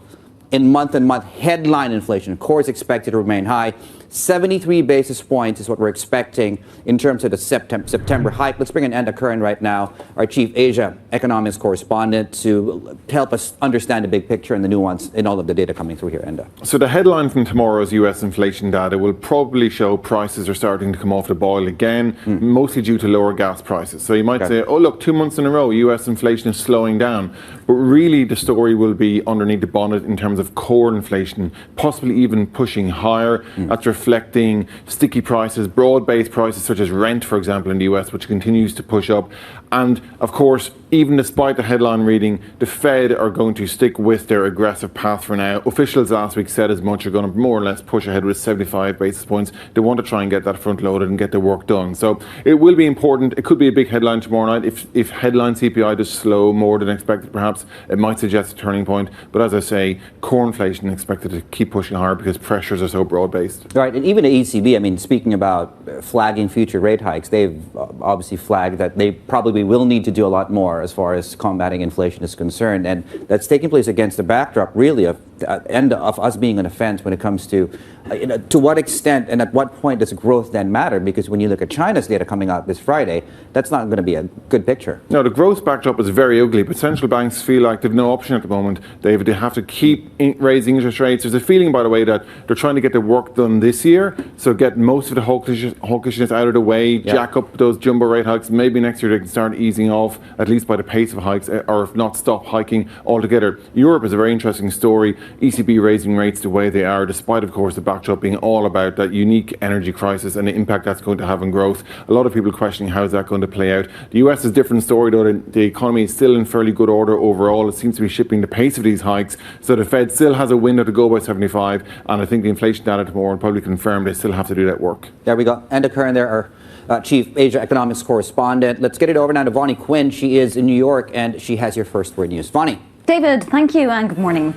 [SPEAKER 21] in month-on-month headline inflation. Core is expected to remain high. 73 basis points is what we're expecting in terms of the September hike. Let's bring in Enda Curran right now, our Chief Asia Economics Correspondent, to help us understand the big picture and the nuance in all of the data coming through here. Enda.
[SPEAKER 7] So the headline from tomorrow's US inflation data will probably show prices are starting to come off the boil again, mostly due to lower gas prices. So you might say, oh, look, 2 months in a row, US inflation is slowing down. But really, the story will be underneath the bonnet in terms of core inflation, possibly even pushing higher. That's reflecting sticky prices, broad-based prices such as rent, for example, in the US, which continues to push up. And of course, even despite the headline reading, the Fed are going to stick with their aggressive path for now. Officials last week said as much, are going to more or less push ahead with 75 basis points. They want to try and get that front loaded and get the work done. So it will be important. It could be a big headline tomorrow night. If headline CPI does slow more than expected, perhaps it might suggest a turning point. But as I say, core inflation expected to keep pushing higher because pressures are so broad-based.
[SPEAKER 21] Right, and even the ECB, I mean, speaking about flagging future rate hikes, they've obviously flagged that they probably will need to do a lot more as far as combating inflation is concerned. And that's taking place against the backdrop, really, of end of us being on the fence when it comes to what extent and at what point does growth then matter? Because when you look at China's data coming out this Friday, that's not going to be a good picture.
[SPEAKER 7] No, the growth backdrop is very ugly, but central banks feel like they've no option at the moment, David. They have to keep raising interest rates. There's a feeling, by the way, that they're trying to get their work done this year, so get most of the hawkishness out of the way, jack up those jumbo rate hikes. Maybe next year they can start easing off, at least by the pace of hikes, or if not, stop hiking altogether. Europe is a very interesting story. ECB raising rates the way they are, despite, of course, the backdrop being all about that unique energy crisis and the impact that's going to have on growth. A lot of people questioning how is that going to play out. The US is a different story, though. The economy is still in fairly good order overall. It seems to be shipping the pace of these hikes, so the Fed still has a window to go by 75, and I think the inflation data tomorrow will probably confirm they still have to do that work.
[SPEAKER 21] There we go. Enda Curran there, our Chief Asia Economics Correspondent. Let's get it over now to Vonnie Quinn. She is in New York, and she has your first word news. Vonnie.
[SPEAKER 8] David, thank you, and good morning.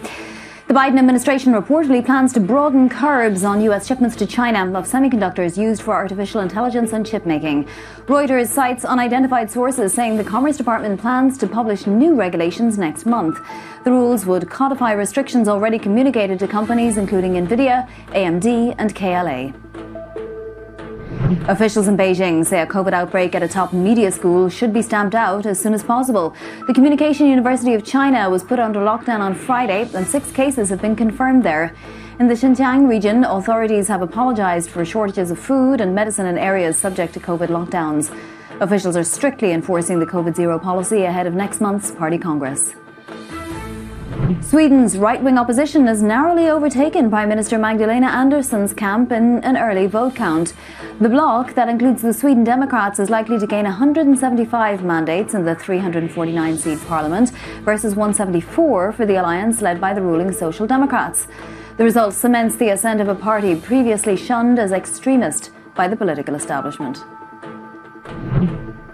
[SPEAKER 8] The Biden administration reportedly plans to broaden curbs on U.S. shipments to China of semiconductors used for artificial intelligence and chip making. Reuters cites unidentified sources saying the Commerce Department plans to publish new regulations next month. The rules would codify restrictions already communicated to companies including NVIDIA, AMD, and KLA. Officials in Beijing say a COVID outbreak at a top media school should be stamped out as soon as possible. The Communication University of China was put under lockdown on Friday, and 6 cases have been confirmed there. In the Xinjiang region, authorities have apologized for shortages of food and medicine in areas subject to COVID lockdowns. Officials are strictly enforcing the COVID zero policy ahead of next month's Party Congress. Sweden's right-wing opposition has narrowly overtaken Prime Minister Magdalena Andersson's camp in an early vote count. The bloc, that includes the Sweden Democrats, is likely to gain 175 mandates in the 349-seat parliament versus 174 for the alliance led by the ruling Social Democrats. The result cements the ascent of a party previously shunned as extremist by the political establishment.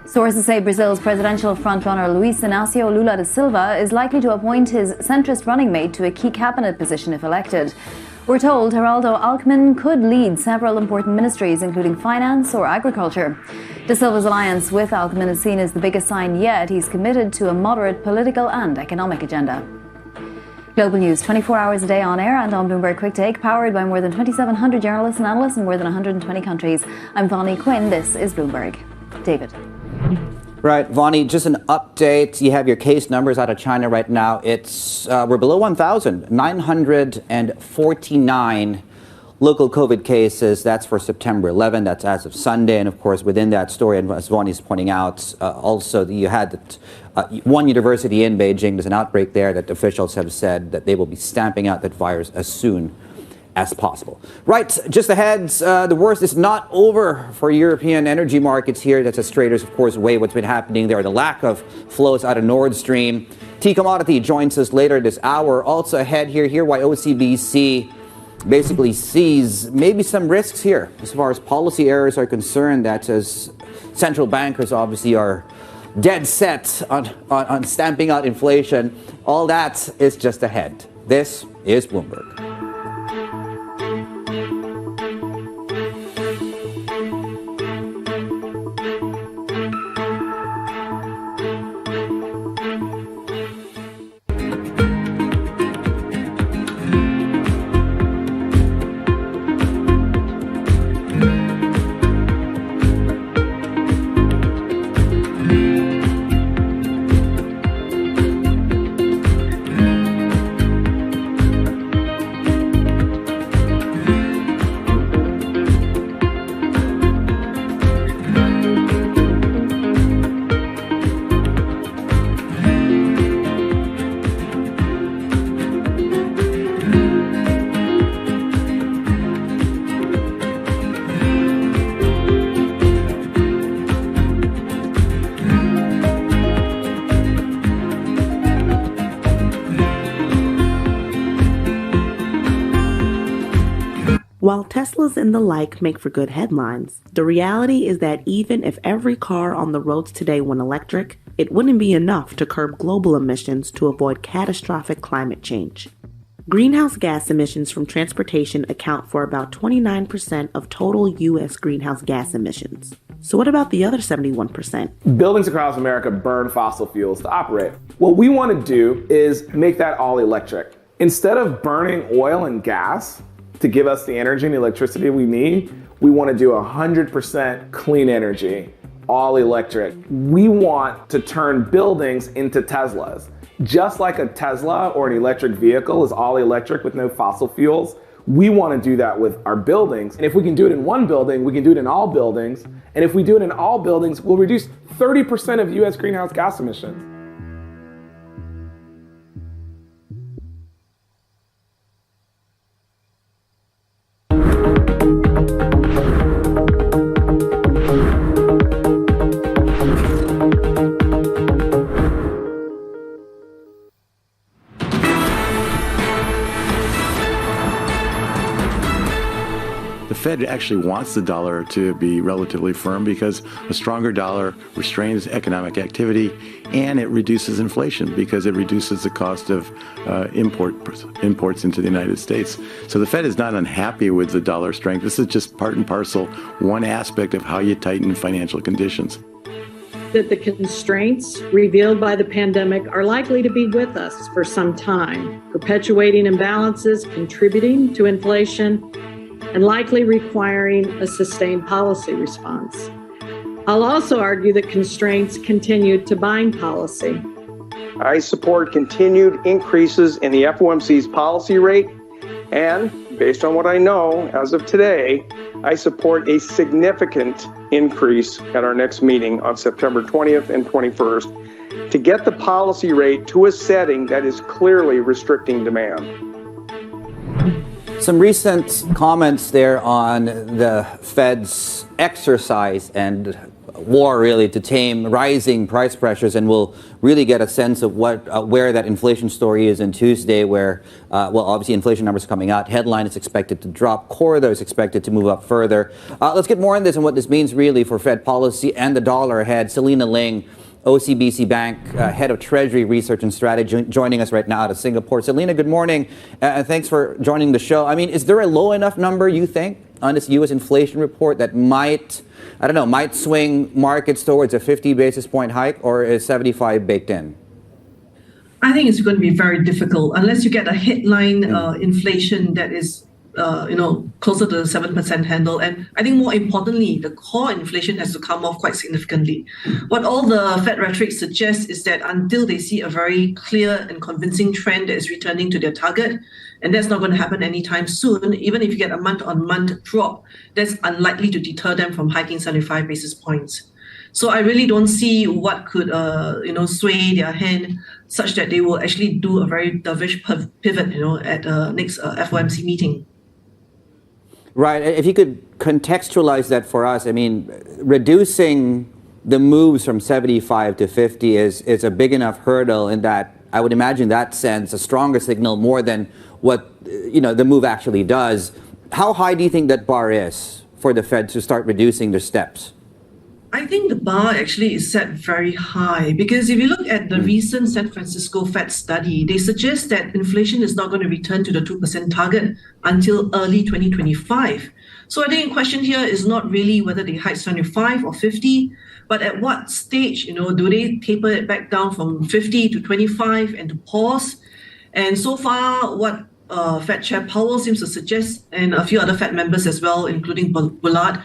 [SPEAKER 8] Sources say Brazil's presidential frontrunner Luiz Inácio Lula da Silva is likely to appoint his centrist running mate to a key cabinet position if elected. We're told Geraldo Alckmin could lead several important ministries, including finance or agriculture. Da Silva's alliance with Alckmin is seen as the biggest sign yet he's committed to a moderate political and economic agenda. Global News, 24 hours a day on air and on Bloomberg Quick Take, powered by more than 2,700 journalists and analysts in more than 120 countries. I'm Vonnie Quinn. This is Bloomberg. David.
[SPEAKER 21] Right, Vonnie, just an update. You have your case numbers out of China right now. It's we're below 1,000, 949 local COVID cases. That's for September 11. That's as of Sunday. And of course, within that story, and as Vonnie's pointing out, also you had one university in Beijing. There's an outbreak there that officials have said that they will be stamping out that virus as soon as possible. Right, just ahead, the worst is not over for European energy markets here. That's as traders, of course, weigh what's been happening there. The lack of flows out of Nord Stream. T Commodity joins us later this hour. Also ahead here why OCBC basically sees maybe some risks here as far as policy errors are concerned. That's as central bankers obviously are dead set on stamping out inflation. All that is just ahead. This is Bloomberg.
[SPEAKER 10] While Teslas and the like make for good headlines, the reality is that even if every car on the roads today went electric, it wouldn't be enough to curb global emissions to avoid catastrophic climate change. Greenhouse gas emissions from transportation account for about 29% of total U.S. greenhouse gas emissions. So what about the other 71%?
[SPEAKER 13] Buildings across America burn fossil fuels to operate. What we want to do is make that all electric.
[SPEAKER 6] Instead of burning oil and gas to give us the energy and electricity we need, we want to do 100% clean energy, all electric. We want to turn buildings into Teslas. Just like a Tesla or an electric vehicle is all electric with no fossil fuels, we want to do that with our buildings. And if we can do it in one building, we can do it in all buildings. And if we do it in all buildings, we'll reduce 30% of US greenhouse gas emissions.
[SPEAKER 9] The Fed actually wants the dollar to be relatively firm because a stronger dollar restrains economic activity and it reduces inflation because it reduces the cost of imports into the United States. So the Fed is not unhappy with the dollar strength. This is just part and parcel, one aspect of how you tighten financial conditions.
[SPEAKER 13] That the constraints revealed by the pandemic are likely to be with us for some time, perpetuating imbalances, contributing to inflation, and likely requiring a sustained policy response. I'll also argue that constraints continue to bind policy.
[SPEAKER 22] I support continued increases in the FOMC's policy rate, and based on what I know as of today, I support a significant increase at our next meeting on September 20th and 21st to get the policy rate to a setting that is clearly restricting demand.
[SPEAKER 21] Some recent comments there on the Fed's exercise and war really to tame rising price pressures, and we'll really get a sense of where that inflation story is on Tuesday, where obviously inflation numbers coming out, headline is expected to drop, corridor is expected to move up further. Let's get more on this and what this means really for Fed policy and the dollar ahead. Selena Ling, OCBC Bank Head of Treasury Research and Strategy, joining us right now out of Singapore. Selena, good morning, and thanks for joining the show. I mean, is there a low enough number, you think, on this U.S. inflation report that might swing markets towards a 50 basis point hike, or is 75 baked in?
[SPEAKER 23] I think it's going to be very difficult unless you get a headline inflation that is closer to the 7% handle. And I think more importantly, the core inflation has to come off quite significantly. What all the Fed rhetoric suggests is that until they see a very clear and convincing trend that is returning to their target, and that's not going to happen anytime soon, even if you get a month-on-month drop, that's unlikely to deter them from hiking 75 basis points. So I really don't see what could, sway their hand such that they will actually do a very dovish pivot, at next FOMC meeting.
[SPEAKER 21] Right. If you could contextualize that for us, I mean, reducing the moves from 75 to 50 is a big enough hurdle in that I would imagine that sends a stronger signal more than what, the move actually does. How high do you think that bar is for the Fed to start reducing their steps?
[SPEAKER 23] I think the bar actually is set very high because if you look at the recent San Francisco Fed study, they suggest that inflation is not going to return to the 2% target until early 2025. So I think the question here is not really whether they hike 75 or 50, but at what stage, do they taper it back down from 50 to 25 and to pause? And so far, what Fed Chair Powell seems to suggest, and a few other Fed members as well, including Bullard,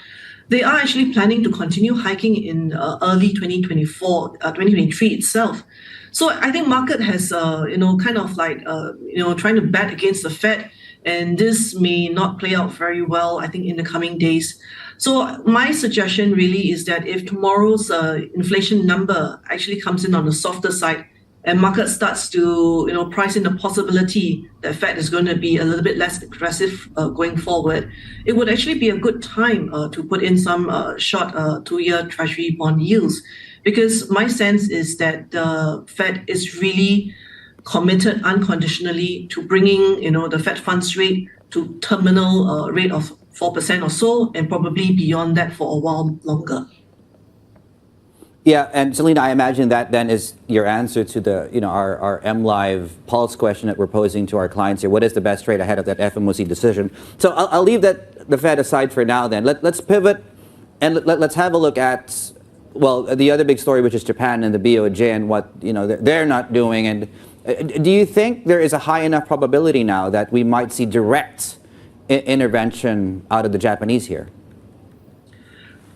[SPEAKER 23] they are actually planning to continue hiking in early 2023 itself. So I think market has, trying to bet against the Fed, and this may not play out very well, I think, in the coming days. So my suggestion really is that if tomorrow's inflation number actually comes in on the softer side, and market starts to, price in the possibility that Fed is going to be a little bit less aggressive going forward, it would actually be a good time to put in some short 2-year Treasury bond yields. Because my sense is that the Fed is really committed unconditionally to bringing, the Fed funds rate to terminal rate of 4% or so, and probably beyond that for a while longer.
[SPEAKER 21] Yeah, and Selena, I imagine that then is your answer to the, our MLive Pulse question that we're posing to our clients here. What is the best rate ahead of that FOMC decision? So I'll leave the Fed aside for now then. Let's pivot and let's have a look at, the other big story, which is Japan and the BOJ and what, they're not doing. And Do you think there is a high enough probability now that we might see direct intervention out of the Japanese here?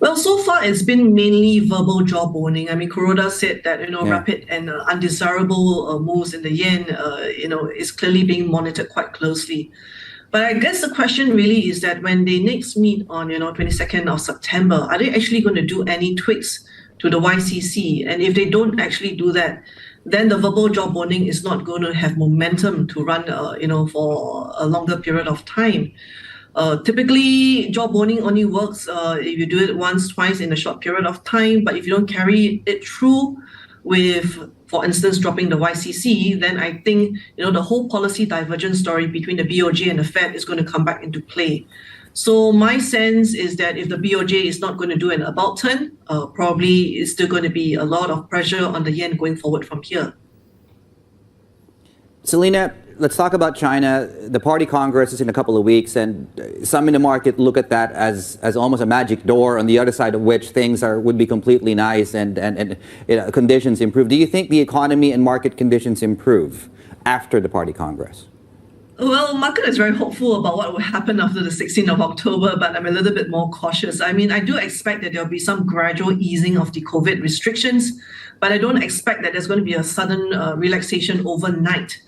[SPEAKER 23] Well, so far it's been mainly verbal jawboning. I mean, Kuroda said that rapid and undesirable moves in the yen, is clearly being monitored quite closely. But I guess the question really is that when they next meet on 22nd of September, are they actually going to do any tweaks to the YCC? And if they don't actually do that, then the verbal jawboning is not going to have momentum to run, for a longer period of time. Typically, jawboning only works if you do it once, twice in a short period of time. But if you don't carry it through with, for instance, dropping the YCC, then I think the whole policy divergence story between the BOJ and the Fed is going to come back into play. So my sense is that if the BOJ is not going to do an about turn, probably it's still going to be a lot of pressure on the yen going forward from here.
[SPEAKER 21] Selena, let's talk about China. The Party Congress is in a couple of weeks, and some in the market look at that as almost a magic door, on the other side of which things would be completely nice and conditions improve. Do you think the economy and market conditions improve after the Party Congress?
[SPEAKER 23] Well, market is very hopeful about what will happen after the 16th of October, but I'm a little bit more cautious. I mean, I do expect that there'll be some gradual easing of the COVID restrictions, but I don't expect that there's going to be a sudden relaxation overnight.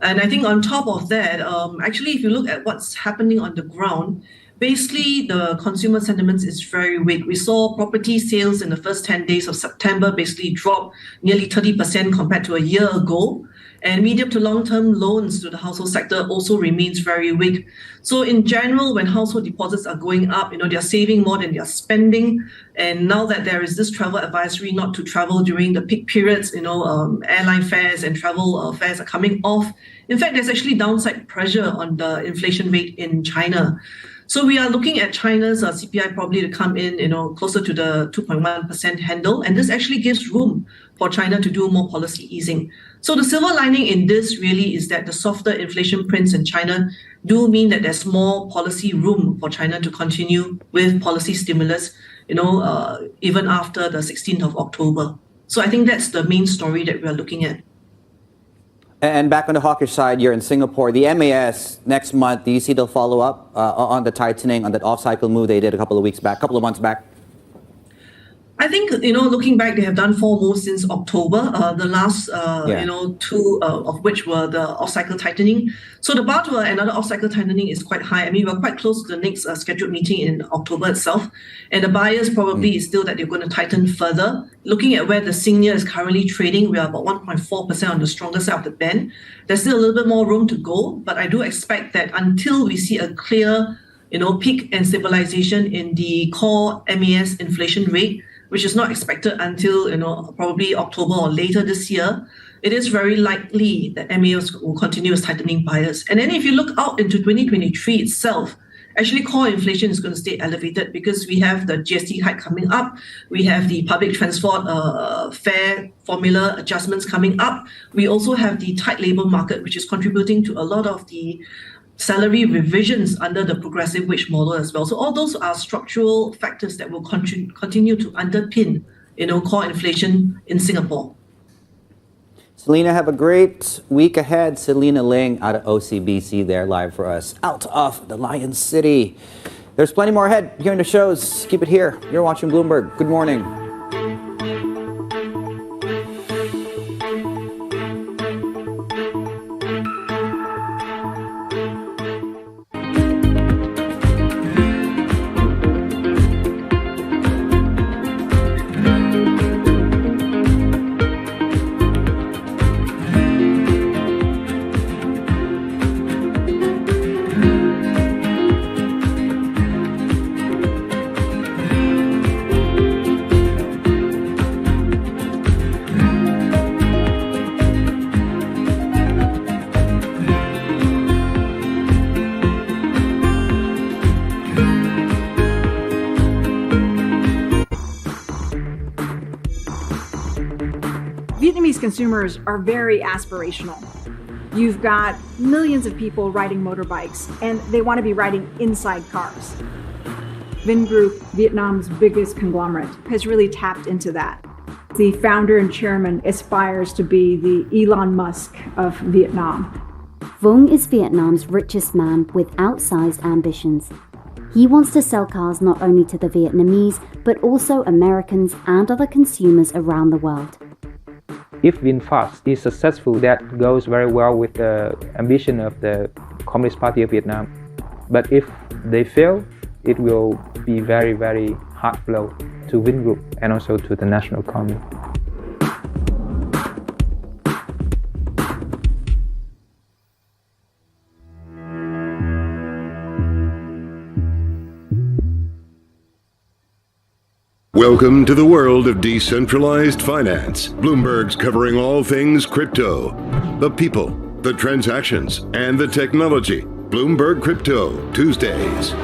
[SPEAKER 23] And I think on top of that, actually, if you look at what's happening on the ground, basically the consumer sentiments is very weak. We saw property sales in the first 10 days of September basically drop nearly 30% compared to a year ago. And medium to long-term loans to the household sector also remains very weak. So in general, when household deposits are going up, they're saving more than they're spending. And now that there is this travel advisory not to travel during the peak periods, airline fares and travel fares are coming off. In fact, there's actually downside pressure on the inflation rate in China. So we are looking at China's CPI probably to come in, closer to the 2.1% handle. And this actually gives room for China to do more policy easing. So the silver lining in this really is that the softer inflation prints in China do mean that there's more policy room for China to continue with policy stimulus, even after the 16th of October. So I think that's the main story that we're looking at.
[SPEAKER 21] And back on the hawkish side, you're in Singapore. The MAS next month, do you see they'll follow up on the tightening, on that off-cycle move they did a couple of months back?
[SPEAKER 23] I think, looking back, they have done 4 moves since October, the last, 2 of which were the off-cycle tightening. So the bar to another off-cycle tightening is quite high. I mean, we're quite close to the next scheduled meeting in October itself. And the bias probably is still that they're going to tighten further. Looking at where the senior is currently trading, we are about 1.4% on the stronger side of the band. There's still a little bit more room to go, but I do expect that until we see a clear, peak and stabilization in the core MAS inflation rate, which is not expected until, probably October or later this year, it is very likely that MAS will continue its tightening bias. And then if you look out into 2023 itself, actually core inflation is going to stay elevated because we have the GST hike coming up. We have the public transport fare formula adjustments coming up. We also have the tight labor market, which is contributing to a lot of the salary revisions under the progressive wage model as well. So all those are structural factors that will continue to underpin, core inflation in Singapore.
[SPEAKER 21] Selena, have a great week ahead. Selena Ling out of OCBC there live for us out of the Lion City. There's plenty more ahead here in the shows. Keep it here. You're watching Bloomberg. Good morning.
[SPEAKER 2] Vietnamese consumers are very aspirational. You've got millions of people riding motorbikes, and they want to be riding inside cars. Vingroup, Vietnam's biggest conglomerate, has really tapped into that. The founder and chairman aspires to be the Elon Musk of Vietnam.
[SPEAKER 3] Vuong is Vietnam's richest man with outsized ambitions. He wants to sell cars not only to the Vietnamese, but also Americans and other consumers around the world.
[SPEAKER 4] If VinFast is successful, that goes very well with the ambition of the Communist Party of Vietnam. But if they fail, it will be very, very hard blow to Vingroup and also to the national economy.
[SPEAKER 19] Welcome to the world of decentralized finance. Bloomberg's covering all things crypto, the people, the transactions, and the technology. Bloomberg Crypto, Tuesdays.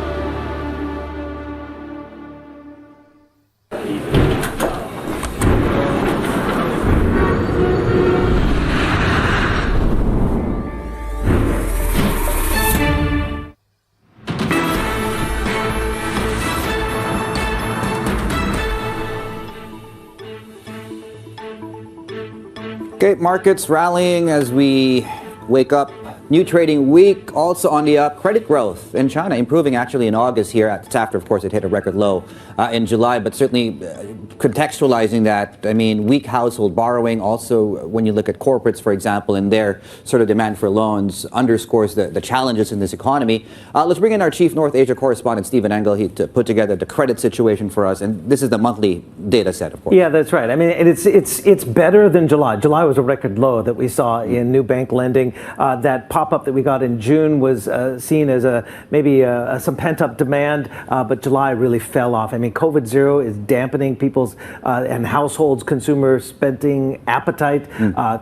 [SPEAKER 21] Okay, markets rallying as we wake up. New trading week, also on the up. Credit growth in China improving actually in August here. It's after, of course, it hit a record low in July, but certainly contextualizing that, I mean, weak household borrowing. Also, when you look at corporates, for example, and their sort of demand for loans underscores the challenges in this economy. Let's bring in our chief North Asia correspondent, Stephen Engel, to put together the credit situation for us. And this is the monthly data set, of course.
[SPEAKER 12] Yeah, that's right. I mean, it's better than July. July was a record low that we saw in new bank lending. That pop-up that we got in June was seen as maybe some pent-up demand, but July really fell off. I mean, COVID zero is dampening people's and households' consumer spending appetite.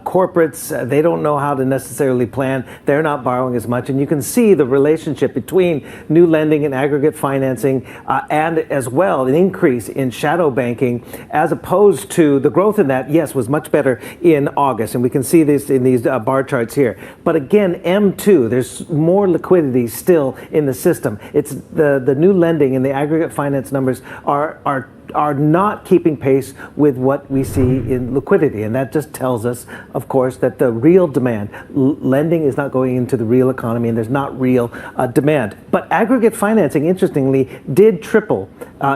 [SPEAKER 12] Corporates, they don't know how to necessarily plan. They're not borrowing as much, and you can see the relationship between new lending and aggregate financing, and as well an increase in shadow banking, as opposed to the growth in that. Yes, was much better in August, and we can see this in these bar charts here. But again, M2, there's more liquidity still in the system. It's the new lending and the aggregate finance numbers are not keeping pace with what we see in liquidity. And that just tells us, of course, that the real demand, lending is not going into the real economy, and there's not real demand. But aggregate financing, interestingly, did triple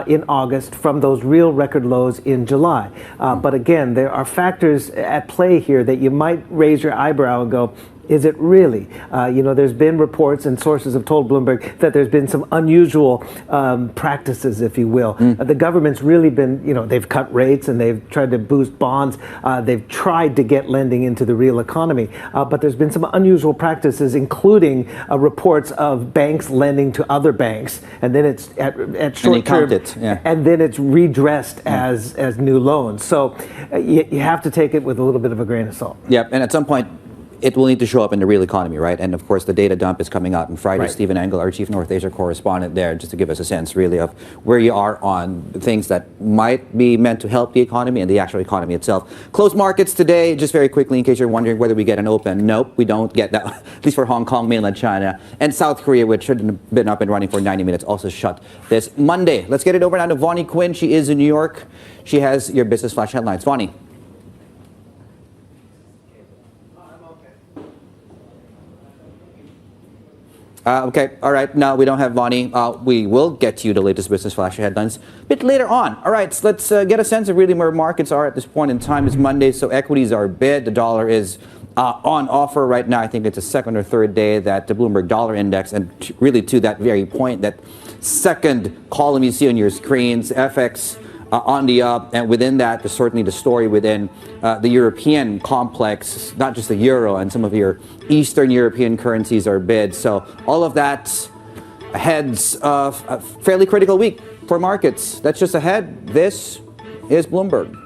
[SPEAKER 12] in August from those real record lows in July. But again, there are factors at play here that you might raise your eyebrow and go, is it really? There's been reports and sources have told Bloomberg that there's been some unusual practices, if you will. The government's really been, they've cut rates and they've tried to boost bonds. They've tried to get lending into the real economy. But there's been some unusual practices, including reports of banks lending to other banks. And then it's at short term. And then it's redressed as new loans. So you have to take it with a little bit of a grain of salt.
[SPEAKER 21] Yep. And at some point, it will need to show up in the real economy, right? And of course, the data dump is coming out on Friday. Right. Stephen Engel, our chief North Asia correspondent there, just to give us a sense really of where you are on things that might be meant to help the economy and the actual economy itself. Closed markets today, just very quickly, in case you're wondering whether we get an open. Nope, we don't get that, at least for Hong Kong, mainland China. And South Korea, which should have been up and running for 90 minutes, also shut this Monday. Let's get it over now to Vonnie Quinn. She is in New York. She has your Business Flash headlines. Vonnie. Okay, all right. No, we don't have Vonnie. We will get to you the latest Business Flash headlines a bit later on. All right, so let's get a sense of really where markets are at this point in time. It's Monday, so equities are bid. The dollar is on offer right now. I think it's the second or third day that the Bloomberg Dollar Index, and really to that very point, that second column you see on your screens, FX on the up, and within that, there's certainly the story within the European complex, not just the euro, and some of your Eastern European currencies are bid. So all of that heads of a fairly critical week for markets. That's just ahead. This is Bloomberg.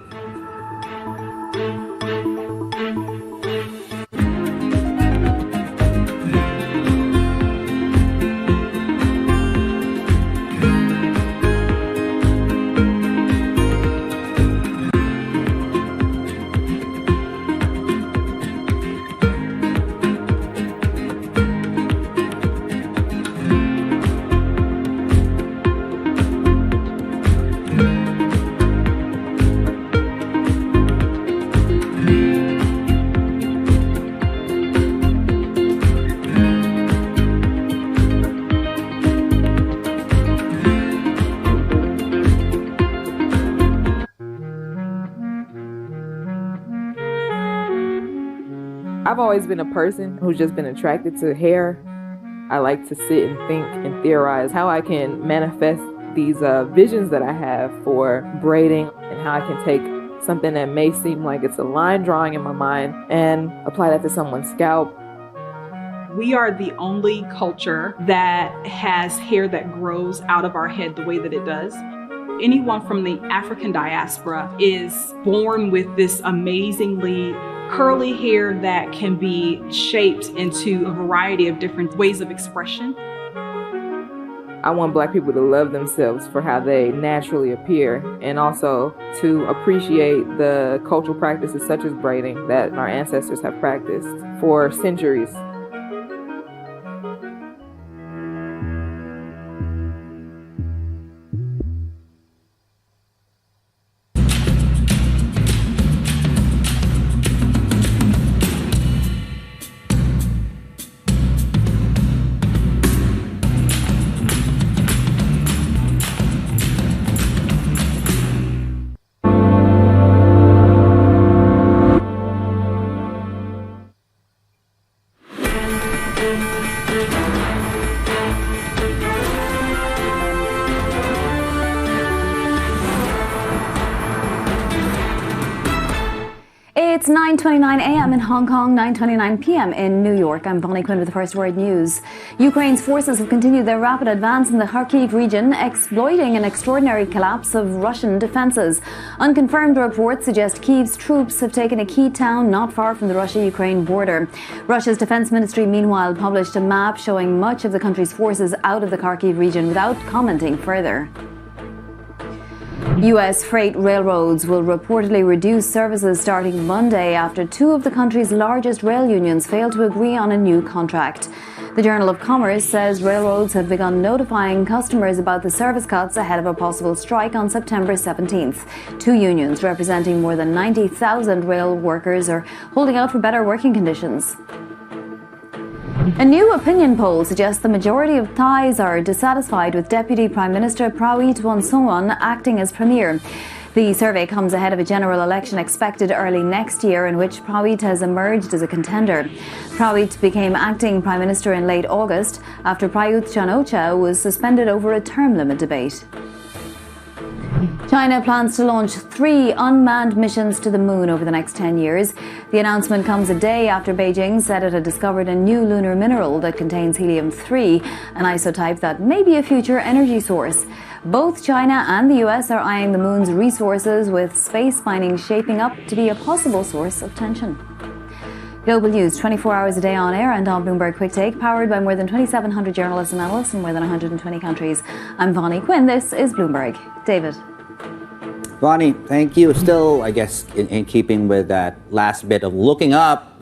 [SPEAKER 11] I've always been a person who's just been attracted to hair. I like to sit and think and theorize how I can manifest these visions that I have for braiding and how I can take something that may seem like it's a line drawing in my mind and apply that to someone's scalp.
[SPEAKER 14] We are the only culture that has hair that grows out of our head the way that it does. Anyone from the African diaspora is born with this amazingly curly hair that can be shaped into a variety of different ways of expression.
[SPEAKER 11] I want Black people to love themselves for how they naturally appear, and also to appreciate the cultural practices such as braiding that our ancestors have practiced for centuries.
[SPEAKER 8] It's 9:29 a.m. in Hong Kong, 9:29 p.m. in New York. I'm Bonnie Quinn with the First Word News. Ukraine's forces have continued their rapid advance in the Kharkiv region, exploiting an extraordinary collapse of Russian defenses. Unconfirmed reports suggest Kyiv's troops have taken a key town not far from the Russia-Ukraine border. Russia's defense ministry, meanwhile, published a map showing much of the country's forces out of the Kharkiv region without commenting further. U.S. freight railroads will reportedly reduce services starting Monday after two of the country's largest rail unions failed to agree on a new contract. The Journal of Commerce says railroads have begun notifying customers about the service cuts ahead of a possible strike on September 17th. Two unions representing more than 90,000 rail workers are holding out for better working conditions. A new opinion poll suggests the majority of Thais are dissatisfied with Deputy Prime Minister Prawit Wongsuwon acting as Premier. The survey comes ahead of a general election expected early next year in which Prawit has emerged as a contender. Prawit became acting Prime Minister in late August after Prayut Chan-o-cha was suspended over a term limit debate. China plans to launch 3 unmanned missions to the moon over the next 10 years. The announcement comes a day after Beijing said it had discovered a new lunar mineral that contains helium-3, an isotype that may be a future energy source. Both China and the US are eyeing the moon's resources, with space mining shaping up to be a possible source of tension. Global News, 24 hours a day on air and on Bloomberg Quick Take, powered by more than 2,700 journalists and analysts in more than 120 countries. I'm Bonnie Quinn. This is Bloomberg. David.
[SPEAKER 21] Bonnie, thank you. Still, I guess, in keeping with that last bit of looking up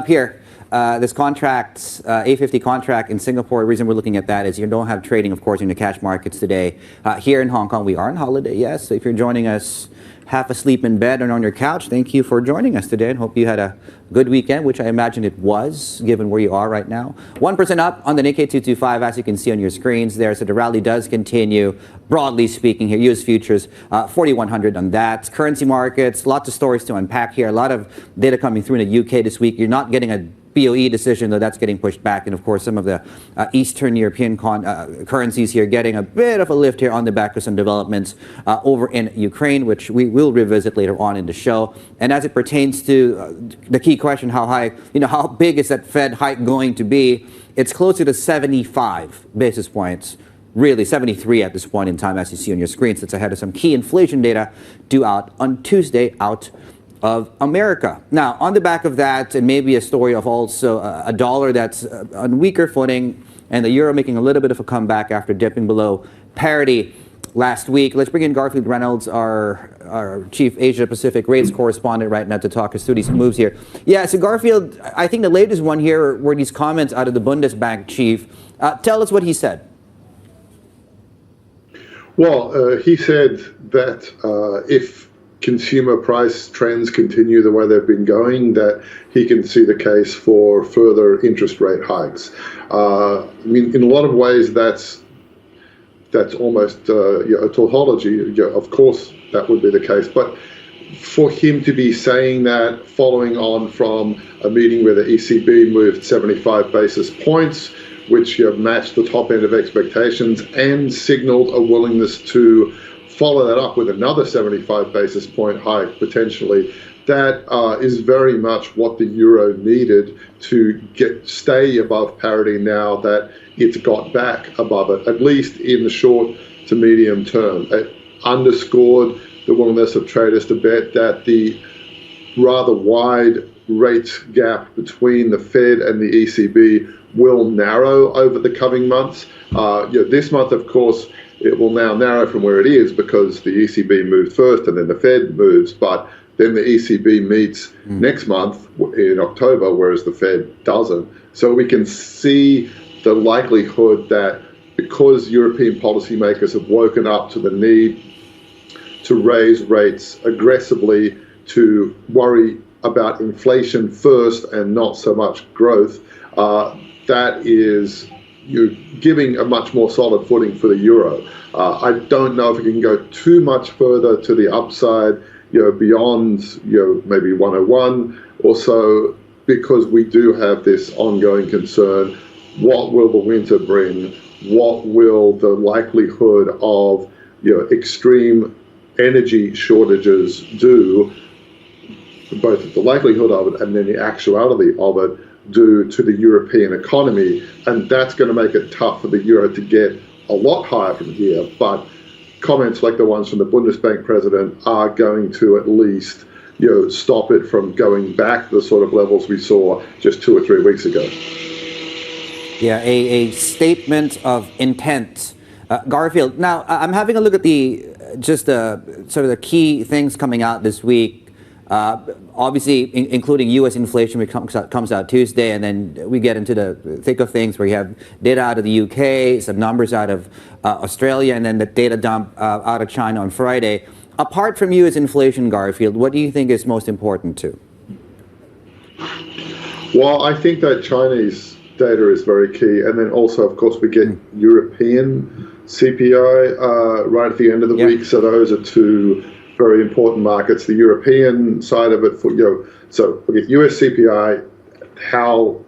[SPEAKER 21] here. This contract, A50 contract in Singapore, the reason we're looking at that is you don't have trading, of course, in the cash markets today. Here in Hong Kong, we are on holiday, yes. So if you're joining us half asleep in bed and on your couch, thank you for joining us today and hope you had a good weekend, which I imagine it was, given where you are right now. 1% up on the Nikkei 225, as you can see on your screens there. So the rally does continue, broadly speaking here. US futures, 4,100 on that. Currency markets, lots of stories to unpack here. A lot of data coming through in the UK this week. You're not getting a BOE decision, though that's getting pushed back. And of course, some of the Eastern European currencies here getting a bit of a lift here on the back of some developments over in Ukraine, which we will revisit later on in the show. And as it pertains to the key question, how high, how big is that Fed hike going to be? It's closer to 75 basis points. Really, 73 at this point in time, as you see on your screens. It's ahead of some key inflation data due out on Tuesday out of America. Now, on the back of that, and maybe a story of also a dollar that's on weaker footing, and the euro making a little bit of a comeback after dipping below parity last week. Let's bring in Garfield Reynolds, our chief Asia Pacific rates correspondent right now to talk us through these moves here. Yeah, so Garfield, I think the latest one here were these comments out of the Bundesbank chief. Tell us what he said.
[SPEAKER 15] Well, he said that if consumer price trends continue the way they've been going, that he can see the case for further interest rate hikes. I mean, in a lot of ways, that's almost a tautology. Of course, that would be the case. But for him to be saying that following on from a meeting where the ECB moved 75 basis points, which matched the top end of expectations, and signaled a willingness to follow that up with another 75 basis point hike potentially, that is very much what the euro needed to stay above parity now that it's got back above it, at least in the short to medium term. It underscored the willingness of traders to bet that the rather wide rate gap between the Fed and the ECB will narrow over the coming months. This month, of course, it will now narrow from where it is because the ECB moved first and then the Fed moves, but then the ECB meets next month in October, whereas the Fed doesn't. So we can see the likelihood that because European policymakers have woken up to the need to raise rates aggressively, to worry about inflation first and not so much growth, that is giving a much more solid footing for the euro. I don't know if it can go too much further to the upside, beyond maybe 101 or so, because we do have this ongoing concern. What will the winter bring? What will the likelihood of extreme energy shortages do, both the likelihood of it and then the actuality of it, do to the European economy? And that's going to make it tough for the euro to get a lot higher from here. But comments like the ones from the Bundesbank president are going to at least stop it from going back to the sort of levels we saw just 2 or 3 weeks ago.
[SPEAKER 21] Yeah, a statement of intent. Garfield, now I'm having a look at sort of the key things coming out this week. Obviously, including U.S. inflation, which comes out Tuesday, and then we get into the thick of things where you have data out of the UK, some numbers out of Australia, and then the data dump out of China on Friday. Apart from U.S. inflation, Garfield, what do you think is most important too?
[SPEAKER 15] Well, I think that Chinese data is very key, and then also, of course, we get European CPI right at the end of the week. So those are two very important markets. The European side of it, so we get US CPI, how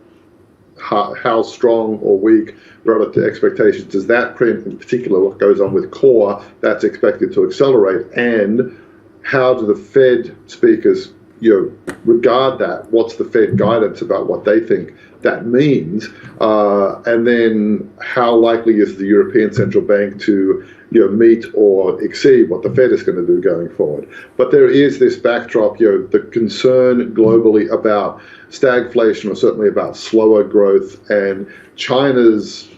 [SPEAKER 15] strong or weak relative to expectations does that print? In particular, what goes on with core, that's expected to accelerate, and how do the Fed speakers regard that? What's the Fed guidance about what they think that means? And then how likely is the European Central Bank to meet or exceed what the Fed is going to do going forward? But there is this backdrop, the concern globally about stagflation, or certainly about slower growth, and China's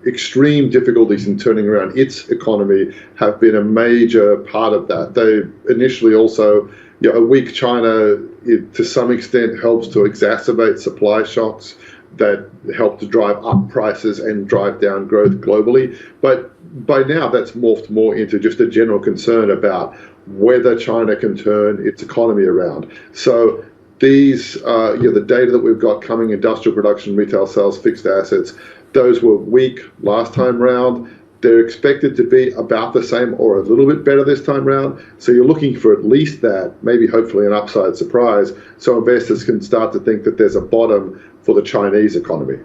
[SPEAKER 15] extreme difficulties in turning around its economy have been a major part of that. They initially also, a weak China, to some extent helps to exacerbate supply shocks that help to drive up prices and drive down growth globally. But by now, that's morphed more into just a general concern about whether China can turn its economy around. So these, the data that we've got coming, industrial production, retail sales, fixed assets, those were weak last time round. They're expected to be about the same or a little bit better this time round. So you're looking for at least that, maybe hopefully an upside surprise, so investors can start to think that there's a bottom for the Chinese economy.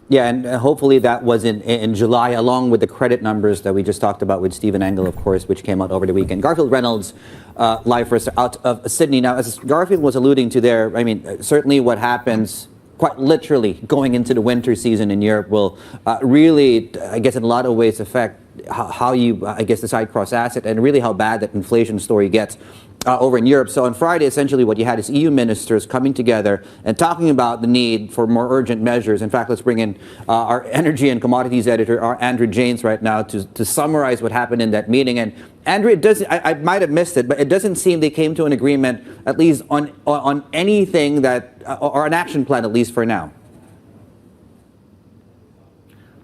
[SPEAKER 21] Yeah, and hopefully that was in July, along with the credit numbers that we just talked about with Stephen Engel, of course, which came out over the weekend. Garfield Reynolds, live for us out of Sydney. Now, as Garfield was alluding to there, I mean, certainly what happens quite literally going into the winter season in Europe will really, I guess, in a lot of ways affect how you, I guess, decide cross-asset, and really how bad that inflation story gets over in Europe. So on Friday, essentially what you had is EU ministers coming together and talking about the need for more urgent measures. In fact, let's bring in our energy and commodities editor, Andrew Janes, right now to summarize what happened in that meeting. And Andrew, it doesn't, I might have missed it, but it doesn't seem they came to an agreement, at least on anything that, or an action plan, at least for now.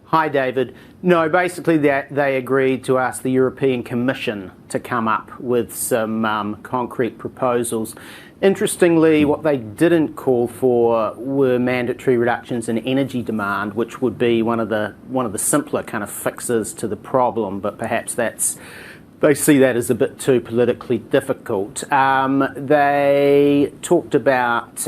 [SPEAKER 1] Hi, David. No, basically they agreed to ask the European Commission to come up with some concrete proposals. Interestingly, what they didn't call for were mandatory reductions in energy demand, which would be one of the simpler kind of fixes to the problem. But perhaps that's They see that as a bit too politically difficult. They talked about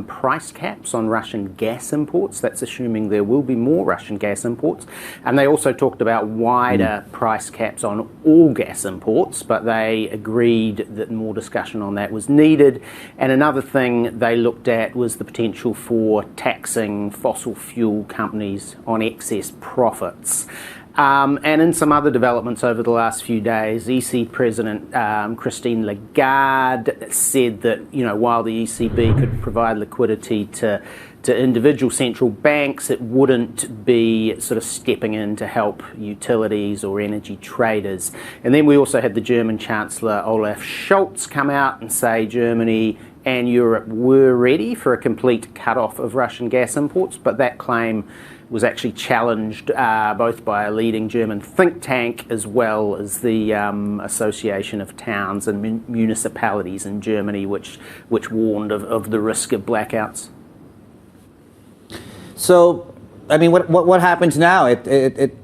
[SPEAKER 1] price caps on Russian gas imports. That's assuming there will be more Russian gas imports. And they also talked about wider price caps on all gas imports, but they agreed that more discussion on that was needed. And another thing they looked at was the potential for taxing fossil fuel companies on excess profits. And in some other developments over the last few days, EC President Christine Lagarde said that, while the ECB could provide liquidity to individual central banks, it wouldn't be sort of stepping in to help utilities or energy traders. And then we also had the German Chancellor Olaf Scholz come out and say Germany and Europe were ready for a complete cut-off of Russian gas imports, but that claim was actually challenged both by a leading German think tank as well as the Association of Towns and Municipalities in Germany, which warned of the risk of blackouts.
[SPEAKER 21] So, I mean, what happens now? It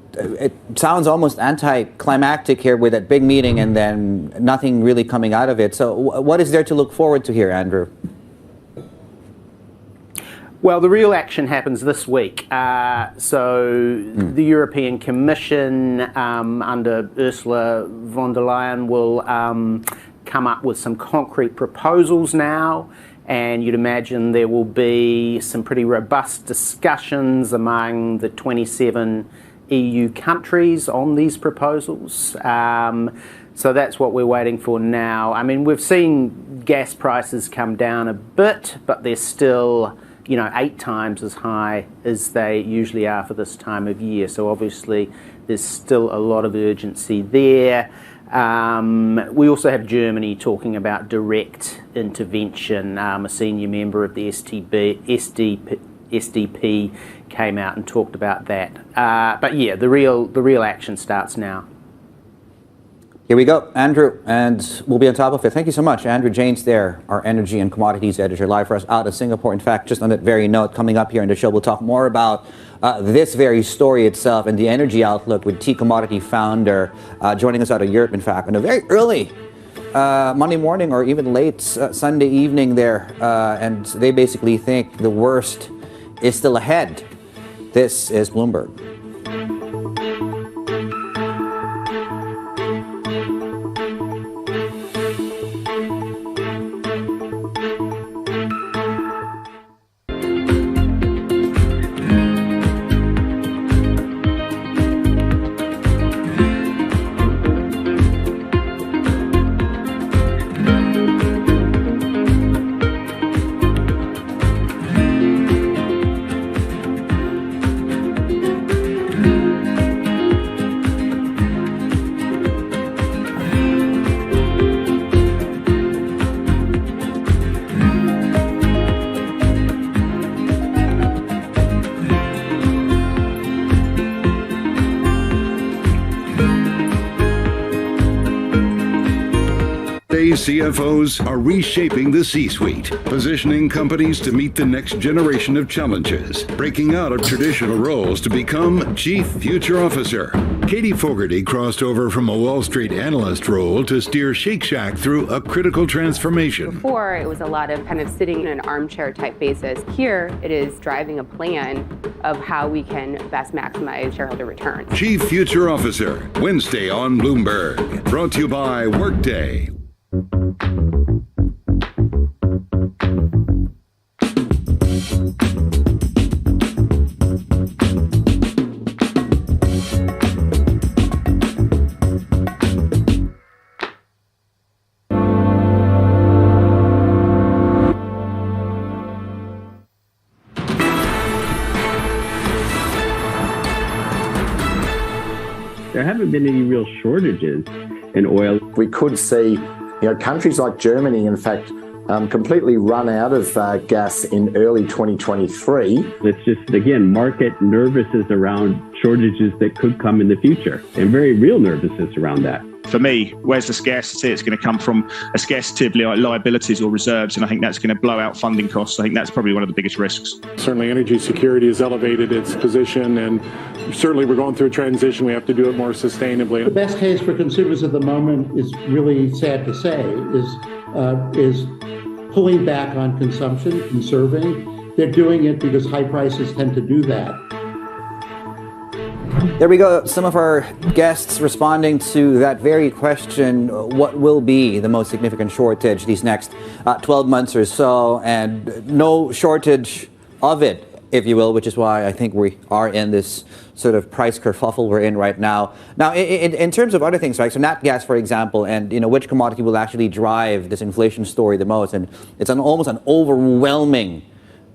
[SPEAKER 21] sounds almost anticlimactic here with that big meeting and then nothing really coming out of it. So what is there to look forward to here, Andrew?
[SPEAKER 1] Well, the real action happens this week. The European Commission under Ursula von der Leyen will come up with some concrete proposals now, and you'd imagine there will be some pretty robust discussions among the 27 EU countries on these proposals. So that's what we're waiting for now. I mean, we've seen gas prices come down a bit, but they're still 8 times as high as they usually are for this time of year. So obviously there's still a lot of urgency there. We also have Germany talking about direct intervention. A senior member of the SDP came out and talked about that. But yeah, the real action starts now.
[SPEAKER 21] Here we go, Andrew, and we'll be on top of it. Thank you so much. Andrew Janes there, our energy and commodities editor, live for us out of Singapore. In fact, just on that very note, coming up here in the show, we'll talk more about this very story itself and the energy outlook with T Commodity founder joining us out of Europe, in fact, on a very early Monday morning or even late Sunday evening there. And they basically think the worst is still ahead. This is Bloomberg.
[SPEAKER 19] CFOs are reshaping the C-suite, positioning companies to meet the next generation of challenges, breaking out of traditional roles to become Chief Future Officer. Katie Fogarty crossed over from a Wall Street analyst role to steer Shake Shack through a critical transformation.
[SPEAKER 16] Before, it was a lot of kind of sitting in an armchair type basis. Here, it is driving a plan of how we can best maximize shareholder returns.
[SPEAKER 19] Chief Future Officer, Wednesday on Bloomberg. Brought to you by Workday.
[SPEAKER 17] There haven't been any real shortages in oil.
[SPEAKER 18] We could see countries like Germany, in fact, completely run out of gas in early 2023.
[SPEAKER 17] It's just, again, market nervousness around shortages that could come in the future, and very real nervousness around that.
[SPEAKER 5] for me, where's the scarcity? It's going to come from a scarcity of liabilities or reserves, and I think that's going to blow out funding costs. I think that's probably one of the biggest risks.
[SPEAKER 7] Certainly energy security has elevated its position, and certainly we're going through a transition. We have to do it more sustainably.
[SPEAKER 20] The best case for consumers at the moment is really sad to say, is pulling back on consumption, conserving. They're doing it because high prices tend to do that.
[SPEAKER 21] There we go. Some of our guests responding to that very question, what will be the most significant shortage these next 12 months or so, and no shortage of it, if you will, which is why I think we are in this sort of price kerfuffle we're in right now. Now, in terms of other things, right, so nat gas, for example, and which commodity will actually drive this inflation story the most, and it's almost an overwhelming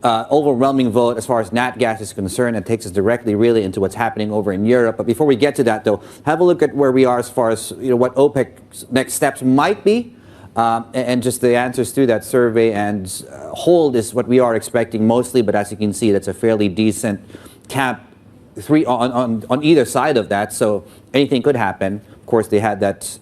[SPEAKER 21] vote as far as nat gas is concerned, and takes us directly really into what's happening over in Europe. But before we get to that, though, have a look at where we are as far as what OPEC's next steps might be, and just the answers to that survey. And hold is what we are expecting mostly, but as you can see, that's a fairly decent cap on either side of that, so anything could happen. Of course, they had that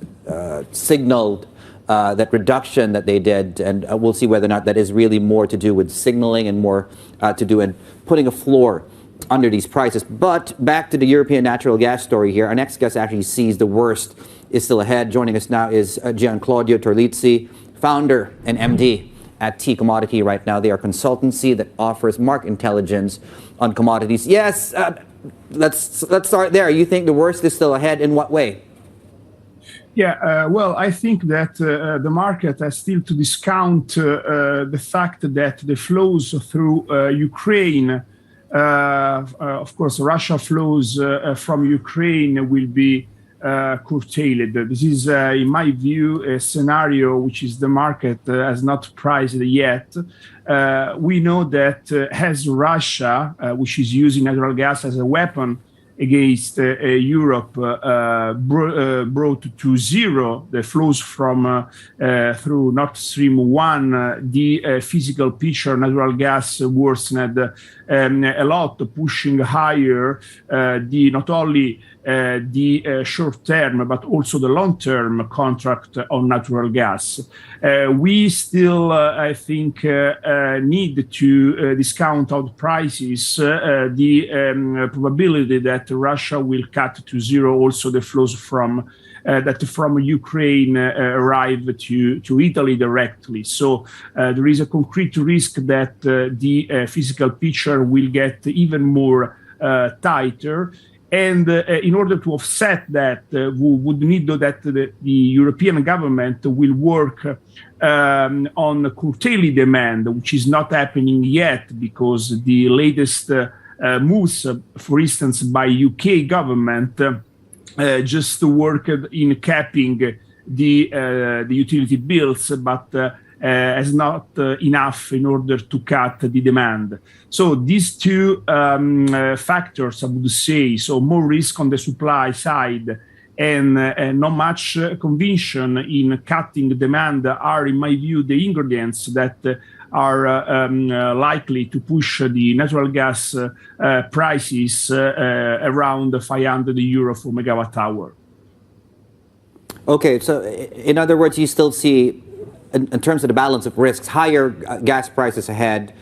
[SPEAKER 21] signaled that reduction that they did, and we'll see whether or not that is really more to do with signaling and more to do in putting a floor under these prices. But back to the European natural gas story here. Our next guest actually sees the worst is still ahead. Joining us now is Gian Claudio Terlizzi, founder and MD at T Commodity right now. They are a consultancy that offers market intelligence on commodities. Yes, let's start there. You think the worst is still ahead? In what way?
[SPEAKER 24] Yeah, well, I think that the market has still to discount the fact that the flows through Ukraine, of course, Russia flows from Ukraine will be curtailed. This is, in my view, a scenario which is the market has not priced yet. We know that as Russia, which is using natural gas as a weapon against Europe, brought to zero the flows from through Nord Stream 1, the physical picture of natural gas worsened a lot, pushing higher not only the short-term but also the long-term contract on natural gas. We still, I think, need to discount out prices the probability that Russia will cut to zero also the flows from Ukraine arrive to Italy directly. So there is a concrete risk that the physical picture will get even more tighter. And in order to offset that, we would need that the European government will work on curtailing demand, which is not happening yet because the latest moves, for instance, by UK government, just worked in capping the utility bills, but as not enough in order to cut the demand. So these two factors, I would say, so more risk on the supply side and not much conviction in cutting demand are, in my view, the ingredients that are likely to push the natural gas prices around 500 euro for megawatt hour.
[SPEAKER 21] Okay, so in other words, you still see, in terms of the balance of risks, higher gas prices ahead.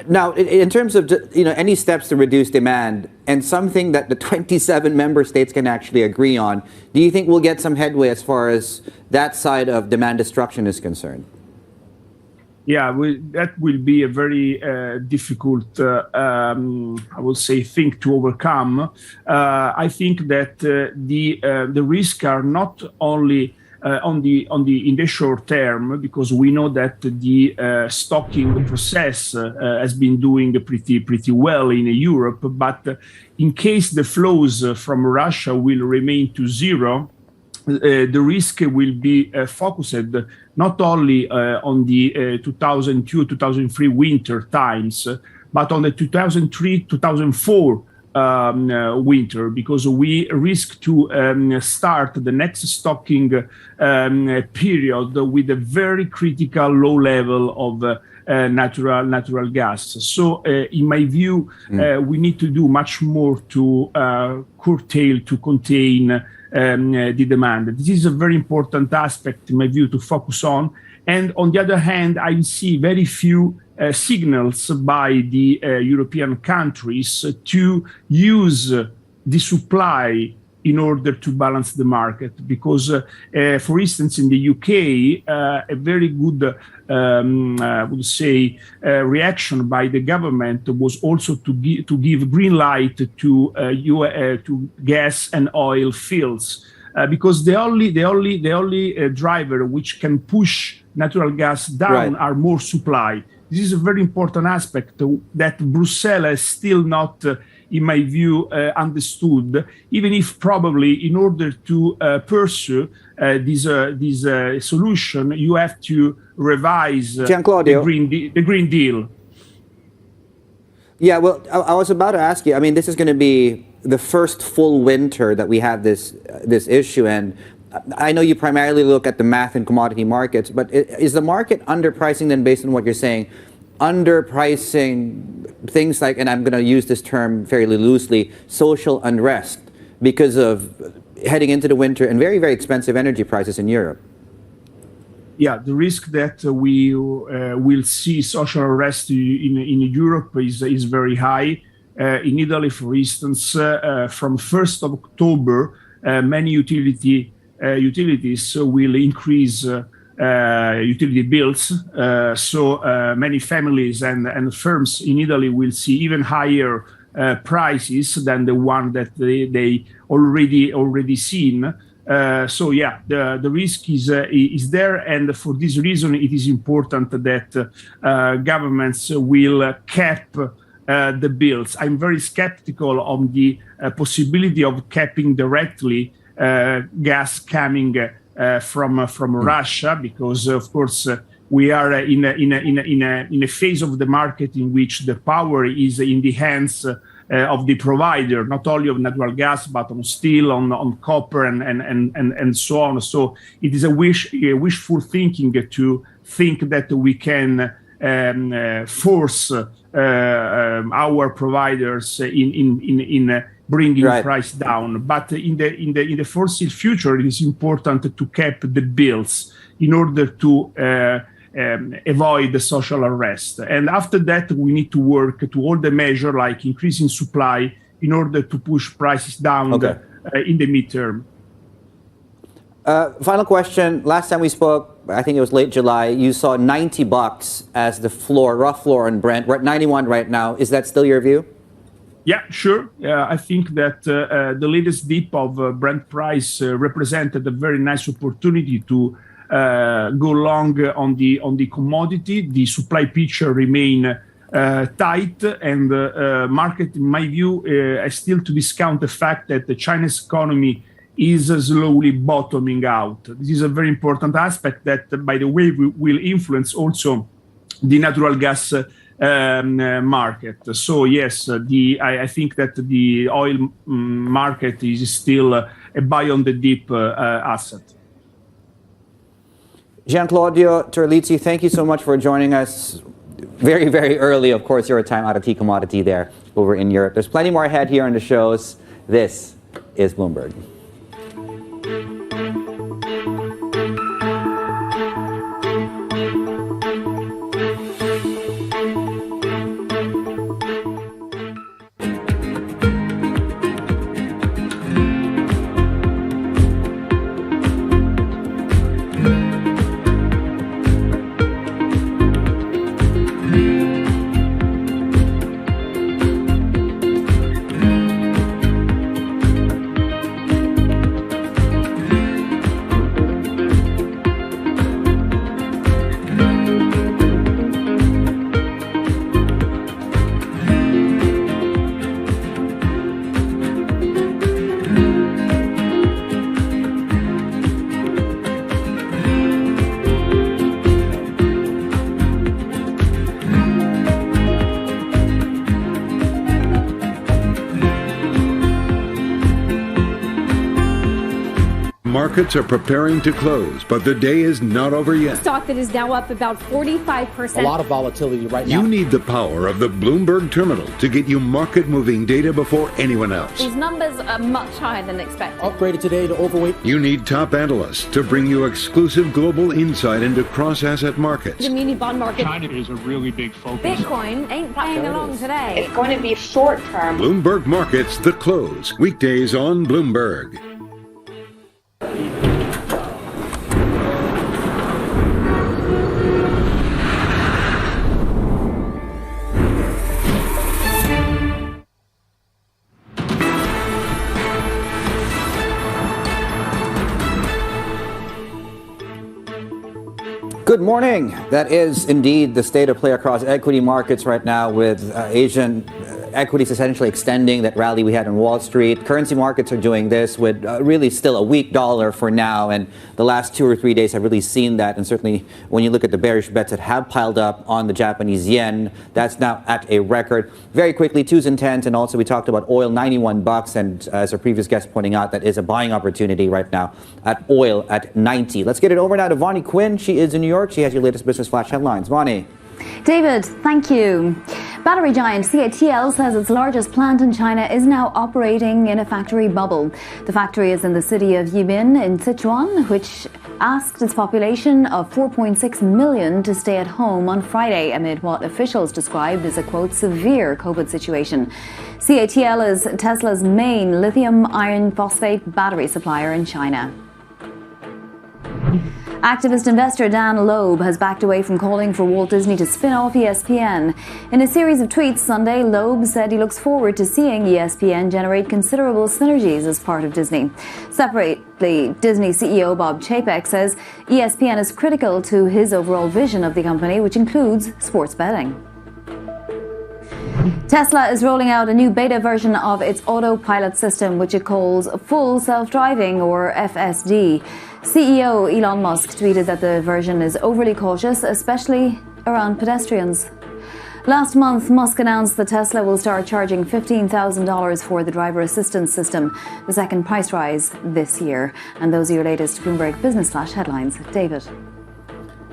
[SPEAKER 21] Now, in terms of any steps to reduce demand and something that the 27 member states can actually agree on, do you think we'll get some headway as far as that side of demand destruction is concerned?
[SPEAKER 24] Yeah, that will be a very difficult, I would say, thing to overcome. I think that the risks are not only in the short term, because we know that the stocking process has been doing pretty well in Europe. But in case the flows from Russia will remain to zero, the risk will be focused not only on the 2002-2003 winter times, but on the 2003-2004 winter, because we risk to start the next stocking period with a very critical low level of natural gas. So in my view, we need to do much more to curtail, to contain the demand. This is a very important aspect, in my view, to focus on. And on the other hand, I see very few signals by the European countries to use the supply in order to balance the market. Because, for instance, in the UK, a very good, I would say, reaction by the government was also to give green light to gas and oil fields. Because the only driver which can push natural gas down are more supply. This is a very important aspect that Brussels has still not, in my view, understood, even if probably in order to pursue this solution, you have to revise the Green Deal.
[SPEAKER 21] Yeah, well, I was about to ask you, I mean, this is going to be the first full winter that we have this issue, and I know you primarily look at the math and commodity markets, but is the market underpricing then, based on what you're saying, underpricing things like, and I'm going to use this term fairly loosely, social unrest because of heading into the winter and very, very expensive energy prices in Europe?
[SPEAKER 24] Yeah, the risk that we will see social unrest in Europe is very high. In Italy, for instance, from 1st of October, many utilities will increase utility bills. So many families and firms in Italy will see even higher prices than the one that they already seen. So yeah, the risk is there, and for this reason, it is important that governments will cap the bills. I'm very skeptical on the possibility of capping directly gas coming from Russia, because of course we are in a phase of the market in which the power is in the hands of the provider, not only of natural gas, but on steel, on copper, and so on. So it is a wishful thinking to think that we can force our providers in bringing price down. But in the foreseeable future, it is important to cap the bills in order to avoid the social unrest. And after that, we need to work to all the measures like increasing supply in order to push prices down in the midterm.
[SPEAKER 21] Final question. Last time we spoke, I think it was late July, you saw $90 as the floor, rough floor on Brent. We're at 91 right now. Is that still your view?
[SPEAKER 24] Yeah, sure. I think that the latest dip of Brent price represented a very nice opportunity to go long on the commodity. The supply picture remain tight, and market, in my view, is still to discount the fact that the Chinese economy is slowly bottoming out. This is a very important aspect that, by the way, will influence also the natural gas market. So yes, I think that the oil market is still a buy on the dip asset.
[SPEAKER 21] Gianclaudio Terlizzi, thank you so much for joining us very, very early. Of course, you're a time out of tea commodity there over in Europe. There's plenty more ahead here on the shows. This is Bloomberg.
[SPEAKER 19] markets are preparing to close, but the day is not over yet.
[SPEAKER 6] Stock that is now up about 45%.
[SPEAKER 9] A lot of volatility right now.
[SPEAKER 19] You need the power of the Bloomberg Terminal to get you market-moving data before anyone else.
[SPEAKER 6] These numbers are much higher than expected.
[SPEAKER 9] Upgraded today to overweight.
[SPEAKER 19] You need top analysts to bring you exclusive global insight into cross-asset markets.
[SPEAKER 6] The muni bond market.
[SPEAKER 24] China is a really big focus.
[SPEAKER 6] Bitcoin ain't playing along today.
[SPEAKER 16] It's going to be short term.
[SPEAKER 19] Bloomberg Markets, The Close. Weekdays on Bloomberg.
[SPEAKER 21] Good morning. That is indeed the state of play across equity markets right now, with Asian equities essentially extending that rally we had on Wall Street. Currency markets are doing this with really still a weak dollar for now, and the last 2 or 3 days have really seen that. And certainly when you look at the bearish bets that have piled up on the Japanese yen, that's now at a record. Very quickly, 2s and 10s, and also we talked about oil, $91, and as our previous guest pointing out, that is a buying opportunity right now at oil at 90. Let's get it over now to Vonnie Quinn. She is in New York. She has your latest business flash headlines. Vonnie.
[SPEAKER 8] David, thank you. Battery giant CATL says its largest plant in China is now operating in a factory bubble. The factory is in the city of Yibin in Sichuan, which asked its population of 4.6 million to stay at home on Friday amid what officials described as a, quote, severe COVID situation. CATL is Tesla's main lithium iron phosphate battery supplier in China. Activist investor Dan Loeb has backed away from calling for Walt Disney to spin off ESPN. In a series of tweets Sunday, Loeb said he looks forward to seeing ESPN generate considerable synergies as part of Disney. Separately, Disney CEO Bob Chapek says ESPN is critical to his overall vision of the company, which includes sports betting. Tesla is rolling out a new beta version of its autopilot system, which it calls full self-driving, or FSD. CEO Elon Musk tweeted that the version is overly cautious, especially around pedestrians. Last month, Musk announced that Tesla will start charging $15,000 for the driver assistance system, the second price rise this year. And those are your latest Bloomberg Business Flash headlines. David.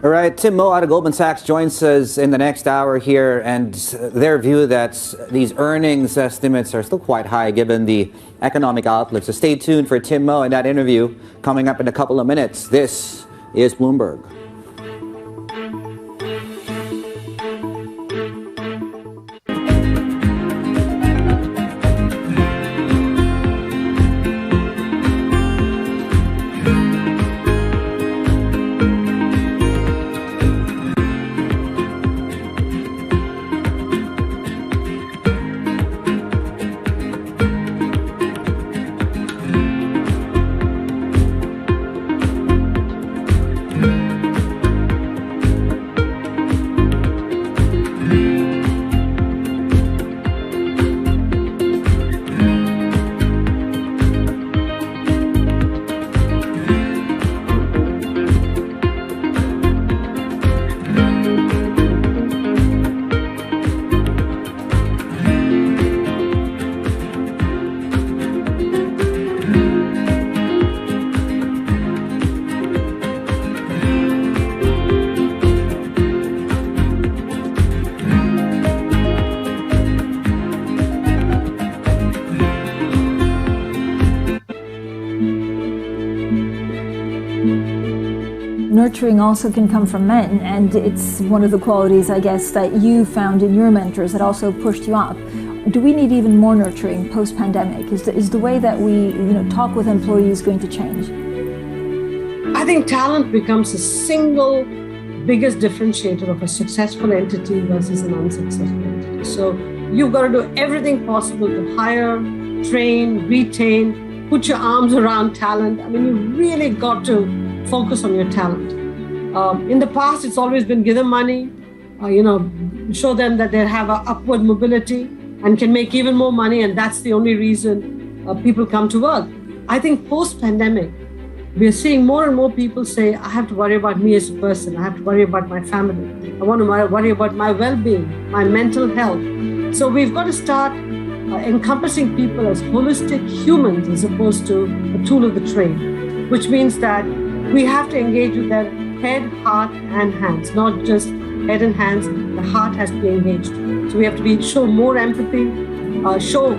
[SPEAKER 21] All right, Tim Mo out of Goldman Sachs joins us in the next hour here, and their view that these earnings estimates are still quite high given the economic outlook. So stay tuned for Tim Mo and that interview coming up in a couple of minutes. This is Bloomberg.
[SPEAKER 10] Nurturing also can come from men, and it's one of the qualities, I guess, that you found in your mentors that also pushed you up. Do we need even more nurturing post-pandemic? Is the way that we talk with employees going to change?
[SPEAKER 13] I think talent becomes the single biggest differentiator of a successful entity versus an unsuccessful entity. So you've got to do everything possible to hire, train, retain, put your arms around talent. I mean, you really got to focus on your talent. In the past, it's always been give them money, show them that they have an upward mobility and can make even more money, and that's the only reason people come to work. I think post-pandemic, we are seeing more and more people say, I have to worry about me as a person, I have to worry about my family, I want to worry about my well-being, my mental health. So we've got to start encompassing people as holistic humans as opposed to a tool of the trade. which means that we have to engage with their head, heart, and hands, not just head and hands. The heart has to be engaged. So we have to show more empathy, show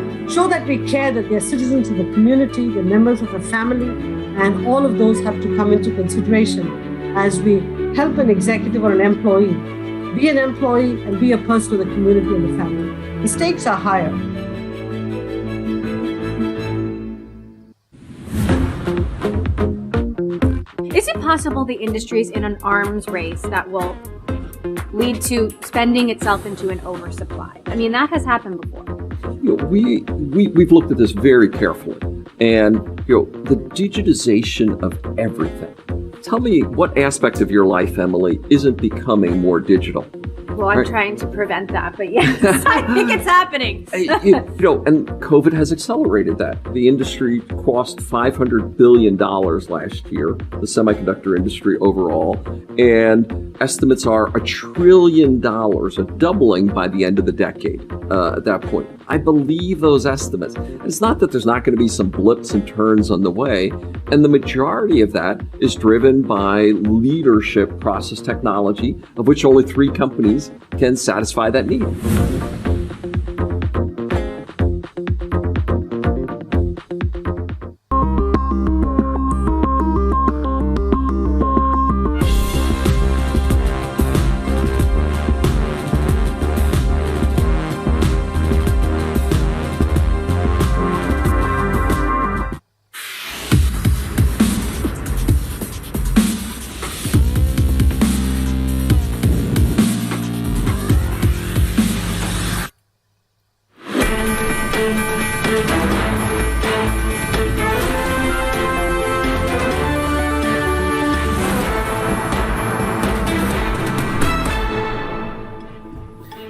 [SPEAKER 13] that we care, that they're citizens of the community, they're members of the family, and all of those have to come into consideration as we help an executive or an employee be an employee and be a person of the community and the family. The stakes are higher.
[SPEAKER 2] Is it possible the industry is in an arms race that will lead to spending itself into an oversupply? I mean, that has happened before.
[SPEAKER 3] We've looked at this very carefully, and the digitization of everything. Tell me what aspect of your life, Emily, isn't becoming more digital?
[SPEAKER 2] Well, I'm trying to prevent that, but yes, I think it's happening.
[SPEAKER 3] And COVID has accelerated that. The industry crossed $500 billion last year, the semiconductor industry overall, and estimates are $1 trillion, a doubling by the end of the decade at that point. I believe those estimates. It's not that there's not going to be some blips and turns on the way, and the majority of that is driven by leadership process technology, of which only 3 companies can satisfy that need.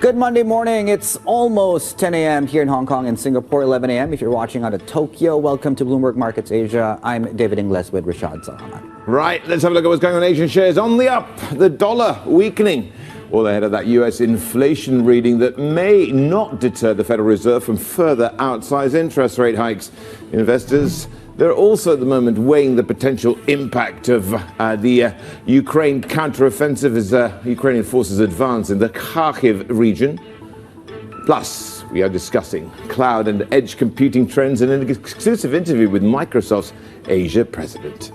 [SPEAKER 21] Good Monday morning. It's almost 10 a.m. here in Hong Kong and Singapore, 11 a.m. if you're watching out of Tokyo. Welcome to Bloomberg Markets Asia. I'm David Ingles with Rashad Salaman.
[SPEAKER 22] Right, let's have a look at what's going on. Asian shares on the up. The dollar weakening. All ahead of that U.S. inflation reading that may not deter the Federal Reserve from further outsized interest rate hikes. Investors, they're also at the moment weighing the potential impact of the Ukraine counteroffensive as Ukrainian forces advance in the Kharkiv region. Plus, we are discussing cloud and edge computing trends in an exclusive interview with Microsoft's Asia president.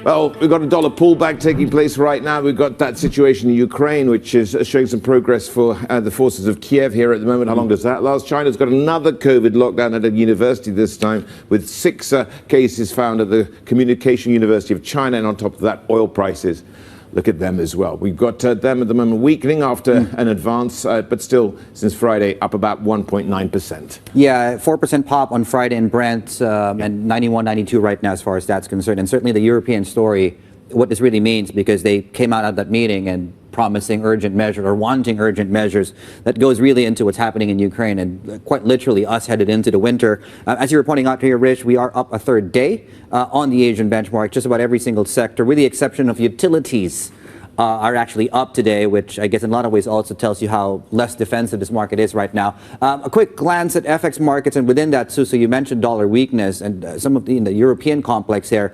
[SPEAKER 22] Well, we've got a dollar pullback taking place right now. We've got that situation in Ukraine, which is showing some progress for the forces of Kiev here at the moment. How long does that last? China's got another COVID lockdown at a university this time, with 6 cases found at the Communication University of China. And on top of that, oil prices. Look at them as well. We've got them at the moment weakening after an advance, but still, since Friday, up about 1.9%.
[SPEAKER 21] Yeah, 4% pop on Friday in Brent, and 91, 92 right now as far as that's concerned. And certainly the European story, what this really means, because they came out of that meeting and promising urgent measures or wanting urgent measures, that goes really into what's happening in Ukraine and quite literally us headed into the winter. As you were pointing out here, Rich, we are up a third day on the Asian benchmark. Just about every single sector, with the exception of utilities, are actually up today, which I guess in a lot of ways also tells you how less defensive this market is right now. A quick glance at FX markets, and within that, Suso, you mentioned dollar weakness, and some of in the European complex here,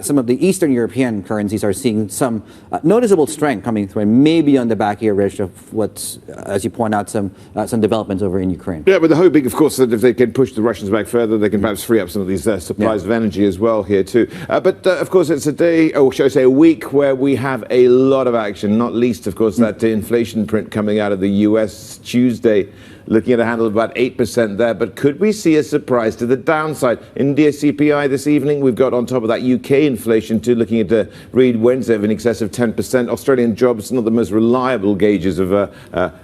[SPEAKER 21] some of the Eastern European currencies are seeing some noticeable strength coming through, and maybe on the back here, Rich, of what's, as you point out, some developments over in Ukraine.
[SPEAKER 22] Yeah, but the hoping, of course, that if they can push the Russians back further, they can perhaps free up some of these supplies of energy as well here too. But of course, it's a day, or shall I say a week, where we have a lot of action, not least, of course, that inflation print coming out of the US Tuesday, looking at a handle of about 8% there. But could we see a surprise to the downside? India CPI this evening. We've got on top of that UK inflation too, looking at the read Wednesday of in excess of 10%. Australian jobs, not the most reliable gauges of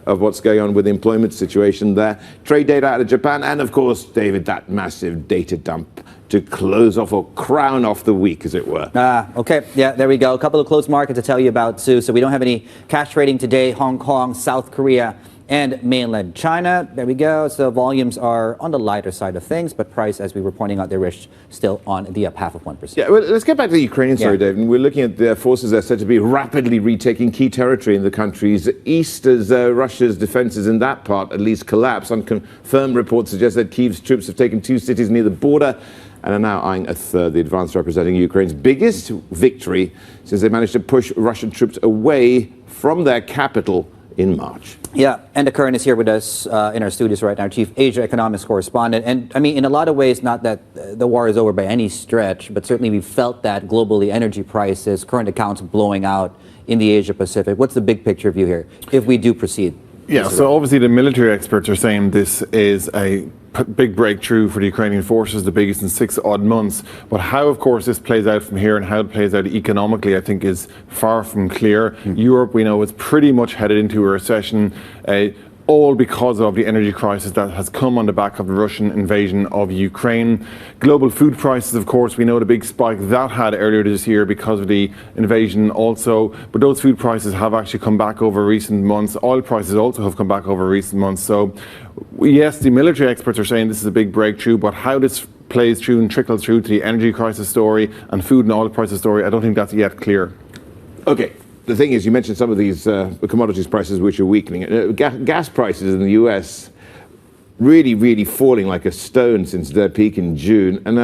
[SPEAKER 22] what's going on with the employment situation there. Trade data out of Japan, and of course, David, that massive data dump to close off or crown off the week, as it were.
[SPEAKER 21] Okay. Yeah, there we go. A couple of closed markets to tell you about, Sue. So we don't have any cash trading today. Hong Kong, South Korea, and mainland China. There we go. So volumes are on the lighter side of things, but price, as we were pointing out, they're still on the up 0.5%.
[SPEAKER 22] Yeah, well, let's get back to the Ukrainian story, Dave. And we're looking at their forces that are said to be rapidly retaking key territory in the country's east as Russia's defenses in that part at least collapse. Unconfirmed reports suggest that Kyiv's troops have taken 2 cities near the border and are now eyeing a third. The advance representing Ukraine's biggest victory since they managed to push Russian troops away from their capital in March.
[SPEAKER 21] Yeah, Enda Curran is here with us in our studios right now, Chief Asia Economics Correspondent. And I mean, in a lot of ways, not that the war is over by any stretch, but certainly we felt that globally, energy prices, current accounts blowing out in the Asia Pacific. What's the big picture view here if we do proceed?
[SPEAKER 4] Yeah, so obviously the military experts are saying this is a big breakthrough for the Ukrainian forces, the biggest in 6 odd months. But how, of course, this plays out from here and how it plays out economically, I think, is far from clear. Europe, we know, is pretty much headed into a recession, all because of the energy crisis that has come on the back of the Russian invasion of Ukraine. Global food prices, of course, we know the big spike that had earlier this year because of the invasion also, but those food prices have actually come back over recent months. Oil prices also have come back over recent months. So yes, the military experts are saying this is a big breakthrough, but how this plays through and trickles through to the energy crisis story and food and oil prices story, I don't think that's yet clear.
[SPEAKER 22] Okay. The thing is, you mentioned some of these commodities prices which are weakening. Gas prices in the US really falling like a stone since their peak in June. And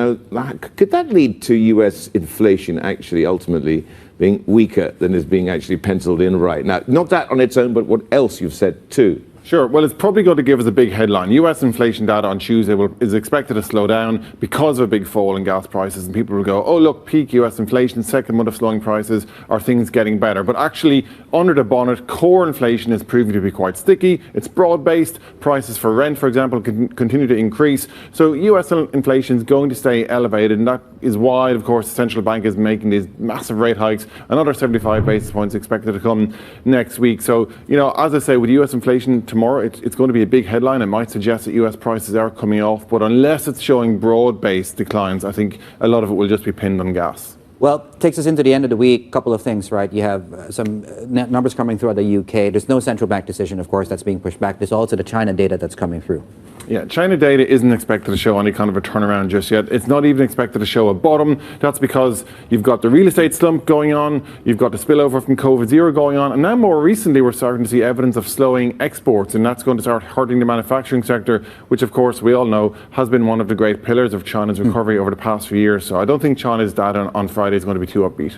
[SPEAKER 22] could that lead to US inflation actually ultimately being weaker than is being actually penciled in right now? Not that on its own, but what else you've said too.
[SPEAKER 4] Sure. Well, it's probably going to give us a big headline. US inflation data on Tuesday is expected to slow down because of a big fall in gas prices. And people will go, oh, look, peak US inflation, second month of slowing prices, are things getting better? But actually, under the bonnet, core inflation is proving to be quite sticky. It's broad-based. Prices for rent, for example, continue to increase. So US inflation is going to stay elevated. And that is why, of course, the central bank is making these massive rate hikes. Another 75 basis points expected to come next week. So, you know, as I say, with US inflation tomorrow, it's going to be a big headline. It might suggest that US prices are coming off, but unless it's showing broad-based declines, I think a lot of it will just be pinned on gas.
[SPEAKER 21] Well, takes us into the end of the week. Couple of things, right? You have some numbers coming through out of the UK. There's no central bank decision, of course, that's being pushed back. There's also the China data that's coming through.
[SPEAKER 4] Yeah, China data isn't expected to show any kind of a turnaround just yet. It's not even expected to show a bottom. That's because you've got the real estate slump going on, you've got the spillover from COVID-0 going on, and now more recently we're starting to see evidence of slowing exports, and that's going to start hurting the manufacturing sector, which of course we all know has been one of the great pillars of China's recovery over the past few years. So I don't think China's data on Friday is going to be too upbeat.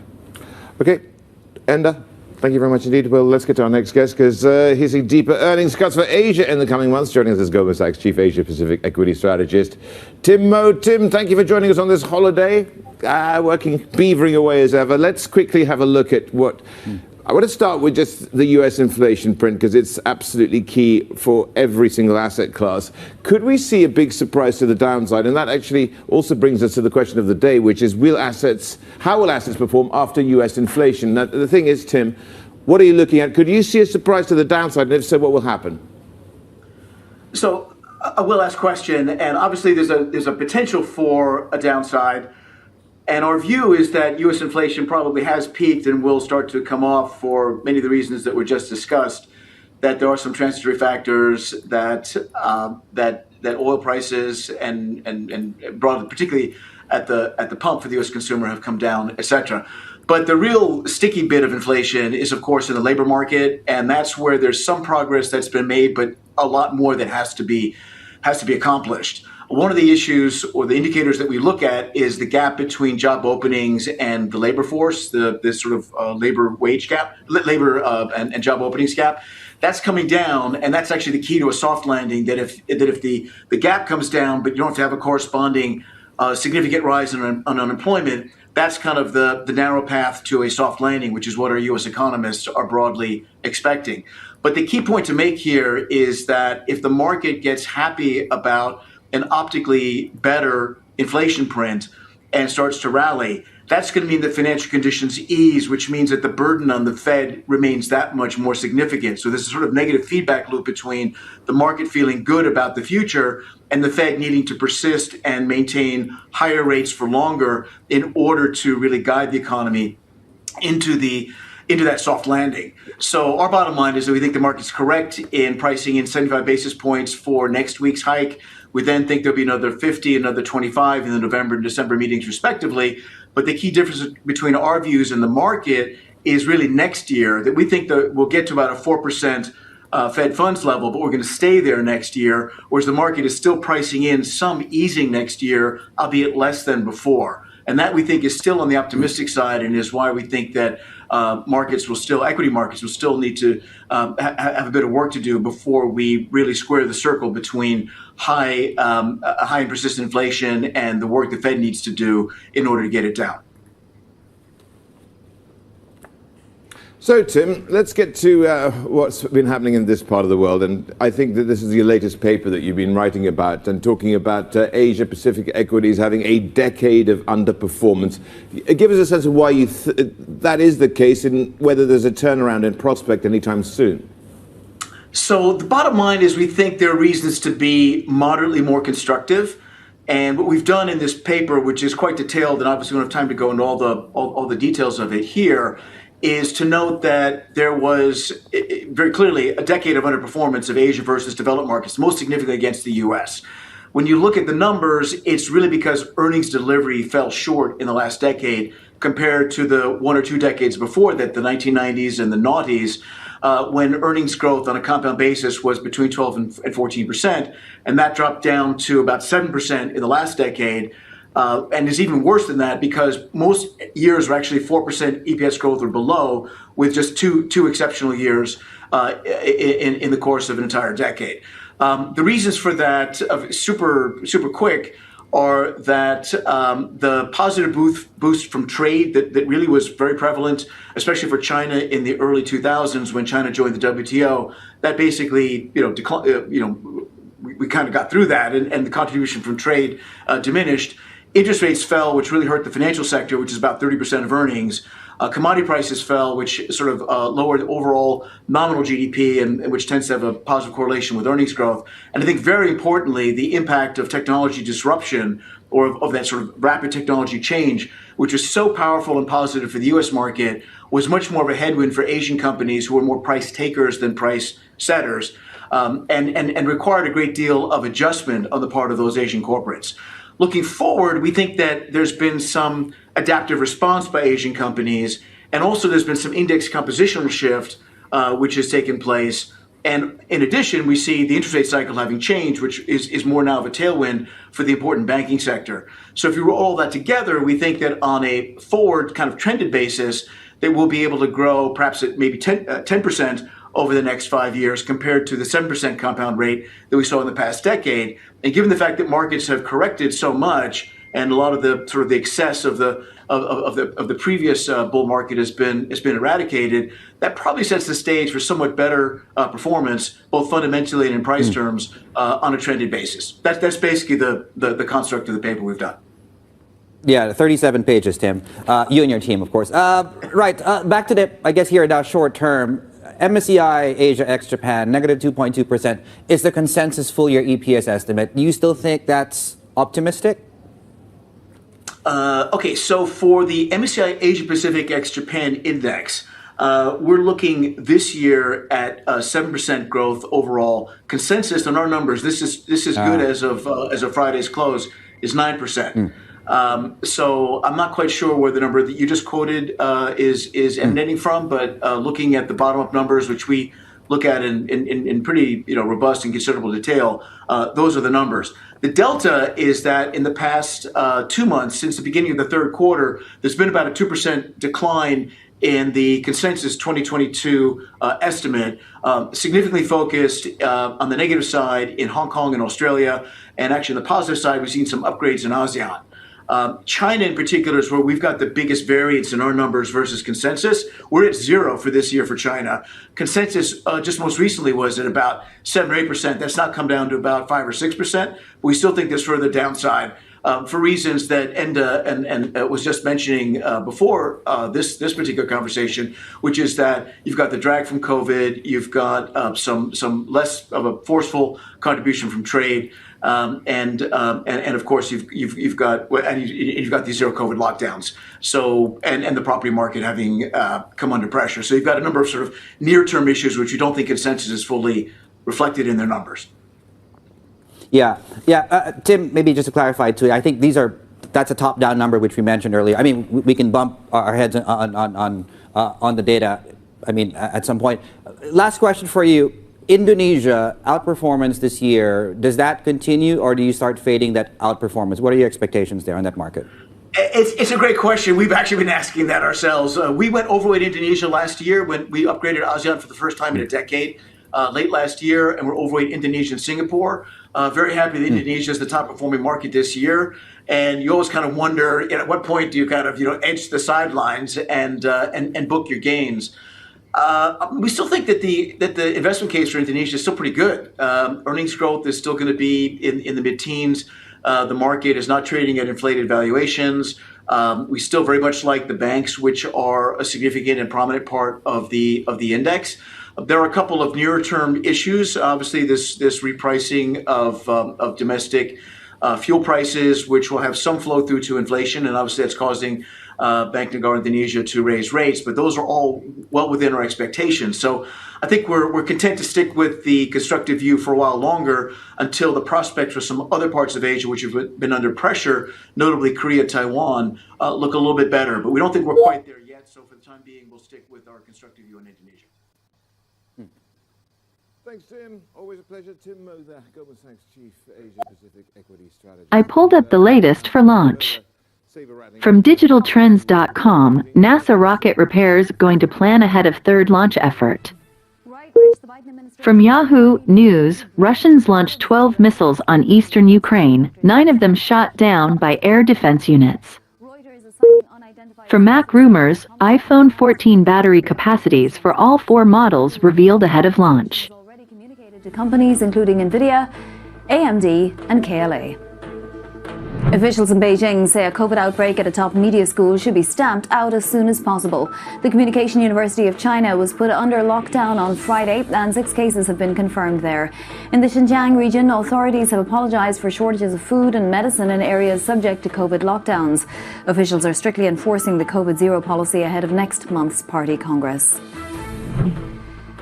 [SPEAKER 22] Okay, Enda, thank you very much indeed. Well, let's get to our next guest because he's seeing deeper earnings cuts for Asia in the coming months. Joining us is Goldman Sachs Chief Asia Pacific Equity Strategist, Tim Moe. Tim, thank you for joining us on this holiday. Beavering away as ever. Let's quickly have a look at what... I want to start with just the US inflation print because it's absolutely key for every single asset class. Could we see a big surprise to the downside? And that actually also brings us to the question of the day, which is how will assets perform after US inflation? Now, the thing is, Tim, what are you looking at? Could you see a surprise to the downside? And if so, what will happen?
[SPEAKER 12] So a well-asked question, and obviously there's a potential for a downside. And our view is that U.S. inflation probably has peaked and will start to come off for many of the reasons that were just discussed. That there are some transitory factors that oil prices and broadly, particularly at the pump for the U.S. consumer, have come down, etc. But the real sticky bit of inflation is, of course, in the labor market, and that's where there's some progress that's been made, but a lot more that has to be accomplished. One of the issues or the indicators that we look at is the gap between job openings and the labor force, this sort of labor wage gap, and job openings gap. That's coming down, and that's actually the key to a soft landing. That if the gap comes down, but you don't have to have a corresponding significant rise in unemployment, that's kind of the narrow path to a soft landing, which is what our U.S. economists are broadly expecting. But the key point to make here is that if the market gets happy about an optically better inflation print and starts to rally, that's going to mean that financial conditions ease, which means that the burden on the Fed remains that much more significant. So there's a sort of negative feedback loop between the market feeling good about the future and the Fed needing to persist and maintain higher rates for longer in order to really guide the economy into the that soft landing. So our bottom line is that we think the market's correct in pricing in 75 basis points for next week's hike. We then think there'll be another 50, another 25 in the November and December meetings respectively. But the key difference between our views and the market is really next year, that we think that we'll get to about a 4% Fed funds level, but we're going to stay there next year, whereas the market is still pricing in some easing next year, albeit less than before. And that we think is still on the optimistic side, and is why we think that equity markets will still need to have a bit of work to do before we really square the circle between high and persistent inflation and the work the Fed needs to do in order to get it down.
[SPEAKER 22] So, Tim, let's get to what's been happening in this part of the world. And I think that this is your latest paper that you've been writing about and talking about Asia-Pacific equities having a decade of underperformance. Give us a sense of why that is the case and whether there's a turnaround in prospect anytime soon.
[SPEAKER 12] So the bottom line is we think there are reasons to be moderately more constructive. And what we've done in this paper, which is quite detailed, and obviously we don't have time to go into all the details of it here, is to note that there was very clearly a decade of underperformance of Asia versus developed markets, most significantly against the U.S. When you look at the numbers, it's really because earnings delivery fell short in the last decade compared to the 1 or 2 decades before that, the 1990s and the noughties, when earnings growth on a compound basis was between 12 and 14%, and that dropped down to about 7% in the last decade. And is even worse than that because most years were actually 4% EPS growth or below, with just two exceptional years in the course of an entire decade. The reasons for that, super quick, are that the positive boost from trade that really was very prevalent, especially for China in the early 2000s when China joined the WTO, that basically we kind of got through that, and the contribution from trade diminished. Interest rates fell, which really hurt the financial sector, which is about 30% of earnings. Commodity prices fell, which sort of lowered overall nominal GDP, and which tends to have a positive correlation with earnings growth. And I think very importantly, the impact of technology disruption, or of that sort of rapid technology change, which was so powerful and positive for the U.S. market, was much more of a headwind for Asian companies who were more price takers than price setters, and required a great deal of adjustment on the part of those Asian corporates. Looking forward, we think that there's been some adaptive response by Asian companies, and also there's been some index compositional shift, which has taken place. And in addition, we see the interest rate cycle having changed, which is more now of a tailwind for the important banking sector. So if you roll all that together, we think that on a forward kind of trended basis, that we'll be able to grow perhaps at maybe 10% over the next 5 years compared to the 7% compound rate that we saw in the past decade. And given the fact that markets have corrected so much, and a lot of the sort of the excess of the previous bull market has been eradicated, that probably sets the stage for somewhat better performance, both fundamentally and in price terms, on a trended basis. That's basically the construct of the paper we've done.
[SPEAKER 21] Yeah, 37 pages, Tim. You and your team, of course. Right, back to I guess here now short term. MSCI Asia ex Japan, negative 2.2% is the consensus full year EPS estimate. Do you still think that's optimistic?
[SPEAKER 12] Okay, so for the MSCI Asia Pacific ex Japan index, we're looking this year at 7% growth overall. Consensus on our numbers, this is good as of Friday's close, is 9%. So I'm not quite sure where the number that you just quoted is emanating from, but looking at the bottom-up numbers, which we look at in pretty robust and considerable detail, those are the numbers. The delta is that in the past 2 months, since the beginning of the third quarter, there's been about a 2% decline in the consensus 2022 estimate, significantly focused on the negative side in Hong Kong and Australia, and actually on the positive side, we've seen some upgrades in ASEAN. China in particular is where we've got the biggest variance in our numbers versus consensus. We're at 0 for this year for China. Consensus just most recently was at about 7 or 8%. That's not come down to about 5 or 6%. But we still think there's further downside for reasons that Enda and was just mentioning before this particular conversation, which is that you've got the drag from COVID, you've got some less of a forceful contribution from trade. And of course you've got these zero COVID lockdowns. So and the property market having come under pressure. So you've got a number of sort of near-term issues which you don't think consensus is fully reflected in their numbers.
[SPEAKER 21] Yeah. Tim, maybe just to clarify too, I think that's a top-down number which we mentioned earlier. I mean, we can bump our heads on the data. I mean, at some point. Last question for you. Indonesia outperformance this year, does that continue or do you start fading that outperformance? What are your expectations there on that market?
[SPEAKER 12] It's a great question. We've actually been asking that ourselves. We went overweight Indonesia last year when we upgraded ASEAN for the first time in a decade, late last year, and we're overweight Indonesia and Singapore. Very happy that Indonesia is the top performing market this year. And you always kind of wonder, at what point do you kind of, edge the sidelines and book your gains? We still think that the investment case for Indonesia is still pretty good. Earnings growth is still going to be in the mid-teens. The market is not trading at inflated valuations. We still very much like the banks, which are a significant and prominent part of the index. There are a couple of nearer-term issues. Obviously, this repricing of domestic fuel prices, which will have some flow through to inflation, and obviously that's causing Bank Negara Indonesia to raise rates, but those are all well within our expectations. So I think we're content to stick with the constructive view for a while longer until the prospects for some other parts of Asia, which have been under pressure, notably Korea, Taiwan, look a little bit better. But we don't think we're quite there yet. So for the time being, we'll stick with our constructive view on Indonesia.
[SPEAKER 22] Thanks, Tim. Always a pleasure. Tim Moser, Goldman Sachs Chief Asia Pacific Equity Strategist.
[SPEAKER 11] I pulled up the latest for launch. From digitaltrends.com, NASA rocket repairs going to plan ahead of third launch effort. From Yahoo News, Russians launched 12 missiles on eastern Ukraine, 9 of them shot down by air defense units. From Mac Rumors, iPhone 14 battery capacities for all 4 models revealed ahead of launch.
[SPEAKER 8] To companies including NVIDIA, AMD, and KLA. Officials in Beijing say a COVID outbreak at a top media school should be stamped out as soon as possible. The Communication University of China was put under lockdown on Friday, and 6 cases have been confirmed there. In the Xinjiang region, authorities have apologized for shortages of food and medicine in areas subject to COVID lockdowns. Officials are strictly enforcing the COVID zero policy ahead of next month's party congress.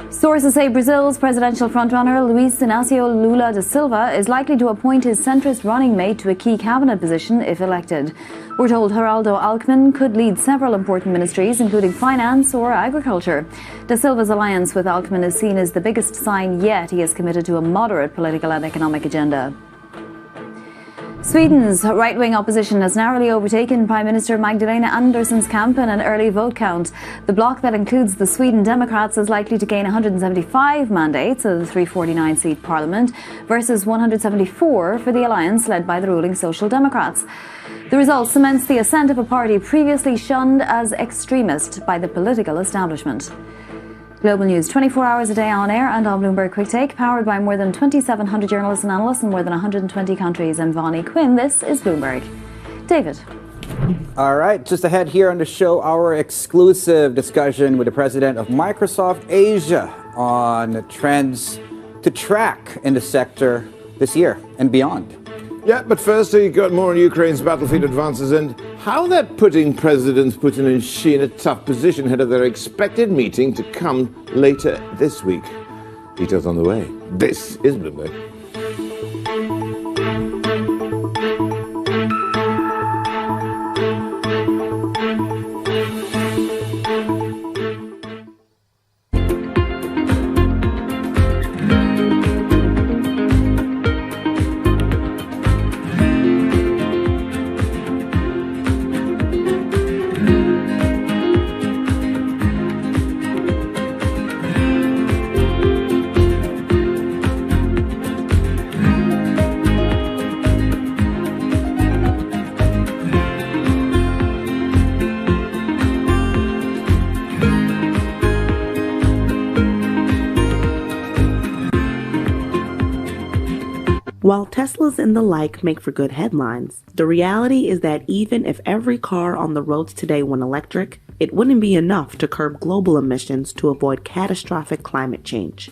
[SPEAKER 8] Sources say Brazil's presidential frontrunner Luiz Inácio Lula da Silva is likely to appoint his centrist running mate to a key cabinet position if elected. We're told Geraldo Alckmin could lead several important ministries, including finance or agriculture. Da Silva's alliance with Alckmin is seen as the biggest sign yet he is committed to a moderate political and economic agenda. Sweden's right-wing opposition has narrowly overtaken Prime Minister Magdalena Andersson's camp in an early vote count. The bloc that includes the Sweden Democrats is likely to gain 175 mandates of the 349-seat parliament versus 174 for the alliance led by the ruling Social Democrats. The result cements the ascent of a party previously shunned as extremist by the political establishment. Global news 24 hours a day on air and on Bloomberg Quick Take, powered by more than 2,700 journalists and analysts in more than 120 countries. I'm Vonnie Quinn. This is Bloomberg. David.
[SPEAKER 21] All right, just ahead here on the show, our exclusive discussion with the president of Microsoft Asia on trends to track in the sector this year and beyond.
[SPEAKER 22] Yeah, but first, you got more on Ukraine's battlefield advances and how they're putting Presidents Putin and Xi in a tough position ahead of their expected meeting to come later this week. Details on the way. This is Bloomberg.
[SPEAKER 14] While Teslas and the like make for good headlines, the reality is that even if every car on the roads today went electric, it wouldn't be enough to curb global emissions to avoid catastrophic climate change.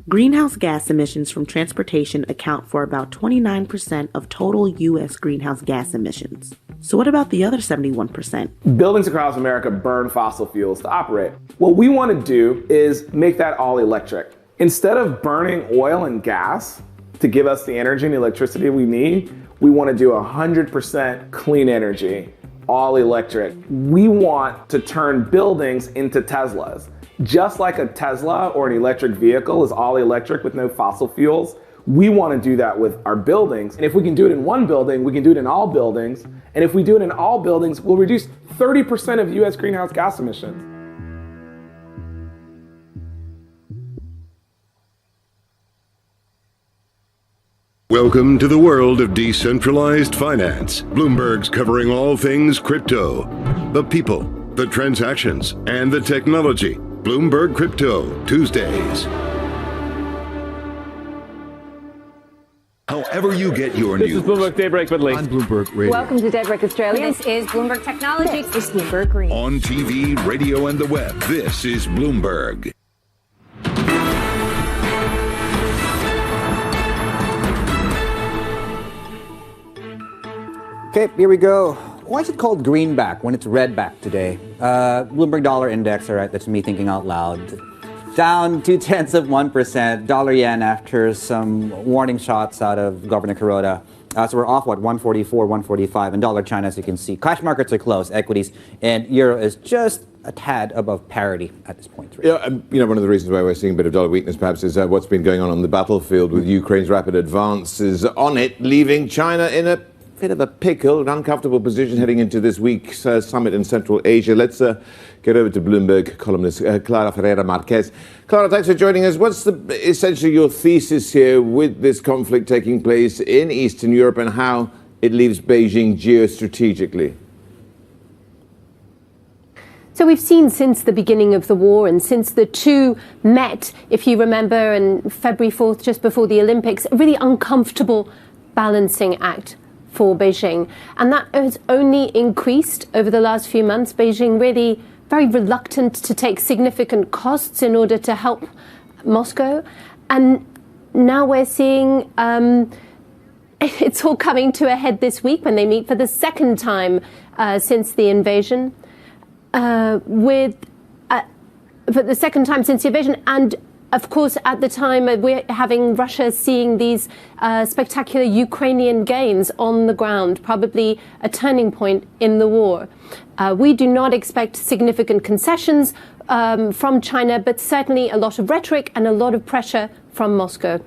[SPEAKER 14] Greenhouse gas emissions from transportation account for about 29% of total U.S. greenhouse gas emissions. So what about the other 71%?
[SPEAKER 1] Buildings across America burn fossil fuels to operate. What we want to do is make that all electric. Instead of burning oil and gas to give us the energy and electricity we need, we want to do 100% clean energy, all electric. We want to turn buildings into Teslas. Just like a Tesla or an electric vehicle is all electric with no fossil fuels, we want to do that with our buildings. And if we can do it in one building, we can do it in all buildings. And if we do it in all buildings, we'll reduce 30% of US greenhouse gas emissions.
[SPEAKER 19] Welcome to the world of decentralized finance. Bloomberg's covering all things crypto, the people, the transactions, and the technology. Bloomberg Crypto, Tuesdays.
[SPEAKER 15] However you get your
[SPEAKER 1] This
[SPEAKER 15] news.
[SPEAKER 1] is Bloomberg Daybreak with Lee.
[SPEAKER 15] On Bloomberg Radio.
[SPEAKER 6] Welcome to Daybreak Australia.
[SPEAKER 2] This is Bloomberg Technology. This is Bloomberg Green.
[SPEAKER 15] On TV, radio, and the web. This is Bloomberg.
[SPEAKER 21] Okay, here we go. Why is it called greenback when it's redback today? Bloomberg Dollar Index, all right, that's me thinking out loud. Down 0.2%, dollar yen after some warning shots out of Governor Kuroda. So we're off, 144, 145, and dollar China, as you can see. Cash markets are close, equities, and euro is just a tad above parity at this point.
[SPEAKER 22] Yeah, one of the reasons why we're seeing a bit of dollar weakness perhaps is what's been going on the battlefield with Ukraine's rapid advances on it, leaving China in a bit of a pickle, an uncomfortable position heading into this week's summit in Central Asia. Let's get over to Bloomberg columnist Clara Ferreira Marquez. Clara, thanks for joining us. What's essentially your thesis here with this conflict taking place in Eastern Europe and how it leaves Beijing geostrategically?
[SPEAKER 18] So we've seen since the beginning of the war and since the two met, if you remember, on February 4th, just before the Olympics, a really uncomfortable balancing act for Beijing. And that has only increased over the last few months. Beijing really very reluctant to take significant costs in order to help Moscow. And now we're seeing it's all coming to a head this week when they meet for the second time since the invasion. For the second time since the invasion, and of course, at the time, we're having Russia seeing these spectacular Ukrainian gains on the ground, probably a turning point in the war. We do not expect significant concessions from China, but certainly a lot of rhetoric and a lot of pressure from Moscow.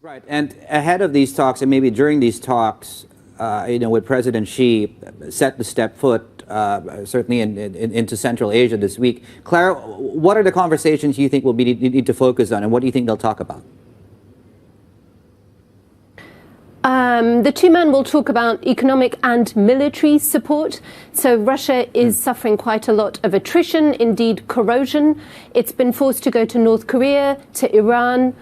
[SPEAKER 21] Right, and ahead of these talks, and maybe during these talks, with President Xi set to step foot certainly into Central Asia this week. Clara, what are the conversations you think will need to focus on, and what do you think they'll talk about?
[SPEAKER 18] The two men will talk about economic and military support. So Russia is suffering quite a lot of attrition, indeed corrosion. It's been forced to go to North Korea, to Iran.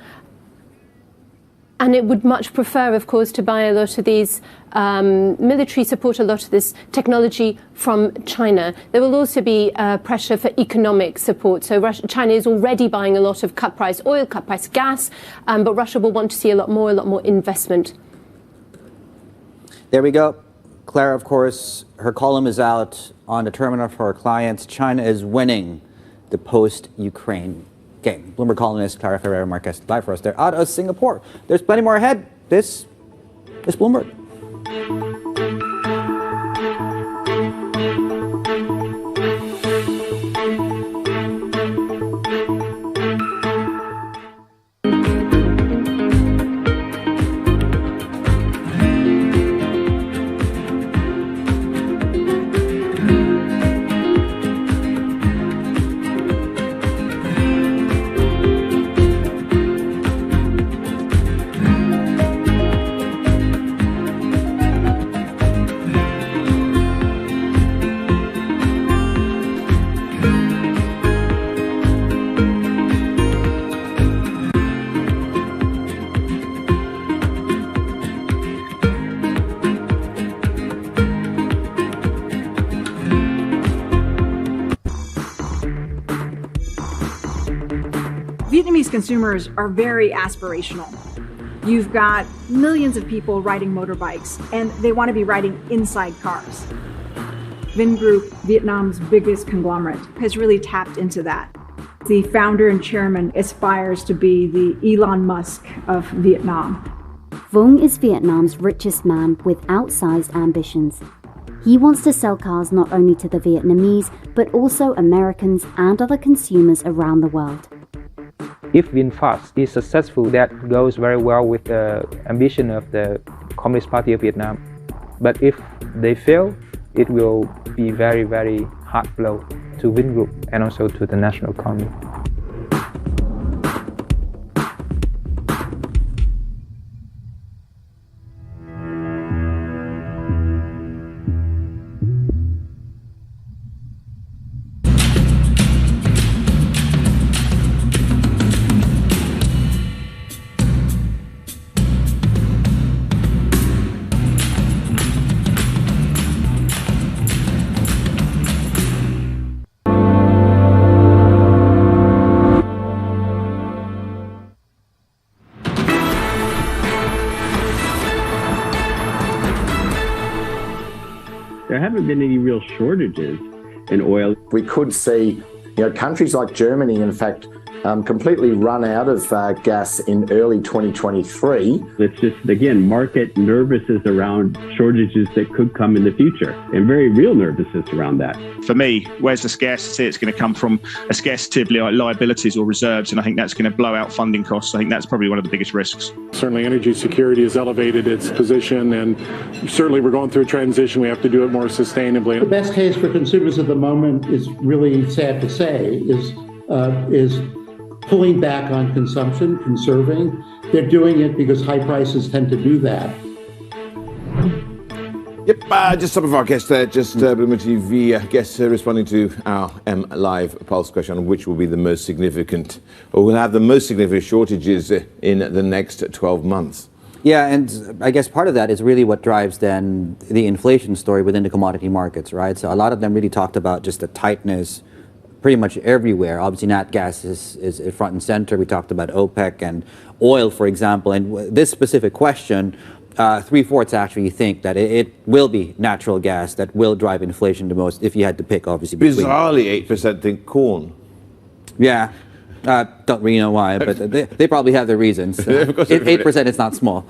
[SPEAKER 18] And it would much prefer, of course, to buy a lot of these military support, a lot of this technology from China. There will also be pressure for economic support. So China is already buying a lot of cut-price oil, cut-price gas, but Russia will want to see a lot more investment.
[SPEAKER 21] There we go. Clara, of course, her column is out on the terminal for her clients. China is winning the post-Ukraine game. Bloomberg columnist Clara Ferreira Marquez live for us there out of Singapore. There's plenty more ahead. This is Bloomberg.
[SPEAKER 5] consumers are very aspirational. You've got millions of people riding motorbikes, and they want to be riding inside cars. Vingroup, Vietnam's biggest conglomerate, has really tapped into that. The founder and chairman aspires to be the Elon Musk of Vietnam.
[SPEAKER 7] Vuong is Vietnam's richest man with outsized ambitions. He wants to sell cars not only to the Vietnamese, but also Americans and other consumers around the world.
[SPEAKER 17] If VinFast is successful, that goes very well with the ambition of the Communist Party of Vietnam. But if they fail, it will be very, very hard blow to Vingroup and also to the national economy.
[SPEAKER 23] There haven't been any real shortages in oil.
[SPEAKER 25] We could see, countries like Germany, in fact, completely run out of gas in early 2023.
[SPEAKER 23] It's just, again, market nervousness around shortages that could come in the future, and very real nervousness around that.
[SPEAKER 26] For me, where's the scarcity? It's going to come from a scarcity of liabilities or reserves, and I think that's going to blow out funding costs. I think that's probably one of the biggest risks.
[SPEAKER 27] Certainly energy security has elevated its position, and certainly we're going through a transition. We have to do it more sustainably.
[SPEAKER 20] The best case for consumers at the moment is really sad to say, is pulling back on consumption, conserving. They're doing it because high prices tend to do that.
[SPEAKER 22] Yep, just some of our guests there, just Bloomberg TV guests responding to our Live Pulse question on which will be the most significant, or will have the most significant shortages in the next 12 months.
[SPEAKER 21] Yeah, and I guess part of that is really what drives then the inflation story within the commodity markets, right? So a lot of them really talked about just the tightness pretty much everywhere. Obviously, nat gas is front and center. We talked about OPEC and oil, for example. And this specific question, 3/4 actually think that it will be natural gas that will drive inflation the most, if you had to pick, obviously.
[SPEAKER 22] Bizarrely, 8% think corn.
[SPEAKER 21] Yeah. Don't really know why, but they probably have their reasons. 8% is not small.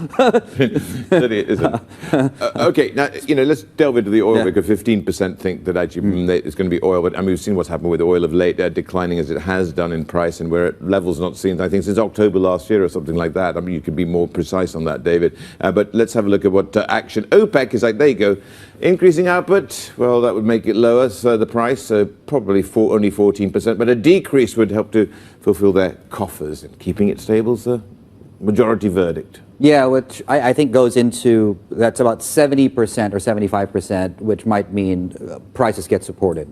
[SPEAKER 22] Okay, now, let's delve into the oil, because 15% think that actually it's going to be oil. But I mean, we've seen what's happened with oil of late, declining as it has done in price, and we're at levels not seen, I think, since October last year or something like that. I mean, you could be more precise on that, David. But let's have a look at what action OPEC is like. There you go. Increasing output, well, that would make it lower, so the price, probably only 14%, but a decrease would help to fulfill their coffers, and keeping it stable is the majority verdict.
[SPEAKER 21] Yeah, which I think goes into, that's about 70% or 75%, which might mean prices get supported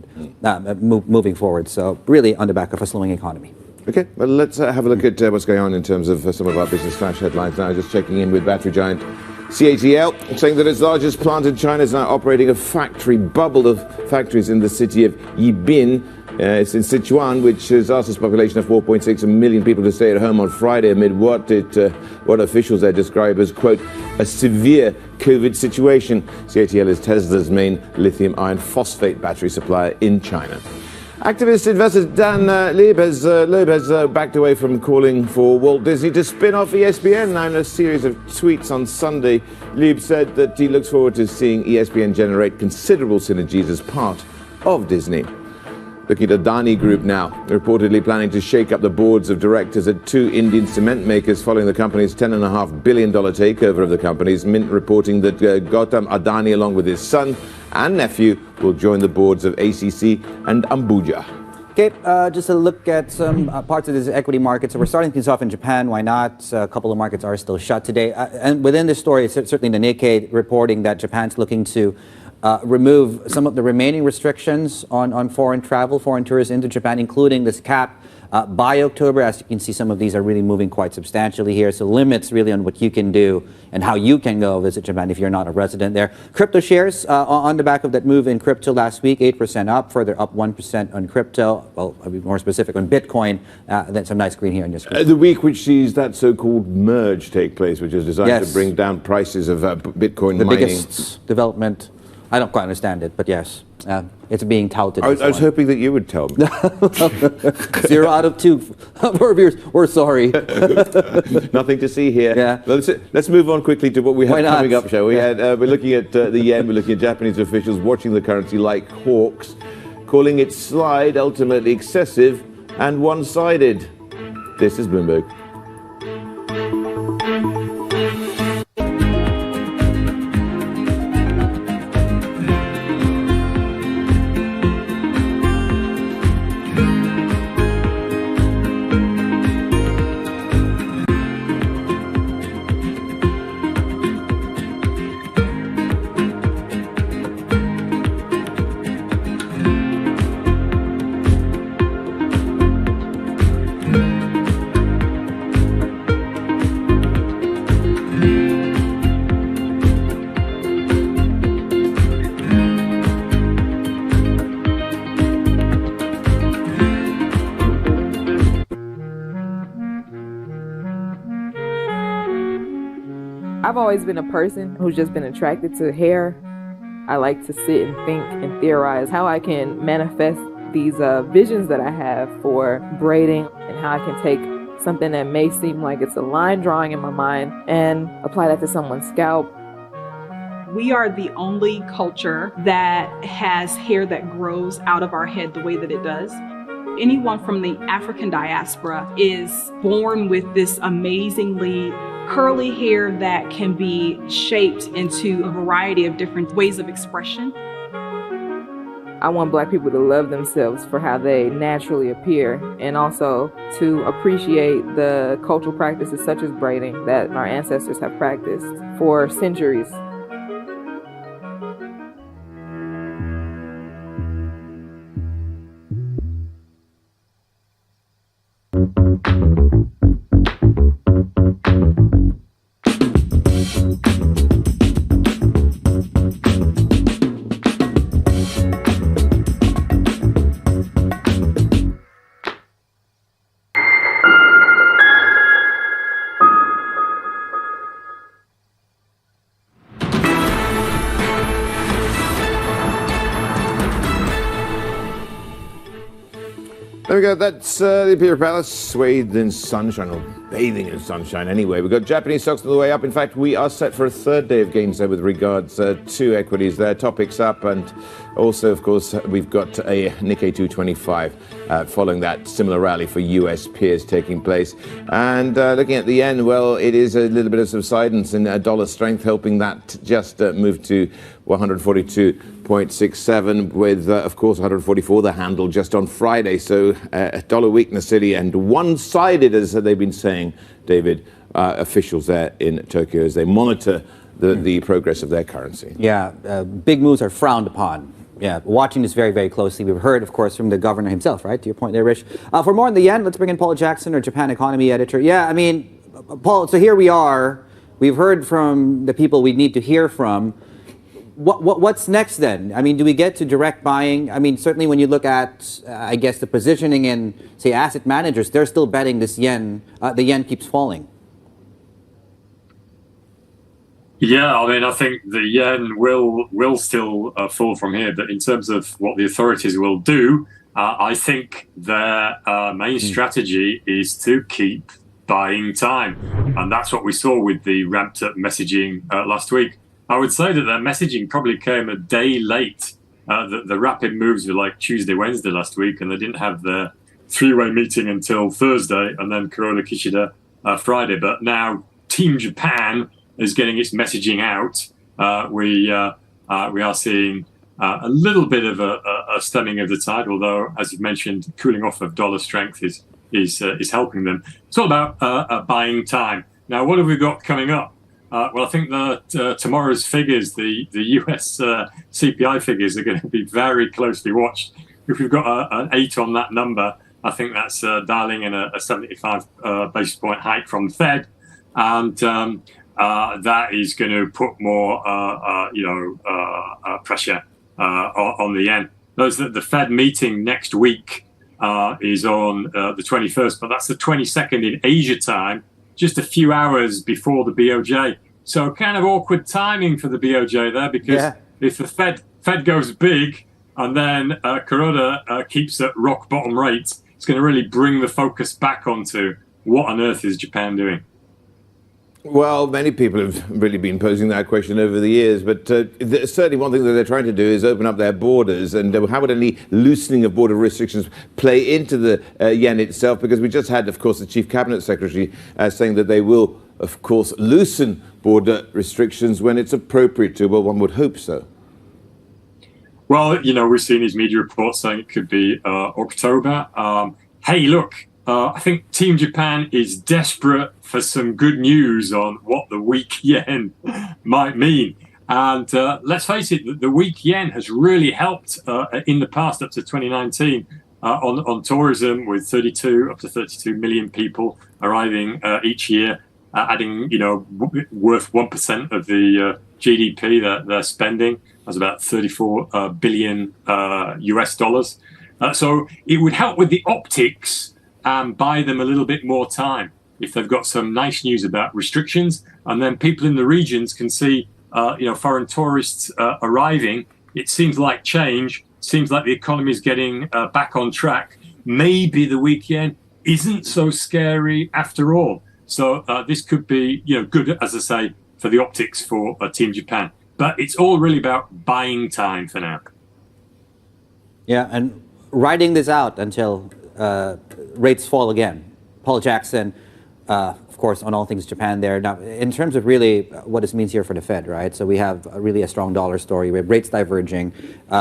[SPEAKER 21] moving forward. So really on the back of a slowing economy.
[SPEAKER 22] Okay, well, let's have a look at what's going on in terms of some of our business flash headlines now. Just checking in with battery giant CATL, saying that its largest plant in China is now operating a factory bubble of factories in the city of Yibin. It's in Sichuan, which has asked its population of 4.6 million people to stay at home on Friday amid what officials there describe as, quote, a severe COVID situation. CATL is Tesla's main lithium iron phosphate battery supplier in China. Activist investor Dan Lieb has backed away from calling for Walt Disney to spin off ESPN. Now, in a series of tweets on Sunday, Lieb said that he looks forward to seeing ESPN generate considerable synergies as part of Disney. Looking at Adani Group now, reportedly planning to shake up the boards of directors at two Indian cement makers following the company's $10.5 billion takeover of the companies. Mint reporting that Gautam Adani, along with his son and nephew, will join the boards of ACC and Ambuja.
[SPEAKER 21] Okay, just a look at some parts of this equity market. So we're starting things off in Japan. Why not? A couple of markets are still shut today. And within this story, it's certainly the Nikkei reporting that Japan's looking to remove some of the remaining restrictions on foreign travel, foreign tourists into Japan, including this cap by October. As you can see, some of these are really moving quite substantially here. So limits really on what you can do and how you can go visit Japan if you're not a resident there. Crypto shares on the back of that move in crypto last week, 8% up, further up 1% on crypto. Well, I'll be more specific on Bitcoin. Then some nice green here on your screen.
[SPEAKER 22] The week which sees that so-called merge take place, which is designed to bring down prices of Bitcoin
[SPEAKER 21] the
[SPEAKER 22] mining.
[SPEAKER 21] Biggest development. I don't quite understand it, but yes, it's being touted.
[SPEAKER 22] I was hoping that you would tell me.
[SPEAKER 21] 0 out of 2 for viewers. We're sorry.
[SPEAKER 22] Nothing to see here.
[SPEAKER 21] Yeah.
[SPEAKER 22] Let's move on quickly to what we have coming up, shall we?
[SPEAKER 21] Yeah.
[SPEAKER 22] We're looking at the yen. We're looking at Japanese officials watching the currency like hawks, calling its slide ultimately excessive and one-sided. This is Bloomberg.
[SPEAKER 3] I've always been a person who's just been attracted to hair. I like to sit and think and theorize how I can manifest these visions that I have for braiding and how I can take something that may seem like it's a line drawing in my mind and apply that to someone's scalp.
[SPEAKER 4] We are the only culture that has hair that grows out of our head the way that it does. Anyone from the African diaspora is born with this amazingly curly hair that can be shaped into a variety of different ways of expression.
[SPEAKER 3] I want Black people to love themselves for how they naturally appear and also to appreciate the cultural practices such as braiding that our ancestors have practiced for centuries.
[SPEAKER 22] There we go. That's the Imperial Palace, swathed in sunshine, or bathing in sunshine anyway. We've got Japanese stocks on the way up. In fact, we are set for a third day of gains there with regards to equities there. Topics up, and also, of course, we've got a Nikkei 225 following that similar rally for US peers taking place. And looking at the yen, well, it is a little bit of subsidence in dollar strength, helping that just move to 142.67 with, of course, 144, the handle just on Friday. So dollar weakness city and one-sided, as they've been saying, David, officials there in Tokyo as they monitor the progress of their currency.
[SPEAKER 21] Yeah, big moves are frowned upon. Yeah, watching this very, very closely. We've heard, of course, from the governor himself, right? To your point there, Rich. For more on the yen, let's bring in Paul Jackson, our Japan economy editor. Yeah, I mean, Paul, so here we are. We've heard from the people we need to hear from. What's next then? I mean, do we get to direct buying? I mean, certainly when you look at, I guess, the positioning in, say, asset managers, they're still betting this yen, the yen keeps falling.
[SPEAKER 9] Yeah, I mean, I think the yen will still fall from here. But in terms of what the authorities will do, I think their main strategy is to keep buying time. And that's what we saw with the ramped up messaging last week. I would say that their messaging probably came a day late. The rapid moves were like Tuesday, Wednesday last week, and they didn't have their three-way meeting until Thursday, and then Kuroda Kishida Friday. But now Team Japan is getting its messaging out. We are seeing a little bit of a stemming of the tide, although, as you've mentioned, cooling off of dollar strength is helping them. It's all about buying time. Now, what have we got coming up? Well, I think that tomorrow's figures, the US CPI figures, are going to be very closely watched. If we've got an 8 on that number, I think that's dialing in a 75 basis point hike from the Fed, and that is going to put more, pressure on the yen. Notice that the Fed meeting next week is on the 21st, but that's the 22nd in Asia time, just a few hours before the BOJ. So kind of awkward timing for the BOJ there, because if the Fed goes big and then Kuroda keeps at rock bottom rates, it's going to really bring the focus back onto what on earth is Japan doing.
[SPEAKER 22] Well, many people have really been posing that question over the years, but certainly one thing that they're trying to do is open up their borders. And how would any loosening of border restrictions play into the yen itself? Because we just had, of course, the Chief Cabinet Secretary saying that they will, of course, loosen border restrictions when it's appropriate to. Well, one would hope so.
[SPEAKER 9] Well, we've seen these media reports saying it could be October. Hey, look. I think Team Japan is desperate for some good news on what the weak yen might mean. And let's face it, the weak yen has really helped in the past up to 2019 on tourism, with up to 32 million people arriving each year, adding, worth 1% of the GDP that they're spending. That's about 34 billion US dollars. So it would help with the optics and buy them a little bit more time if they've got some nice news about restrictions, and then people in the regions can see, foreign tourists arriving. It seems like change. Seems like the economy is getting back on track. Maybe the weak yen isn't so scary after all. So this could be, good, as I say, for the optics for Team Japan. But it's all really about buying time for now.
[SPEAKER 21] Yeah, and riding this out until rates fall again. Paul Jackson, of course, on all things Japan there. Now, in terms of really what this means here for the Fed, right? So we have really a strong dollar story. We have rates diverging.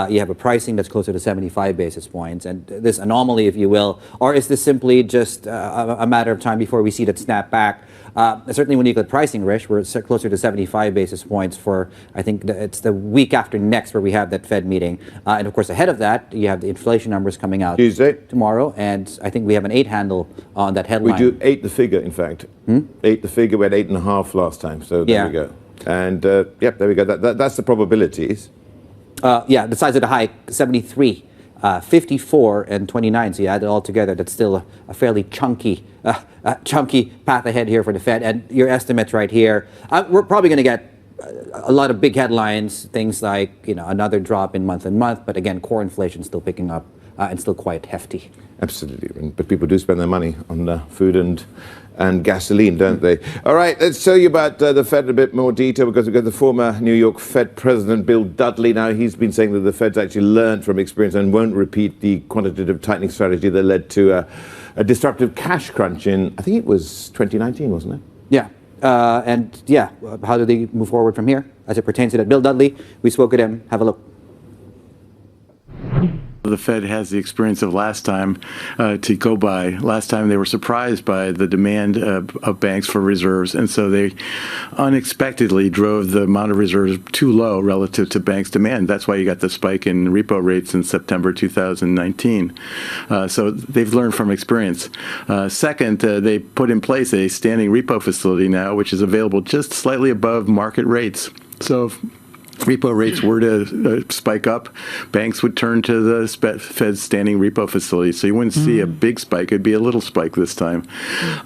[SPEAKER 21] You have a pricing that's closer to 75 basis points. And this anomaly, if you will, or is this simply just a matter of time before we see that snap back? Certainly when you look at pricing, Rich, we're closer to 75 basis points for, I think it's the week after next where we have that Fed meeting. And of course, ahead of that, you have the inflation numbers coming out
[SPEAKER 22] Tuesday
[SPEAKER 21] tomorrow. And I think we have an 8 handle on that headline.
[SPEAKER 22] We do 8 the figure, in fact. 8 the figure. We had 8.5 last time. So there we go. And there we go. That's the probabilities.
[SPEAKER 21] The size of the hike, 73. 54 and 29, so you add it all together, that's still a fairly chunky path ahead here for the Fed. And your estimates right here, we're probably going to get a lot of big headlines, things like another drop in month-on-month, but again, core inflation still picking up and still quite hefty.
[SPEAKER 22] Absolutely, but people do spend their money on food and gasoline, don't they? All right, let's tell you about the Fed in a bit more detail, because we've got the former New York Fed President, Bill Dudley. Now, he's been saying that the Fed's actually learned from experience and won't repeat the quantitative tightening strategy that led to a disruptive cash crunch in, I think it was 2019, wasn't it?
[SPEAKER 21] Yeah. How do they move forward from here as it pertains to that? Bill Dudley, we spoke with him. Have a look.
[SPEAKER 8] The Fed has the experience of last time to go by. Last time they were surprised by the demand of banks for reserves, and so they unexpectedly drove the amount of reserves too low relative to banks' demand. That's why you got the spike in repo rates in September 2019. So they've learned from experience. Second, they put in place a standing repo facility now, which is available just slightly above market rates. So if repo rates were to spike up, banks would turn to the Fed's standing repo facility. So you wouldn't see a big spike. It'd be a little spike this time.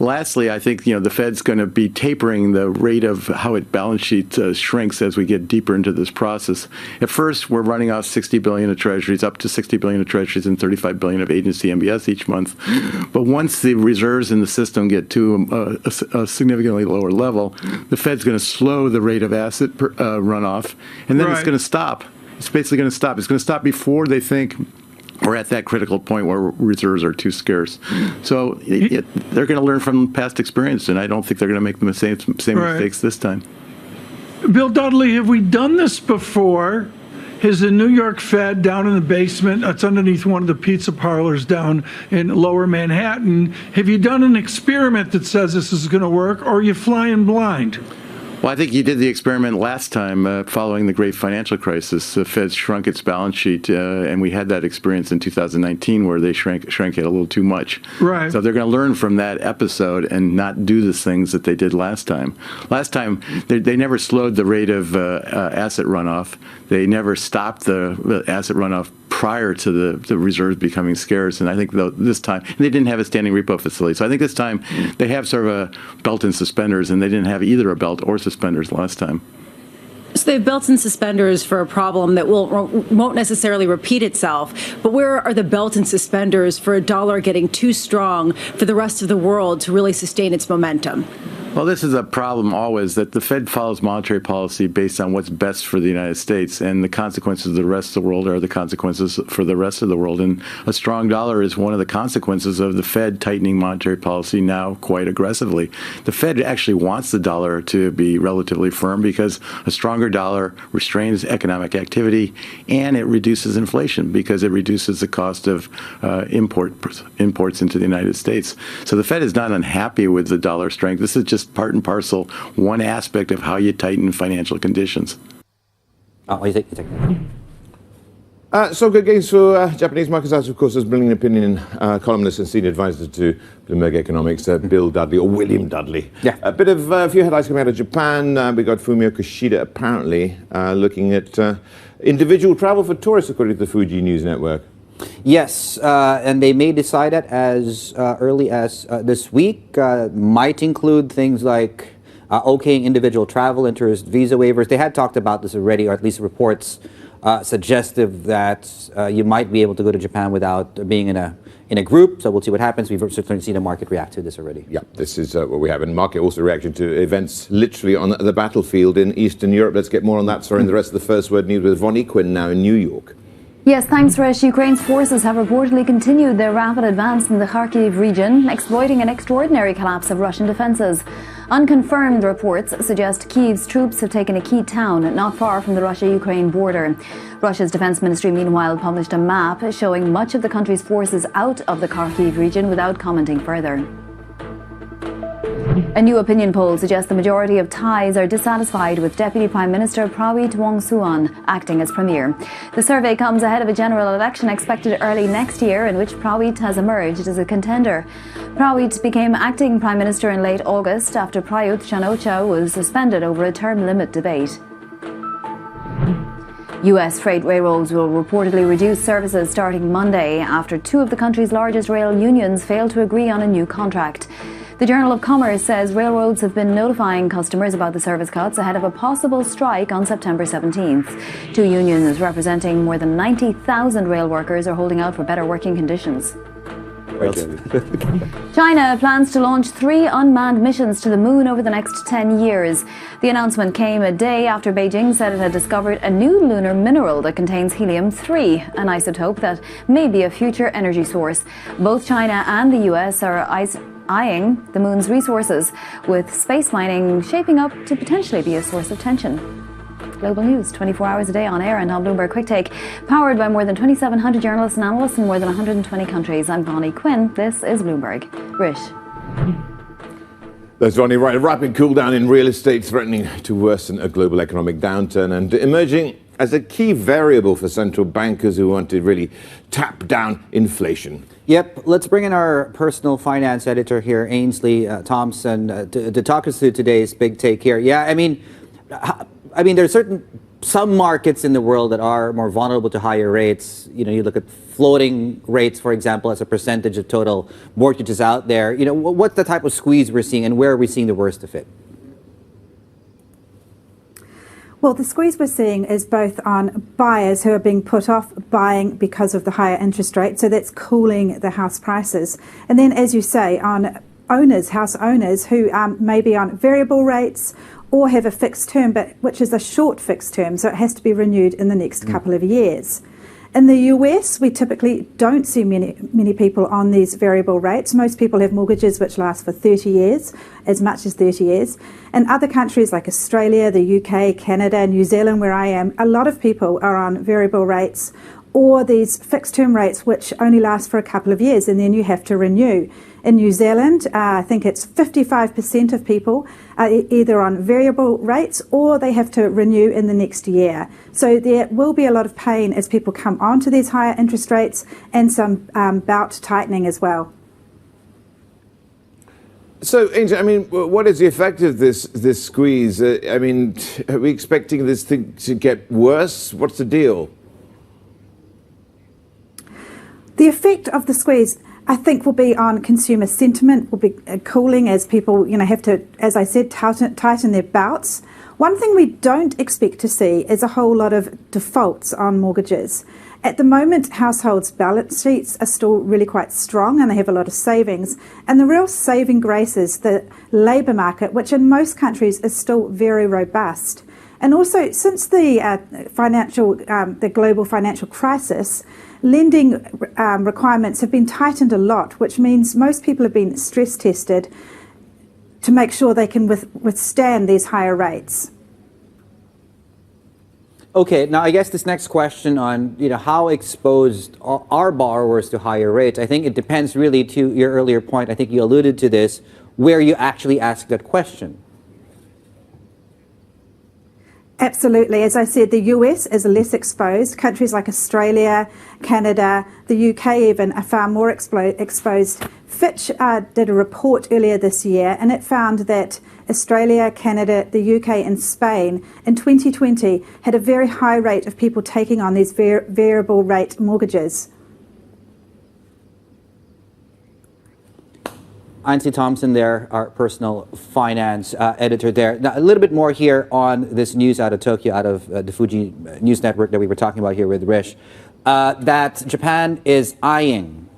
[SPEAKER 8] Lastly, I think the Fed's going to be tapering the rate of how its balance sheet shrinks as we get deeper into this process. At first, we're running off $60 billion of treasuries, up to $60 billion of treasuries and $35 billion of agency MBS each month. But once the reserves in the system get to a significantly lower level, the Fed's going to slow the rate of asset runoff. And then it's going to stop. It's basically going to stop. It's going to stop before they think we're at that critical point where reserves are too scarce. So they're going to learn from past experience, and I don't think they're going to make the same mistakes this time.
[SPEAKER 10] Bill Dudley, have we done this before? Has the New York Fed down in the basement, it's underneath one of the pizza parlors down in lower Manhattan, have you done an experiment that says this is going to work, or are you flying blind?
[SPEAKER 8] Well, I think you did the experiment last time following the great financial crisis. The Fed shrunk its balance sheet, and we had that experience in 2019 where they shrank it a little too much.
[SPEAKER 10] Right.
[SPEAKER 8] So they're going to learn from that episode and not do the things that they did last time. Last time, they never slowed the rate of asset runoff. They never stopped the asset runoff prior to the reserves becoming scarce. And I think this time, they didn't have a standing repo facility. So I think this time they have sort of a belt and suspenders, and they didn't have either a belt or suspenders last time.
[SPEAKER 11] So they have belts and suspenders for a problem that won't necessarily repeat itself. But where are the belts and suspenders for a dollar getting too strong for the rest of the world to really sustain its momentum?
[SPEAKER 8] Well, this is a problem always, that the Fed follows monetary policy based on what's best for the United States, and the consequences of the rest of the world are the consequences for the rest of the world. And a strong dollar is one of the consequences of the Fed tightening monetary policy now quite aggressively. The Fed actually wants the dollar to be relatively firm because a stronger dollar restrains economic activity, and it reduces inflation because it reduces the cost of imports into the United States. So the Fed is not unhappy with the dollar strength. This is just part and parcel, one aspect of how you tighten financial conditions.
[SPEAKER 22] So good gains for Japanese markets, as of course, as brilliant opinion columnist and senior advisor to Bloomberg Economics, Bill Dudley, or William Dudley. Yeah. A few headlines coming out of Japan. We got Fumio Kishida apparently looking at individual travel for tourists, according to the Fuji News Network.
[SPEAKER 21] Yes, and they may decide it as early as this week. Might include things like okaying individual travel, interest visa waivers. They had talked about this already, or at least reports suggestive that you might be able to go to Japan without being in a group. So we'll see what happens. We've certainly seen the market react to this already.
[SPEAKER 22] Yeah, this is what we have. And market also reaction to events literally on the battlefield in Eastern Europe. Let's get more on that story and the rest of the First Word News with Von Equin now in New York.
[SPEAKER 12] Yes, thanks, Rish. Ukraine's forces have reportedly continued their rapid advance in the Kharkiv region, exploiting an extraordinary collapse of Russian defences. Unconfirmed reports suggest Kyiv's troops have taken a key town not far from the Russia-Ukraine border. Russia's defence ministry, meanwhile, published a map showing much of the country's forces out of the Kharkiv region without commenting further. A new opinion poll suggests the majority of Thais are dissatisfied with Deputy Prime Minister Prawit Wongsuwan acting as Premier. The survey comes ahead of a general election expected early next year in which Prawit has emerged as a contender. Prawit became acting Prime Minister in late August after Prayut Chan-o-cha was suspended over a term limit debate. U.S. freight railroads will reportedly reduce services starting Monday after two of the country's largest rail unions failed to agree on a new contract. The Journal of Commerce says railroads have been notifying customers about the service cuts ahead of a possible strike on September 17th. Two unions representing more than 90,000 rail workers are holding out for better working conditions. China plans to launch 3 unmanned missions to the moon over the next 10 years. The announcement came a day after Beijing said it had discovered a new lunar mineral that contains helium-3, an isotope that may be a future energy source. Both China and the US are eyeing the moon's resources, with space mining shaping up to potentially be a source of tension. Global news, 24 hours a day on air and on Bloomberg Quick Take, powered by more than 2,700 journalists and analysts in more than 120 countries. I'm Bonnie Quinn. This is Bloomberg. Rish.
[SPEAKER 22] That's Bonnie. Right, a rapid cool down in real estate threatening to worsen a global economic downturn and emerging as a key variable for central bankers who want to really tap down inflation.
[SPEAKER 21] Yep, let's bring in our personal finance editor here, Ainsley Thompson, to talk us through today's big take here. Yeah, I mean, there's some markets in the world that are more vulnerable to higher rates. You know, you look at floating rates, for example, as a percentage of total mortgages out there. You know, what's the type of squeeze we're seeing, and where are we seeing the worst of it?
[SPEAKER 13] Well, the squeeze we're seeing is both on buyers who are being put off buying because of the higher interest rate, so that's cooling the house prices. And then, as you say, on owners, house owners who may be on variable rates or have a fixed term, but which is a short fixed term, so it has to be renewed in the next couple of years. In the US, we typically don't see many people on these variable rates. Most people have mortgages which last for 30 years, as much as 30 years. In other countries like Australia, the UK, Canada, New Zealand, where I am, a lot of people are on variable rates or these fixed term rates which only last for a couple of years and then you have to renew. In New Zealand, I think it's 55% of people are either on variable rates or they have to renew in the next year. So there will be a lot of pain as people come onto these higher interest rates and some bout tightening as well.
[SPEAKER 22] So, Angel, I mean, what is the effect of this squeeze? I mean, are we expecting this thing to get worse? What's the deal?
[SPEAKER 13] The effect of the squeeze, I think, will be on consumer sentiment, will be cooling as people, have to, as I said, tighten their belts. One thing we don't expect to see is a whole lot of defaults on mortgages. At the moment, households' balance sheets are still really quite strong and they have a lot of savings. And the real saving grace is the labour market, which in most countries is still very robust. And also, since the global financial crisis, lending requirements have been tightened a lot, which means most people have been stress tested to make sure they can withstand these higher rates.
[SPEAKER 21] Okay, now I guess this next question on how exposed are borrowers to higher rates, I think it depends really, to your earlier point, I think you alluded to this, where you actually ask that question.
[SPEAKER 13] Absolutely. As I said, the US is less exposed. Countries like Australia, Canada, the UK even are far more exposed. Fitch did a report earlier this year and it found that Australia, Canada, the UK and Spain in 2020 had a very high rate of people taking on these variable rate mortgages.
[SPEAKER 21] Ainsley Thompson there, our personal finance editor there. Now, a little bit more here on this news out of Tokyo, out of the Fuji News Network that we were talking about here with Rish, that Japan is allowing,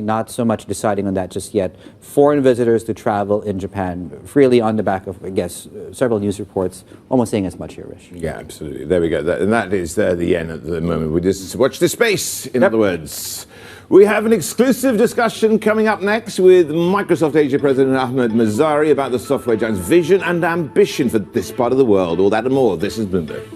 [SPEAKER 21] not so much deciding on that just yet, foreign visitors to travel in Japan freely on the back of, I guess, several news reports, almost saying as much here, Rish.
[SPEAKER 22] Yeah, absolutely. There we go. And that is the end at the moment. We just watch this space, in other words. We have an exclusive discussion coming up next with Microsoft Asia President Ahmed Mazari about the software giant's vision and ambition for this part of the world. All that and more. This is Bloomberg.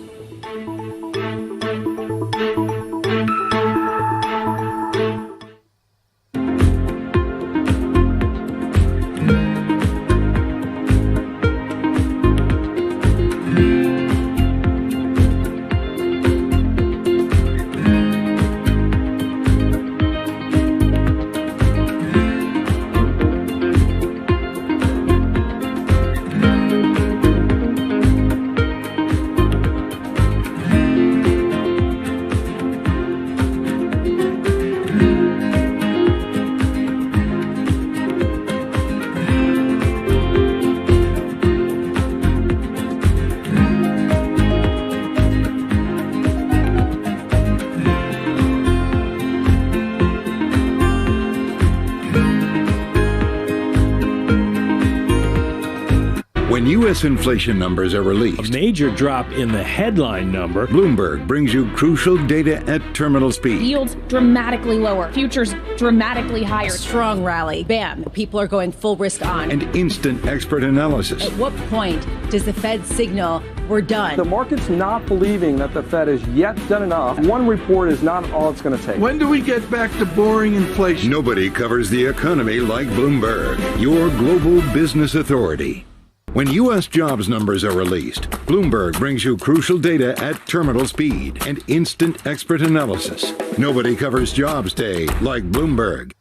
[SPEAKER 15] When U.S. inflation numbers are released,
[SPEAKER 1] a major drop in the headline number,
[SPEAKER 15] Bloomberg brings you crucial data at terminal speed.
[SPEAKER 2] Yields dramatically lower, futures dramatically higher.
[SPEAKER 11] A strong rally. Bam. People are going full risk on.
[SPEAKER 15] And instant expert analysis.
[SPEAKER 11] At what point does the Fed signal we're done?
[SPEAKER 6] The market's not believing that the Fed has yet done enough. One report is not all it's going to take.
[SPEAKER 10] When do we get back to boring inflation?
[SPEAKER 15] Nobody covers the economy like Bloomberg, your global business authority. When U.S. jobs numbers are released, Bloomberg brings you crucial data at terminal speed and instant expert analysis. Nobody covers jobs day like Bloomberg.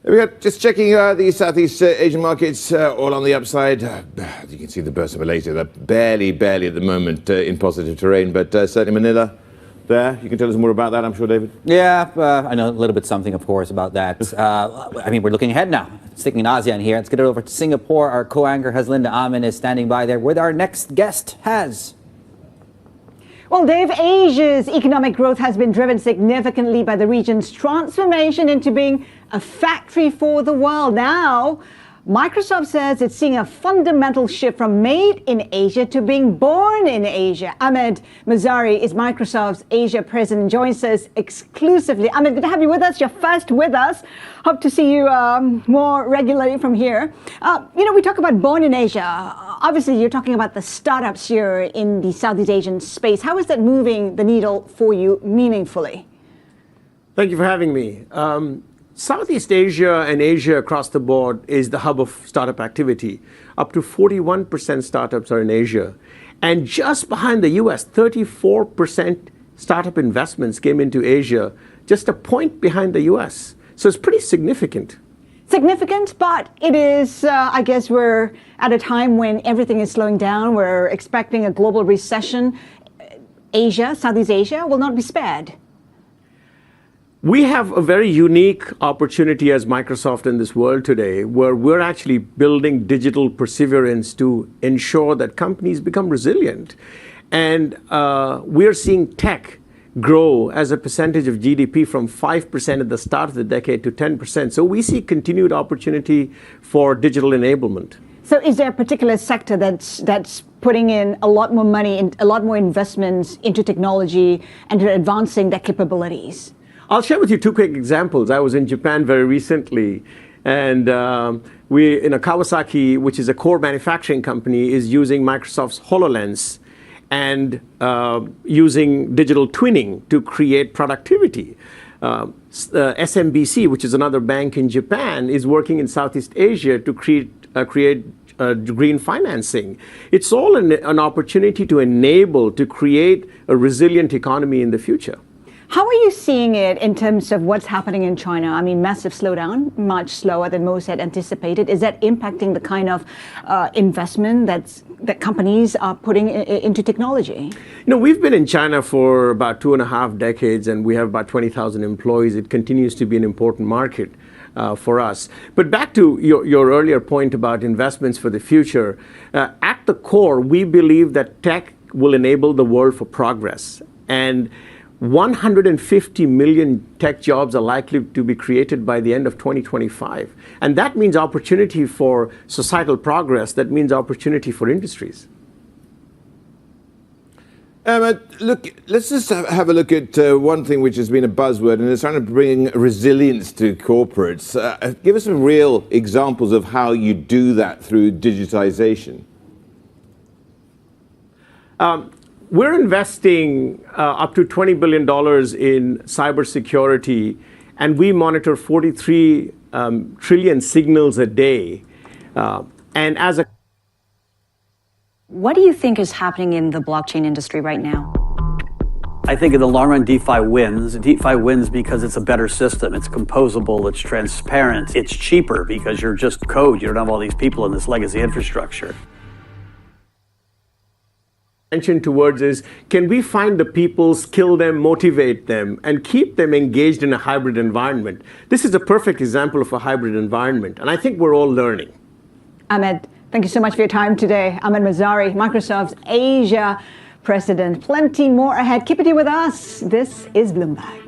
[SPEAKER 22] We are just checking the Southeast Asian markets, all on the upside. You can see the Bursa Malaysia, they're barely at the moment in positive terrain, but certainly Manila. There, you can tell us more about that, I'm sure, David.
[SPEAKER 21] Yeah, I know a little bit something, of course, about that. I mean, we're looking ahead now. Sticking in ASEAN here. Let's get it over to Singapore. Our co-anchor Haslinda Amin is standing by there with our next guest, Has.
[SPEAKER 14] Well, Dave, Asia's economic growth has been driven significantly by the region's transformation into being a factory for the world. Now, Microsoft says it's seeing a fundamental shift from made in Asia to being born in Asia. Ahmed Mazari is Microsoft's Asia president, joins us exclusively. Ahmed, good to have you with us. You're first with us. Hope to see you more regularly from here. We talk about born in Asia. Obviously, you're talking about the startups here in the Southeast Asian space. How is that moving the needle for you meaningfully?
[SPEAKER 5] Thank you for having me. Southeast Asia and Asia across the board is the hub of startup activity. Up to 41% startups are in Asia. And just behind the US, 34% startup investments came into Asia, just a point behind the US. So it's pretty significant.
[SPEAKER 14] Significant, but it is, I guess we're at a time when everything is slowing down. We're expecting a global recession. Asia, Southeast Asia, will not be spared.
[SPEAKER 5] We have a very unique opportunity as Microsoft in this world today, where we're actually building digital perseverance to ensure that companies become resilient. And we're seeing tech grow as a percentage of GDP from 5% at the start of the decade to 10%. So we see continued opportunity for digital enablement.
[SPEAKER 14] So is there a particular sector that's putting in a lot more money and a lot more investments into technology and to advancing their capabilities?
[SPEAKER 5] I'll share with you two quick examples. I was in Japan very recently, and Kawasaki, which is a core manufacturing company, is using Microsoft's HoloLens and using digital twinning to create productivity. SMBC, which is another bank in Japan, is working in Southeast Asia to create green financing. It's all an opportunity to enable, to create a resilient economy in the future.
[SPEAKER 14] How are you seeing it in terms of what's happening in China? I mean, massive slowdown, much slower than most had anticipated. Is that impacting the kind of investment that companies are putting into technology?
[SPEAKER 5] We've been in China for about 2.5 decades, and we have about 20,000 employees. It continues to be an important market for us. But back to your earlier point about investments for the future, at the core, we believe that tech will enable the world for progress. And 150 million tech jobs are likely to be created by the end of 2025. And that means opportunity for societal progress. That means opportunity for industries.
[SPEAKER 22] Look, let's just have a look at one thing which has been a buzzword, and it's trying to bring resilience to corporates. Give us some real examples of how you do that through digitization.
[SPEAKER 5] We're investing up to $20 billion in cybersecurity, and we monitor 43 trillion signals a day.
[SPEAKER 7] What do you think is happening in the blockchain industry right now?
[SPEAKER 16] I think in the long run, DeFi wins. DeFi wins because it's a better system. It's composable, it's transparent, it's cheaper because you're just code. You don't have all these people in this legacy infrastructure.
[SPEAKER 5] Towards is, can we find the people, skill them, motivate them, and keep them engaged in a hybrid environment? This is a perfect example of a hybrid environment, and I think we're all learning.
[SPEAKER 14] Ahmed, thank you so much for your time today. Ahmed Mazari, Microsoft's Asia president. Plenty more ahead. Keep it here with us. This is Bloomberg.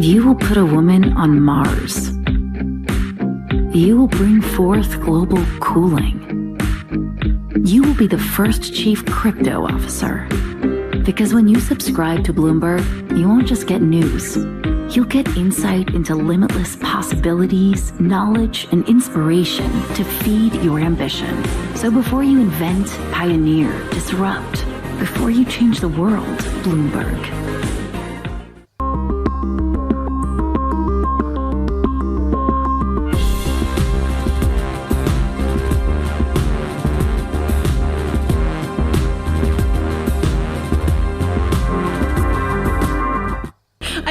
[SPEAKER 17] You will put a woman on Mars. You will bring forth global cooling. You will be the first chief crypto officer. Because when you subscribe to Bloomberg, you won't just get news. You'll get insight into limitless possibilities, knowledge, and inspiration to feed your ambition. So before you invent, pioneer, disrupt, before you change the world, Bloomberg.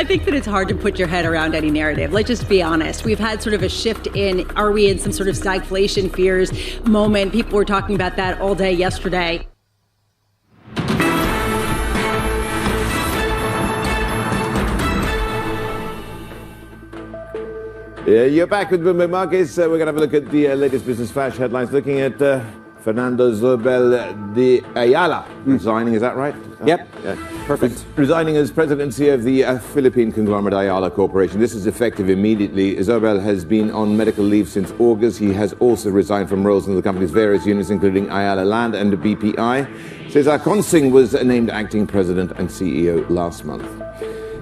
[SPEAKER 11] I think that it's hard to put your head around any narrative. Let's just be honest. We've had sort of a shift in, are we in some sort of stagflation fears moment? People were talking about that all day yesterday.
[SPEAKER 22] You're back with Bloomberg Markets. We're going to have a look at the latest business flash headlines. Looking at Fernando Zobel de Ayala resigning, is that right?
[SPEAKER 21] Yep.
[SPEAKER 22] Yeah.
[SPEAKER 21] Perfect.
[SPEAKER 22] Resigning as president and CEO of the Philippine conglomerate Ayala Corporation. This is effective immediately. Zobel has been on medical leave since August. He has also resigned from roles in the company's various units, including Ayala Land and BPI. Cesar Consing was named acting president and CEO last month.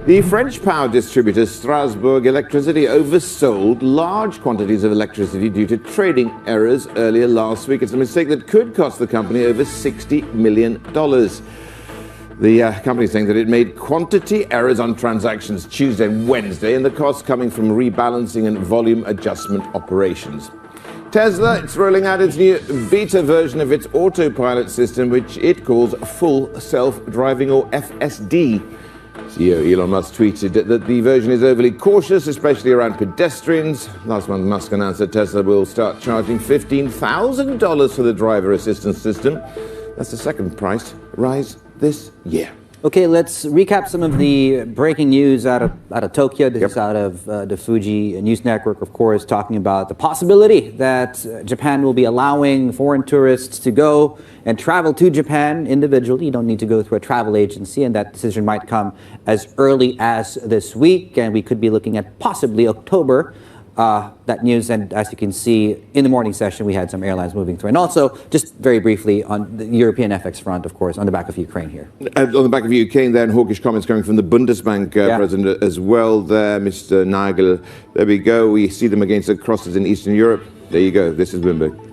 [SPEAKER 22] The French power distributor Strasbourg Electricity oversold large quantities of electricity due to trading errors earlier last week. It's a mistake that could cost the company over $60 million. The company is saying that it made quantity errors on transactions Tuesday and Wednesday, and the costs coming from rebalancing and volume adjustment operations. Tesla, it's rolling out its new beta version of its autopilot system, which it calls Full Self-Driving, or FSD. CEO Elon Musk tweeted that the version is overly cautious, especially around pedestrians. Last month, Musk announced that Tesla will start charging $15,000 for the driver assistance system. That's the second price rise this year.
[SPEAKER 21] Okay, let's recap some of the breaking news out of Tokyo. This is out of the Fuji News Network, of course, talking about the possibility that Japan will be allowing foreign tourists to go and travel to Japan individually. You don't need to go through a travel agency, and that decision might come as early as this week, and we could be looking at possibly October. That news, and as you can see in the morning session, we had some airlines moving through. And also, just very briefly, on the European FX front, of course, on the back of Ukraine here.
[SPEAKER 22] On the back of Ukraine, then, hawkish comments coming from the Bundesbank president as well there, Mr. Nagel. There we go. We see them against the crosses in Eastern Europe. There you go. This is Bloomberg.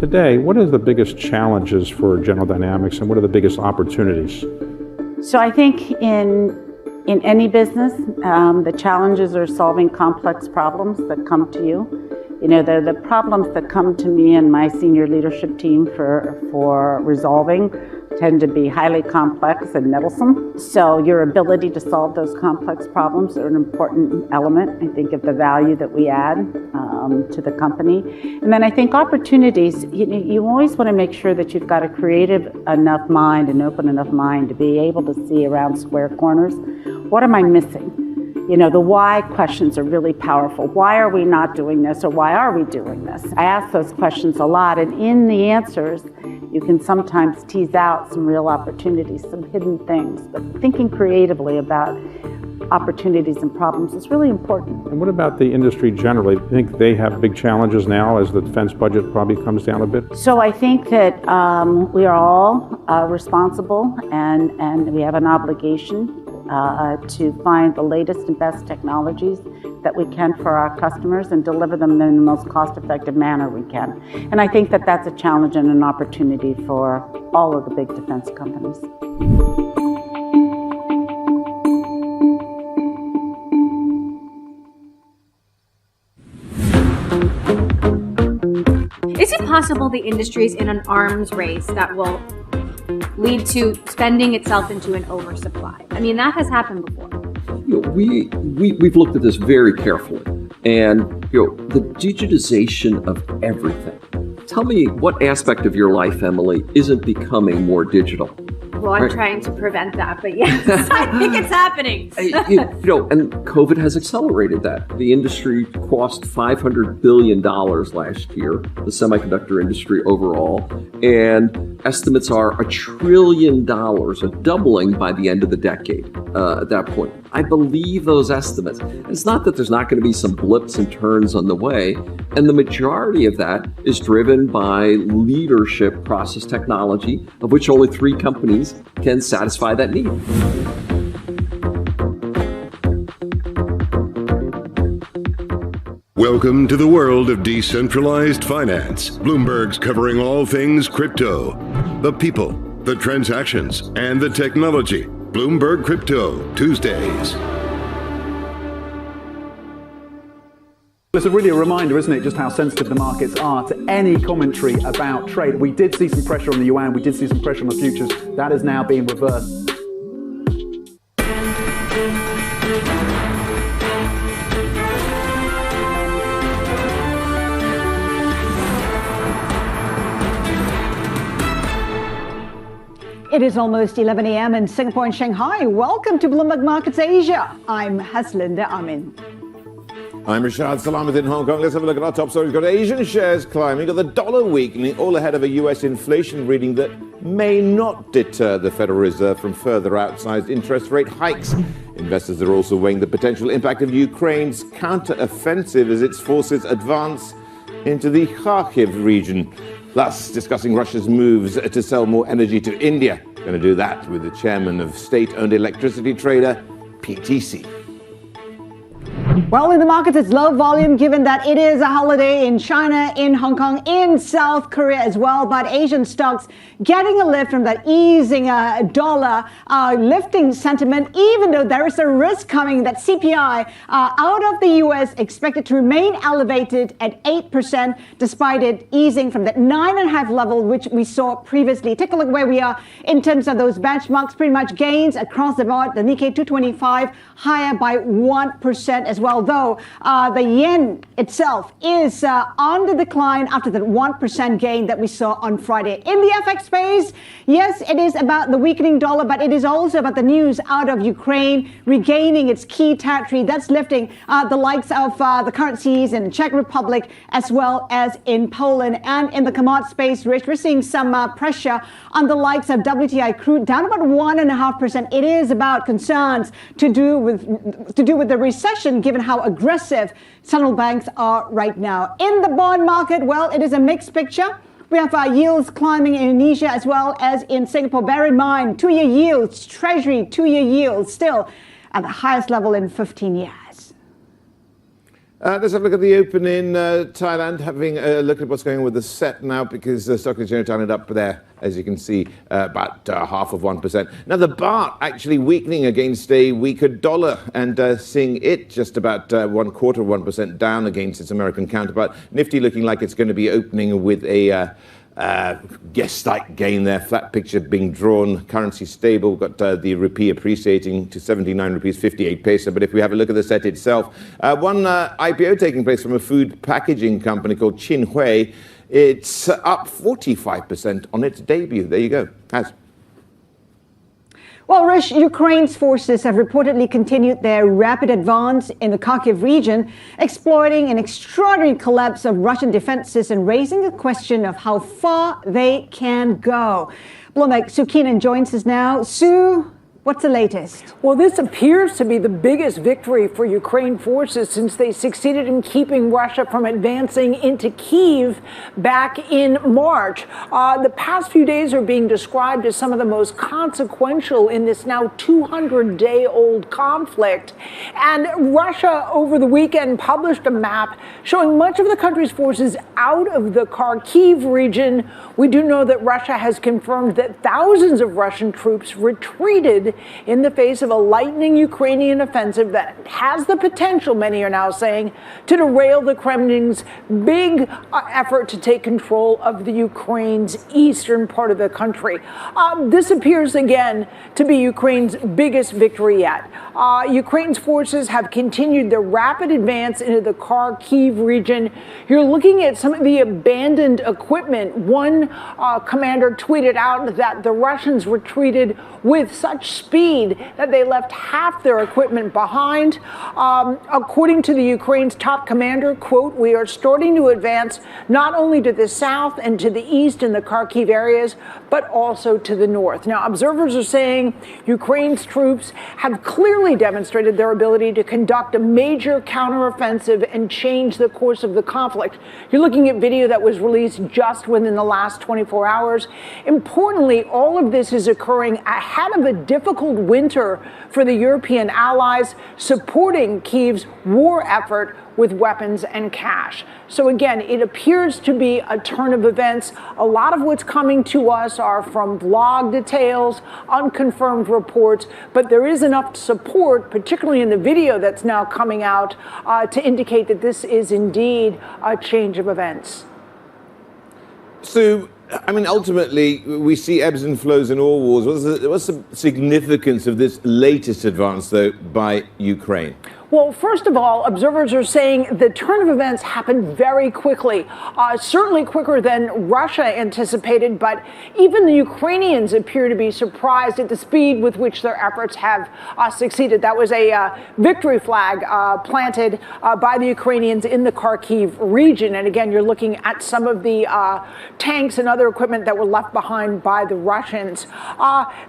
[SPEAKER 18] Today, what are the biggest challenges for General Dynamics and what are the biggest opportunities?
[SPEAKER 19] So I think in any business, the challenges are solving complex problems that come to you. You know, the problems that come to me and my senior leadership team for resolving tend to be highly complex and nettlesome. So your ability to solve those complex problems are an important element, I think, of the value that we add to the company. And then I think opportunities, you always want to make sure that you've got a creative enough mind, an open enough mind to be able to see around square corners. What am I missing? You know, the why questions are really powerful. Why are we not doing this, or why are we doing this? I ask those questions a lot, and in the answers, you can sometimes tease out some real opportunities, some hidden things. But thinking creatively about opportunities and problems is really important.
[SPEAKER 18] And what about the industry generally? Do you think they have big challenges now as the defense budget probably comes down a bit?
[SPEAKER 19] So I think that we are all responsible and we have an obligation to find the latest and best technologies that we can for our customers and deliver them in the most cost-effective manner we can. And I think that that's a challenge and an opportunity for all of the big defense companies.
[SPEAKER 23] Is it possible the industry is in an arms race that will lead to spending itself into an oversupply? I mean, that has happened before.
[SPEAKER 24] You know, we've looked at this very carefully, and
[SPEAKER 3] The digitization of everything. Tell me what aspect of your life, Emily, isn't becoming more digital?
[SPEAKER 23] Well, I'm trying to prevent that, but yes, I think it's happening.
[SPEAKER 3] And COVID has accelerated that. The industry crossed $500 billion last year, the semiconductor industry overall, and estimates are $1 trillion, a doubling by the end of the decade at that point. I believe those estimates. It's not that there's not going to be some blips and turns on the way, and the majority of that is driven by leadership process technology, of which only 3 companies can satisfy that need.
[SPEAKER 15] Welcome to the world of decentralized finance. Bloomberg's covering all things crypto, the people, the transactions, and the technology. Bloomberg Crypto, Tuesdays.
[SPEAKER 4] It's really a reminder, isn't it, just how sensitive the markets are to any commentary about trade. We did see some pressure on the yuan, we did see some pressure on the futures. That is now being reversed.
[SPEAKER 14] It is almost 11 a.m. in Singapore and Shanghai. Welcome to Bloomberg Markets Asia. I'm Haslinda Amin.
[SPEAKER 22] I'm Rashad Salamat in Hong Kong. Let's have a look at our top stories. We've got Asian shares climbing, got the dollar weakening, all ahead of a US inflation reading that may not deter the Federal Reserve from further outsized interest rate hikes. Investors are also weighing the potential impact of Ukraine's counter-offensive as its forces advance into the Kharkiv region. Plus, discussing Russia's moves to sell more energy to India. Going to do that with the chairman of state-owned electricity trader PTC.
[SPEAKER 14] Well, in the markets, it's low volume given that it is a holiday in China, in Hong Kong, in South Korea as well. But Asian stocks getting a lift from that easing dollar, lifting sentiment, even though there is a risk coming that CPI out of the U.S. expected to remain elevated at 8%, despite it easing from that 9.5 level, which we saw previously. Take a look where we are in terms of those benchmarks, pretty much gains across the board. The Nikkei 225 higher by 1% as well, though the yen itself is on the decline after that 1% gain that we saw on Friday. In the FX space, yes, it is about the weakening dollar, but it is also about the news out of Ukraine regaining its key territory. That's lifting the likes of the currencies in the Czech Republic as well as in Poland. And in the commodity space, Rich, we're seeing some pressure on the likes of WTI crude down about 1.5%. It is about concerns to do with the recession, given how aggressive central banks are right now. In the bond market, well, it is a mixed picture. We have yields climbing in Indonesia as well as in Singapore. Bear in mind, 2-year yields, Treasury 2-year yields still at the highest level in 15 years.
[SPEAKER 22] Let's have a look at the open in Thailand, having a look at what's going on with the set now, because the stock exchange Thailand up there, as you can see, about 0.5%. Now, the baht actually weakening against a weaker dollar and seeing it just about 0.25% down against its American counterpart. Nifty looking like it's going to be opening with a guest-like gain there, flat picture being drawn, currency stable. We've got the rupee appreciating to 79 rupees 58 paisa. But if we have a look at the set itself, one IPO taking place from a food packaging company called Chin Hui. It's up 45% on its debut. There you go. Has.
[SPEAKER 14] Well, Rish, Ukraine's forces have reportedly continued their rapid advance in the Kharkiv region, exploiting an extraordinary collapse of Russian defenses and raising the question of how far they can go. Bloomberg, Sue Keenan joins us now. Sue, what's the latest?
[SPEAKER 20] Well, this appears to be the biggest victory for Ukraine forces since they succeeded in keeping Russia from advancing into Kyiv back in March. The past few days are being described as some of the most consequential in this now 200-day-old conflict. And Russia, over the weekend, published a map showing much of the country's forces out of the Kharkiv region. We do know that Russia has confirmed that thousands of Russian troops retreated in the face of a lightning Ukrainian offensive that has the potential, many are now saying, to derail the Kremlin's big effort to take control of the Ukraine's eastern part of the country. This appears again to be Ukraine's biggest victory yet. Ukraine's forces have continued their rapid advance into the Kharkiv region. You're looking at some of the abandoned equipment. One commander tweeted out that the Russians retreated with such speed that they left half their equipment behind. According to the Ukraine's top commander, quote, "We are starting to advance not only to the south and to the east in the Kharkiv areas, but also to the north." Now, observers are saying Ukraine's troops have clearly demonstrated their ability to conduct a major counteroffensive and change the course of the conflict. You're looking at video that was released just within the last 24 hours. Importantly, all of this is occurring ahead of a difficult winter for the European allies supporting Kyiv's war effort with weapons and cash. So again, it appears to be a turn of events. A lot of what's coming to us are from blog details, unconfirmed reports, but there is enough support, particularly in the video that's now coming out, to indicate that this is indeed a change of events.
[SPEAKER 22] So, I mean, ultimately, we see ebbs and flows in all wars. What's the significance of this latest advance, though, by Ukraine?
[SPEAKER 20] Well, first of all, observers are saying the turn of events happened very quickly, certainly quicker than Russia anticipated, but even the Ukrainians appear to be surprised at the speed with which their efforts have succeeded. That was a victory flag planted by the Ukrainians in the Kharkiv region. And again, you're looking at some of the tanks and other equipment that were left behind by the Russians.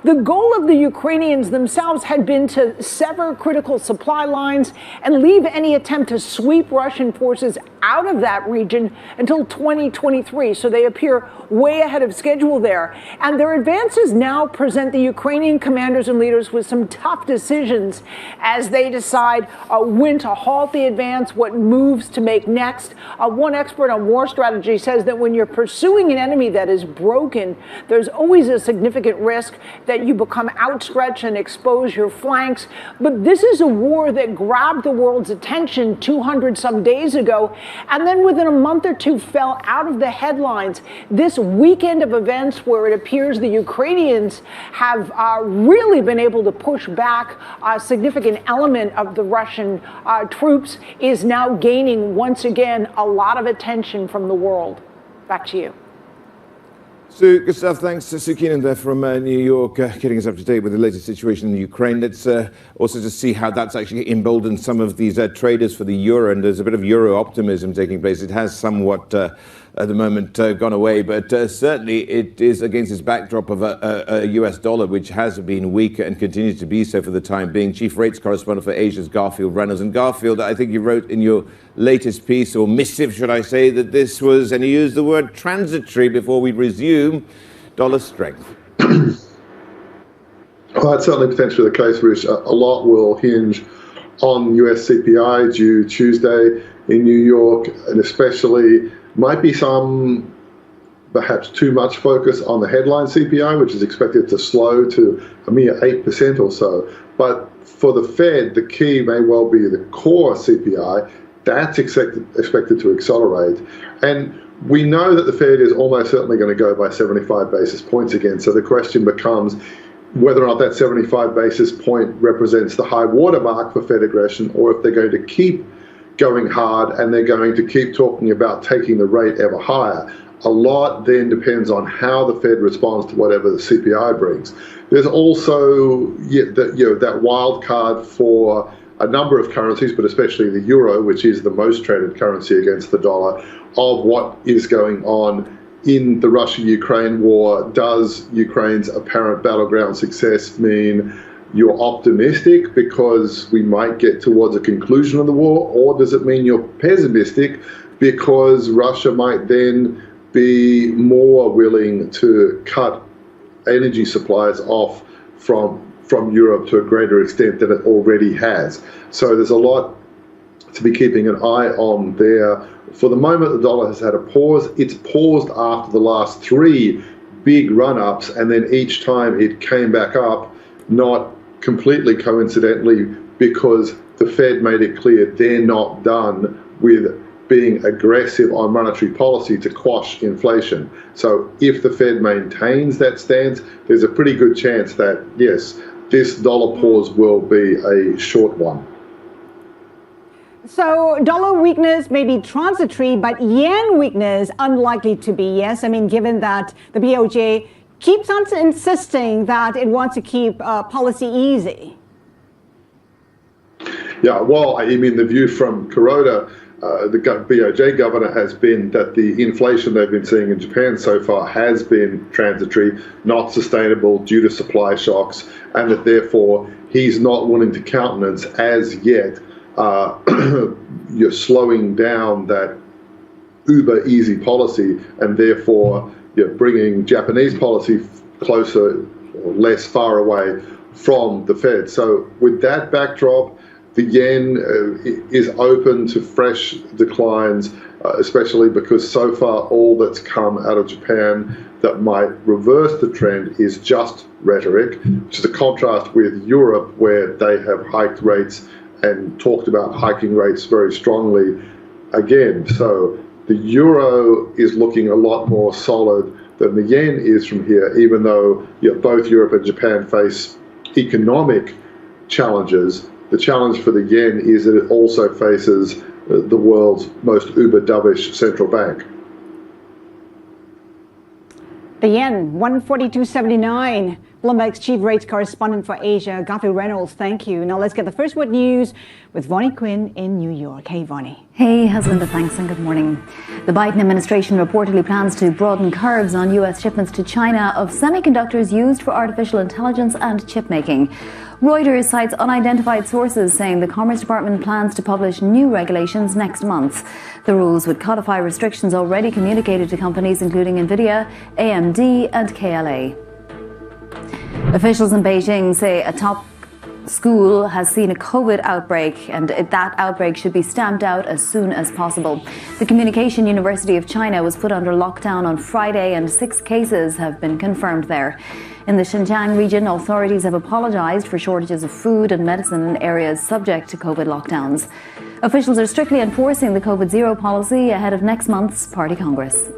[SPEAKER 20] The goal of the Ukrainians themselves had been to sever critical supply lines and leave any attempt to sweep Russian forces out of that region until 2023. So they appear way ahead of schedule there. And their advances now present the Ukrainian commanders and leaders with some tough decisions as they decide when to halt the advance, what moves to make next. One expert on war strategy says that when you're pursuing an enemy that is broken, there's always a significant risk that you become outstretched and expose your flanks. But this is a war that grabbed the world's attention 200 some days ago, and then within a month or two fell out of the headlines. This weekend of events where it appears the Ukrainians have really been able to push back a significant element of the Russian troops is now gaining once again a lot of attention from the world. Back to you.
[SPEAKER 22] So, good stuff. Thanks to Sue Keenan there from New York, getting us up to date with the latest situation in the Ukraine. Let's also just see how that's actually emboldened some of these traders for the euro. And there's a bit of euro optimism taking place. It has somewhat, at the moment, gone away, but certainly it is against this backdrop of a US dollar, which has been weaker and continues to be so for the time being. Chief Rates Correspondent for Asia's Garfield Reynolds. And Garfield, I think you wrote in your latest piece, or missive, should I say, that this was, and you used the word transitory before we resume dollar strength.
[SPEAKER 8] Well, that's certainly potentially the case, Rich. A lot will hinge on US CPI due Tuesday in New York, and especially might be some perhaps too much focus on the headline CPI, which is expected to slow to a mere 8% or so. But for the Fed, the key may well be the core CPI. That's expected to accelerate. And we know that the Fed is almost certainly going to go by 75 basis points again. So the question becomes whether or not that 75 basis point represents the high watermark for Fed aggression, or if they're going to keep going hard and they're going to keep talking about taking the rate ever higher. A lot then depends on how the Fed responds to whatever the CPI brings. There's also that wild card for a number of currencies, but especially the euro, which is the most traded currency against the dollar, of what is going on in the Russia-Ukraine war. Does Ukraine's apparent battleground success mean you're optimistic because we might get towards a conclusion of the war, or does it mean you're pessimistic because Russia might then be more willing to cut energy supplies off from Europe to a greater extent than it already has? So there's a lot to be keeping an eye on there. For the moment, the dollar has had a pause. It's paused after the last three big run-ups, and then each time it came back up, not completely coincidentally because the Fed made it clear they're not done with being aggressive on monetary policy to quash inflation. So if the Fed maintains that stance, there's a pretty good chance that, yes, this dollar pause will be a short one.
[SPEAKER 14] So dollar weakness may be transitory, but yen weakness unlikely to be, yes? I mean, given that the BOJ keeps on insisting that it wants to keep policy easy.
[SPEAKER 8] Yeah, well, I mean, the view from Kuroda, the BOJ governor, has been that the inflation they've been seeing in Japan so far has been transitory, not sustainable due to supply shocks, and that therefore he's not willing to countenance as yet you're slowing down that uber easy policy, and therefore you're bringing Japanese policy closer or less far away from the Fed. So with that backdrop, the yen is open to fresh declines, especially because so far all that's come out of Japan that might reverse the trend is just rhetoric, which is a contrast with Europe, where they have hiked rates and talked about hiking rates very strongly again. So the euro is looking a lot more solid than the yen is from here, even though both Europe and Japan face economic challenges. The challenge for the yen is that it also faces the world's most uber-dovish central bank.
[SPEAKER 14] The yen, 142.79. Bloomberg's chief rates correspondent for Asia, Garfield Reynolds, thank you. Now let's get the first word news with Vonnie Quinn in New York. Hey, Vonnie.
[SPEAKER 9] Hey, Haslinda, thanks and good morning. The Biden administration reportedly plans to broaden curbs on U.S. shipments to China of semiconductors used for artificial intelligence and chip making. Reuters cites unidentified sources saying the Commerce Department plans to publish new regulations next month. The rules would codify restrictions already communicated to companies including NVIDIA, AMD and KLA. Officials in Beijing say a top school has seen a COVID outbreak, and that outbreak should be stamped out as soon as possible. The Communication University of China was put under lockdown on Friday, and 6 cases have been confirmed there. In the Xinjiang region, authorities have apologized for shortages of food and medicine in areas subject to COVID lockdowns. Officials are strictly enforcing the COVID zero policy ahead of next month's Party Congress.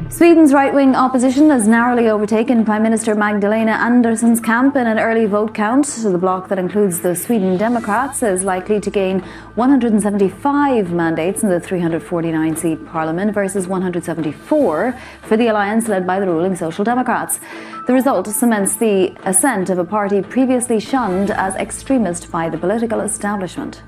[SPEAKER 9] Sweden's right-wing opposition has narrowly overtaken Prime Minister Magdalena Andersson's camp in an early vote count. The bloc that includes the Sweden Democrats is likely to gain 175 mandates in the 349-seat parliament versus 174 for the alliance led by the ruling Social Democrats. The result cements the ascent of a party previously shunned as extremist by the political establishment.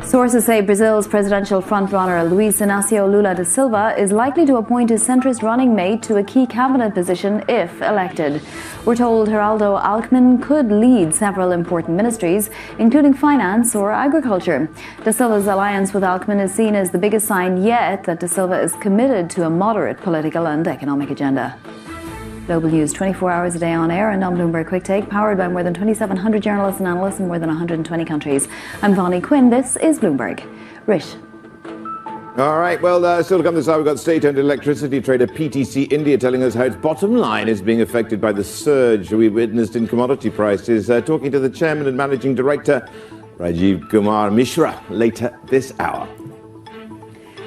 [SPEAKER 9] Sources say Brazil's presidential frontrunner Luiz Inácio Lula da Silva is likely to appoint his centrist running mate to a key cabinet position if elected. We're told Geraldo Alckmin could lead several important ministries, including finance or agriculture. Da Silva's alliance with Alckmin is seen as the biggest sign yet that Da Silva is committed to a moderate political and economic agenda. Global news 24 hours a day on air and on Bloomberg Quick Take, powered by more than 2,700 journalists and analysts in more than 120 countries. I'm Vonnie Quinn. This is Bloomberg. Rish.
[SPEAKER 22] All right, well, still to come this hour, we've got state-owned electricity trader PTC India telling us how its bottom line is being affected by the surge we witnessed in commodity prices. Talking to the chairman and managing director, Rajiv Kumar Mishra, later this hour.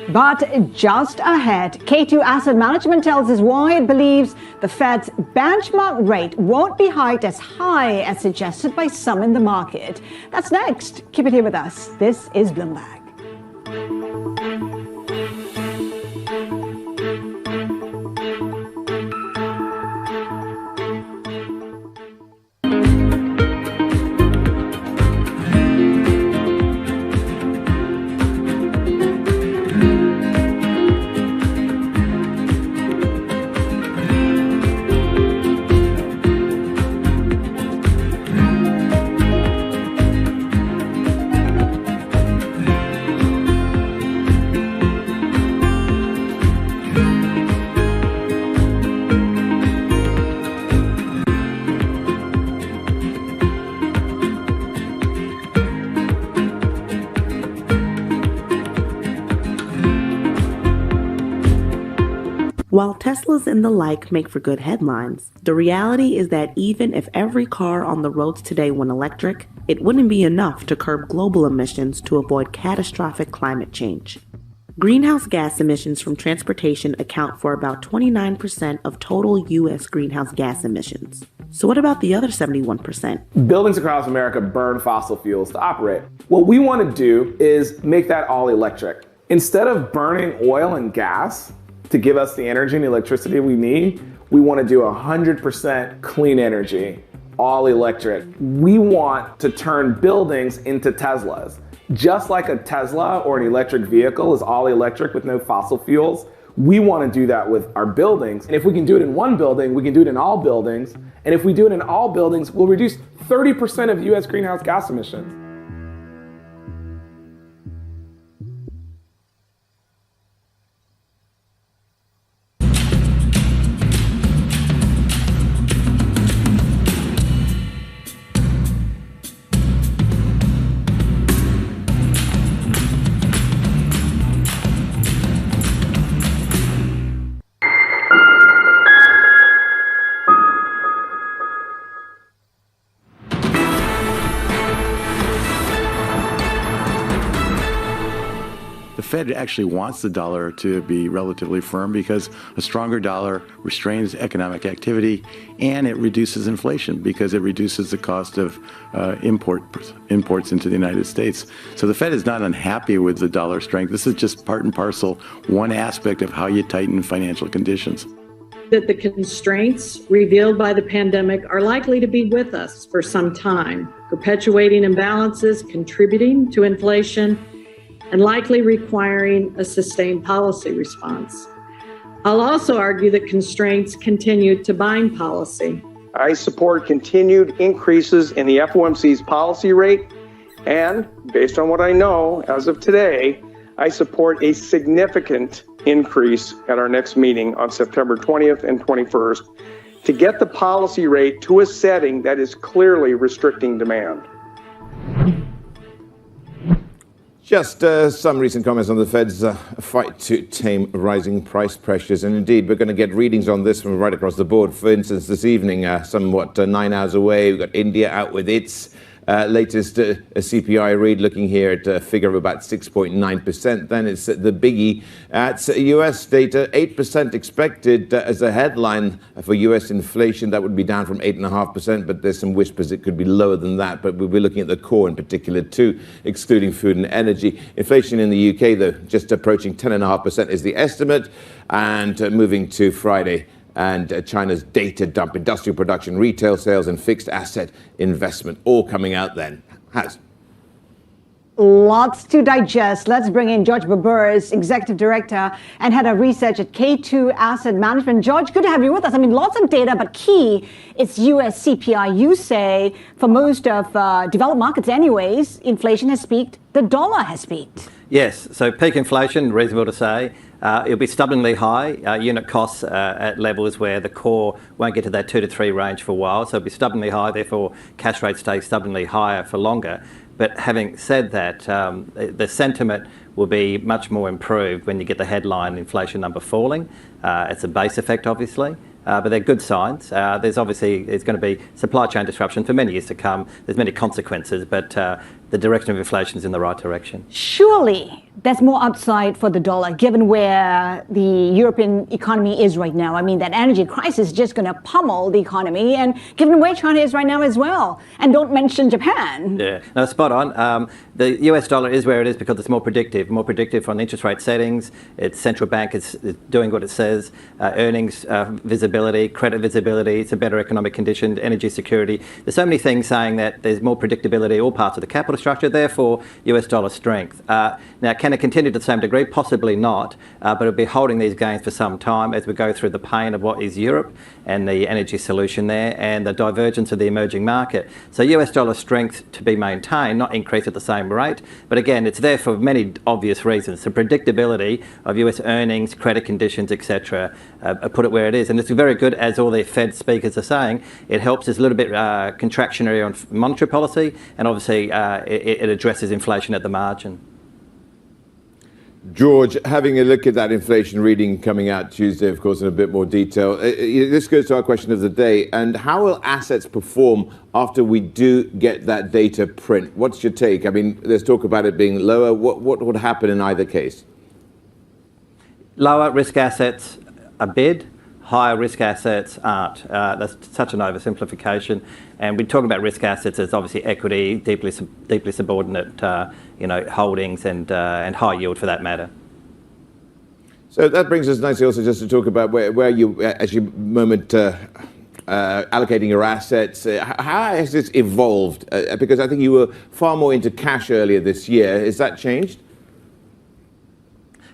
[SPEAKER 14] But just ahead, K2 Asset Management tells us why it believes the Fed's benchmark rate won't be hiked as high as suggested by some in the market. That's next. Keep it here with us. This is Bloomberg.
[SPEAKER 1] While Teslas and the like make for good headlines, the reality is that even if every car on the roads today went electric, it wouldn't be enough to curb global emissions to avoid catastrophic climate change. Greenhouse gas emissions from transportation account for about 29% of total U.S. greenhouse gas emissions. So what about the other 71%?
[SPEAKER 12] Buildings across America burn fossil fuels to operate. What we want to do is make that all electric. Instead of burning oil and gas to give us the energy and electricity we need, we want to do 100% clean energy, all electric. We want to turn buildings into Teslas. Just like a Tesla or an electric vehicle is all electric with no fossil fuels, we want to do that with our buildings. And if we can do it in one building, we can do it in all buildings. And if we do it in all buildings, we'll reduce 30% of US greenhouse gas emissions.
[SPEAKER 13] The Fed actually wants the dollar to be relatively firm because a stronger dollar restrains economic activity and it reduces inflation because it reduces the cost of imports into the United States. So the Fed is not unhappy with the dollar strength. This is just part and parcel, one aspect of how you tighten financial conditions.
[SPEAKER 24] That the constraints revealed by the pandemic are likely to be with us for some time, perpetuating imbalances, contributing to inflation, and likely requiring a sustained policy response. I'll also argue that constraints continue to bind policy.
[SPEAKER 6] I support continued increases in the FOMC's policy rate, and based on what I know as of today, I support a significant increase at our next meeting on September 20th and 21st to get the policy rate to a setting that is clearly restricting demand.
[SPEAKER 22] Just some recent comments on the Fed's fight to tame rising price pressures. And indeed, we're going to get readings on this from right across the board. For instance, this evening, somewhat 9 hours away, we've got India out with its latest CPI read, looking here at a figure of about 6.9%. Then it's the biggie at US data, 8% expected as a headline for US inflation. That would be down from 8.5%, but there's some whispers it could be lower than that. But we'll be looking at the core in particular too, excluding food and energy. Inflation in the UK, though, just approaching 10.5% is the estimate. And moving to Friday, and China's data dump, industrial production, retail sales, and fixed asset investment, all coming out then. Has.
[SPEAKER 14] Lots to digest. Let's bring in George Baburs, Executive Director and Head of Research at K2 Asset Management. George, good to have you with us. I mean, lots of data, but key, it's US CPI. You say for most of developed markets anyways, inflation has peaked, the dollar has peaked.
[SPEAKER 16] Yes, so peak inflation, reasonable to say. It'll be stubbornly high, unit costs at levels where the core won't get to that 2 to 3 range for a while. So it'll be stubbornly high, therefore cash rates stay stubbornly higher for longer. But having said that, the sentiment will be much more improved when you get the headline inflation number falling. It's a base effect, obviously. But they're good signs. There's going to be supply chain disruption for many years to come. There's many consequences, but the direction of inflation is in the right direction.
[SPEAKER 14] Surely there's more upside for the dollar given where the European economy is right now. I mean, that energy crisis is just going to pummel the economy, and given where China is right now as well. And don't mention Japan.
[SPEAKER 16] Yeah, no, spot on. The US dollar is where it is because it's more predictive on interest rate settings. Its central bank is doing what it says. Earnings visibility, credit visibility, it's a better economic condition, energy security. There's so many things saying that there's more predictability all parts of the capital structure, therefore US dollar strength. Now, can it continue to the same degree? Possibly not, but it'll be holding these gains for some time as we go through the pain of what is Europe and the energy solution there and the divergence of the emerging market. So US dollar strength to be maintained, not increase at the same rate, but again, it's there for many obvious reasons. The predictability of US earnings, credit conditions, etc., put it where it is. And it's very good, as all the Fed speakers are saying. It helps. There's a little bit contractionary on monetary policy, and obviously it addresses inflation at the margin.
[SPEAKER 22] George, having a look at that inflation reading coming out Tuesday, of course, in a bit more detail, this goes to our question of the day. And how will assets perform after we do get that data print? What's your take? I mean, there's talk about it being lower. What would happen in either case?
[SPEAKER 16] Lower risk assets are bid. Higher risk assets aren't. That's such an oversimplification. And we're talking about risk assets as obviously equity, deeply subordinate, holdings, and high yield for that matter.
[SPEAKER 22] So that brings us nicely also just to talk about where you, as you moment, allocating your assets. How has this evolved? Because I think you were far more into cash earlier this year. Has that changed?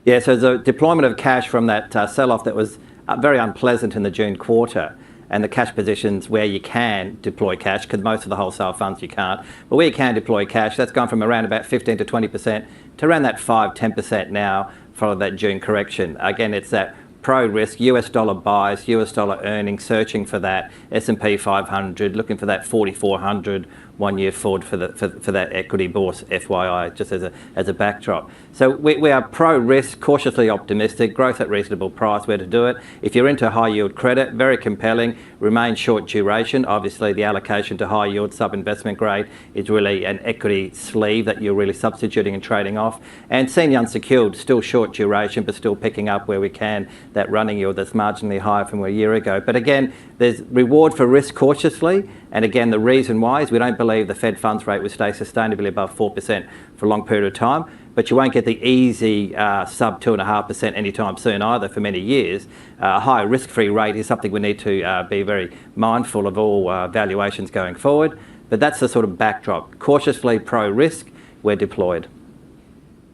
[SPEAKER 16] Yeah. So the deployment of cash from that sell-off that was very unpleasant in the June quarter, and the cash positions where you can deploy cash, because most of the wholesale funds you can't, but where you can deploy cash, that's gone from around about 15 to 20% to around that 5-10% now following that June correction. Again, it's that pro-risk US dollar buys, US dollar earnings, searching for that S&P 500, looking for that 4,400 1 year forward for that equity bourse, FYI, just as a backdrop. So we are pro-risk, cautiously optimistic, growth at reasonable price, where to do it. If you're into high yield credit, very compelling, remain short duration. Obviously the allocation to high yield sub-investment grade is really an equity sleeve that you're really substituting and trading off. And senior unsecured, still short duration, but still picking up where we can that running yield that's marginally higher from a year ago. But again, there's reward for risk cautiously. And again, the reason why is we don't believe the Fed funds rate will stay sustainably above 4% for a long period of time. But you won't get the easy sub 2.5% anytime soon either for many years. A higher risk-free rate is something we need to be very mindful of all valuations going forward. But that's the sort of backdrop. Cautiously pro-risk, we're deployed.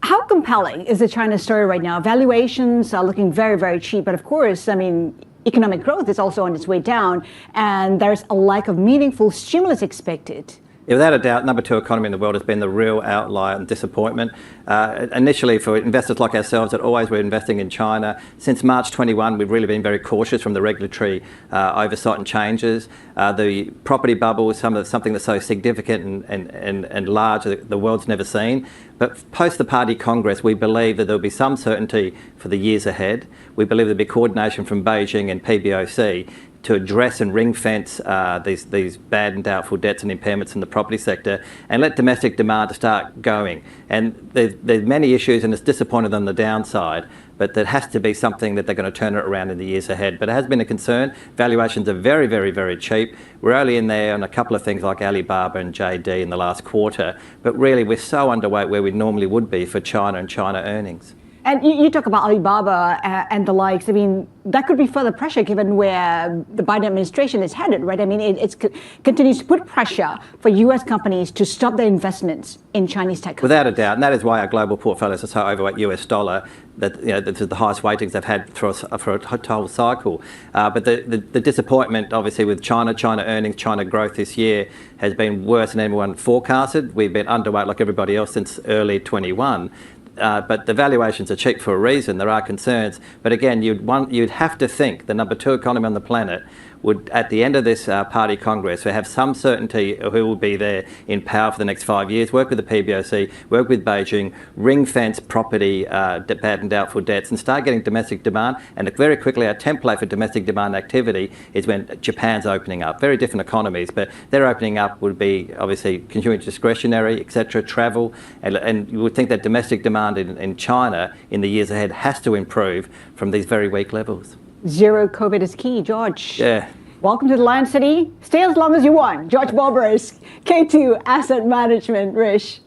[SPEAKER 14] How compelling is the China story right now? Valuations are looking very, very cheap. But of course, I mean, economic growth is also on its way down, and there's a lack of meaningful stimulus expected.
[SPEAKER 16] Yeah, without a doubt, number two economy in the world has been the real outlier and disappointment. Initially, for investors like ourselves that always were investing in China, since March 21, we've really been very cautious from the regulatory oversight and changes. The property bubble is something that's so significant and large that the world's never seen. But post the Party Congress, we believe that there'll be some certainty for the years ahead. We believe there'll be coordination from Beijing and PBOC to address and ring fence these bad and doubtful debts and impairments in the property sector, and let domestic demand start going. And there's many issues, and it's disappointed on the downside, but there has to be something that they're going to turn it around in the years ahead. But it has been a concern. Valuations are very, very, very cheap. We're only in there on a couple of things like Alibaba and JD in the last quarter, but really we're so underweight where we normally would be for China and China earnings.
[SPEAKER 14] And you talk about Alibaba and the likes. I mean, that could be further pressure given where the Biden administration is headed, right? I mean, it continues to put pressure for U.S. companies to stop their investments in Chinese tech companies.
[SPEAKER 16] Without a doubt, and that is why our global portfolios are so overweight US dollar. That this is the highest weightings they've had for a whole cycle. But the disappointment, obviously, with China earnings, China growth this year has been worse than anyone forecasted. We've been underweight like everybody else since early 21. But the valuations are cheap for a reason. There are concerns. But again, you'd have to think the number two economy on the planet would, at the end of this Party Congress, have some certainty of who will be there in power for the next 5 years, work with the PBOC, work with Beijing, ring fence property, bad and doubtful debts, and start getting domestic demand. And very quickly, our template for domestic demand activity is when Japan's opening up. Very different economies, but their opening up would be obviously consumer discretionary, etc., travel. And you would think that domestic demand in China in the years ahead has to improve from these very weak levels.
[SPEAKER 14] Zero COVID is key, George.
[SPEAKER 16] Yeah.
[SPEAKER 14] Welcome to the Lion City. Stay as long as you want. George Borbers, K2 Asset Management. Rish.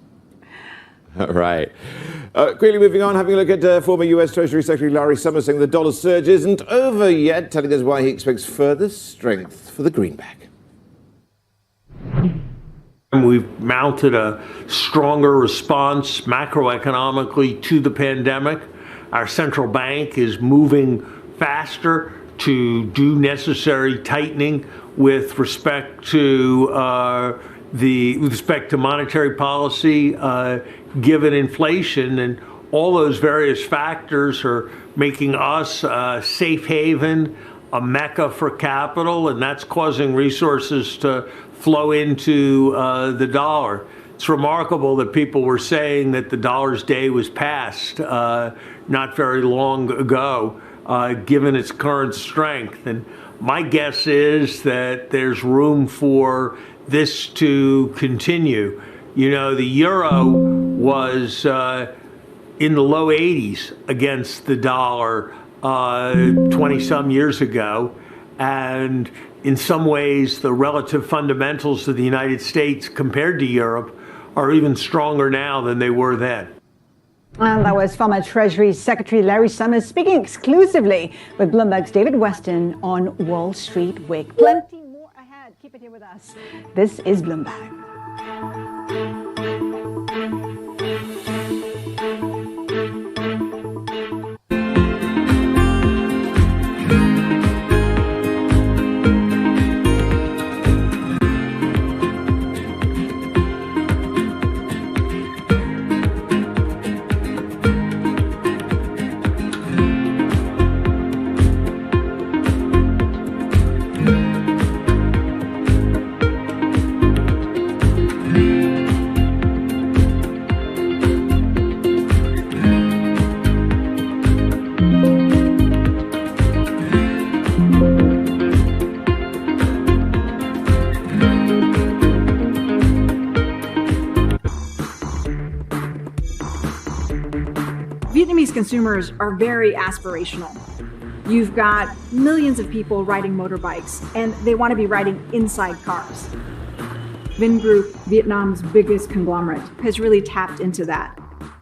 [SPEAKER 22] All right. Quickly moving on, having a look at former US Treasury Secretary Larry Summers saying the dollar surge isn't over yet, telling us why he expects further strength for the greenback.
[SPEAKER 2] We've mounted a stronger response macroeconomically to the pandemic. Our central bank is moving faster to do necessary tightening with respect to monetary policy, given inflation, and all those various factors are making us a safe haven, a mecca for capital, and that's causing resources to flow into the dollar. It's remarkable that people were saying that the dollar's day was past not very long ago, given its current strength. And my guess is that there's room for this to continue. You know, the euro was in the low 80s against the dollar 20-some years ago. And in some ways, the relative fundamentals of the United States compared to Europe are even stronger now than they were then.
[SPEAKER 14] And that was former Treasury Secretary Larry Summers speaking exclusively with Bloomberg's David Weston on Wall Street Week. Plenty more ahead. Keep it here with us. This is Bloomberg.
[SPEAKER 5] Vietnamese consumers are very aspirational. You've got millions of people riding motorbikes, and they want to be riding inside cars. Vingroup, Vietnam's biggest conglomerate, has really tapped into that.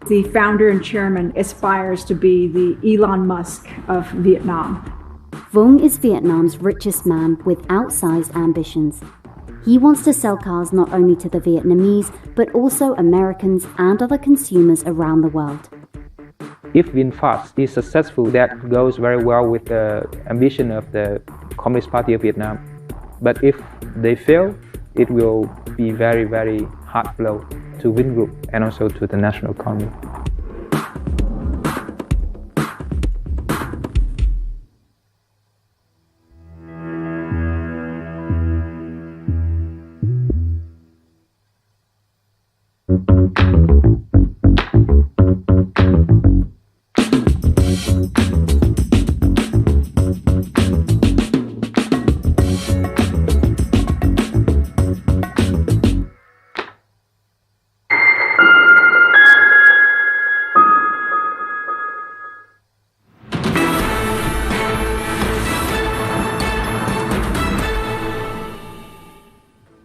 [SPEAKER 5] The founder and chairman aspires to be the Elon Musk of Vietnam.
[SPEAKER 7] Vuong is Vietnam's richest man with outsized ambitions. He wants to sell cars not only to the Vietnamese, but also Americans and other consumers around the world.
[SPEAKER 10] If VinFast is successful, that goes very well with the ambition of the Communist Party of Vietnam. But if they fail, it will be very, very hard blow to Vingroup and also to the national economy.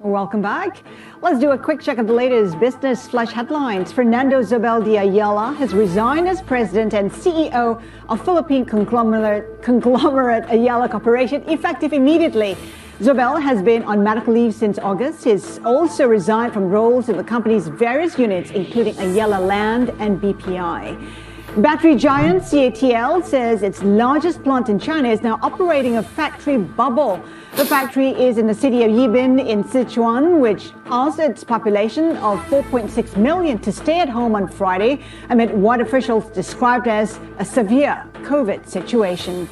[SPEAKER 14] Welcome back. Let's do a quick check of the latest business flash headlines. Fernando Zobel de Ayala has resigned as president and CEO of Philippine conglomerate Ayala Corporation, effective immediately. Zobel has been on medical leave since August. He's also resigned from roles in the company's various units, including Ayala Land and BPI. Battery giant CATL says its largest plant in China is now operating a factory bubble. The factory is in the city of Yibin in Sichuan, which asked its population of 4.6 million to stay at home on Friday amid what officials described as a severe COVID situation.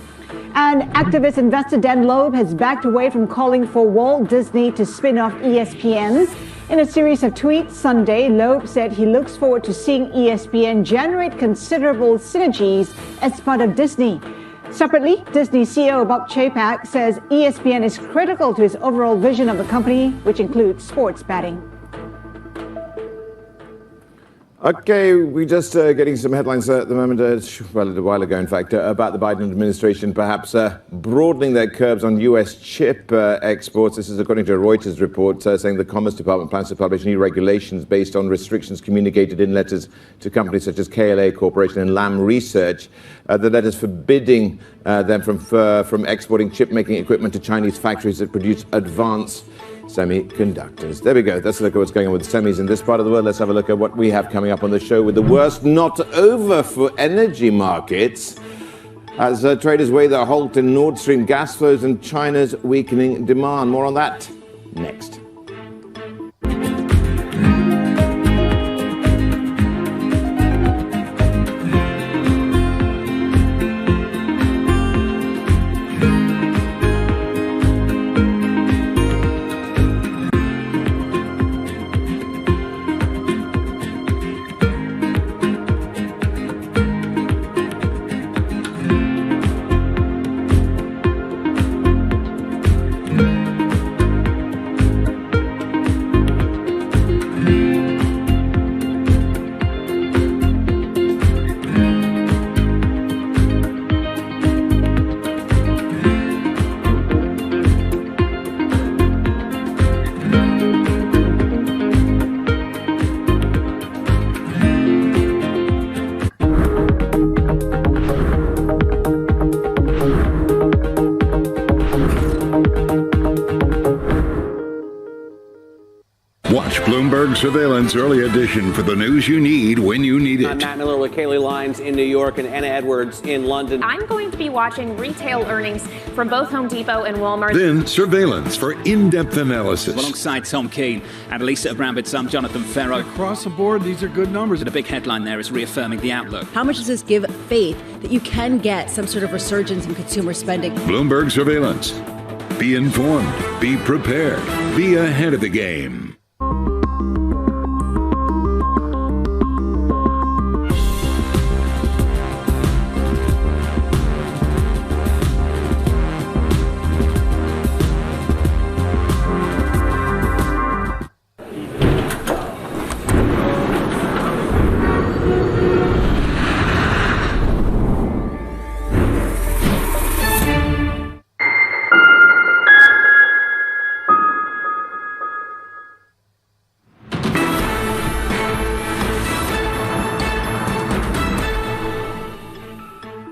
[SPEAKER 14] And activist investor Dan Loeb has backed away from calling for Walt Disney to spin off ESPN. In a series of tweets Sunday, Loeb said he looks forward to seeing ESPN generate considerable synergies as part of Disney. Separately, Disney CEO Bob Chapek says ESPN is critical to his overall vision of the company, which includes sports betting.
[SPEAKER 22] Okay, we're just getting some headlines at the moment, well, a little while ago, in fact, about the Biden administration perhaps broadening their curbs on U.S. chip exports. This is according to a Reuters report saying the Commerce Department plans to publish new regulations based on restrictions communicated in letters to companies such as KLA Corporation and Lam Research. The letters forbidding them from exporting chip-making equipment to Chinese factories that produce advanced semiconductors. There we go. Let's look at what's going on with semis in this part of the world. Let's have a look at what we have coming up on the show with the worst not over for energy markets as traders weigh the halt in Nord Stream gas flows and China's weakening demand. More on that next.
[SPEAKER 15] Bloomberg Surveillance Early Edition for the news you need when you need it.
[SPEAKER 11] I'm Matt Miller with Kaylee Lyons in New York and Anna Edwards in London.
[SPEAKER 17] I'm going to be watching retail earnings from both Home Depot and Walmart.
[SPEAKER 15] Then surveillance for in-depth analysis.
[SPEAKER 18] Alongside Tom Keane and Elisa Abrambitz, I'm Jonathan Ferro.
[SPEAKER 21] Across the board, these are good numbers.
[SPEAKER 18] The big headline there is reaffirming the outlook.
[SPEAKER 25] How much does this give faith that you can get some sort of resurgence in consumer spending?
[SPEAKER 15] Bloomberg Surveillance. Be informed. Be prepared. Be ahead of the game.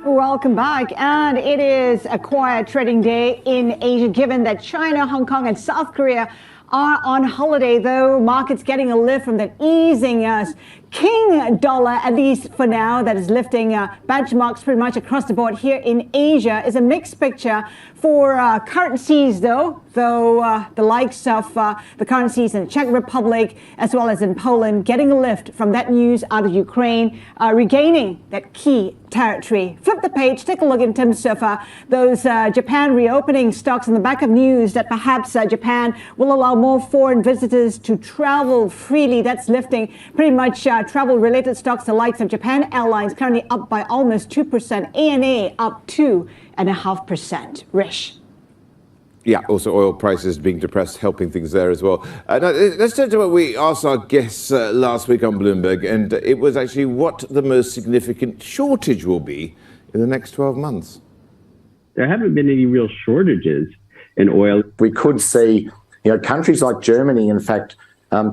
[SPEAKER 14] Welcome back. And it is a quiet trading day in Asia, given that China, Hong Kong, and South Korea are on holiday, though markets getting a lift from that easing king dollar, at least for now, that is lifting benchmarks pretty much across the board here in Asia. Is a mixed picture for currencies, though the likes of the currencies in the Czech Republic as well as in Poland getting a lift from that news out of Ukraine, regaining that key territory. Flip the page, take a look in terms of those Japan reopening stocks on the back of news that perhaps Japan will allow more foreign visitors to travel freely. That's lifting pretty much travel-related stocks, the likes of Japan Airlines currently up by almost 2%, ANA up 2.5%. Rish.
[SPEAKER 22] Yeah, also oil prices being depressed, helping things there as well. Now, let's turn to what we asked our guests last week on Bloomberg, and it was actually what the most significant shortage will be in the next 12 months.
[SPEAKER 26] There haven't been any real shortages in oil.
[SPEAKER 27] We could see, countries like Germany, in fact,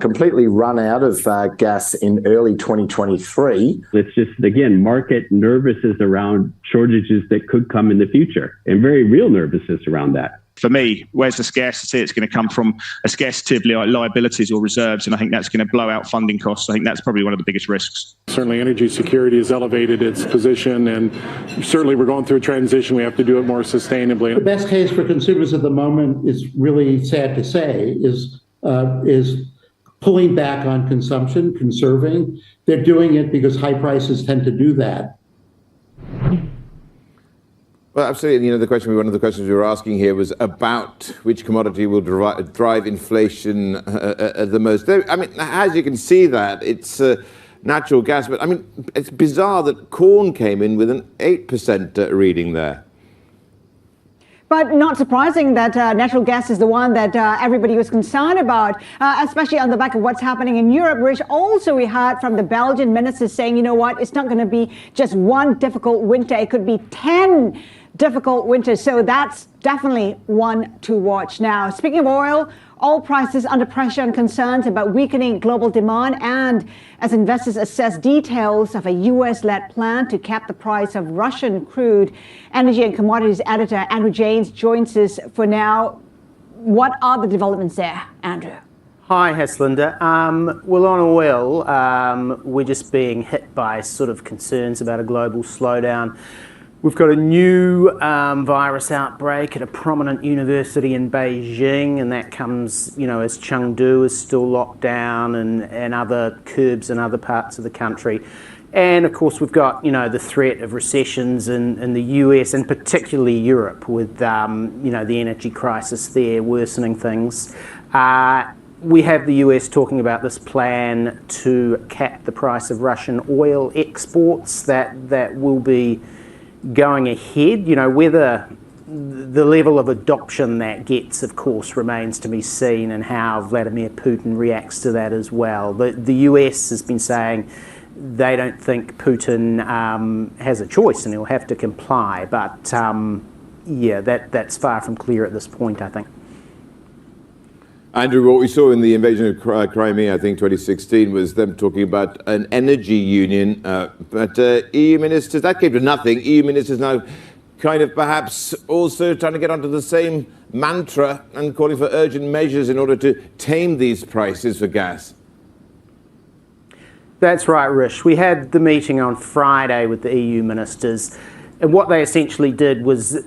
[SPEAKER 27] completely run out of gas in early 2023.
[SPEAKER 26] It's just, again, market nervousness around shortages that could come in the future, and very real nervousness around that.
[SPEAKER 28] For me, where's the scarcity? It's going to come from a scarcity of liabilities or reserves, and I think that's going to blow out funding costs. I think that's probably one of the biggest risks.
[SPEAKER 29] Certainly energy security has elevated its position, and certainly we're going through a transition. We have to do it more sustainably.
[SPEAKER 30] The best case for consumers at the moment is really sad to say, is pulling back on consumption, conserving. They're doing it because high prices tend to do that.
[SPEAKER 22] Well, absolutely. One of the questions we were asking here was about which commodity will drive inflation the most. I mean, as you can see that, it's natural gas. But, I mean, it's bizarre that corn came in with an 8% reading there.
[SPEAKER 14] But not surprising that natural gas is the one that everybody was concerned about, especially on the back of what's happening in Europe, which also we heard from the Belgian minister saying, you know what, it's not going to be just one difficult winter. It could be 10 difficult winters. So that's definitely one to watch. Now, speaking of oil prices under pressure and concerns about weakening global demand, and as investors assess details of a U.S.-led plan to cap the price of Russian crude, energy and commodities editor Andrew James joins us for now. What are the developments there, Andrew?
[SPEAKER 31] Hi, Haslinda. Well, on oil, we're just being hit by sort of concerns about a global slowdown. We've got a new virus outbreak at a prominent university in Beijing, and that comes, as Chengdu is still locked down and other curbs in other parts of the country. And of course, we've got, the threat of recessions in the US and particularly Europe with, the energy crisis there worsening things. We have the US talking about this plan to cap the price of Russian oil exports that will be going ahead. Whether the level of adoption that gets, of course, remains to be seen, and how Vladimir Putin reacts to that as well. The US has been saying they don't think Putin has a choice and he'll have to comply. But that's far from clear at this point, I think.
[SPEAKER 22] Andrew, what we saw in the invasion of Crimea, I think 2016, was them talking about an energy union. But EU ministers, that came to nothing. EU ministers now kind of perhaps also trying to get onto the same mantra and calling for urgent measures in order to tame these prices for gas.
[SPEAKER 31] That's right, Rish. We had the meeting on Friday with the EU ministers, and what they essentially did was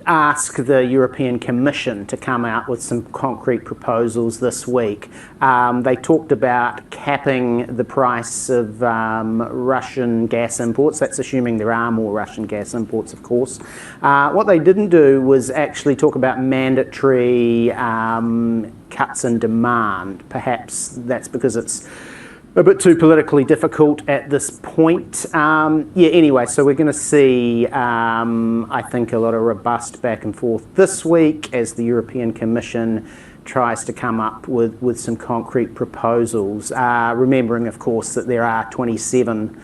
[SPEAKER 31] ask the European Commission to come out with some concrete proposals this week. They talked about capping the price of Russian gas imports. That's assuming there are more Russian gas imports, of course. What they didn't do was actually talk about mandatory cuts in demand. Perhaps that's because it's a bit too politically difficult at this point. Anyway, so we're going to see, I think, a lot of robust back and forth this week as the European Commission tries to come up with some concrete proposals, remembering, of course, that there are 27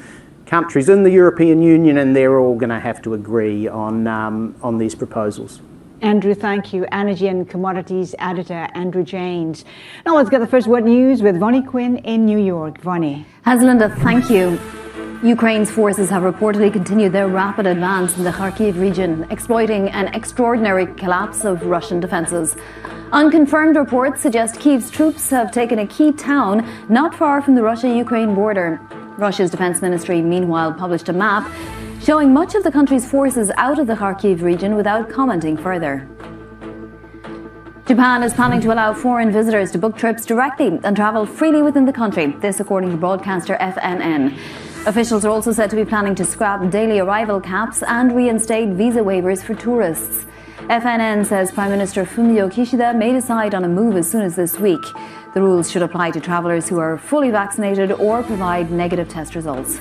[SPEAKER 31] countries in the European Union and they're all going to have to agree on these proposals.
[SPEAKER 14] Andrew, thank you. Energy and Commodities Editor Andrew Janes. Now let's get the first word news with Vonnie Quinn in New York. Vonnie.
[SPEAKER 1] Linda, thank you. Ukraine's forces have reportedly continued their rapid advance in the Kharkiv region, exploiting an extraordinary collapse of Russian defences. Unconfirmed reports suggest Kyiv's troops have taken a key town not far from the Russia-Ukraine border. Russia's defence ministry, meanwhile, published a map showing much of the country's forces out of the Kharkiv region without commenting further. Japan is planning to allow foreign visitors to book trips directly and travel freely within the country, this according to broadcaster FNN. Officials are also said to be planning to scrap daily arrival caps and reinstate visa waivers for tourists. FNN says Prime Minister Fumio Kishida may decide on a move as soon as this week. The rules should apply to travellers who are fully vaccinated or provide negative test results.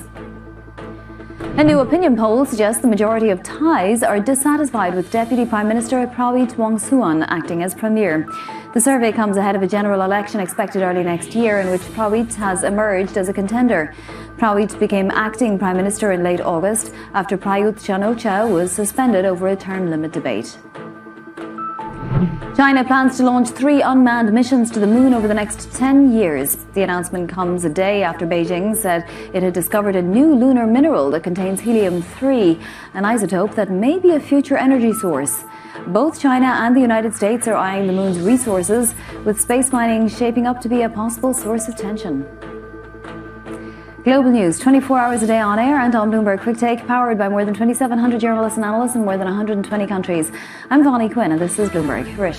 [SPEAKER 1] A new opinion poll suggests the majority of Thais are dissatisfied with Deputy Prime Minister Prawit Wongsuwan acting as Premier. The survey comes ahead of a general election expected early next year in which Prawit has emerged as a contender. Prawit became acting Prime Minister in late August after Prayut Chan-o-cha was suspended over a term limit debate. China plans to launch 3 unmanned missions to the moon over the next 10 years. The announcement comes a day after Beijing said it had discovered a new lunar mineral that contains helium-3, an isotope that may be a future energy source. Both China and the United States are eyeing the moon's resources, with space mining shaping up to be a possible source of tension. Global news, 24 hours a day on air and on Bloomberg Quick Take, powered by more than 2,700 journalists and analysts in more than 120 countries. I'm Vonnie Quinn and this is Bloomberg. Rish.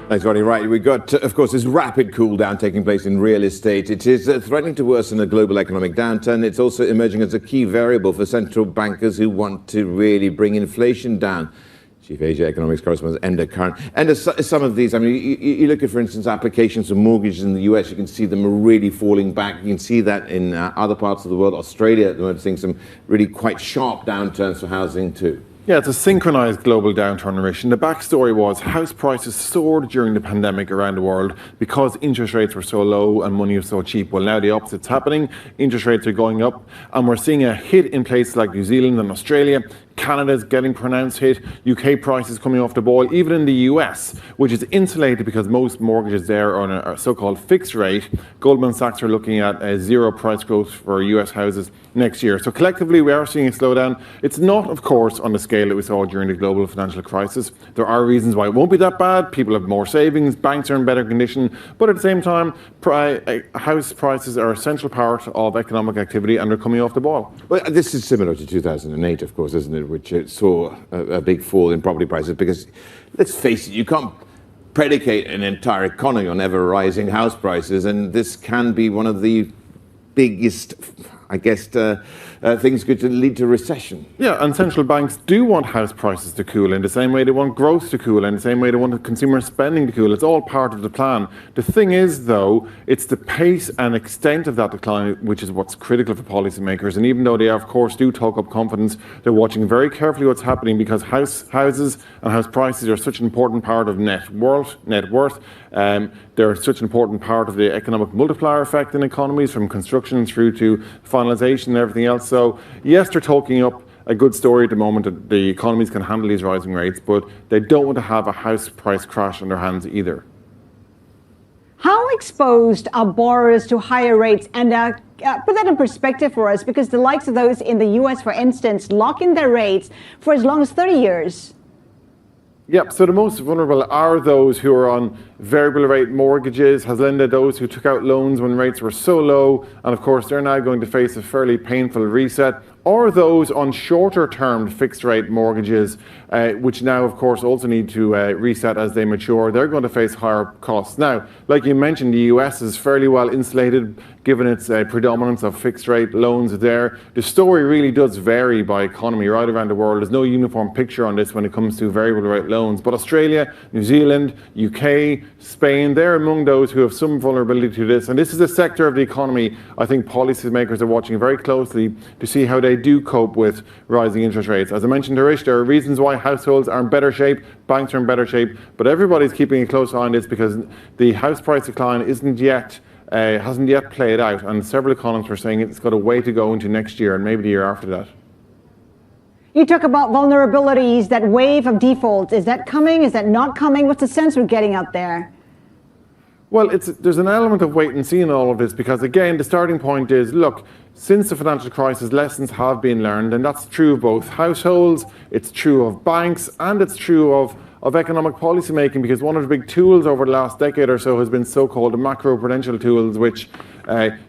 [SPEAKER 22] Thanks, Vonnie. Right, we've got, of course, this rapid cool down taking place in real estate. It is threatening to worsen a global economic downturn. It's also emerging as a key variable for central bankers who want to really bring inflation down. Chief Asia Economics Correspondent Enda Curran. And some of these, I mean, you look at, for instance, applications for mortgages in the US, you can see them are really falling back. You can see that in other parts of the world. Australia at the moment, seeing some really quite sharp downturns for housing too.
[SPEAKER 29] Yeah, it's a synchronized global downturn, Rish. And the backstory was house prices soared during the pandemic around the world because interest rates were so low and money was so cheap. Well, now the opposite's happening. Interest rates are going up, and we're seeing a hit in places like New Zealand and Australia. Canada's getting pronounced hit. UK prices coming off the boil. Even in the US, which is insulated because most mortgages there are on a so-called fixed rate. Goldman Sachs are looking at a 0 price growth for US houses next year. So collectively, we are seeing a slowdown. It's not, of course, on the scale that we saw during the global financial crisis. There are reasons why it won't be that bad. People have more savings. Banks are in better condition. But at the same time, house prices are a central part of economic activity and they're coming off the ball.
[SPEAKER 22] Well, this is similar to 2008, of course, isn't it? Which saw a big fall in property prices because, let's face it, you can't predicate an entire economy on ever rising house prices, and this can be one of the biggest, I guess, things could lead to recession.
[SPEAKER 29] Yeah, and central banks do want house prices to cool in the same way they want growth to cool, in the same way they want consumer spending to cool. It's all part of the plan. The thing is, though, it's the pace and extent of that decline which is what's critical for policymakers. And even though they, of course, do talk up confidence, they're watching very carefully what's happening because houses and house prices are such an important part of net worth. They're such an important part of the economic multiplier effect in economies, from construction through to finalisation and everything else. So, yes, they're talking up a good story at the moment that the economies can handle these rising rates, but they don't want to have a house price crash on their hands either.
[SPEAKER 14] How exposed are borrowers to higher rates? And put that in perspective for us, because the likes of those in the US, for instance, lock in their rates for as long as 30 years.
[SPEAKER 29] Yep, so the most vulnerable are those who are on variable rate mortgages, Hacienda, those who took out loans when rates were so low, and of course they're now going to face a fairly painful reset, or those on shorter term fixed rate mortgages, which now of course also need to reset as they mature. They're going to face higher costs. Now, like you mentioned, the US is fairly well insulated given its predominance of fixed rate loans there. The story really does vary by economy right around the world. There's no uniform picture on this when it comes to variable rate loans. But Australia, New Zealand, UK, Spain, they're among those who have some vulnerability to this. And this is a sector of the economy I think policymakers are watching very closely to see how they do cope with rising interest rates. As I mentioned, Harish, there are reasons why households are in better shape, banks are in better shape, but everybody's keeping a close eye on this because the house price decline hasn't yet played out, and several economists are saying it's got a way to go into next year and maybe the year after that.
[SPEAKER 14] You talk about vulnerabilities, that wave of defaults. Is that coming? Is that not coming? What's the sense we're getting out there?
[SPEAKER 29] Well, there's an element of wait and see in all of this because, again, the starting point is, look, since the financial crisis, lessons have been learned, and that's true of both households, it's true of banks, and it's true of economic policy making, because one of the big tools over the last decade or so has been so-called macroprudential tools, which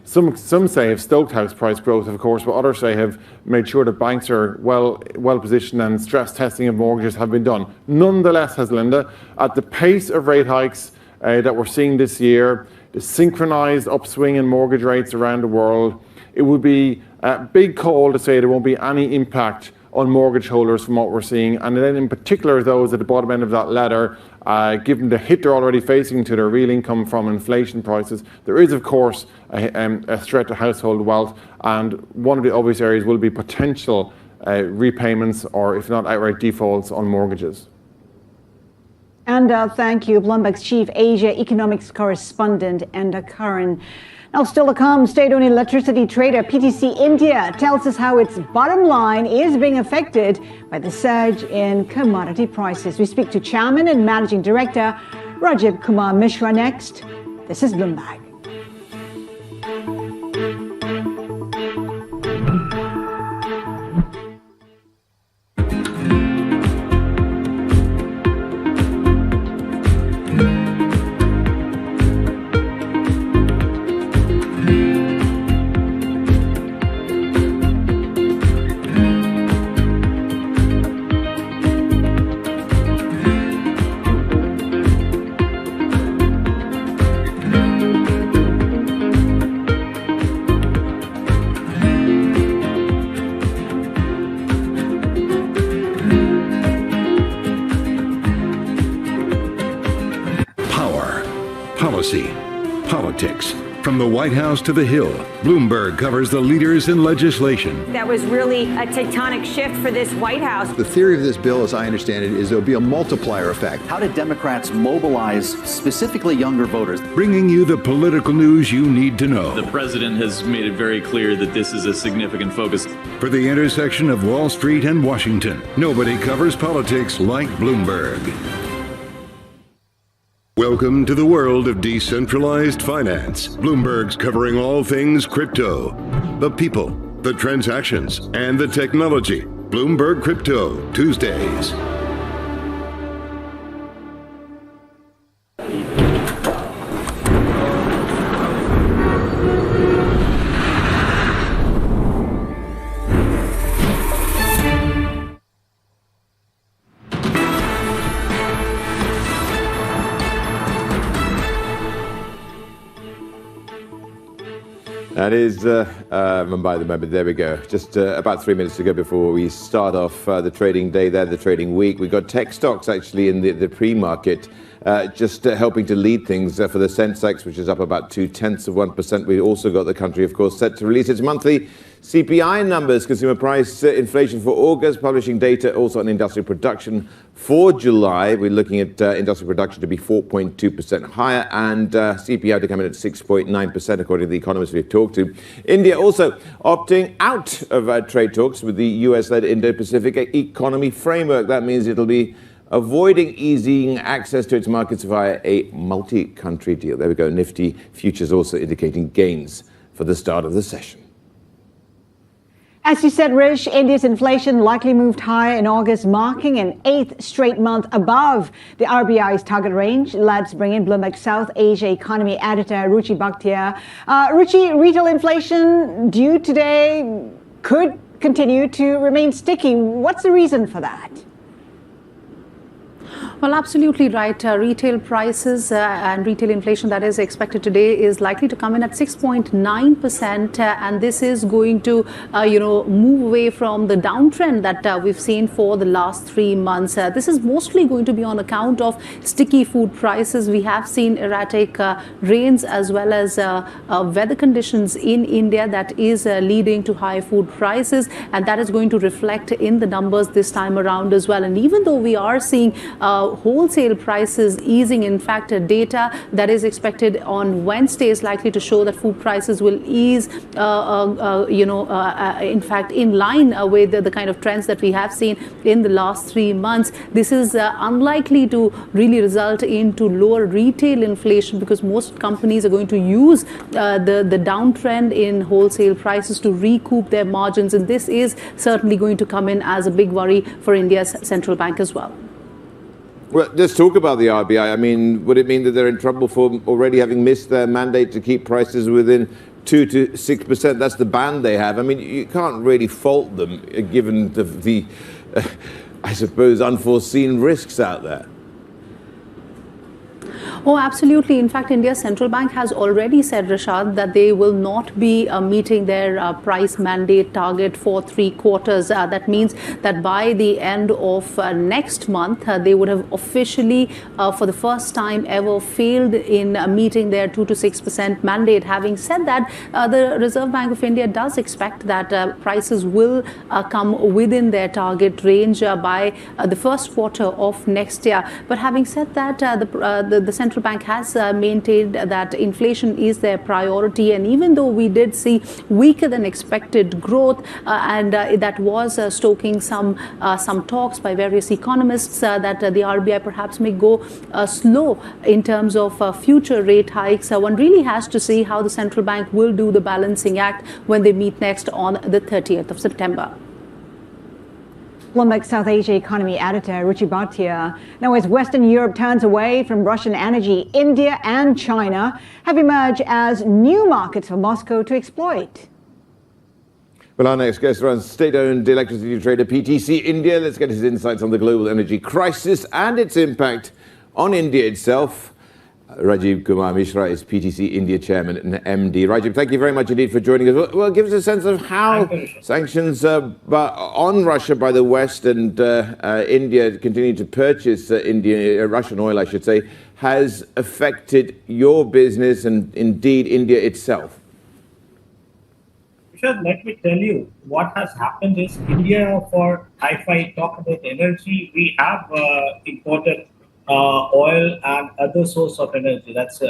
[SPEAKER 29] some say have stoked house price growth, of course, but others say have made sure that banks are well positioned and stress testing of mortgages have been done. Nonetheless, Hacienda, at the pace of rate hikes that we're seeing this year, the synchronized upswing in mortgage rates around the world, it would be a big call to say there won't be any impact on mortgage holders from what we're seeing, and then in particular those at the bottom end of that ladder, given the hit they're already facing to their real income from inflation prices. There is, of course, a threat to household wealth, and one of the obvious areas will be potential repayments or, if not outright defaults, on mortgages.
[SPEAKER 14] And thank you, Bloomberg's Chief Asia Economics Correspondent, Enda Curran. Now, still to come, state-owned electricity trader PTC India tells us how its bottom line is being affected by the surge in commodity prices. We speak to Chairman and Managing Director Rajib Kumar Mishra next. This is Bloomberg.
[SPEAKER 15] Politics. From the White House to the Hill, Bloomberg covers the leaders in legislation.
[SPEAKER 3] That was really a tectonic shift for this White House.
[SPEAKER 4] The theory of this bill, as I understand it, is there'll be a multiplier effect.
[SPEAKER 6] How did Democrats mobilize specifically younger voters?
[SPEAKER 15] Bringing you the political news you need to know.
[SPEAKER 8] The president has made it very clear that this is a significant focus.
[SPEAKER 15] For the intersection of Wall Street and Washington, nobody covers politics like Bloomberg. Welcome to the world of decentralized finance. Bloomberg's covering all things crypto, the people, the transactions, and the technology. Bloomberg Crypto, Tuesdays.
[SPEAKER 22] That is Mumbai at the moment. There we go. Just about 3 minutes to go before we start off the trading day there, the trading week. We've got tech stocks actually in the pre-market just helping to lead things for the Sensex, which is up about 0.2%. We also got the country, of course, set to release its monthly CPI numbers, consumer price inflation for August, publishing data also on industrial production for July. We're looking at industrial production to be 4.2% higher and CPI to come in at 6.9%, according to the economists we've talked to. India also opting out of trade talks with the US-led Indo-Pacific Economy Framework. That means it'll be avoiding easing access to its markets via a multi-country deal. There we go. Nifty futures also indicating gains for the start of the session.
[SPEAKER 14] As you said, Rish, India's inflation likely moved higher in August, marking an 8th straight month above the RBI's target range. Let's bring in Bloomberg South Asia economy editor Ruchi Bhatia. Ruchi, retail inflation due today could continue to remain sticky. What's the reason for that?
[SPEAKER 2] Well, absolutely right. Retail prices and retail inflation that is expected today is likely to come in at 6.9%, and this is going to, move away from the downtrend that we've seen for the last 3 months. This is mostly going to be on account of sticky food prices. We have seen erratic rains as well as weather conditions in India that is leading to high food prices, and that is going to reflect in the numbers this time around as well. And even though we are seeing wholesale prices easing, in fact, data that is expected on Wednesday is likely to show that food prices will ease, in fact, in line with the kind of trends that we have seen in the last 3 months. This is unlikely to really result into lower retail inflation because most companies are going to use the downtrend in wholesale prices to recoup their margins, and this is certainly going to come in as a big worry for India's central bank as well.
[SPEAKER 22] Well, let's talk about the RBI. I mean, would it mean that they're in trouble for already having missed their mandate to keep prices within 2 to 6%? That's the band they have. I mean, you can't really fault them given the I suppose, unforeseen risks out there.
[SPEAKER 2] Oh, absolutely. In fact, India's central bank has already said, Rashad, that they will not be meeting their price mandate target for 3 quarters. That means that by the end of next month, they would have officially, for the first time ever, failed in meeting their 2 to 6% mandate. Having said that, the Reserve Bank of India does expect that prices will come within their target range by the first quarter of next year. But having said that, the central bank has maintained that inflation is their priority, and even though we did see weaker than expected growth and that was stoking some talks by various economists that the RBI perhaps may go slow in terms of future rate hikes, one really has to see how the central bank will do the balancing act when they meet next on the 30th of September.
[SPEAKER 14] Bloomberg South Asia economy editor Ruchi Bhatia. Now, as Western Europe turns away from Russian energy, India and China have emerged as new markets for Moscow to exploit.
[SPEAKER 22] Well, our next guest runs state-owned electricity trader PTC India. Let's get his insights on the global energy crisis and its impact on India itself. Rajiv Kumar Mishra is PTC India chairman and MD. Rajiv, thank you very much indeed for joining us. Well, give us a sense of how sanctions on Russia by the West and India continuing to purchase Russian oil, I should say, has affected your business and indeed India itself.
[SPEAKER 5] Sure, let me tell you what has happened is India, if I talk about energy, we have imported oil and other source of energy, that's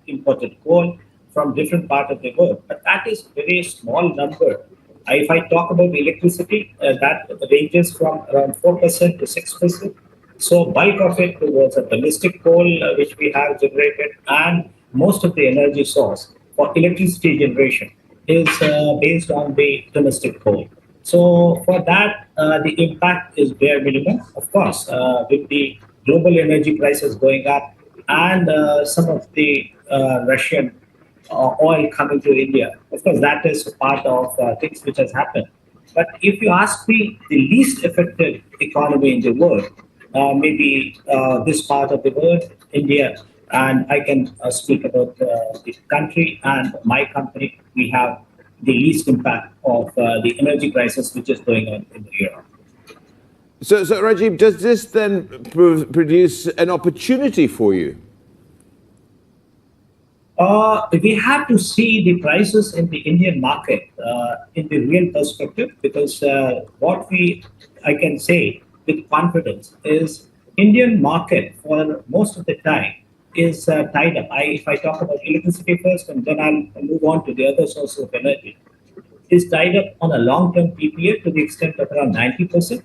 [SPEAKER 5] imported coal from different part of the world. But that is very small number. If I talk about electricity, that ranges from around 4% to 6%. So bulk of it was a domestic coal which we have generated, and most of the energy source for electricity generation is based on the domestic coal. So for that, the impact is bare minimum. Of course, with the global energy prices going up and some of the Russian oil coming to India. Of course, that is part of things which has happened. But if you ask me, the least affected economy in the world, maybe this part of the world, India, and I can speak about the country and my company, we have the least impact of the energy crisis which is going on in Europe.
[SPEAKER 22] So Rajiv, does this then produce an opportunity for you?
[SPEAKER 5] We have to see the prices in the Indian market in the real perspective, because I can say with confidence is Indian market for most of the time is tied up. If I talk about electricity first and then I'll move on to the other sources of energy, is tied up on a long-term PPA to the extent of around 90%.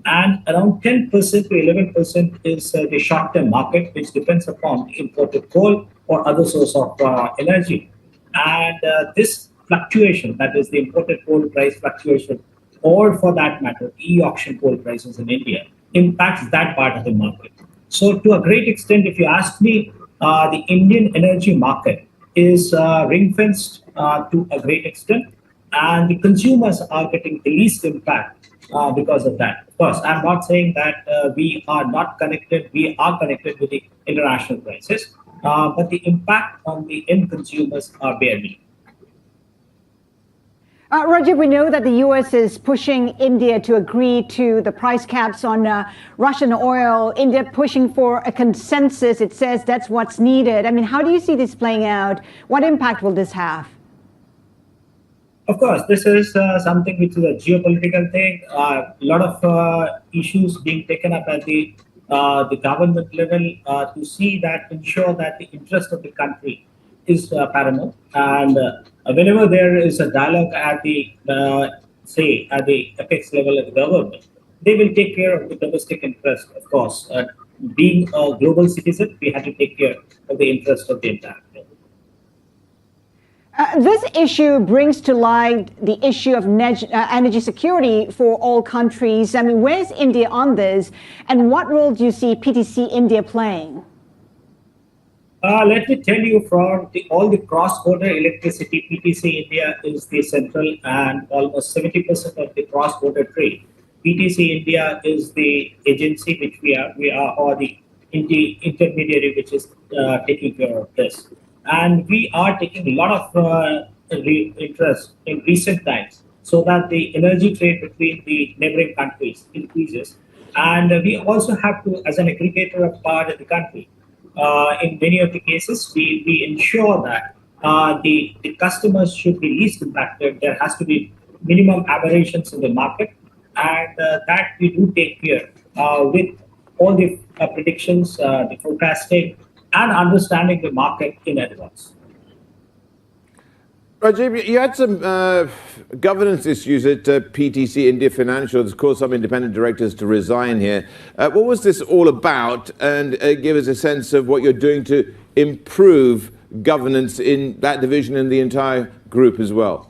[SPEAKER 5] And around 10% to 11% is the short-term market, which depends upon imported coal or other source of energy. And this fluctuation, that is the imported coal price fluctuation, or for that matter, e-auction coal prices in India, impacts that part of the market. So to a great extent, if you ask me, the Indian energy market is ring-fenced to a great extent, and the consumers are getting the least impact because of that. Of course, I'm not saying that we are not connected. We are connected with the international prices, but the impact on the end consumers are barely.
[SPEAKER 14] Rajiv, we know that the U.S. is pushing India to agree to the price caps on Russian oil. India pushing for a consensus. It says that's what's needed. I mean, how do you see this playing out? What impact will this have?
[SPEAKER 5] Of course, this is something which is a geopolitical thing. A lot of issues being taken up at the government level to see that, ensure that the interest of the country is paramount. And whenever there is a dialogue at the, say, at the apex level of the government, they will take care of the domestic interest, of course. Being a global citizen, we have to take care of the interest of the entire world.
[SPEAKER 14] This issue brings to light the issue of energy security for all countries. I mean, where's India on this? And what role do you see PTC India playing?
[SPEAKER 5] Let me tell you, from all the cross-border electricity, PTC India is the central, and almost 70% of the cross-border trade. PTC India is the agency which we are or the intermediary which is taking care of this. And we are taking a lot of interest in recent times so that the energy trade between the neighboring countries increases. And we also have to, as an aggregator of power in the country, in many of the cases, we ensure that the customers should be least impacted. There has to be minimum aberrations in the market, and that we do take care with all the predictions, the forecasting, and understanding the market in advance.
[SPEAKER 22] Rajiv, you had some governance issues at PTC India Financial. There's caused some independent directors to resign here. What was this all about? And give us a sense of what you're doing to improve governance in that division and the entire group as well.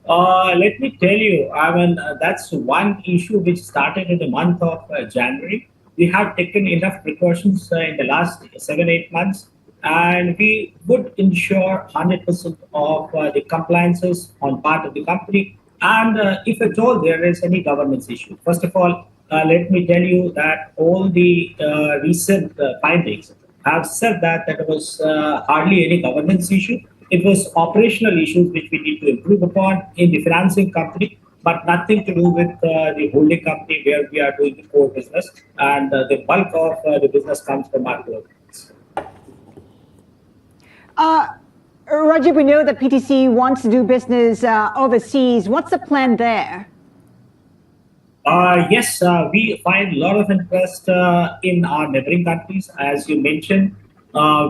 [SPEAKER 5] Let me tell you, I mean, that's one issue which started in the month of January. We have taken enough precautions in the last 7-8 months. And we would ensure 100% of the compliances on part of the company. And if at all there is any governance issue, first of all, let me tell you that all the recent findings have said that there was hardly any governance issue. It was operational issues which we need to improve upon in the financing company, but nothing to do with the holding company where we are doing the core business. And the bulk of the business comes from our core business.
[SPEAKER 14] Rajiv, we know that PTC wants to do business overseas. What's the plan there?
[SPEAKER 5] Yes, we find a lot of interest in our neighboring countries. As you mentioned,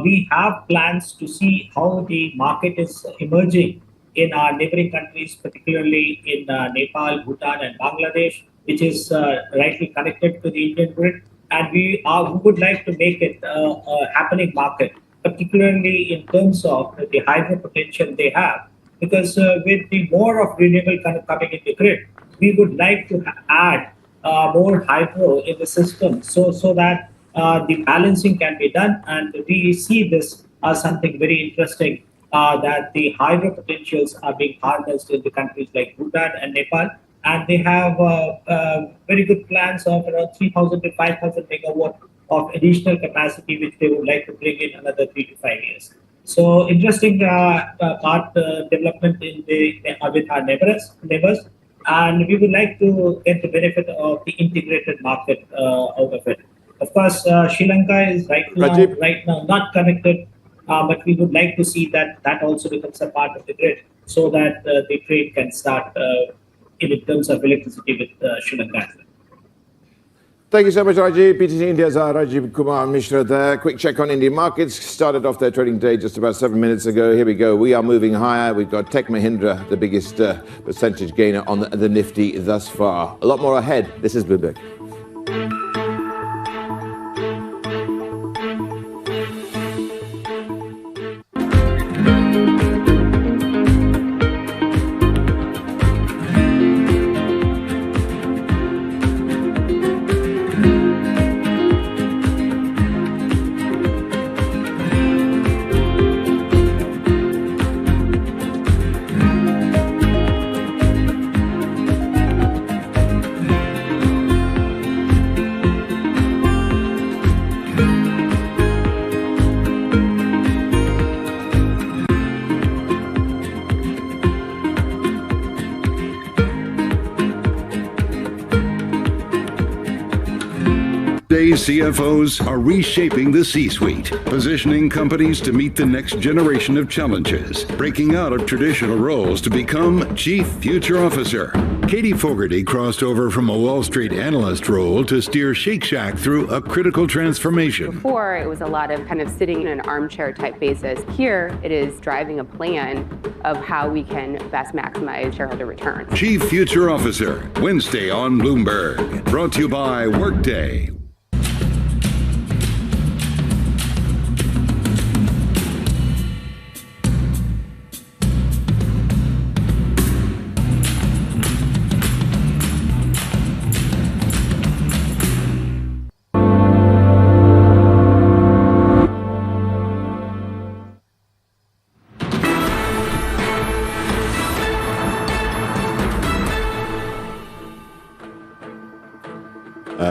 [SPEAKER 5] we have plans to see how the market is emerging in our neighboring countries, particularly in Nepal, Bhutan, and Bangladesh, which is rightly connected to the Indian grid. And we would like to make it a happening market, particularly in terms of the hydro potential they have. Because with the more of renewable coming in the grid, we would like to add more hydro in the system so that the balancing can be done. And we see this as something very interesting, that the hydro potentials are being harnessed in the countries like Bhutan and Nepal. And they have very good plans of around 3,000 to 5,000 megawatt of additional capacity, which they would like to bring in another 3 to 5 years. So interesting part development in with our neighbors, and we would like to get the benefit of the integrated market out of it. Of course, Sri Lanka is right now not connected, but we would like to see that also becomes a part of the grid, so that the trade can start in terms of electricity with Sri Lanka.
[SPEAKER 22] Thank you so much, Rajiv. PTC India's Rajiv Kumar Mishra there. Quick check on Indian markets. Started off their trading day just about 7 minutes ago. Here we go. We are moving higher. We've got Tech Mahindra, the biggest percentage gainer on the Nifty thus far. A lot more ahead. This is Bloomberg.
[SPEAKER 15] CFOs are reshaping the C-suite, positioning companies to meet the next generation of challenges, breaking out of traditional roles to become Chief Future Officer. Katie Fogarty crossed over from a Wall Street analyst role to steer Shake Shack through a critical transformation.
[SPEAKER 7] Before, it was a lot of kind of sitting in an armchair type basis. Here, it is driving a plan of how we can best maximize shareholder return.
[SPEAKER 15] Chief Future Officer, Wednesday on Bloomberg. Brought to you by Workday.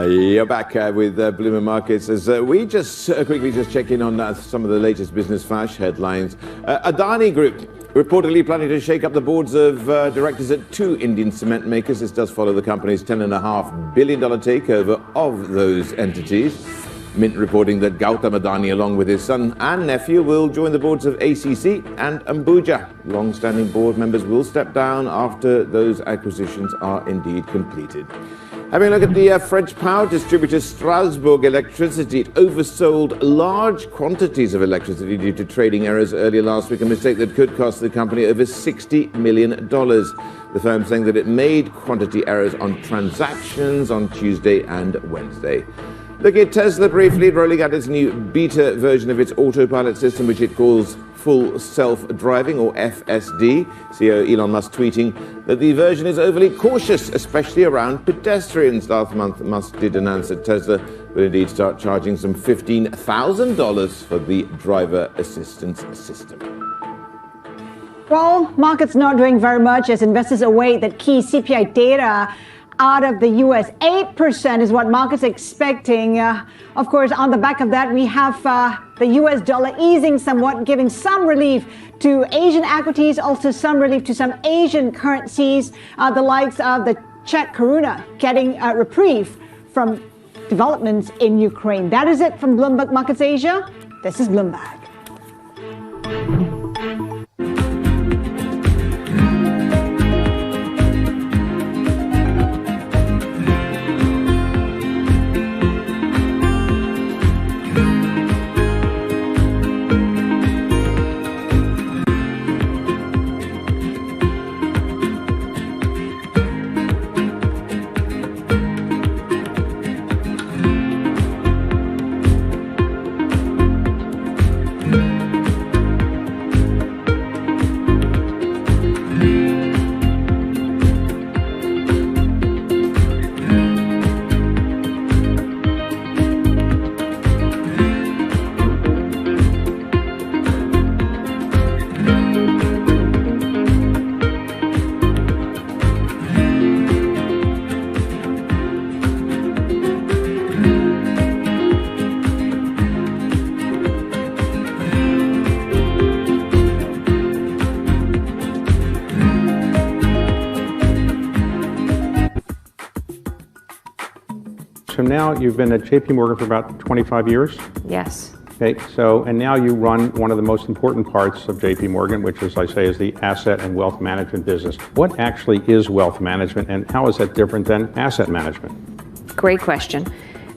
[SPEAKER 22] You're back with Bloomberg Markets as we just quickly check in on some of the latest business flash headlines. Adani Group reportedly planning to shake up the boards of directors at two Indian cement makers. This does follow the company's $10.5 billion takeover of those entities. Mint reporting that Gautam Adani, along with his son and nephew, will join the boards of ACC and Ambuja. Long-standing board members will step down after those acquisitions are indeed completed. Having a look at the French power distributor Strasbourg Electricity, it oversold large quantities of electricity due to trading errors earlier last week, a mistake that could cost the company over $60 million. The firm saying that it made quantity errors on transactions on Tuesday and Wednesday. Looking at Tesla briefly, rolling out its new beta version of its autopilot system, which it calls Full Self-Driving, or FSD. CEO Elon Musk tweeting that the version is overly cautious, especially around pedestrians. Last month, Musk did announce that Tesla will indeed start charging some $15,000 for the driver assistance system.
[SPEAKER 14] Well, markets not doing very much as investors await that key CPI data out of the U.S. 8% is what markets are expecting. Of course, on the back of that, we have the U.S. dollar easing somewhat, giving some relief to Asian equities, also some relief to some Asian currencies, the likes of the Czech koruna getting a reprieve from developments in Ukraine. That is it from Bloomberg Markets Asia. This is Bloomberg.
[SPEAKER 9] So now you've been at JP Morgan for about 25 years?
[SPEAKER 7] Yes.
[SPEAKER 9] Okay, so, and now you run one of the most important parts of JP Morgan, which, as I say, is the asset and wealth management business. What actually is wealth management, and how is that different than asset management?
[SPEAKER 7] Great question.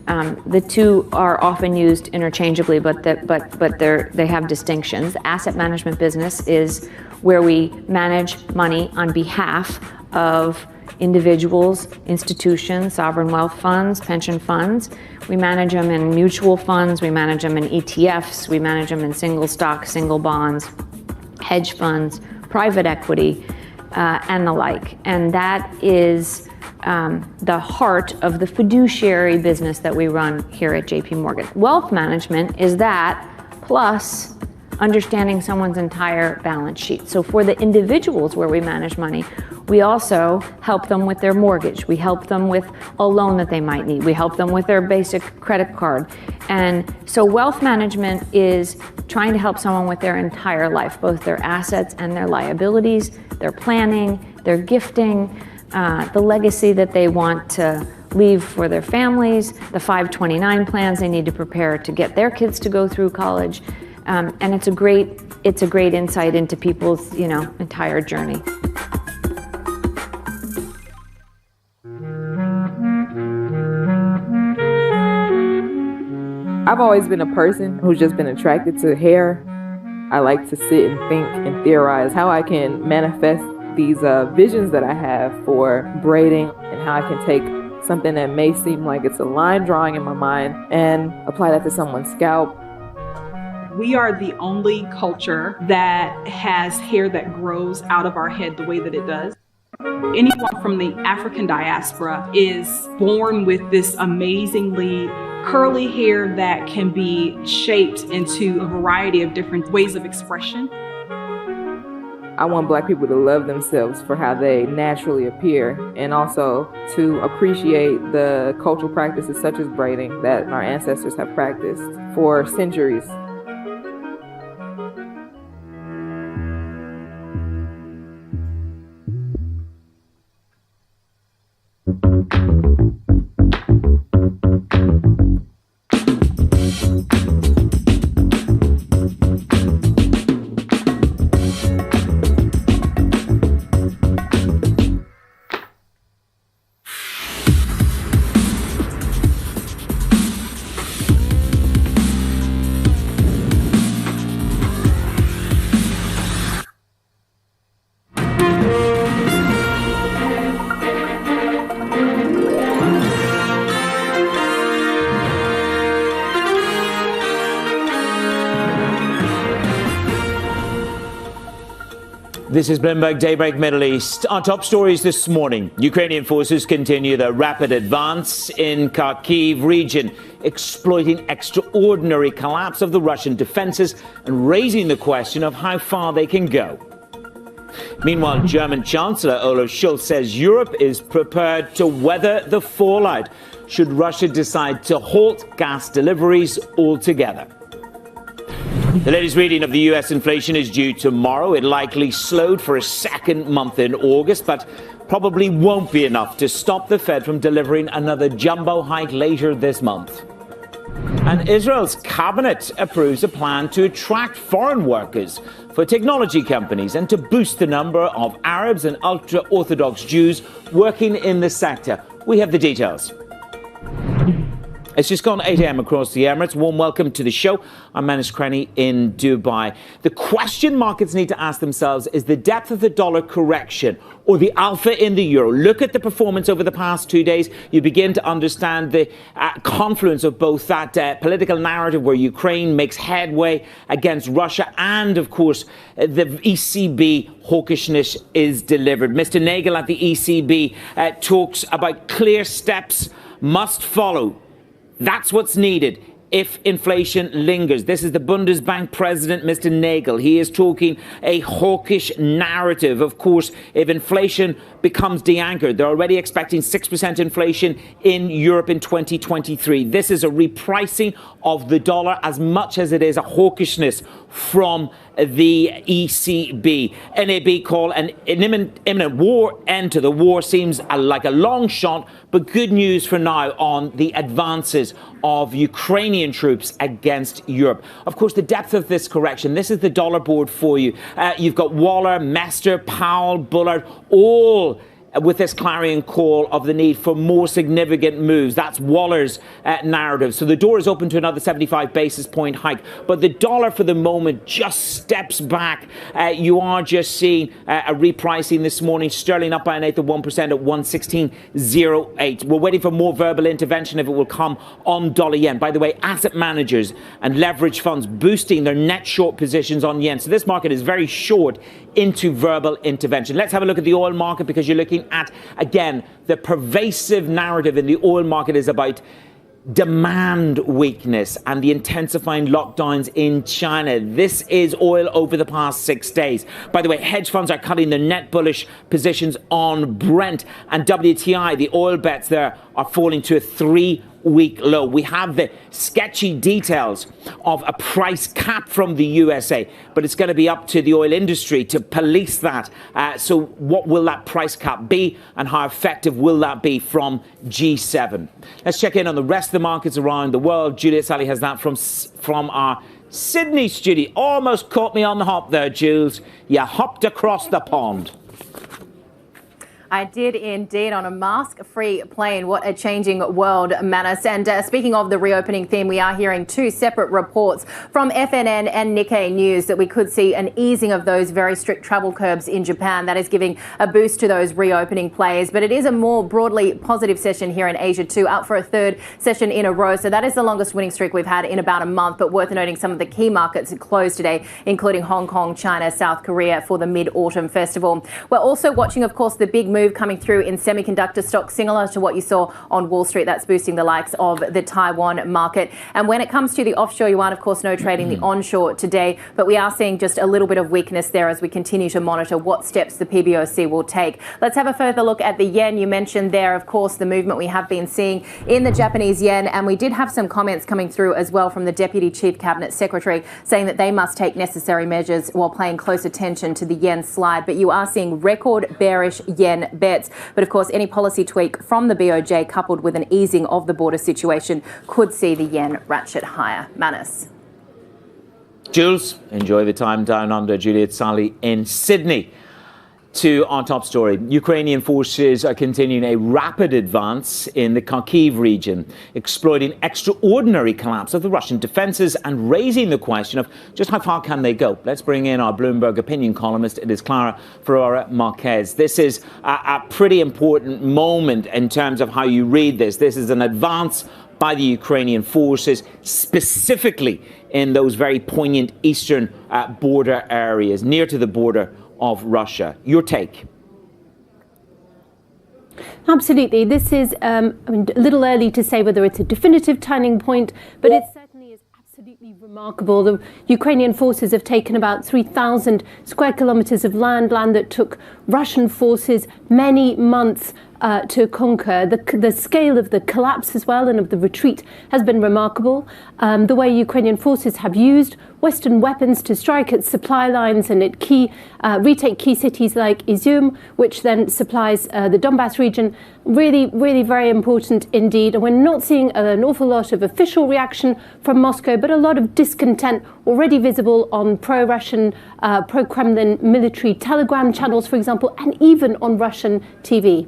[SPEAKER 7] The two are often used interchangeably, but they have distinctions. The asset management business is where we manage money on behalf of individuals, institutions, sovereign wealth funds, pension funds. We manage them in mutual funds, we manage them in ETFs, we manage them in single stocks, single bonds, hedge funds, private equity, and the like. And that is the heart of the fiduciary business that we run here at JP Morgan. Wealth management is that plus understanding someone's entire balance sheet. So for the individuals where we manage money, we also help them with their mortgage. We help them with a loan that they might need. We help them with their basic credit card. And so wealth management is trying to help someone with their entire life, both their assets and their liabilities, their planning, their gifting, the legacy that they want to leave for their families, the 529 plans they need to prepare to get their kids to go through college. And it's a great insight into people's, entire journey.
[SPEAKER 10] I've always been a person who's just been attracted to hair. I like to sit and think and theorize how I can manifest these visions that I have for braiding and how I can take something that may seem like it's a line drawing in my mind and apply that to someone's scalp.
[SPEAKER 11] We are the only culture that has hair that grows out of our head the way that it does. Anyone from the African diaspora is born with this amazingly curly hair that can be shaped into a variety of different ways of expression.
[SPEAKER 10] I want Black people to love themselves for how they naturally appear, and also to appreciate the cultural practices such as braiding that our ancestors have practiced for centuries.
[SPEAKER 12] This is Bloomberg Daybreak Middle East. Our top stories this morning. Ukrainian forces continue their rapid advance in Kharkiv region, exploiting extraordinary collapse of the Russian defenses and raising the question of how far they can go. Meanwhile, German Chancellor Olaf Scholz says Europe is prepared to weather the fallout should Russia decide to halt gas deliveries altogether. The latest reading of the US inflation is due tomorrow. It likely slowed for a second month in August, but probably won't be enough to stop the Fed from delivering another jumbo hike later this month. And Israel's cabinet approves a plan to attract foreign workers for technology companies and to boost the number of Arabs and ultra-Orthodox Jews working in the sector. We have the details. It's just gone 8 a.m. across the Emirates. Warm welcome to the show. I'm Manus Cranny in Dubai. The question markets need to ask themselves is the depth of the dollar correction or the alpha in the euro. Look at the performance over the past 2 days. You begin to understand the confluence of both that political narrative where Ukraine makes headway against Russia and, of course, the ECB hawkishness is delivered. Mr. Nagel at the ECB talks about clear steps must follow. That's what's needed if inflation lingers. This is the Bundesbank president, Mr. Nagel. He is talking a hawkish narrative. Of course, if inflation becomes de-anchored, they're already expecting 6% inflation in Europe in 2023. This is a repricing of the dollar as much as it is a hawkishness from the ECB. NAB call an imminent war end to the war seems like a long shot, but good news for now on the advances of Ukrainian troops against Europe. Of course, the depth of this correction, this is the dollar board for you. You've got Waller, Mester, Powell, Bullard, all with this clarion call of the need for more significant moves. That's Waller's narrative. So the door is open to another 75 basis point hike. But the dollar for the moment just steps back. You are just seeing a repricing this morning. Sterling up by an eighth of 1% at 116.08. We're waiting for more verbal intervention if it will come on dollar yen. By the way, asset managers and leverage funds boosting their net short positions on yen. So this market is very short into verbal intervention. Let's have a look at the oil market because you're looking at, again, the pervasive narrative in the oil market is about demand weakness and the intensifying lockdowns in China. This is oil over the past 6 days. By the way, hedge funds are cutting their net bullish positions on Brent and WTI. The oil bets there are falling to a 3 6-week low. We have the sketchy details of a price cap from the USA, but it's going to be up to the oil industry to police that. So what will that price cap be, and how effective will that be from G7? Let's check in on the rest of the markets around the world. Juliet Sally has that from our Sydney studio. Almost caught me on the hop there, Jules. You hopped across the pond.
[SPEAKER 13] I did indeed, on a mask-free plane. What a changing world, Manus. And speaking of the reopening theme, we are hearing two separate reports from FNN and Nikkei News that we could see an easing of those very strict travel curbs in Japan. That is giving a boost to those reopening players. But it is a more broadly positive session here in Asia too, out for a third session in a row. So that is the longest winning streak we've had in about a month. But worth noting, some of the key markets closed today, including Hong Kong, China, South Korea for the Mid-Autumn Festival. We're also watching, of course, the big move coming through in semiconductor stocks, similar to what you saw on Wall Street. That's boosting the likes of the Taiwan market. And when it comes to the offshore yuan, of course, no trading the onshore today, but we are seeing just a little bit of weakness there as we continue to monitor what steps the PBOC will take. Let's have a further look at the yen. You mentioned there, of course, the movement we have been seeing in the Japanese yen, and we did have some comments coming through as well from the Deputy Chief Cabinet Secretary saying that they must take necessary measures while paying close attention to the yen slide. But you are seeing record bearish yen bets. But of course, any policy tweak from the BOJ coupled with an easing of the border situation could see the yen ratchet higher. Manus.
[SPEAKER 12] Jules, enjoy the time down under. Juliet Sally in Sydney. To our top story, Ukrainian forces are continuing a rapid advance in the Kharkiv region, exploiting extraordinary collapse of the Russian defences and raising the question of just how far can they go. Let's bring in our Bloomberg opinion columnist. It is Clara Ferrara Marquez. This is a pretty important moment in terms of how you read this. This is an advance by the Ukrainian forces, specifically in those very poignant eastern border areas, near to the border of Russia. Your take?
[SPEAKER 16] Absolutely. This is a little early to say whether it's a definitive turning point, but it certainly is absolutely remarkable. The Ukrainian forces have taken about 3,000 square kilometers of land that took Russian forces many months to conquer. The scale of the collapse as well and of the retreat has been remarkable. The way Ukrainian forces have used Western weapons to strike at supply lines and at retake key cities like Izium, which then supplies the Donbass region. Really, really very important indeed. And we're not seeing an awful lot of official reaction from Moscow, but a lot of discontent already visible on pro-Russian, pro-Kremlin military Telegram channels, for example, and even on Russian TV.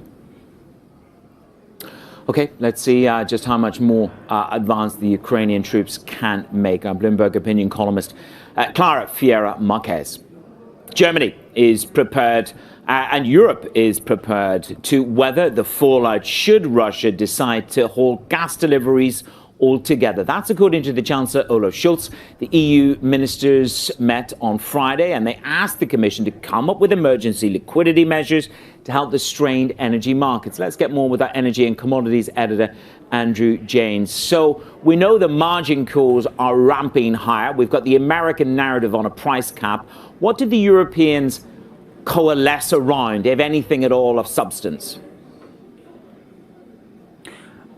[SPEAKER 12] Okay, let's see just how much more advance the Ukrainian troops can make. Our Bloomberg opinion columnist, Clara Ferrara Marquez. Germany is prepared and Europe is prepared to weather the fallout should Russia decide to halt gas deliveries altogether. That's according to the Chancellor Olaf Scholz. The EU ministers met on Friday and they asked the Commission to come up with emergency liquidity measures to help the strained energy markets. Let's get more with our energy and commodities editor, Andrew Janes. So we know the margin calls are ramping higher. We've got the American narrative on a price cap. What did the Europeans coalesce around, if anything at all, of substance?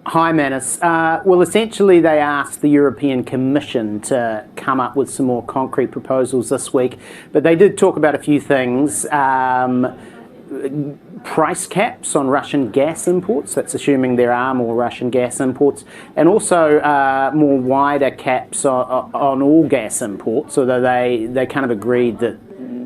[SPEAKER 31] Hi, Manus. Well, essentially, they asked the European Commission to come up with some more concrete proposals this week, but they did talk about a few things. Price caps on Russian gas imports, that's assuming there are more Russian gas imports, and also more wider caps on all gas imports, although they kind of agreed that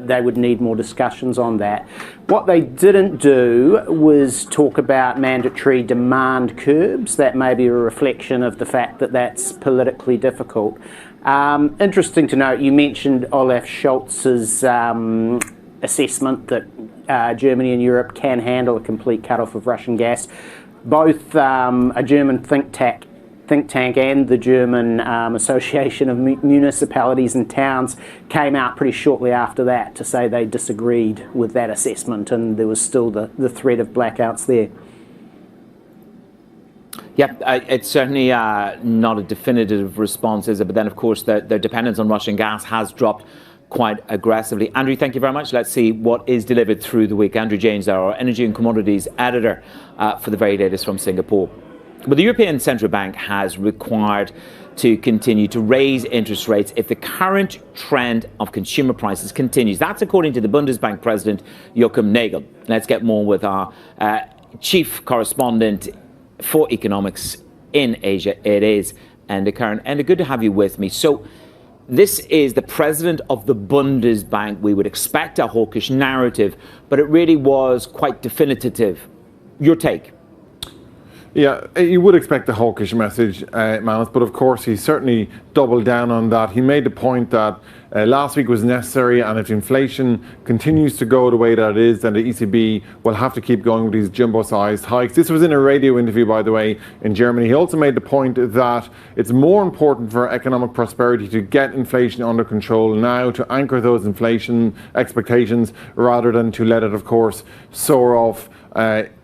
[SPEAKER 31] they would need more discussions on that. What they didn't do was talk about mandatory demand curbs. That may be a reflection of the fact that that's politically difficult. Interesting to note, you mentioned Olaf Scholz's assessment that Germany and Europe can handle a complete cut-off of Russian gas. Both a German think tank and the German Association of Municipalities and Towns came out pretty shortly after that to say they disagreed with that assessment, and there was still the threat of blackouts there.
[SPEAKER 12] Yeah, it's certainly not a definitive response, is it? But then, of course, their dependence on Russian gas has dropped quite aggressively. Andrew, thank you very much. Let's see what is delivered through the week. Andrew Janes, our energy and commodities editor for the very latest from Singapore. But the European Central Bank has required to continue to raise interest rates if the current trend of consumer prices continues. That's according to the Bundesbank president, Joachim Nagel. Let's get more with our chief correspondent for economics in Asia. It is Enda Curran. Enda, good to have you with me. So this is the president of the Bundesbank. We would expect a hawkish narrative, but it really was quite definitive. Your take?
[SPEAKER 29] Yeah, you would expect a hawkish message, Manus, but of course he certainly doubled down on that. He made the point that last week was necessary, and if inflation continues to go the way that it is, then the ECB will have to keep going with these jumbo-sized hikes. This was in a radio interview, by the way, in Germany. He also made the point that it's more important for economic prosperity to get inflation under control now, to anchor those inflation expectations, rather than to let it, of course, soar off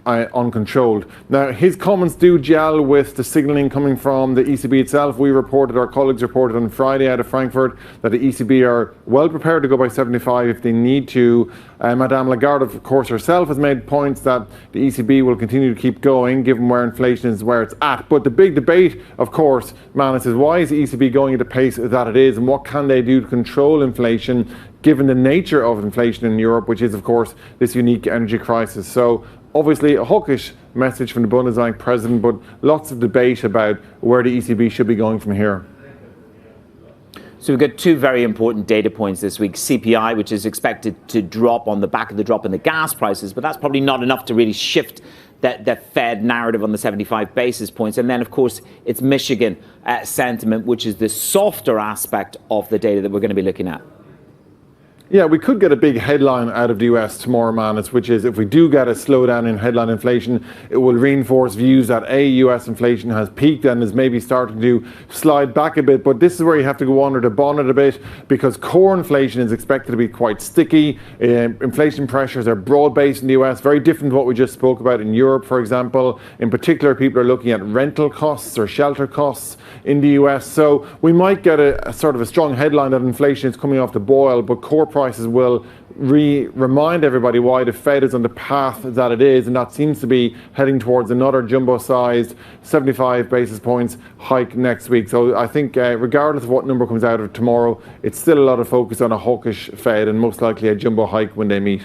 [SPEAKER 29] uncontrolled. Now, his comments do gel with the signalling coming from the ECB itself. Our colleagues reported on Friday out of Frankfurt that the ECB are well prepared to go by 75 if they need to. Madame Lagarde, of course, herself has made points that the ECB will continue to keep going, given where inflation is where it's at. But the big debate, of course, Manus, is why is the ECB going at the pace that it is, and what can they do to control inflation, given the nature of inflation in Europe, which is, of course, this unique energy crisis. So obviously a hawkish message from the Bundesbank president, but lots of debate about where the ECB should be going from here.
[SPEAKER 12] So we've got two very important data points this week. CPI, which is expected to drop on the back of the drop in the gas prices, but that's probably not enough to really shift the Fed narrative on the 75 basis points. And then, of course, it's Michigan sentiment, which is the softer aspect of the data that we're going to be looking at.
[SPEAKER 29] Yeah, we could get a big headline out of the US tomorrow, Manus, which is if we do get a slowdown in headline inflation, it will reinforce views that US inflation has peaked and is maybe starting to slide back a bit. But this is where you have to go under the bonnet a bit, because core inflation is expected to be quite sticky. Inflation pressures are broad-based in the US, very different to what we just spoke about in Europe, for example. In particular, people are looking at rental costs or shelter costs in the US. So we might get a sort of a strong headline that inflation is coming off the boil, but core prices will remind everybody why the Fed is on the path that it is, and that seems to be heading towards another jumbo-sized 75 basis points hike next week. So I think regardless of what number comes out of tomorrow, it's still a lot of focus on a hawkish Fed and most likely a jumbo hike when they meet.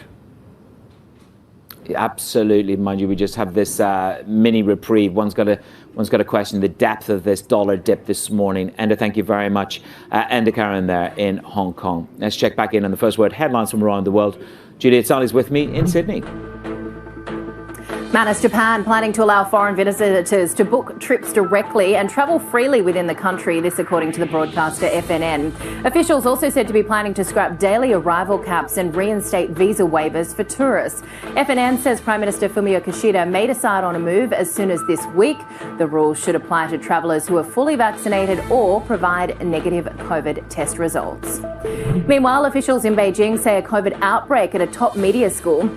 [SPEAKER 12] Absolutely, mind you, we just have this mini reprieve. One's got to question the depth of this dollar dip this morning. Enda, thank you very much. Enda Curran there in Hong Kong. Let's check back in on the first word headlines from around the world. Juliet Sally's with me in Sydney.
[SPEAKER 13] Manus, Japan planning to allow foreign visitors to book trips directly and travel freely within the country, this according to the broadcaster FNN. Officials also said to be planning to scrap daily arrival caps and reinstate visa waivers for tourists. FNN says Prime Minister Fumio Kishida may decide on a move as soon as this week. The rules should apply to travellers who are fully vaccinated or provide negative COVID test results. Meanwhile, officials in Beijing say a COVID outbreak at a top media school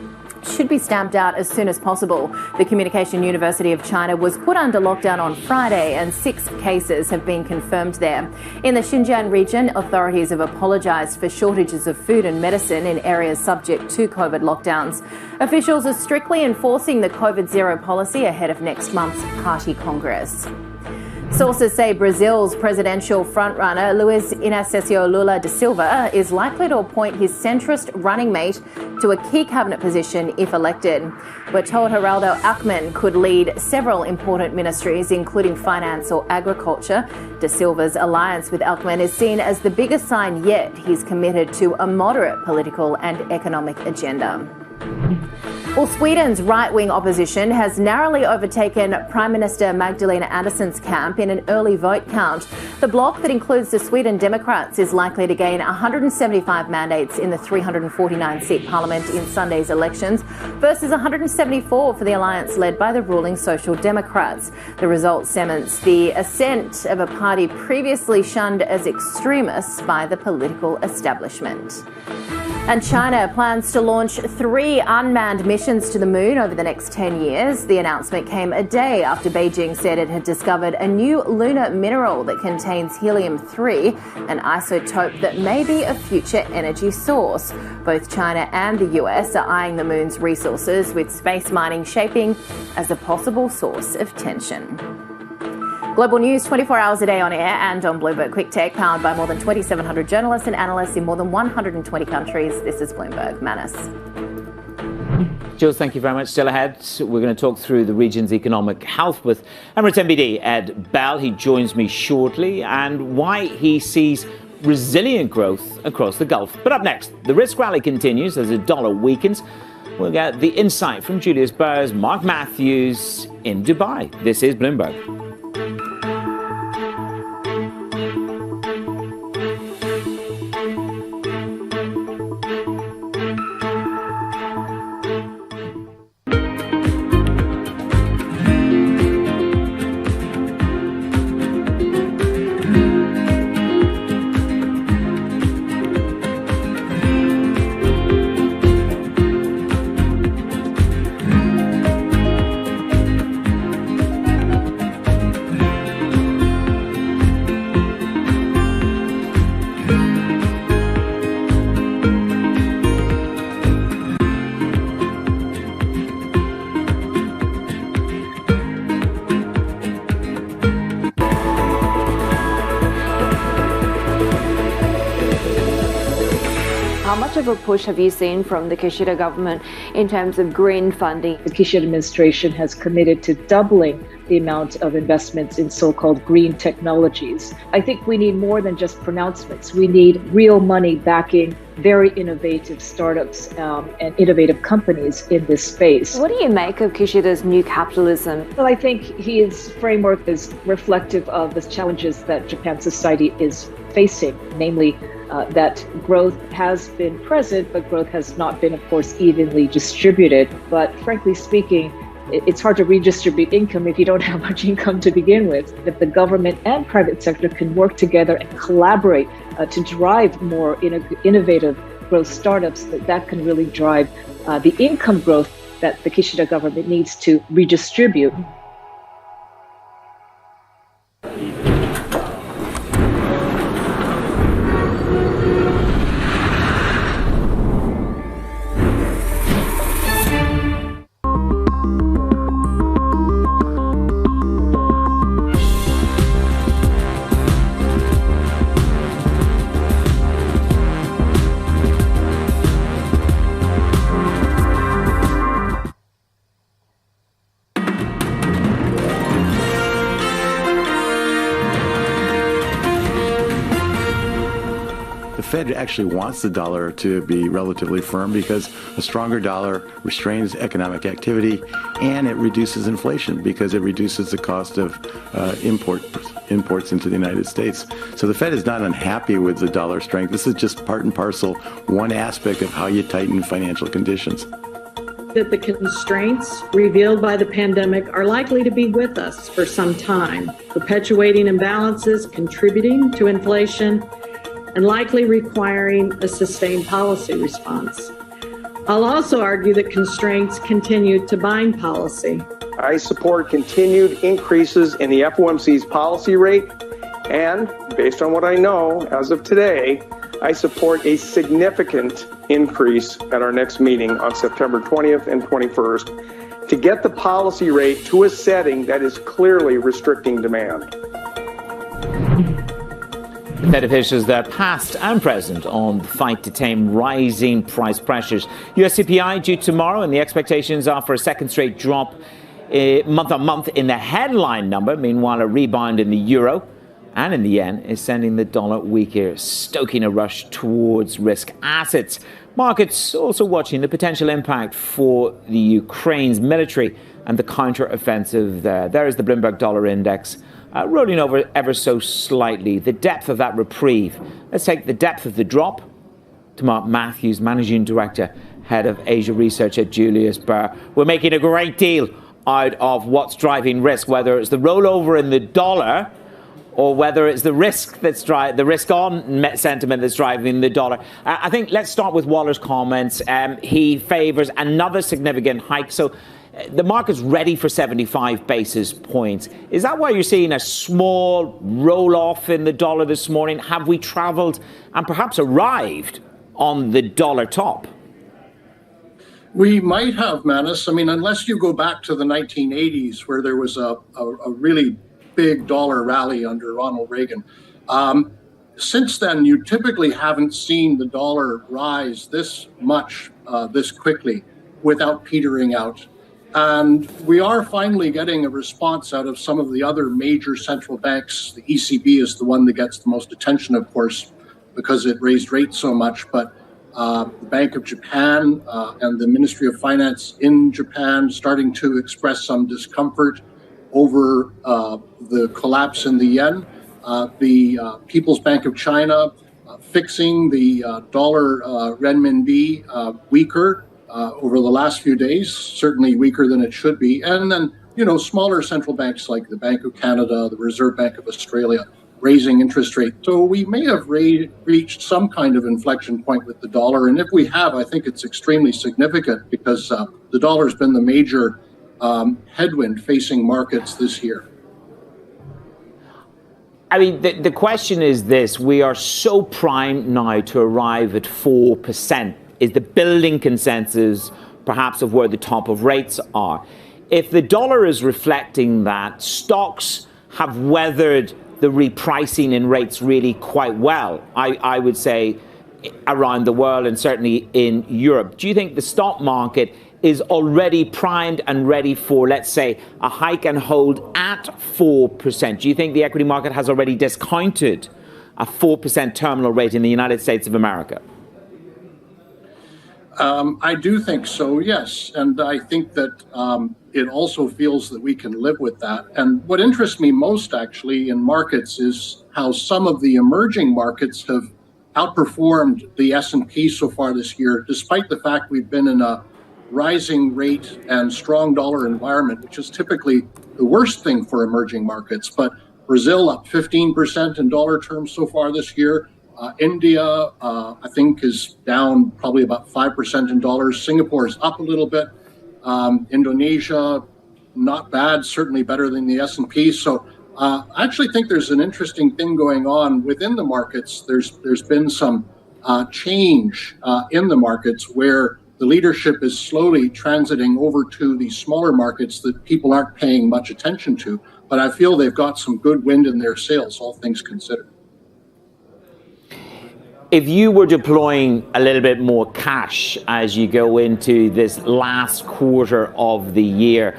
[SPEAKER 13] should be stamped out as soon as possible. The Communication University of China was put under lockdown on Friday and 6 cases have been confirmed there. In the Xinjiang region, authorities have apologised for shortages of food and medicine in areas subject to COVID lockdowns. Officials are strictly enforcing the COVID zero policy ahead of next month's Party Congress. Sources say Brazil's presidential frontrunner Luiz Inácio Lula da Silva is likely to appoint his centrist running mate to a key cabinet position if elected. We're told Geraldo Alckmin could lead several important ministries, including finance or agriculture. Da Silva's alliance with Alckmin is seen as the biggest sign yet he's committed to a moderate political and economic agenda. Well, Sweden's right-wing opposition has narrowly overtaken Prime Minister Magdalena Andersson's camp in an early vote count. The bloc that includes the Sweden Democrats is likely to gain 175 mandates in the 349-seat parliament in Sunday's elections versus 174 for the alliance led by the ruling Social Democrats. The result cements the ascent of a party previously shunned as extremists by the political establishment. And China plans to launch 3 unmanned missions to the moon over the next 10 years. The announcement came a day after Beijing said it had discovered a new lunar mineral that contains helium-3, an isotope that may be a future energy source. Both China and the US are eyeing the moon's resources, with space mining shaping as a possible source of tension. Global news 24 hours a day on air and on Bloomberg Quick Take, powered by more than 2,700 journalists and analysts in more than 120 countries. This is Bloomberg. Manus.
[SPEAKER 12] Jules, thank you very much. Still ahead, we're going to talk through the region's economic health with Emirates MBD Ed Bell. He joins me shortly, and why he sees resilient growth across the Gulf. But up next, the risk rally continues as the dollar weakens. We'll get the insight from Julius Baer's Mark Matthews in Dubai. This is Bloomberg.
[SPEAKER 17] How much of a push have you seen from the Kishida government in terms of green funding?
[SPEAKER 18] The Kishida administration has committed to doubling the amount of investments in so-called green technologies. I think we need more than just pronouncements. We need real money backing very innovative startups and innovative companies in this space.
[SPEAKER 17] What do you make of Kishida's new capitalism?
[SPEAKER 18] Well, I think his framework is reflective of the challenges that Japan society is facing, namely that growth has been present, but growth has not been, of course, evenly distributed. But frankly speaking, it's hard to redistribute income if you don't have much income to begin with. If the government and private sector can work together and collaborate to drive more innovative growth startups, that can really drive the income growth that the Kishida government needs to redistribute.
[SPEAKER 19] The Fed actually wants the dollar to be relatively firm because a stronger dollar restrains economic activity and it reduces inflation because it reduces the cost of imports into the United States. So the Fed is not unhappy with the dollar strength. This is just part and parcel, one aspect of how you tighten financial conditions.
[SPEAKER 20] That the constraints revealed by the pandemic are likely to be with us for some time, perpetuating imbalances, contributing to inflation, and likely requiring a sustained policy response. I'll also argue that constraints continue to bind policy.
[SPEAKER 21] I support continued increases in the FOMC's policy rate, and based on what I know as of today, I support a significant increase at our next meeting on September 20th and 21st to get the policy rate to a setting that is clearly restricting demand.
[SPEAKER 12] Fed officials there, past and present, on the fight to tame rising price pressures. US CPI due tomorrow, and the expectations are for a second straight drop month on month in the headline number. Meanwhile, a rebound in the euro and in the yen is sending the dollar weaker, stoking a rush towards risk assets. Markets also watching the potential impact for the Ukraine's military and the counter-offensive there. There is the Bloomberg Dollar Index. Rolling over ever so slightly, the depth of that reprieve. Let's take the depth of the drop to Mark Matthews, Managing Director, Head of Asia Research at Julius Baer. We're making a great deal out of what's driving risk, whether it's the rollover in the dollar or whether it's the risk that's the risk-on sentiment that's driving the dollar. I think let's start with Waller's comments. He favours another significant hike. So the market's ready for 75 basis points. Is that why you're seeing a small roll-off in the dollar this morning? Have we travelled and perhaps arrived on the dollar top?
[SPEAKER 23] We might have, Manus. I mean, unless you go back to the 1980s where there was a really big dollar rally under Ronald Reagan. Since then, you typically haven't seen the dollar rise this much, this quickly, without petering out. And we are finally getting a response out of some of the other major central banks. The ECB is the one that gets the most attention, of course, because it raised rates so much. But the Bank of Japan and the Ministry of Finance in Japan starting to express some discomfort over the collapse in the yen. The People's Bank of China fixing the dollar renminbi weaker over the last few days, certainly weaker than it should be. And then, smaller central banks like the Bank of Canada, the Reserve Bank of Australia, raising interest rates. So we may have reached some kind of inflection point with the dollar. And if we have, I think it's extremely significant because the dollar has been the major headwind facing markets this year.
[SPEAKER 12] I mean, the question is this. We are so primed now to arrive at 4%. Is the building consensus perhaps of where the top of rates are? If the dollar is reflecting that, stocks have weathered the repricing in rates really quite well, I would say, around the world and certainly in Europe. Do you think the stock market is already primed and ready for, let's say, a hike and hold at 4%? Do you think the equity market has already discounted a 4% terminal rate in the United States of America?
[SPEAKER 23] I do think so, yes. And I think that it also feels that we can live with that. And what interests me most, actually, in markets is how some of the emerging markets have outperformed the S&P so far this year, despite the fact we've been in a rising rate and strong dollar environment, which is typically the worst thing for emerging markets. But Brazil up 15% in dollar terms so far this year. India, I think, is down probably about 5% in dollars. Singapore is up a little bit. Indonesia, not bad, certainly better than the S&P. So I actually think there's an interesting thing going on within the markets. There's been some change in the markets where the leadership is slowly transiting over to the smaller markets that people aren't paying much attention to. But I feel they've got some good wind in their sails, all things considered.
[SPEAKER 12] If you were deploying a little bit more cash as you go into this last quarter of the year,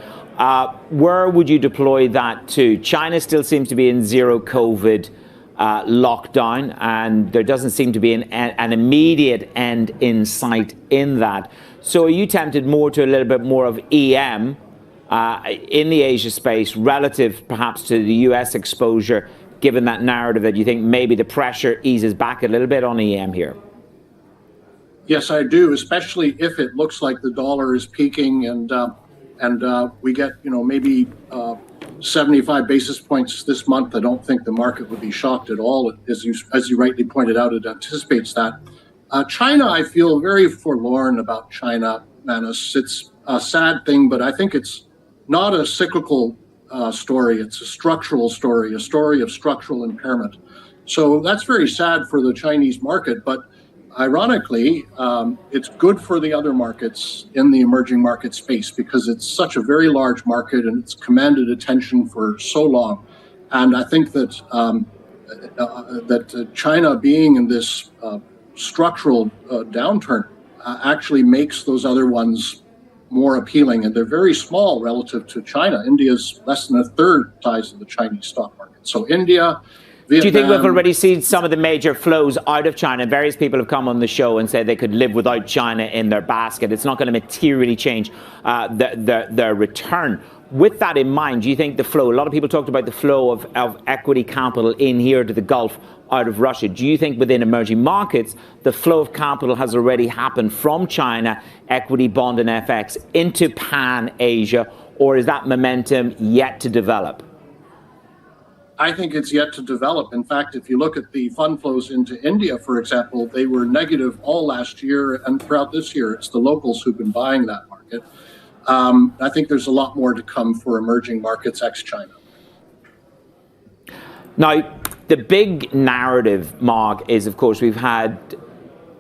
[SPEAKER 12] where would you deploy that to? China still seems to be in zero COVID lockdown, and there doesn't seem to be an immediate end in sight in that. So are you tempted more to a little bit more of EM in the Asia space relative perhaps to the US exposure, given that narrative that you think maybe the pressure eases back a little bit on EM here?
[SPEAKER 23] Yes, I do, especially if it looks like the dollar is peaking and we get, maybe 75 basis points this month. I don't think the market would be shocked at all. As you rightly pointed out, it anticipates that. China, I feel very forlorn about China, Manus. It's a sad thing, but I think it's not a cyclical story. It's a structural story, a story of structural impairment. So that's very sad for the Chinese market, but ironically, it's good for the other markets in the emerging market space because it's such a very large market and it's commanded attention for so long. And I think that China being in this structural downturn actually makes those other ones more appealing, and they're very small relative to China. India's less than a third size of the Chinese stock market. So India, Vietnam.
[SPEAKER 12] Do you think we've already seen some of the major flows out of China? Various people have come on the show and said they could live without China in their basket. It's not going to materially change their return. With that in mind, do you think the flow, a lot of people talked about the flow of equity capital in here to the Gulf out of Russia. Do you think within emerging markets, the flow of capital has already happened from China, equity, bond and FX, into Pan-Asia, or is that momentum yet to develop?
[SPEAKER 23] I think it's yet to develop. In fact, if you look at the fund flows into India, for example, they were negative all last year and throughout this year. It's the locals who've been buying that market. I think there's a lot more to come for emerging markets ex-China.
[SPEAKER 12] Now, the big narrative, Mark, is, of course, we've had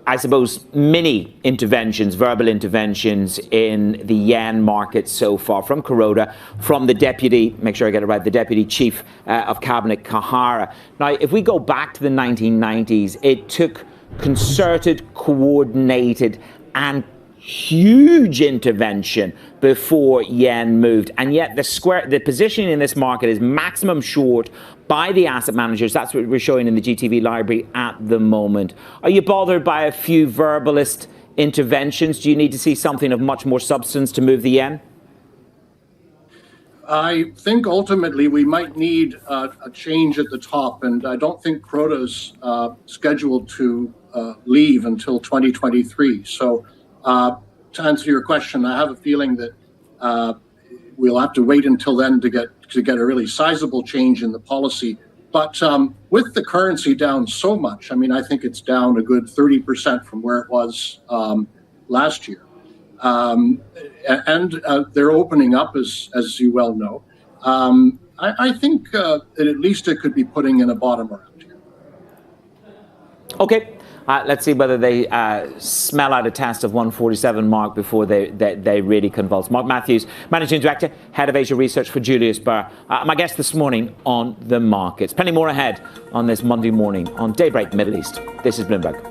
[SPEAKER 12] I suppose, mini interventions, verbal interventions in the yen market so far from Kuroda, from the deputy, make sure I get it right, the deputy chief of cabinet, Kahara. Now, if we go back to the 1990s, it took concerted, coordinated, and huge intervention before yen moved, and yet the positioning in this market is maximum short by the asset managers. That's what we're showing in the GTV library at the moment. Are you bothered by a few verbalist interventions? Do you need to see something of much more substance to move the yen?
[SPEAKER 23] I think ultimately we might need a change at the top, and I don't think Kuroda's scheduled to leave until 2023. So to answer your question, I have a feeling that we'll have to wait until then to get a really sizable change in the policy. But with the currency down so much, I mean, I think it's down a good 30% from where it was last year. And they're opening up, as you well know. I think that at least it could be putting in a bottom around here.
[SPEAKER 12] Okay. Let's see whether they smell out a test of 147 mark before they really convulse. Mark Matthews, Managing Director, Head of Asia Research for Julius Baer. My guest this morning on the markets. Plenty more ahead on this Monday morning on Daybreak Middle East. This is Bloomberg.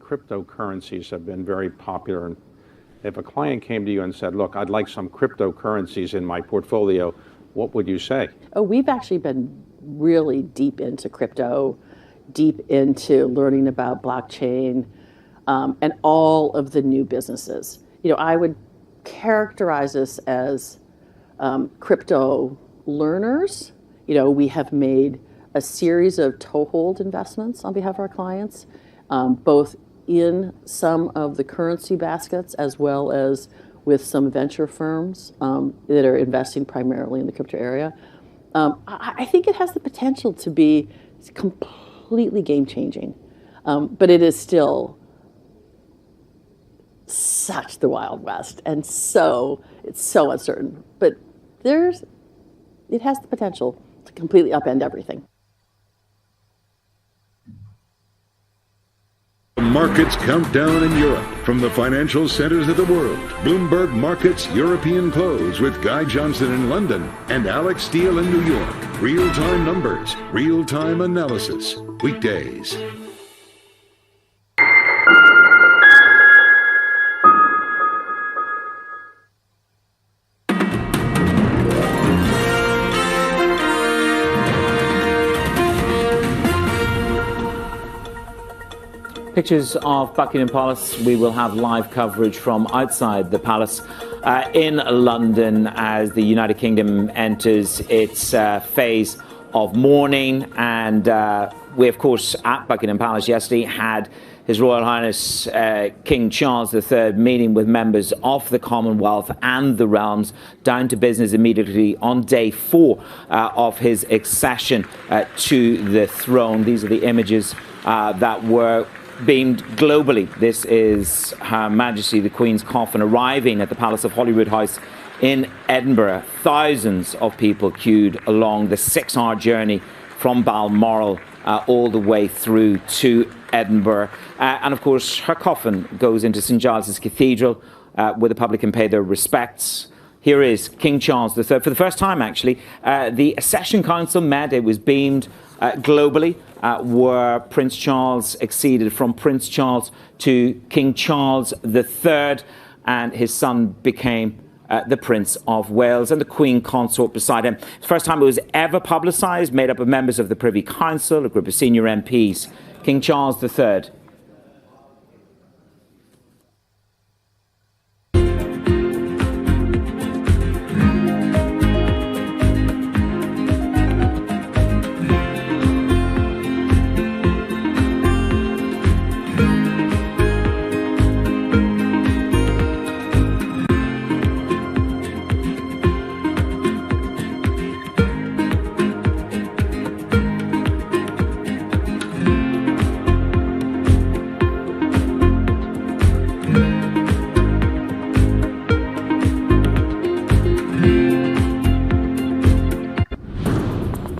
[SPEAKER 9] Cryptocurrencies have been very popular. If a client came to you and said, look, I'd like some cryptocurrencies in my portfolio, what would you say?
[SPEAKER 1] Oh, we've actually been really deep into crypto, deep into learning about blockchain, and all of the new businesses. You know, I would characterize this as crypto learners. You know, we have made a series of toehold investments on behalf of our clients, both in some of the currency baskets as well as with some venture firms that are investing primarily in the crypto area. I think it has the potential to be completely game-changing, but it is still such the Wild West, and it's so uncertain. But it has the potential to completely upend everything.
[SPEAKER 15] Markets countdown in Europe from the financial centers of the world. Bloomberg Markets European Close with Guy Johnson in London and Alex Steele in New York. Real-time numbers, real-time analysis. Weekdays.
[SPEAKER 12] Pictures of Buckingham Palace. We will have live coverage from outside the palace in London as the United Kingdom enters its phase of mourning. And we, of course, at Buckingham Palace yesterday had His Royal Highness King Charles III meeting with members of the Commonwealth and the realms, down to business immediately on day 4 of his accession to the throne. These are the images that were beamed globally. This is Her Majesty the Queen's coffin arriving at the Palace of Holyrood House in Edinburgh. Thousands of people queued along the 6-hour journey from Balmoral all the way through to Edinburgh. And of course, her coffin goes into St Giles's Cathedral where the public can pay their respects. Here is King Charles III. For the first time, actually, the Accession Council met. It was beamed globally, where Prince Charles acceded from Prince Charles to King Charles III, and his son became the Prince of Wales, and the Queen Consort beside him. It's the first time it was ever publicised, made up of members of the Privy Council, a group of senior MPs. King Charles III.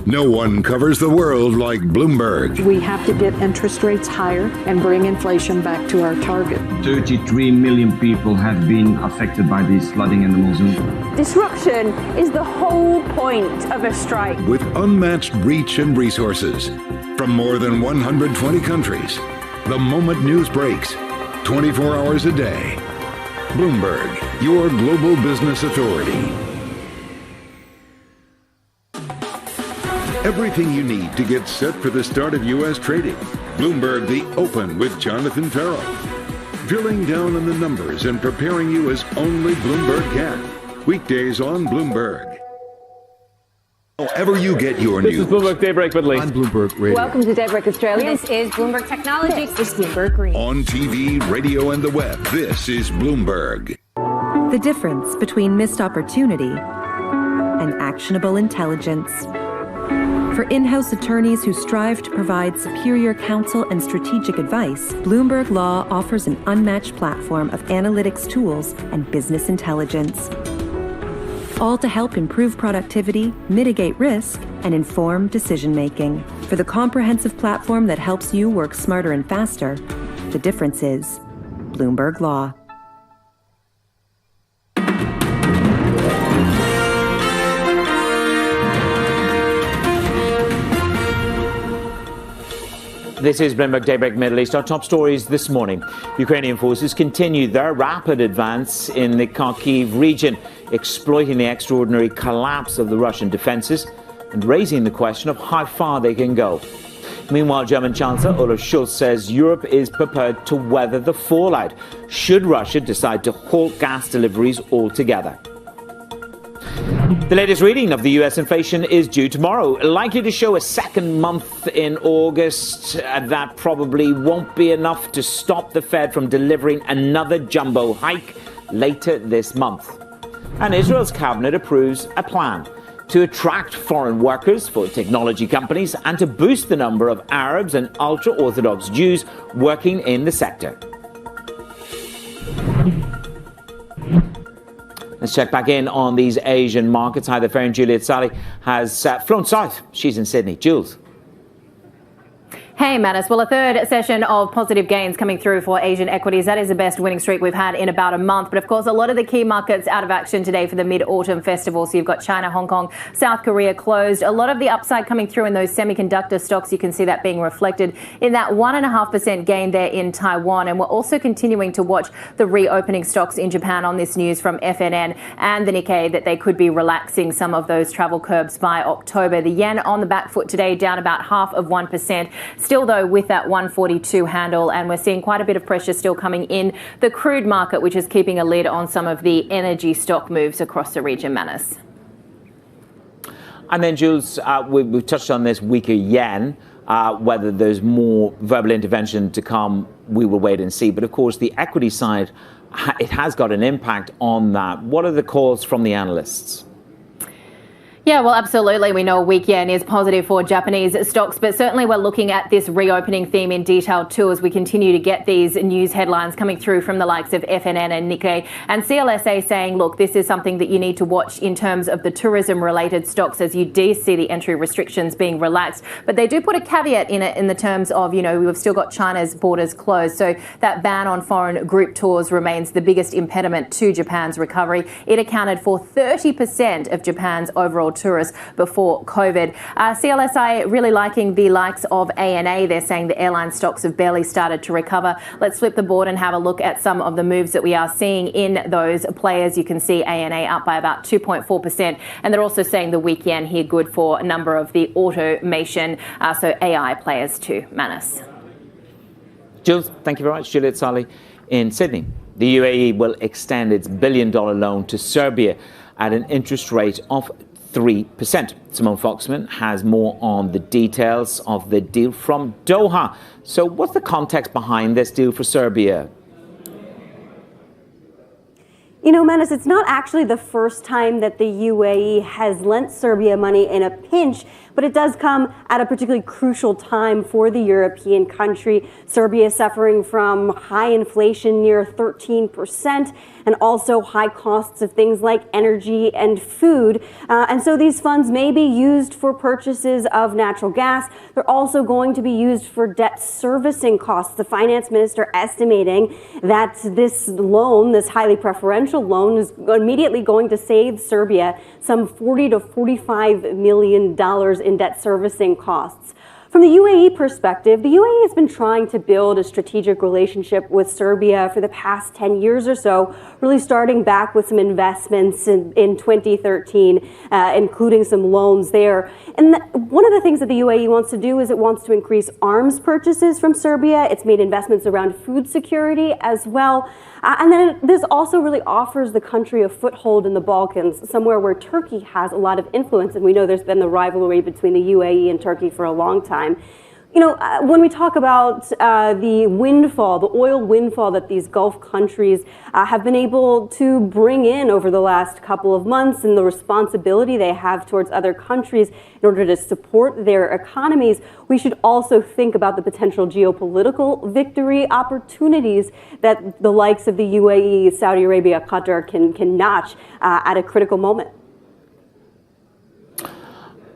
[SPEAKER 15] No one covers the world like Bloomberg.
[SPEAKER 2] We have to get interest rates higher and bring inflation back to our target.
[SPEAKER 3] 33 million people have been affected by this flooding in the monsoon.
[SPEAKER 4] Disruption is the whole point of a strike.
[SPEAKER 15] With unmatched reach and resources from more than 120 countries, the moment news breaks, 24 hours a day. Bloomberg, your global business authority. Everything you need to get set for the start of U.S. trading. Bloomberg The Open with Jonathan Farrell. Drilling down on the numbers and preparing you as only Bloomberg can. Weekdays on Bloomberg. However you get your news.
[SPEAKER 6] This is Bloomberg Daybreak Middle East.
[SPEAKER 15] On Bloomberg Radio.
[SPEAKER 4] Welcome to Daybreak Australia.
[SPEAKER 13] This is Bloomberg Technology. This is Bloomberg Green.
[SPEAKER 15] On TV, radio, and the web, this is Bloomberg.
[SPEAKER 8] The difference between missed opportunity and actionable intelligence. For in-house attorneys who strive to provide superior counsel and strategic advice, Bloomberg Law offers an unmatched platform of analytics tools and business intelligence. All to help improve productivity, mitigate risk, and inform decision-making. For the comprehensive platform that helps you work smarter and faster, the difference is Bloomberg Law.
[SPEAKER 12] This is Bloomberg Daybreak Middle East. Our top stories this morning. Ukrainian forces continue their rapid advance in the Kharkiv region, exploiting the extraordinary collapse of the Russian defenses and raising the question of how far they can go. Meanwhile, German Chancellor Olaf Scholz says Europe is prepared to weather the fallout should Russia decide to halt gas deliveries altogether. The latest reading of the U.S. inflation is due tomorrow, likely to show a second month in August. That probably won't be enough to stop the Fed from delivering another jumbo hike later this month. And Israel's cabinet approves a plan to attract foreign workers for technology companies and to boost the number of Arabs and ultra-Orthodox Jews working in the sector. Let's check back in on these Asian markets. Hi there, Farron. Juliet Sally has flown south. She's in Sydney. Jules.
[SPEAKER 13] Hey, Manus. Well, a third session of positive gains coming through for Asian equities. That is the best winning streak we've had in about a month. But of course, a lot of the key markets out of action today for the Mid-Autumn Festival. So you've got China, Hong Kong, South Korea closed. A lot of the upside coming through in those semiconductor stocks. You can see that being reflected in that 1.5% gain there in Taiwan. And we're also continuing to watch the reopening stocks in Japan on this news from FNN and the Nikkei that they could be relaxing some of those travel curbs by October. The yen on the back foot today, down about 0.5%. Still, though, with that 142 handle, and we're seeing quite a bit of pressure still coming in the crude market, which is keeping a lid on some of the energy stock moves across the region, Manus.
[SPEAKER 12] And then, Jules, we've touched on this weaker yen. Whether there's more verbal intervention to come, we will wait and see. But of course, the equity side, it has got an impact on that. What are the calls from the analysts?
[SPEAKER 13] Yeah, well, absolutely. We know a weak yen is positive for Japanese stocks, but certainly we're looking at this reopening theme in detail too as we continue to get these news headlines coming through from the likes of FNN and Nikkei and CLSA saying, look, this is something that you need to watch in terms of the tourism-related stocks as you do see the entry restrictions being relaxed. But they do put a caveat in it in the terms of, you know, we've still got China's borders closed. So that ban on foreign group tours remains the biggest impediment to Japan's recovery. It accounted for 30% of Japan's overall tourists before COVID. CLSI really liking the likes of ANA. They're saying the airline stocks have barely started to recover. Let's flip the board and have a look at some of the moves that we are seeing in those players. You can see ANA up by about 2.4%. And they're also saying the weak yen here good for a number of the automation, so AI players too. Manus.
[SPEAKER 12] Jules, thank you very much. Juliet Sally in Sydney. The UAE will extend its $1 billion loan to Serbia at an interest rate of 3%. Simone Foxman has more on the details of the deal from Doha. So what's the context behind this deal for Serbia?
[SPEAKER 24] You know, Manus, it's not actually the first time that the UAE has lent Serbia money in a pinch.
[SPEAKER 5] but it does come at a particularly crucial time for the European country. Serbia is suffering from high inflation near 13%, and also high costs of things like energy and food. And so these funds may be used for purchases of natural gas. They're also going to be used for debt servicing costs. The finance minister estimating that this loan, this highly preferential loan, is immediately going to save Serbia some $40 to $45 million in debt servicing costs. From the UAE perspective, the UAE has been trying to build a strategic relationship with Serbia for the past 10 years or so, really starting back with some investments in 2013, including some loans there. And one of the things that the UAE wants to do is it wants to increase arms purchases from Serbia. It's made investments around food security as well. And then this also really offers the country a foothold in the Balkans, somewhere where Turkey has a lot of influence. And we know there's been the rivalry between the UAE and Turkey for a long time. You know, when we talk about the windfall, the oil windfall that these Gulf countries have been able to bring in over the last couple of months, and the responsibility they have towards other countries in order to support their economies, we should also think about the potential geopolitical victory opportunities that the likes of the UAE, Saudi Arabia, Qatar can notch at a critical moment.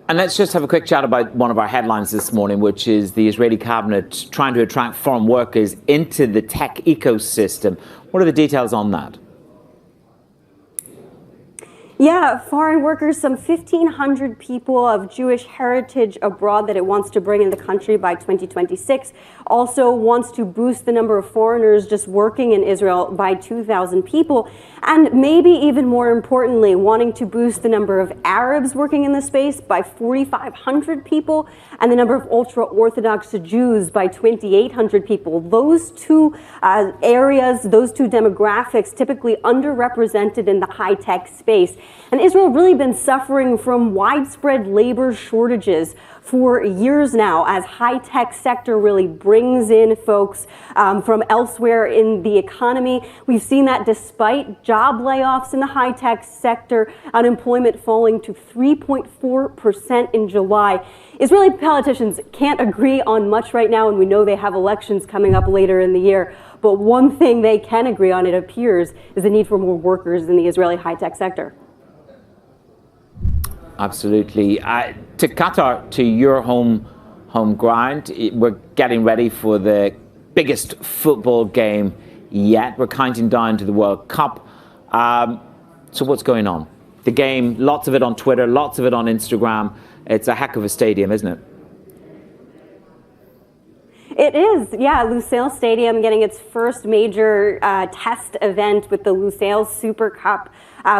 [SPEAKER 12] And let's just have a quick chat about one of our headlines this morning, which is the Israeli cabinet trying to attract foreign workers into the tech ecosystem. What are the details on that?
[SPEAKER 5] Yeah, foreign workers, some 1,500 people of Jewish heritage abroad that it wants to bring in the country by 2026. Also wants to boost the number of foreigners just working in Israel by 2,000 people. And maybe even more importantly, wanting to boost the number of Arabs working in the space by 4,500 people, and the number of ultra-Orthodox Jews by 2,800 people. Those two areas, those two demographics, typically underrepresented in the high-tech space. And Israel really been suffering from widespread labor shortages for years now, as high-tech sector really brings in folks from elsewhere in the economy. We've seen that despite job layoffs in the high-tech sector, unemployment falling to 3.4% in July. Israeli politicians can't agree on much right now, and we know they have elections coming up later in the year. But one thing they can agree on, it appears, is the need for more workers in the Israeli high-tech sector.
[SPEAKER 12] Absolutely. To Qatar, to your home ground, we're getting ready for the biggest football game yet. We're counting down to the World Cup. So what's going on? The game, lots of it on Twitter, lots of it on Instagram. It's a heck of a stadium, isn't it?
[SPEAKER 5] It is, yeah. Lusail Stadium getting its first major test event with the Lusail Super Cup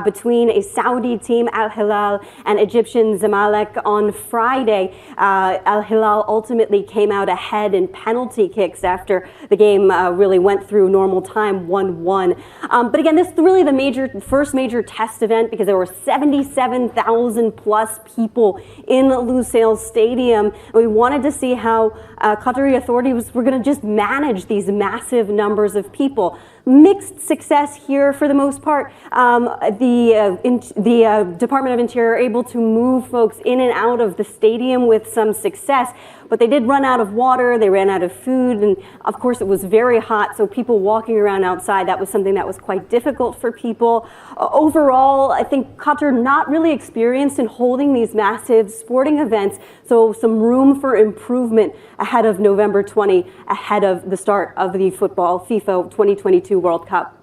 [SPEAKER 5] between a Saudi team, Al Hilal, and Egyptian Zamalek on Friday. Al Hilal ultimately came out ahead in penalty kicks after the game really went through normal time, 1-1. But again, this is really the first major test event, because there were 77,000 plus people in Lusail Stadium. And we wanted to see how Qatari authorities were going to just manage these massive numbers of people. Mixed success here for the most part. The Department of Interior able to move folks in and out of the stadium with some success, but they did run out of water, they ran out of food, and of course it was very hot, so people walking around outside, that was something that was quite difficult for people. Overall, I think Qatar not really experienced in holding these massive sporting events, so some room for improvement ahead of November 20, ahead of the start of the FIFA 2022 World Cup.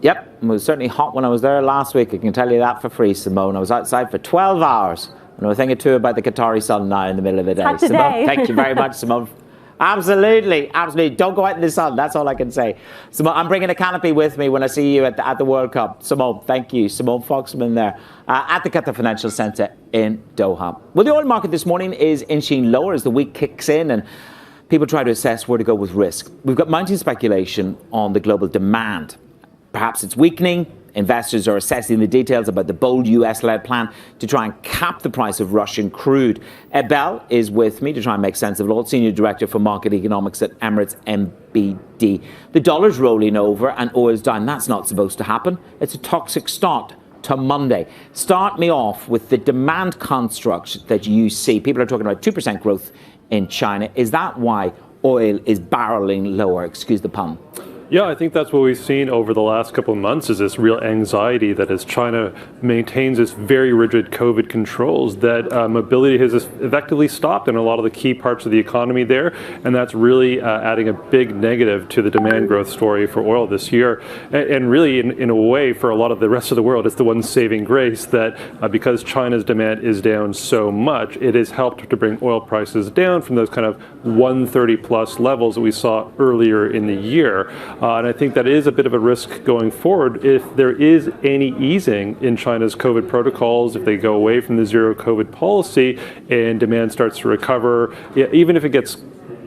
[SPEAKER 12] Yep, it was certainly hot when I was there last week. I can tell you that for free, Simone. I was outside for 12 hours. I know a thing or two about the Qatari sun now in the middle of the day.
[SPEAKER 5] Not today.
[SPEAKER 12] Simone, thank you very much, Simone. Absolutely. Don't go out in the sun. That's all I can say. Simone, I'm bringing a canopy with me when I see you at the World Cup. Simone, thank you. Simone Foxman there at the Qatar Financial Centre in Doha. Well, the oil market this morning is inching lower as the week kicks in and people try to assess where to go with risk. We've got mounting speculation on the global demand. Perhaps it's weakening. Investors are assessing the details about the bold US-led plan to try and cap the price of Russian crude. Ed Bell is with me to try and make sense of it all, Senior Director for Market Economics at Emirates MBD. The dollar's rolling over and oil's down. That's not supposed to happen. It's a toxic start to Monday. Start me off with the demand construct that you see. People are talking about 2% growth in China. Is that why oil is barreling lower? Excuse the pun.
[SPEAKER 6] Yeah, I think that's what we've seen over the last couple of months is this real anxiety that as China maintains its very rigid COVID controls, that mobility has effectively stopped in a lot of the key parts of the economy there. And that's really adding a big negative to the demand growth story for oil this year. And really, in a way, for a lot of the rest of the world, it's the one saving grace that because China's demand is down so much, it has helped to bring oil prices down from those kind of 130 plus levels that we saw earlier in the year. And I think that is a bit of a risk going forward if there is any easing in China's COVID protocols, if they go away from the zero COVID policy and demand starts to recover, even if it gets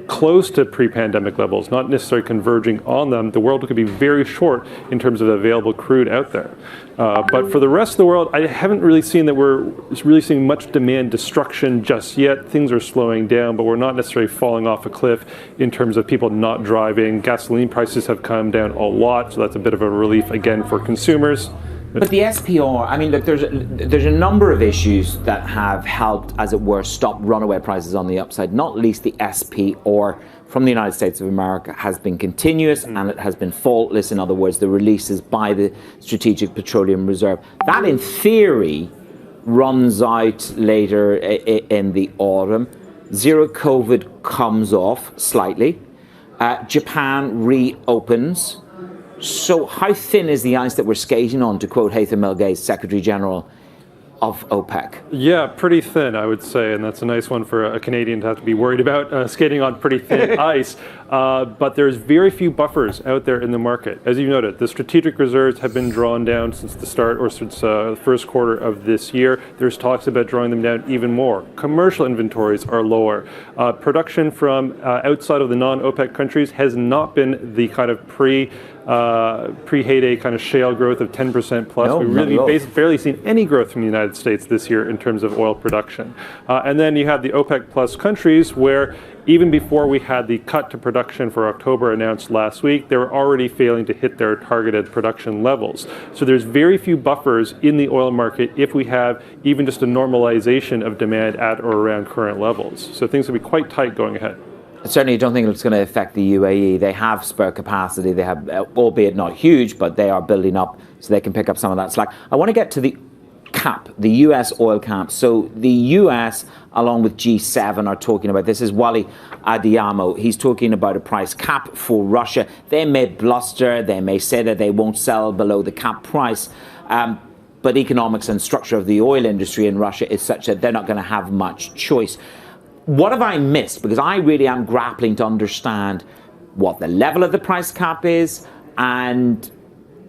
[SPEAKER 6] close to pre-pandemic levels, not necessarily converging on them, the world could be very short in terms of available crude out there. But for the rest of the world, I haven't really seen that we're really seeing much demand destruction just yet. Things are slowing down, but we're not necessarily falling off a cliff in terms of people not driving. Gasoline prices have come down a lot, so that's a bit of a relief again for consumers.
[SPEAKER 12] But the SPR, I mean, look, there's a number of issues that have helped, as it were, stop runaway prices on the upside, not least the SPR from the United States of America has been continuous and it has been faultless. In other words, the releases by the Strategic Petroleum Reserve. That, in theory, runs out later in the autumn. Zero COVID comes off slightly. Japan reopens. So how thin is the ice that we're skating on, to quote Haytham El-Ghaz, Secretary General of OPEC?
[SPEAKER 6] Yeah, pretty thin, I would say, and that's a nice one for a Canadian to have to be worried about, skating on pretty thin ice. But there's very few buffers out there in the market. As you noted, the strategic reserves have been drawn down since the start, or since the first quarter of this year. There's talks about drawing them down even more. Commercial inventories are lower. Production from outside of the non-OPEC countries has not been the kind of pre-heyday kind of shale growth of 10% plus.
[SPEAKER 12] No,
[SPEAKER 6] We've really barely seen any growth from the United States this year in terms of oil production. And then you have the OPEC plus countries where even before we had the cut to production for October announced last week, they were already failing to hit their targeted production levels. So there's very few buffers in the oil market if we have even just a normalization of demand at or around current levels. So things will be quite tight going ahead.
[SPEAKER 12] Certainly, I don't think it's going to affect the UAE. They have spare capacity. They have, albeit not huge, but they are building up so they can pick up some of that slack. I want to get to the cap, the US oil cap. So the US, along with G7, are talking about this. Is Wally Adeyemo. He's talking about a price cap for Russia. They may bluster. They may say that they won't sell below the cap price. But economics and structure of the oil industry in Russia is such that they're not going to have much choice. What have I missed? Because I really am grappling to understand what the level of the price cap is, and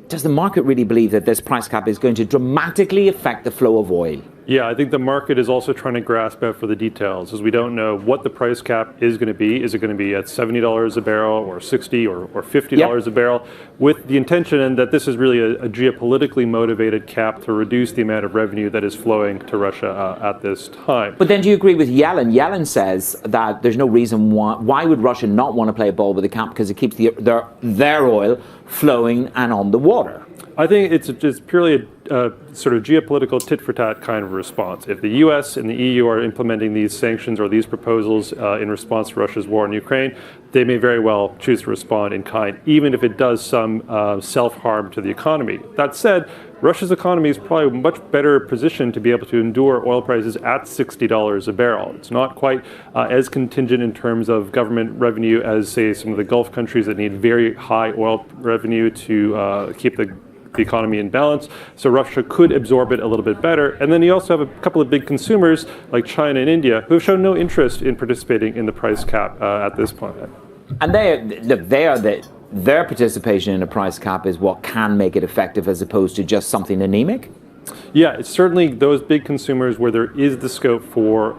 [SPEAKER 12] does the market really believe that this price cap is going to dramatically affect the flow of oil?
[SPEAKER 6] Yeah, I think the market is also trying to grasp out for the details, as we don't know what the price cap is going to be. Is it going to be at $70 a barrel or $60 or $50 a barrel? With the intention that this is really a geopolitically motivated cap to reduce the amount of revenue that is flowing to Russia at this time.
[SPEAKER 12] But then do you agree with Yellen? Yellen says that there's no reason why would Russia not want to play ball with the cap, because it keeps their oil flowing and on the water.
[SPEAKER 6] I think it's just purely a sort of geopolitical tit-for-tat kind of response. If the U.S. and the EU are implementing these sanctions or these proposals in response to Russia's war in Ukraine, they may very well choose to respond in kind, even if it does some self-harm to the economy. That said, Russia's economy is probably much better positioned to be able to endure oil prices at $60 a barrel. It's not quite as contingent in terms of government revenue as, say, some of the Gulf countries that need very high oil revenue to keep the economy in balance. So Russia could absorb it a little bit better. And then you also have a couple of big consumers like China and India who have shown no interest in participating in the price cap at this point.
[SPEAKER 12] And their participation in a price cap is what can make it effective, as opposed to just something anemic?
[SPEAKER 6] Yeah, it's certainly those big consumers where there is the scope for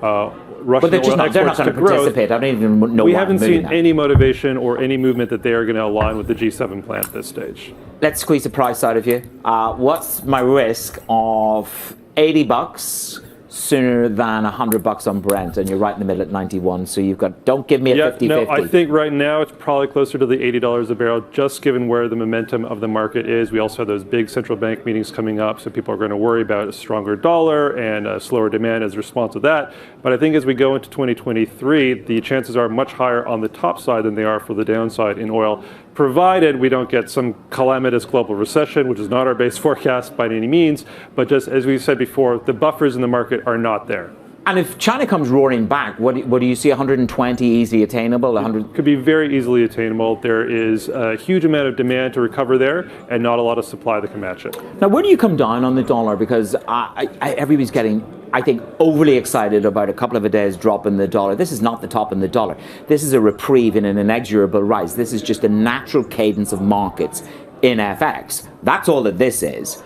[SPEAKER 6] Russian
[SPEAKER 12] but
[SPEAKER 6] oil
[SPEAKER 12] they're not going to participate. I don't even know.
[SPEAKER 6] We haven't seen any motivation or any movement that they are going to align with the G7 plan at this stage.
[SPEAKER 12] Let's squeeze the price out of you. What's my risk of $80 sooner than $100 on Brent, and you're right in the middle at 91. So you've got, don't give me a 50-50.
[SPEAKER 6] No, I think right now it's probably closer to the $80 a barrel, just given where the momentum of the market is. We also have those big central bank meetings coming up, so people are going to worry about a stronger dollar and a slower demand as a response to that. But I think as we go into 2023, the chances are much higher on the top side than they are for the downside in oil, provided we don't get some calamitous global recession, which is not our base forecast by any means. But just as we said before, the buffers in the market are not there.
[SPEAKER 12] And if China comes roaring back, what do you see? 120 easily attainable? 100
[SPEAKER 6] could be very easily attainable. There is a huge amount of demand to recover there, and not a lot of supply that can match it.
[SPEAKER 12] Now, where do you come down on the dollar? Because everybody's getting, I think, overly excited about a couple of a days drop in the dollar. This is not the top in the dollar. This is a reprieve in an inexorable rise. This is just a natural cadence of markets in FX. That's all that this is.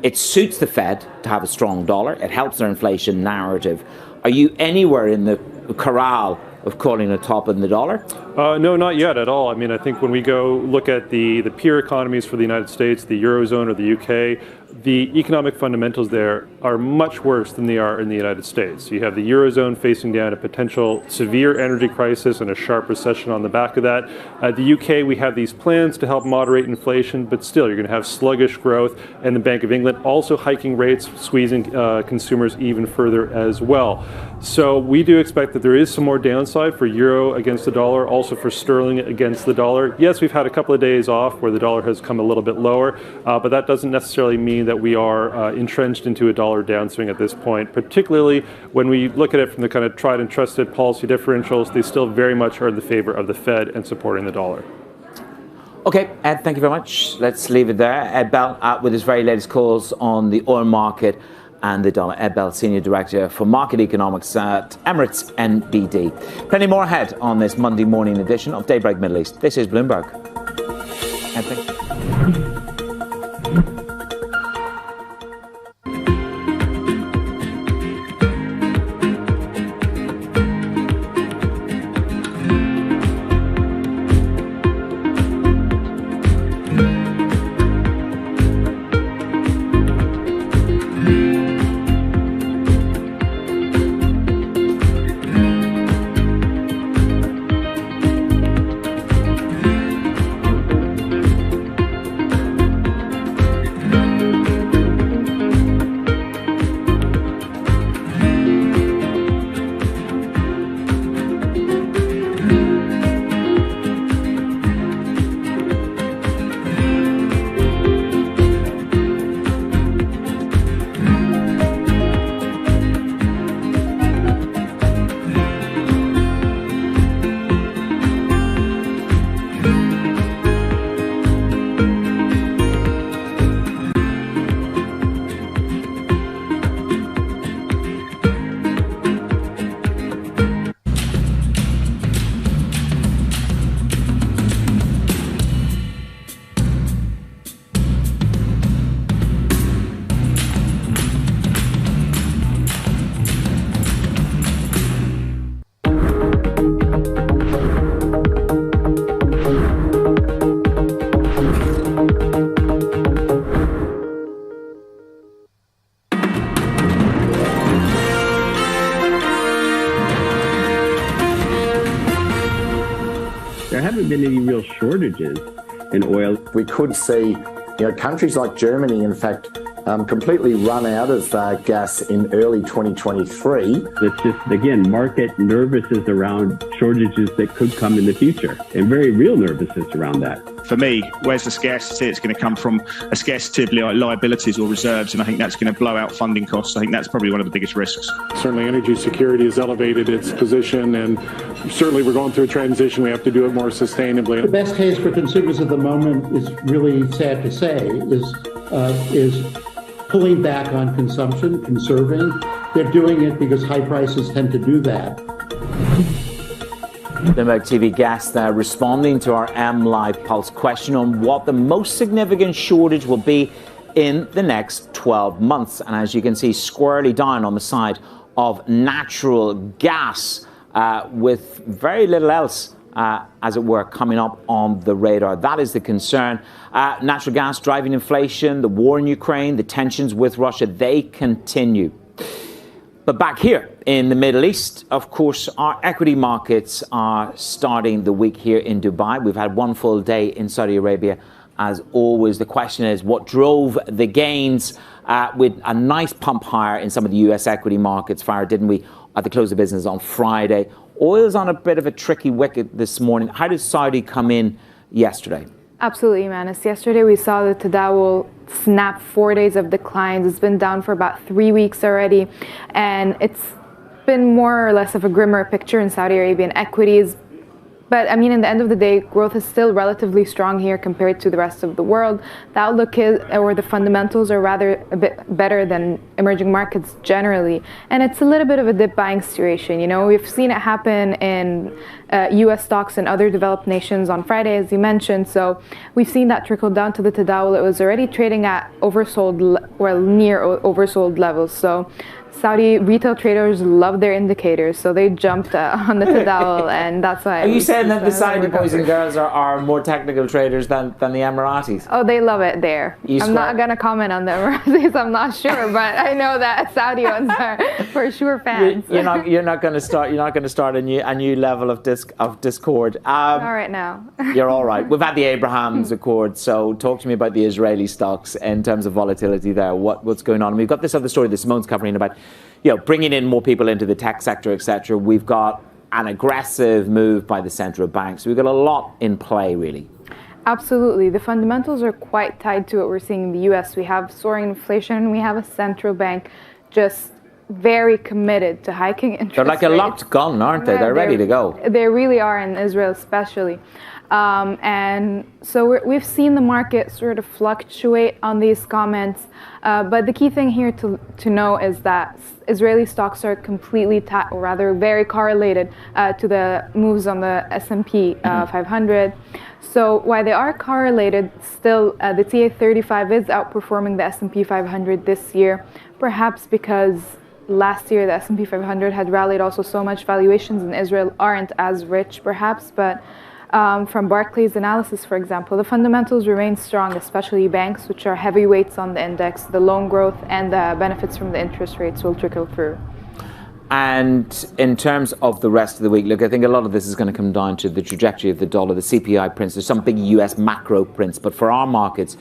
[SPEAKER 12] It suits the Fed to have a strong dollar. It helps their inflation narrative. Are you anywhere in the corral of calling a top in the dollar?
[SPEAKER 6] No, not yet at all. I mean, I think when we go look at the peer economies for the United States, the Eurozone or the UK, the economic fundamentals there are much worse than they are in the United States. You have the Eurozone facing down a potential severe energy crisis and a sharp recession on the back of that. The UK, we have these plans to help moderate inflation, but still you're going to have sluggish growth, and the Bank of England also hiking rates, squeezing consumers even further as well. So we do expect that there is some more downside for euro against the dollar, also for sterling against the dollar. Yes, we've had a couple of days off where the dollar has come a little bit lower, but that doesn't necessarily mean that we are entrenched into a dollar downswing at this point, particularly when we look at it from the kind of tried and trusted policy differentials. They still very much are in the favor of the Fed and supporting the dollar.
[SPEAKER 12] Okay, Ed, thank you very much. Let's leave it there. Ed Bell with his very latest calls on the oil market and the dollar. Ed Bell, Senior Director for Market Economics at Emirates NBD. Plenty more ahead on this Monday morning edition of Daybreak Middle East. This is Bloomberg. Ed, thank you.
[SPEAKER 7] There haven't been any real shortages in oil.
[SPEAKER 10] We could see, countries like Germany, in fact, completely run out of gas in early 2023.
[SPEAKER 7] It's just, again, market nervousness around shortages that could come in the future, and very real nervousness around that.
[SPEAKER 11] For me, where's the scarcity? It's going to come from a scarcity of liabilities or reserves, and I think that's going to blow out funding costs. I think that's probably one of the biggest risks.
[SPEAKER 14] Certainly energy security has elevated its position, and certainly we're going through a transition. We have to do it more sustainably.
[SPEAKER 22] The best case for consumers at the moment is really sad to say, is pulling back on consumption, conserving. They're doing it because high prices tend to do that.
[SPEAKER 12] Bloomberg TV guest there responding to our MLive Pulse question on what the most significant shortage will be in the next 12 months. And as you can see, squarely down on the side of natural gas, with very little else, as it were, coming up on the radar. That is the concern. Natural gas driving inflation, the war in Ukraine, the tensions with Russia, they continue. But back here in the Middle East, of course, our equity markets are starting the week here in Dubai. We've had one full day in Saudi Arabia. As always, the question is what drove the gains with a nice pump higher in some of the US equity markets, Farah, didn't we, at the close of business on Friday? Oil's on a bit of a tricky wicket this morning. How did Saudi come in yesterday?
[SPEAKER 16] Absolutely, Manus. Yesterday we saw the Tadawul snap 4 days of declines. It's been down for about 3 weeks already, and it's been more or less of a grimmer picture in Saudi Arabian equities. But I mean, in the end of the day, growth is still relatively strong here compared to the rest of the world. The outlook is, or the fundamentals are rather a bit better than emerging markets generally. And it's a little bit of a dip buying situation. You know, we've seen it happen in US stocks and other developed nations on Friday, as you mentioned. So we've seen that trickle down to the Tadawul. It was already trading at near oversold levels. So Saudi retail traders love their indicators, so they jumped on the Tadawul, and that's why.
[SPEAKER 12] Are you saying that the Saudi boys and girls are more technical traders than the Emiratis?
[SPEAKER 16] Oh, they love it there. I'm not going to comment on the Emiratis, I'm not sure, but I know that Saudi ones are for sure fans.
[SPEAKER 12] You're not going to start a new level of discord.
[SPEAKER 16] Not right now.
[SPEAKER 12] You're all right. We've had the Abrahams Accord, so talk to me about the Israeli stocks in terms of volatility there. What's going on? And we've got this other story that Simone's covering about, bringing in more people into the tech sector, etc. We've got an aggressive move by the central bank. So we've got a lot in play, really.
[SPEAKER 16] Absolutely. The fundamentals are quite tied to what we're seeing in the U.S. We have soaring inflation, and we have a central bank just very committed to hiking interest
[SPEAKER 12] They're like a locked gun, aren't they?
[SPEAKER 16] Yeah,
[SPEAKER 12] They're ready to go.
[SPEAKER 16] They really are, in Israel especially. And so we've seen the market sort of fluctuate on these comments. But the key thing here to know is that Israeli stocks are completely, or rather very correlated to the moves on the S&P 500. So while they are correlated, still the TA35 is outperforming the S&P 500 this year, perhaps because last year the S&P 500 had rallied also so much. Valuations in Israel aren't as rich, perhaps, but from Barclays analysis, for example, the fundamentals remain strong, especially banks, which are heavyweights on the index. The loan growth and the benefits from the interest rates will trickle through.
[SPEAKER 12] And in terms of the rest of the week, look, I think a lot of this is going to come down to the trajectory of the dollar, the CPI prints. There's some big US macro prints, but for our markets,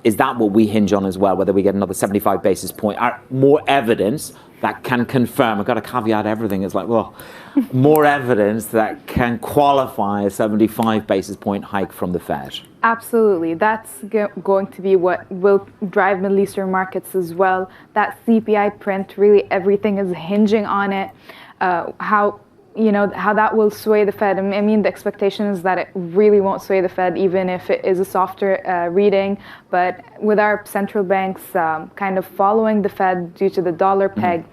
[SPEAKER 12] is that what we hinge on as well, whether we get another 75 basis point, more evidence that can confirm, I've got to caveat everything, it's like, well, more evidence that can qualify a 75 basis point hike from the Fed?
[SPEAKER 16] Absolutely. That's going to be what will drive Middle Eastern markets as well. That CPI print, really everything is hinging on it. How that will sway the Fed. I mean, the expectation is that it really won't sway the Fed, even if it is a softer reading. But with our central banks kind of following the Fed due to the dollar peg,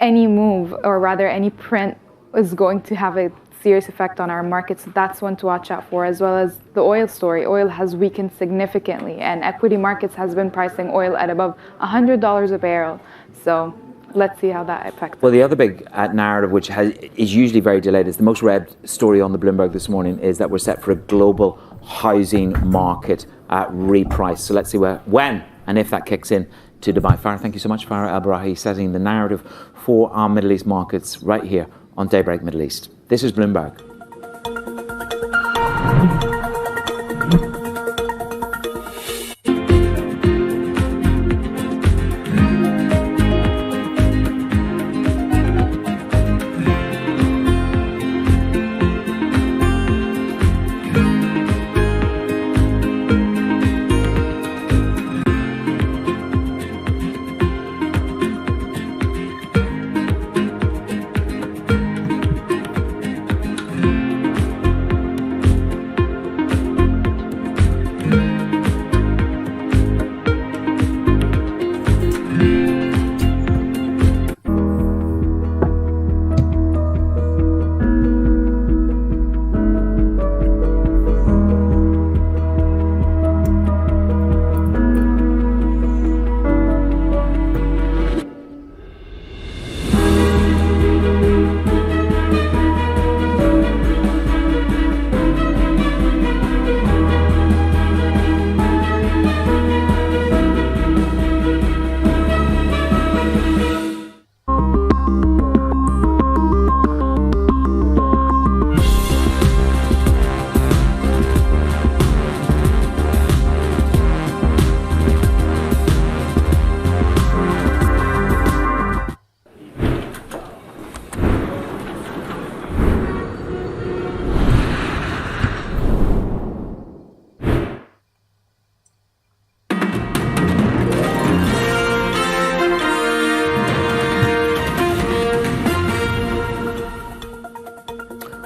[SPEAKER 16] any move, or rather any print, is going to have a serious effect on our markets. That's one to watch out for, as well as the oil story. Oil has weakened significantly, and equity markets has been pricing oil at above $100 a barrel. So let's see how that affects.
[SPEAKER 12] Well, the other big narrative, which is usually very delayed, is the most read story on the Bloomberg this morning, is that we're set for a global housing market reprice. So let's see when and if that kicks in to Dubai. Farah, thank you so much. Farah El-Baраhi setting the narrative for our Middle East markets right here on Daybreak Middle East. This is Bloomberg.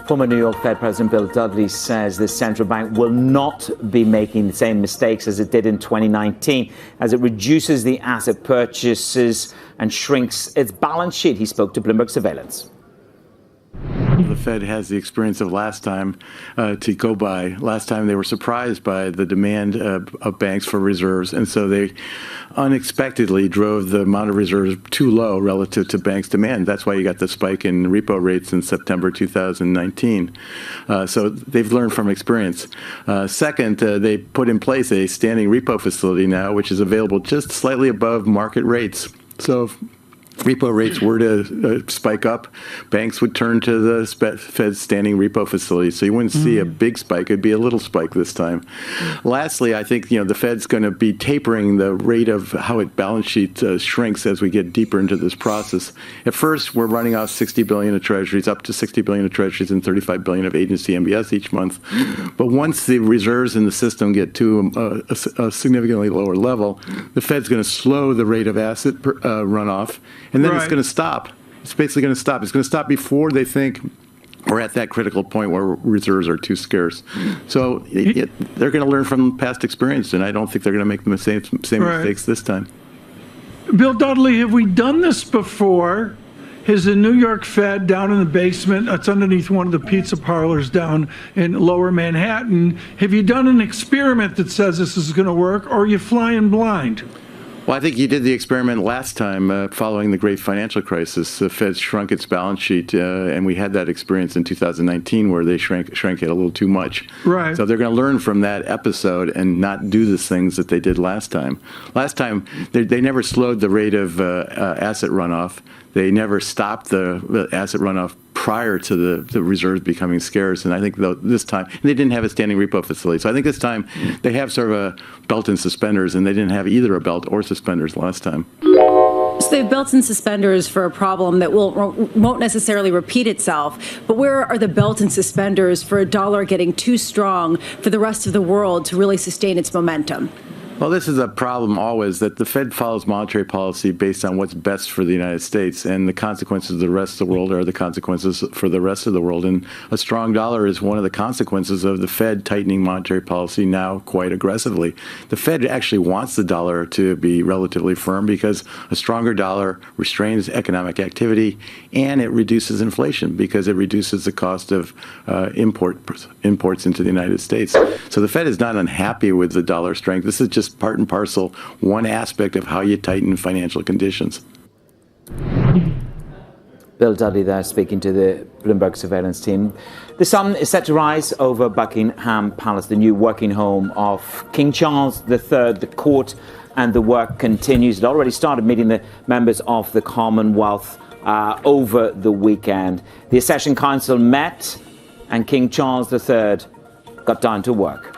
[SPEAKER 12] Former New York Fed President Bill Dudley says the central bank will not be making the same mistakes as it did in 2019 as it reduces the asset purchases and shrinks its balance sheet. He spoke to Bloomberg Surveillance.
[SPEAKER 17] The Fed has the experience of last time to go by. Last time they were surprised by the demand of banks for reserves, and so they unexpectedly drove the amount of reserves too low relative to banks' demand. That's why you got the spike in repo rates in September 2019. So they've learned from experience. Second, they put in place a standing repo facility now, which is available just slightly above market rates. So if repo rates were to spike up, banks would turn to the Fed's standing repo facility. So you wouldn't see a big spike. It'd be a little spike this time. Lastly, I think the Fed's going to be tapering the rate of how its balance sheet shrinks as we get deeper into this process. At first, we're running off $60 billion of treasuries, up to $60 billion of treasuries and $35 billion of agency MBS each month. But once the reserves in the system get to a significantly lower level, the Fed's going to slow the rate of asset runoff. And then it's going to stop. It's basically going to stop. It's going to stop before they think we're at that critical point where reserves are too scarce. So they're going to learn from past experience, and I don't think they're going to make the same mistakes this time.
[SPEAKER 18] Bill Dudley, have we done this before? Has the New York Fed down in the basement, it's underneath one of the pizza parlors down in lower Manhattan, have you done an experiment that says this is going to work, or are you flying blind?
[SPEAKER 17] Well, I think you did the experiment last time following the great financial crisis. The Fed shrunk its balance sheet, and we had that experience in 2019 where they shrank it a little too much.
[SPEAKER 18] Right.
[SPEAKER 17] So they're going to learn from that episode and not do the things that they did last time. Last time, they never slowed the rate of asset runoff. They never stopped the asset runoff prior to the reserves becoming scarce. And I think this time, they didn't have a standing repo facility. So I think this time they have sort of a belt and suspenders, and they didn't have either a belt or suspenders last time.
[SPEAKER 19] So they've belts and suspenders for a problem that won't necessarily repeat itself. But where are the belt and suspenders for a dollar getting too strong for the rest of the world to really sustain its momentum?
[SPEAKER 17] Well, this is a problem always, that the Fed follows monetary policy based on what's best for the United States, and the consequences of the rest of the world are the consequences for the rest of the world. And a strong dollar is one of the consequences of the Fed tightening monetary policy now quite aggressively. The Fed actually wants the dollar to be relatively firm because a stronger dollar restrains economic activity, and it reduces inflation because it reduces the cost of imports into the United States. So the Fed is not unhappy with the dollar strength. This is just part and parcel, one aspect of how you tighten financial conditions.
[SPEAKER 12] Bill Dudley there speaking to the Bloomberg surveillance team. The sun is set to rise over Buckingham Palace, the new working home of King Charles III. The court and the work continues. It already started meeting the members of the Commonwealth over the weekend. The Accession Council met, and King Charles III got down to work.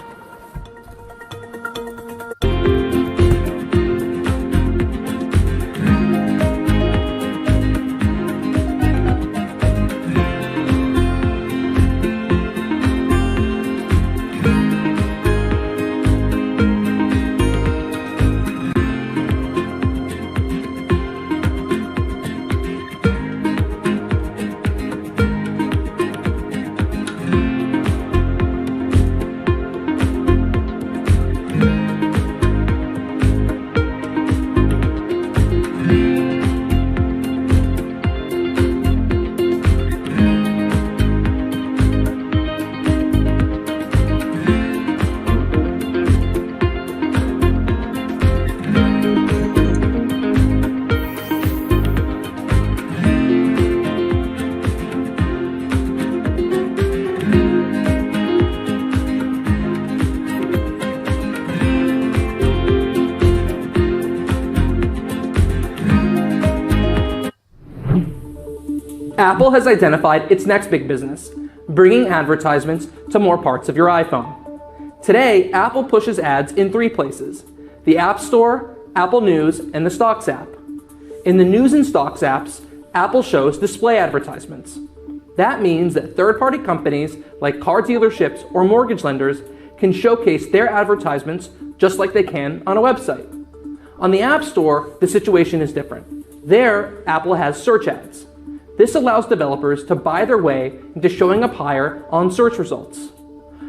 [SPEAKER 24] Apple has identified its next big business, bringing advertisements to more parts of your iPhone. Today, Apple pushes ads in 3 places: the App Store, Apple News, and the Stocks app. In the News and Stocks apps, Apple shows display advertisements. That means that third-party companies like car dealerships or mortgage lenders can showcase their advertisements just like they can on a website. On the App Store, the situation is different. There, Apple has search ads. This allows developers to buy their way into showing up higher on search results.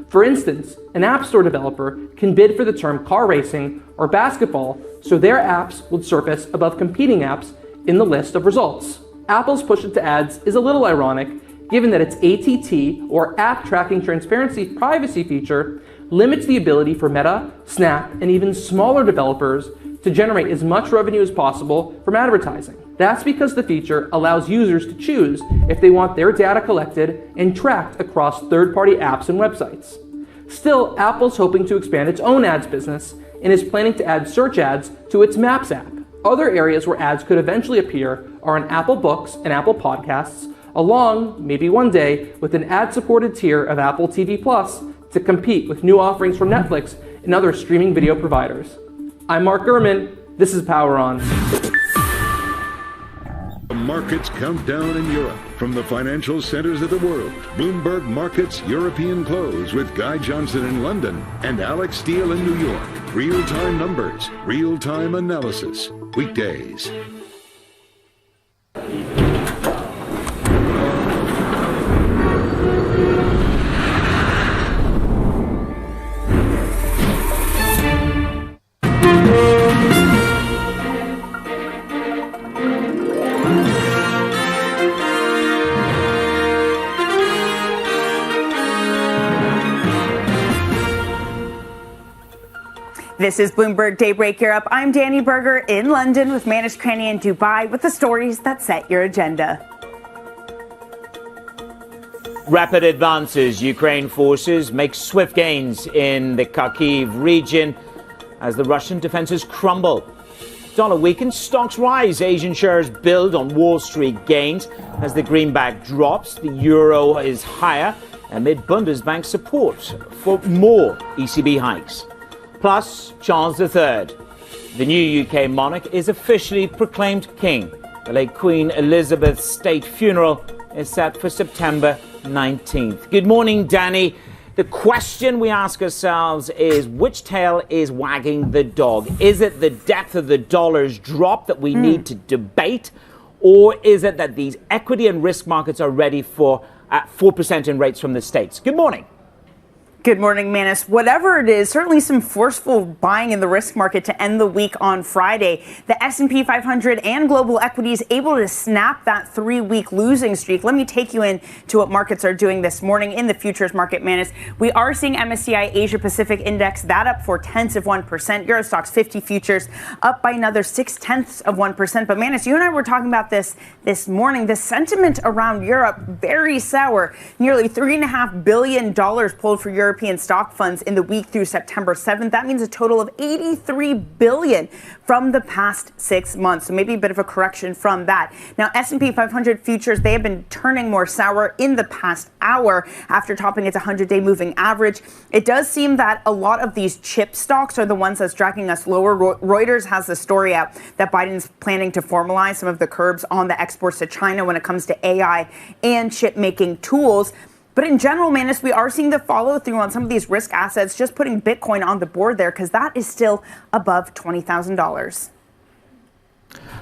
[SPEAKER 24] For instance, an App Store developer can bid for the term car racing or basketball so their apps would surface above competing apps in the list of results. Apple's push into ads is a little ironic, given that its ATT, or App Tracking Transparency privacy feature, limits the ability for Meta, Snap, and even smaller developers to generate as much revenue as possible from advertising. That's because the feature allows users to choose if they want their data collected and tracked across third-party apps and websites. Still, Apple's hoping to expand its own ads business and is planning to add search ads to its Maps app. Other areas where ads could eventually appear are in Apple Books and Apple Podcasts, along, maybe one day, with an ad-supported tier of Apple TV Plus to compete with new offerings from Netflix and other streaming video providers. I'm Mark Gurman. This is Power On.
[SPEAKER 15] The markets count down in Europe. From the financial centers of the world, Bloomberg Markets European Close with Guy Johnson in London and Alex Steele in New York. Real-time numbers, real-time analysis. Weekdays.
[SPEAKER 9] This is Bloomberg Daybreak Europe. I'm Danny Berger in London with Manish Krani in Dubai with the stories that set your agenda.
[SPEAKER 12] Rapid advances. Ukraine forces make swift gains in the Kharkiv region as the Russian defenses crumble. Dollar weakens, stocks rise. Asian shares build on Wall Street gains as the greenback drops. The euro is higher amid Bundesbank support for more ECB hikes. Plus, Charles III, the new UK monarch, is officially proclaimed king. The late Queen Elizabeth's state funeral is set for September 19th. Good morning, Danny. The question we ask ourselves is, which tail is wagging the dog? Is it the depth of the dollar's drop that we need to debate? Or is it that these equity and risk markets are ready for 4% in rates from the States? Good morning.
[SPEAKER 9] Good morning, Manus. Whatever it is, certainly some forceful buying in the risk market to end the week on Friday. The S&P 500 and global equities able to snap that 3-week losing streak. Let me take you into what markets are doing this morning in the futures market, Manus. We are seeing MSCI Asia Pacific Index, that up 0.4%. Euro Stoxx 50 futures up by another 0.6%. But Manus, you and I were talking about this morning. The sentiment around Europe, very sour. Nearly $3.5 billion pulled for European stock funds in the week through September 7th. That means a total of $83 billion from the past 6 months. So maybe a bit of a correction from that. Now, S&P 500 futures, they have been turning more sour in the past hour after topping its 100-day moving average. It does seem that a lot of these chip stocks are the ones that's dragging us lower. Reuters has the story out that Biden's planning to formalize some of the curbs on the exports to China when it comes to AI and chip-making tools. But in general, Manus, we are seeing the follow through on some of these risk assets, just putting Bitcoin on the board there because that is still above $20,000.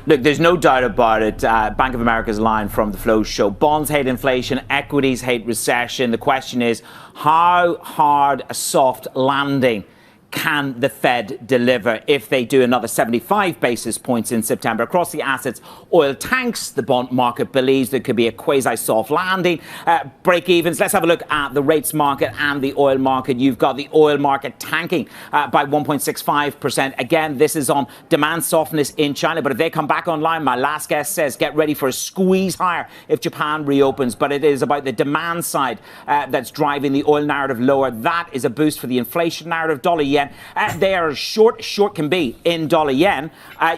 [SPEAKER 12] Look, there's no doubt about it. Bank of America's line from the Flow show. Bonds hate inflation, equities hate recession. The question is, how hard a soft landing can the Fed deliver if they do another 75 basis points in September? Across the assets, oil tanks, the bond market believes there could be a quasi-soft landing. Break-evens, let's have a look at the rates market and the oil market. You've got the oil market tanking by 1.65%. Again, this is on demand softness in China. But if they come back online, my last guest says, get ready for a squeeze higher if Japan reopens. But it is about the demand side that's driving the oil narrative lower. That is a boost for the inflation narrative. Dollar yen. They are short can be in dollar yen.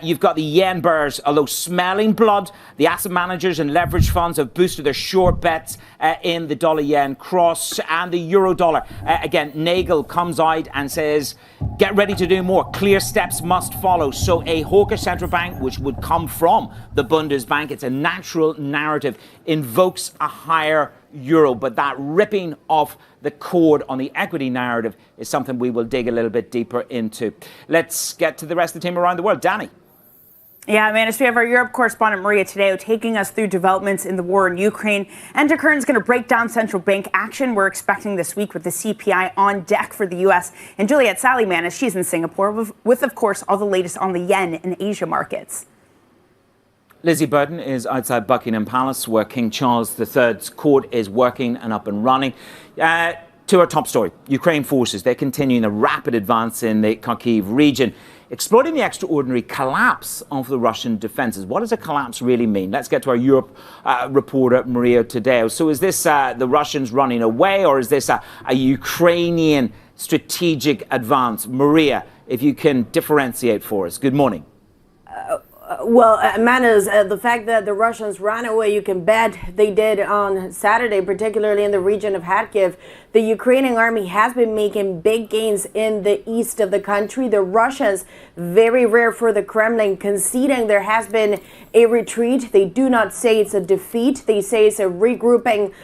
[SPEAKER 12] You've got the yen bears, although smelling blood. The asset managers and leverage funds have boosted their short bets in the dollar yen cross and the euro dollar. Again, Nagel comes out and says, get ready to do more. Clear steps must follow. So a hawkish central bank, which would come from the Bundesbank, it's a natural narrative, invokes a higher euro, but that ripping off the cord on the equity narrative is something we will dig a little bit deeper into. Let's get to the rest of the team around the world. Danny.
[SPEAKER 9] Yeah, Manis, we have our Europe correspondent Maria Tadeo taking us through developments in the war in Ukraine. And Kern's going to break down central bank action we're expecting this week with the CPI on deck for the U.S. And Juliet Sally Manis, she's in Singapore with, of course, all the latest on the yen and Asia markets.
[SPEAKER 12] Lizzie Burton is outside Buckingham Palace, where King Charles III's court is working and up and running. To our top story, Ukraine forces, they're continuing a rapid advance in the Kharkiv region, exploiting the extraordinary collapse of the Russian defenses. What does a collapse really mean? Let's get to our Europe reporter, Maria Tadeo. So is this the Russians running away, or is this a Ukrainian strategic advance? Maria, if you can differentiate for us. Good morning.
[SPEAKER 1] Manas, the fact that the Russians ran away, you can bet they did on Saturday, particularly in the region of Kharkiv. The Ukrainian army has been making big gains in the east of the country. The Russians, very rare for the Kremlin, conceding there has been a retreat. They do not say it's a defeat. They say it's a regrouping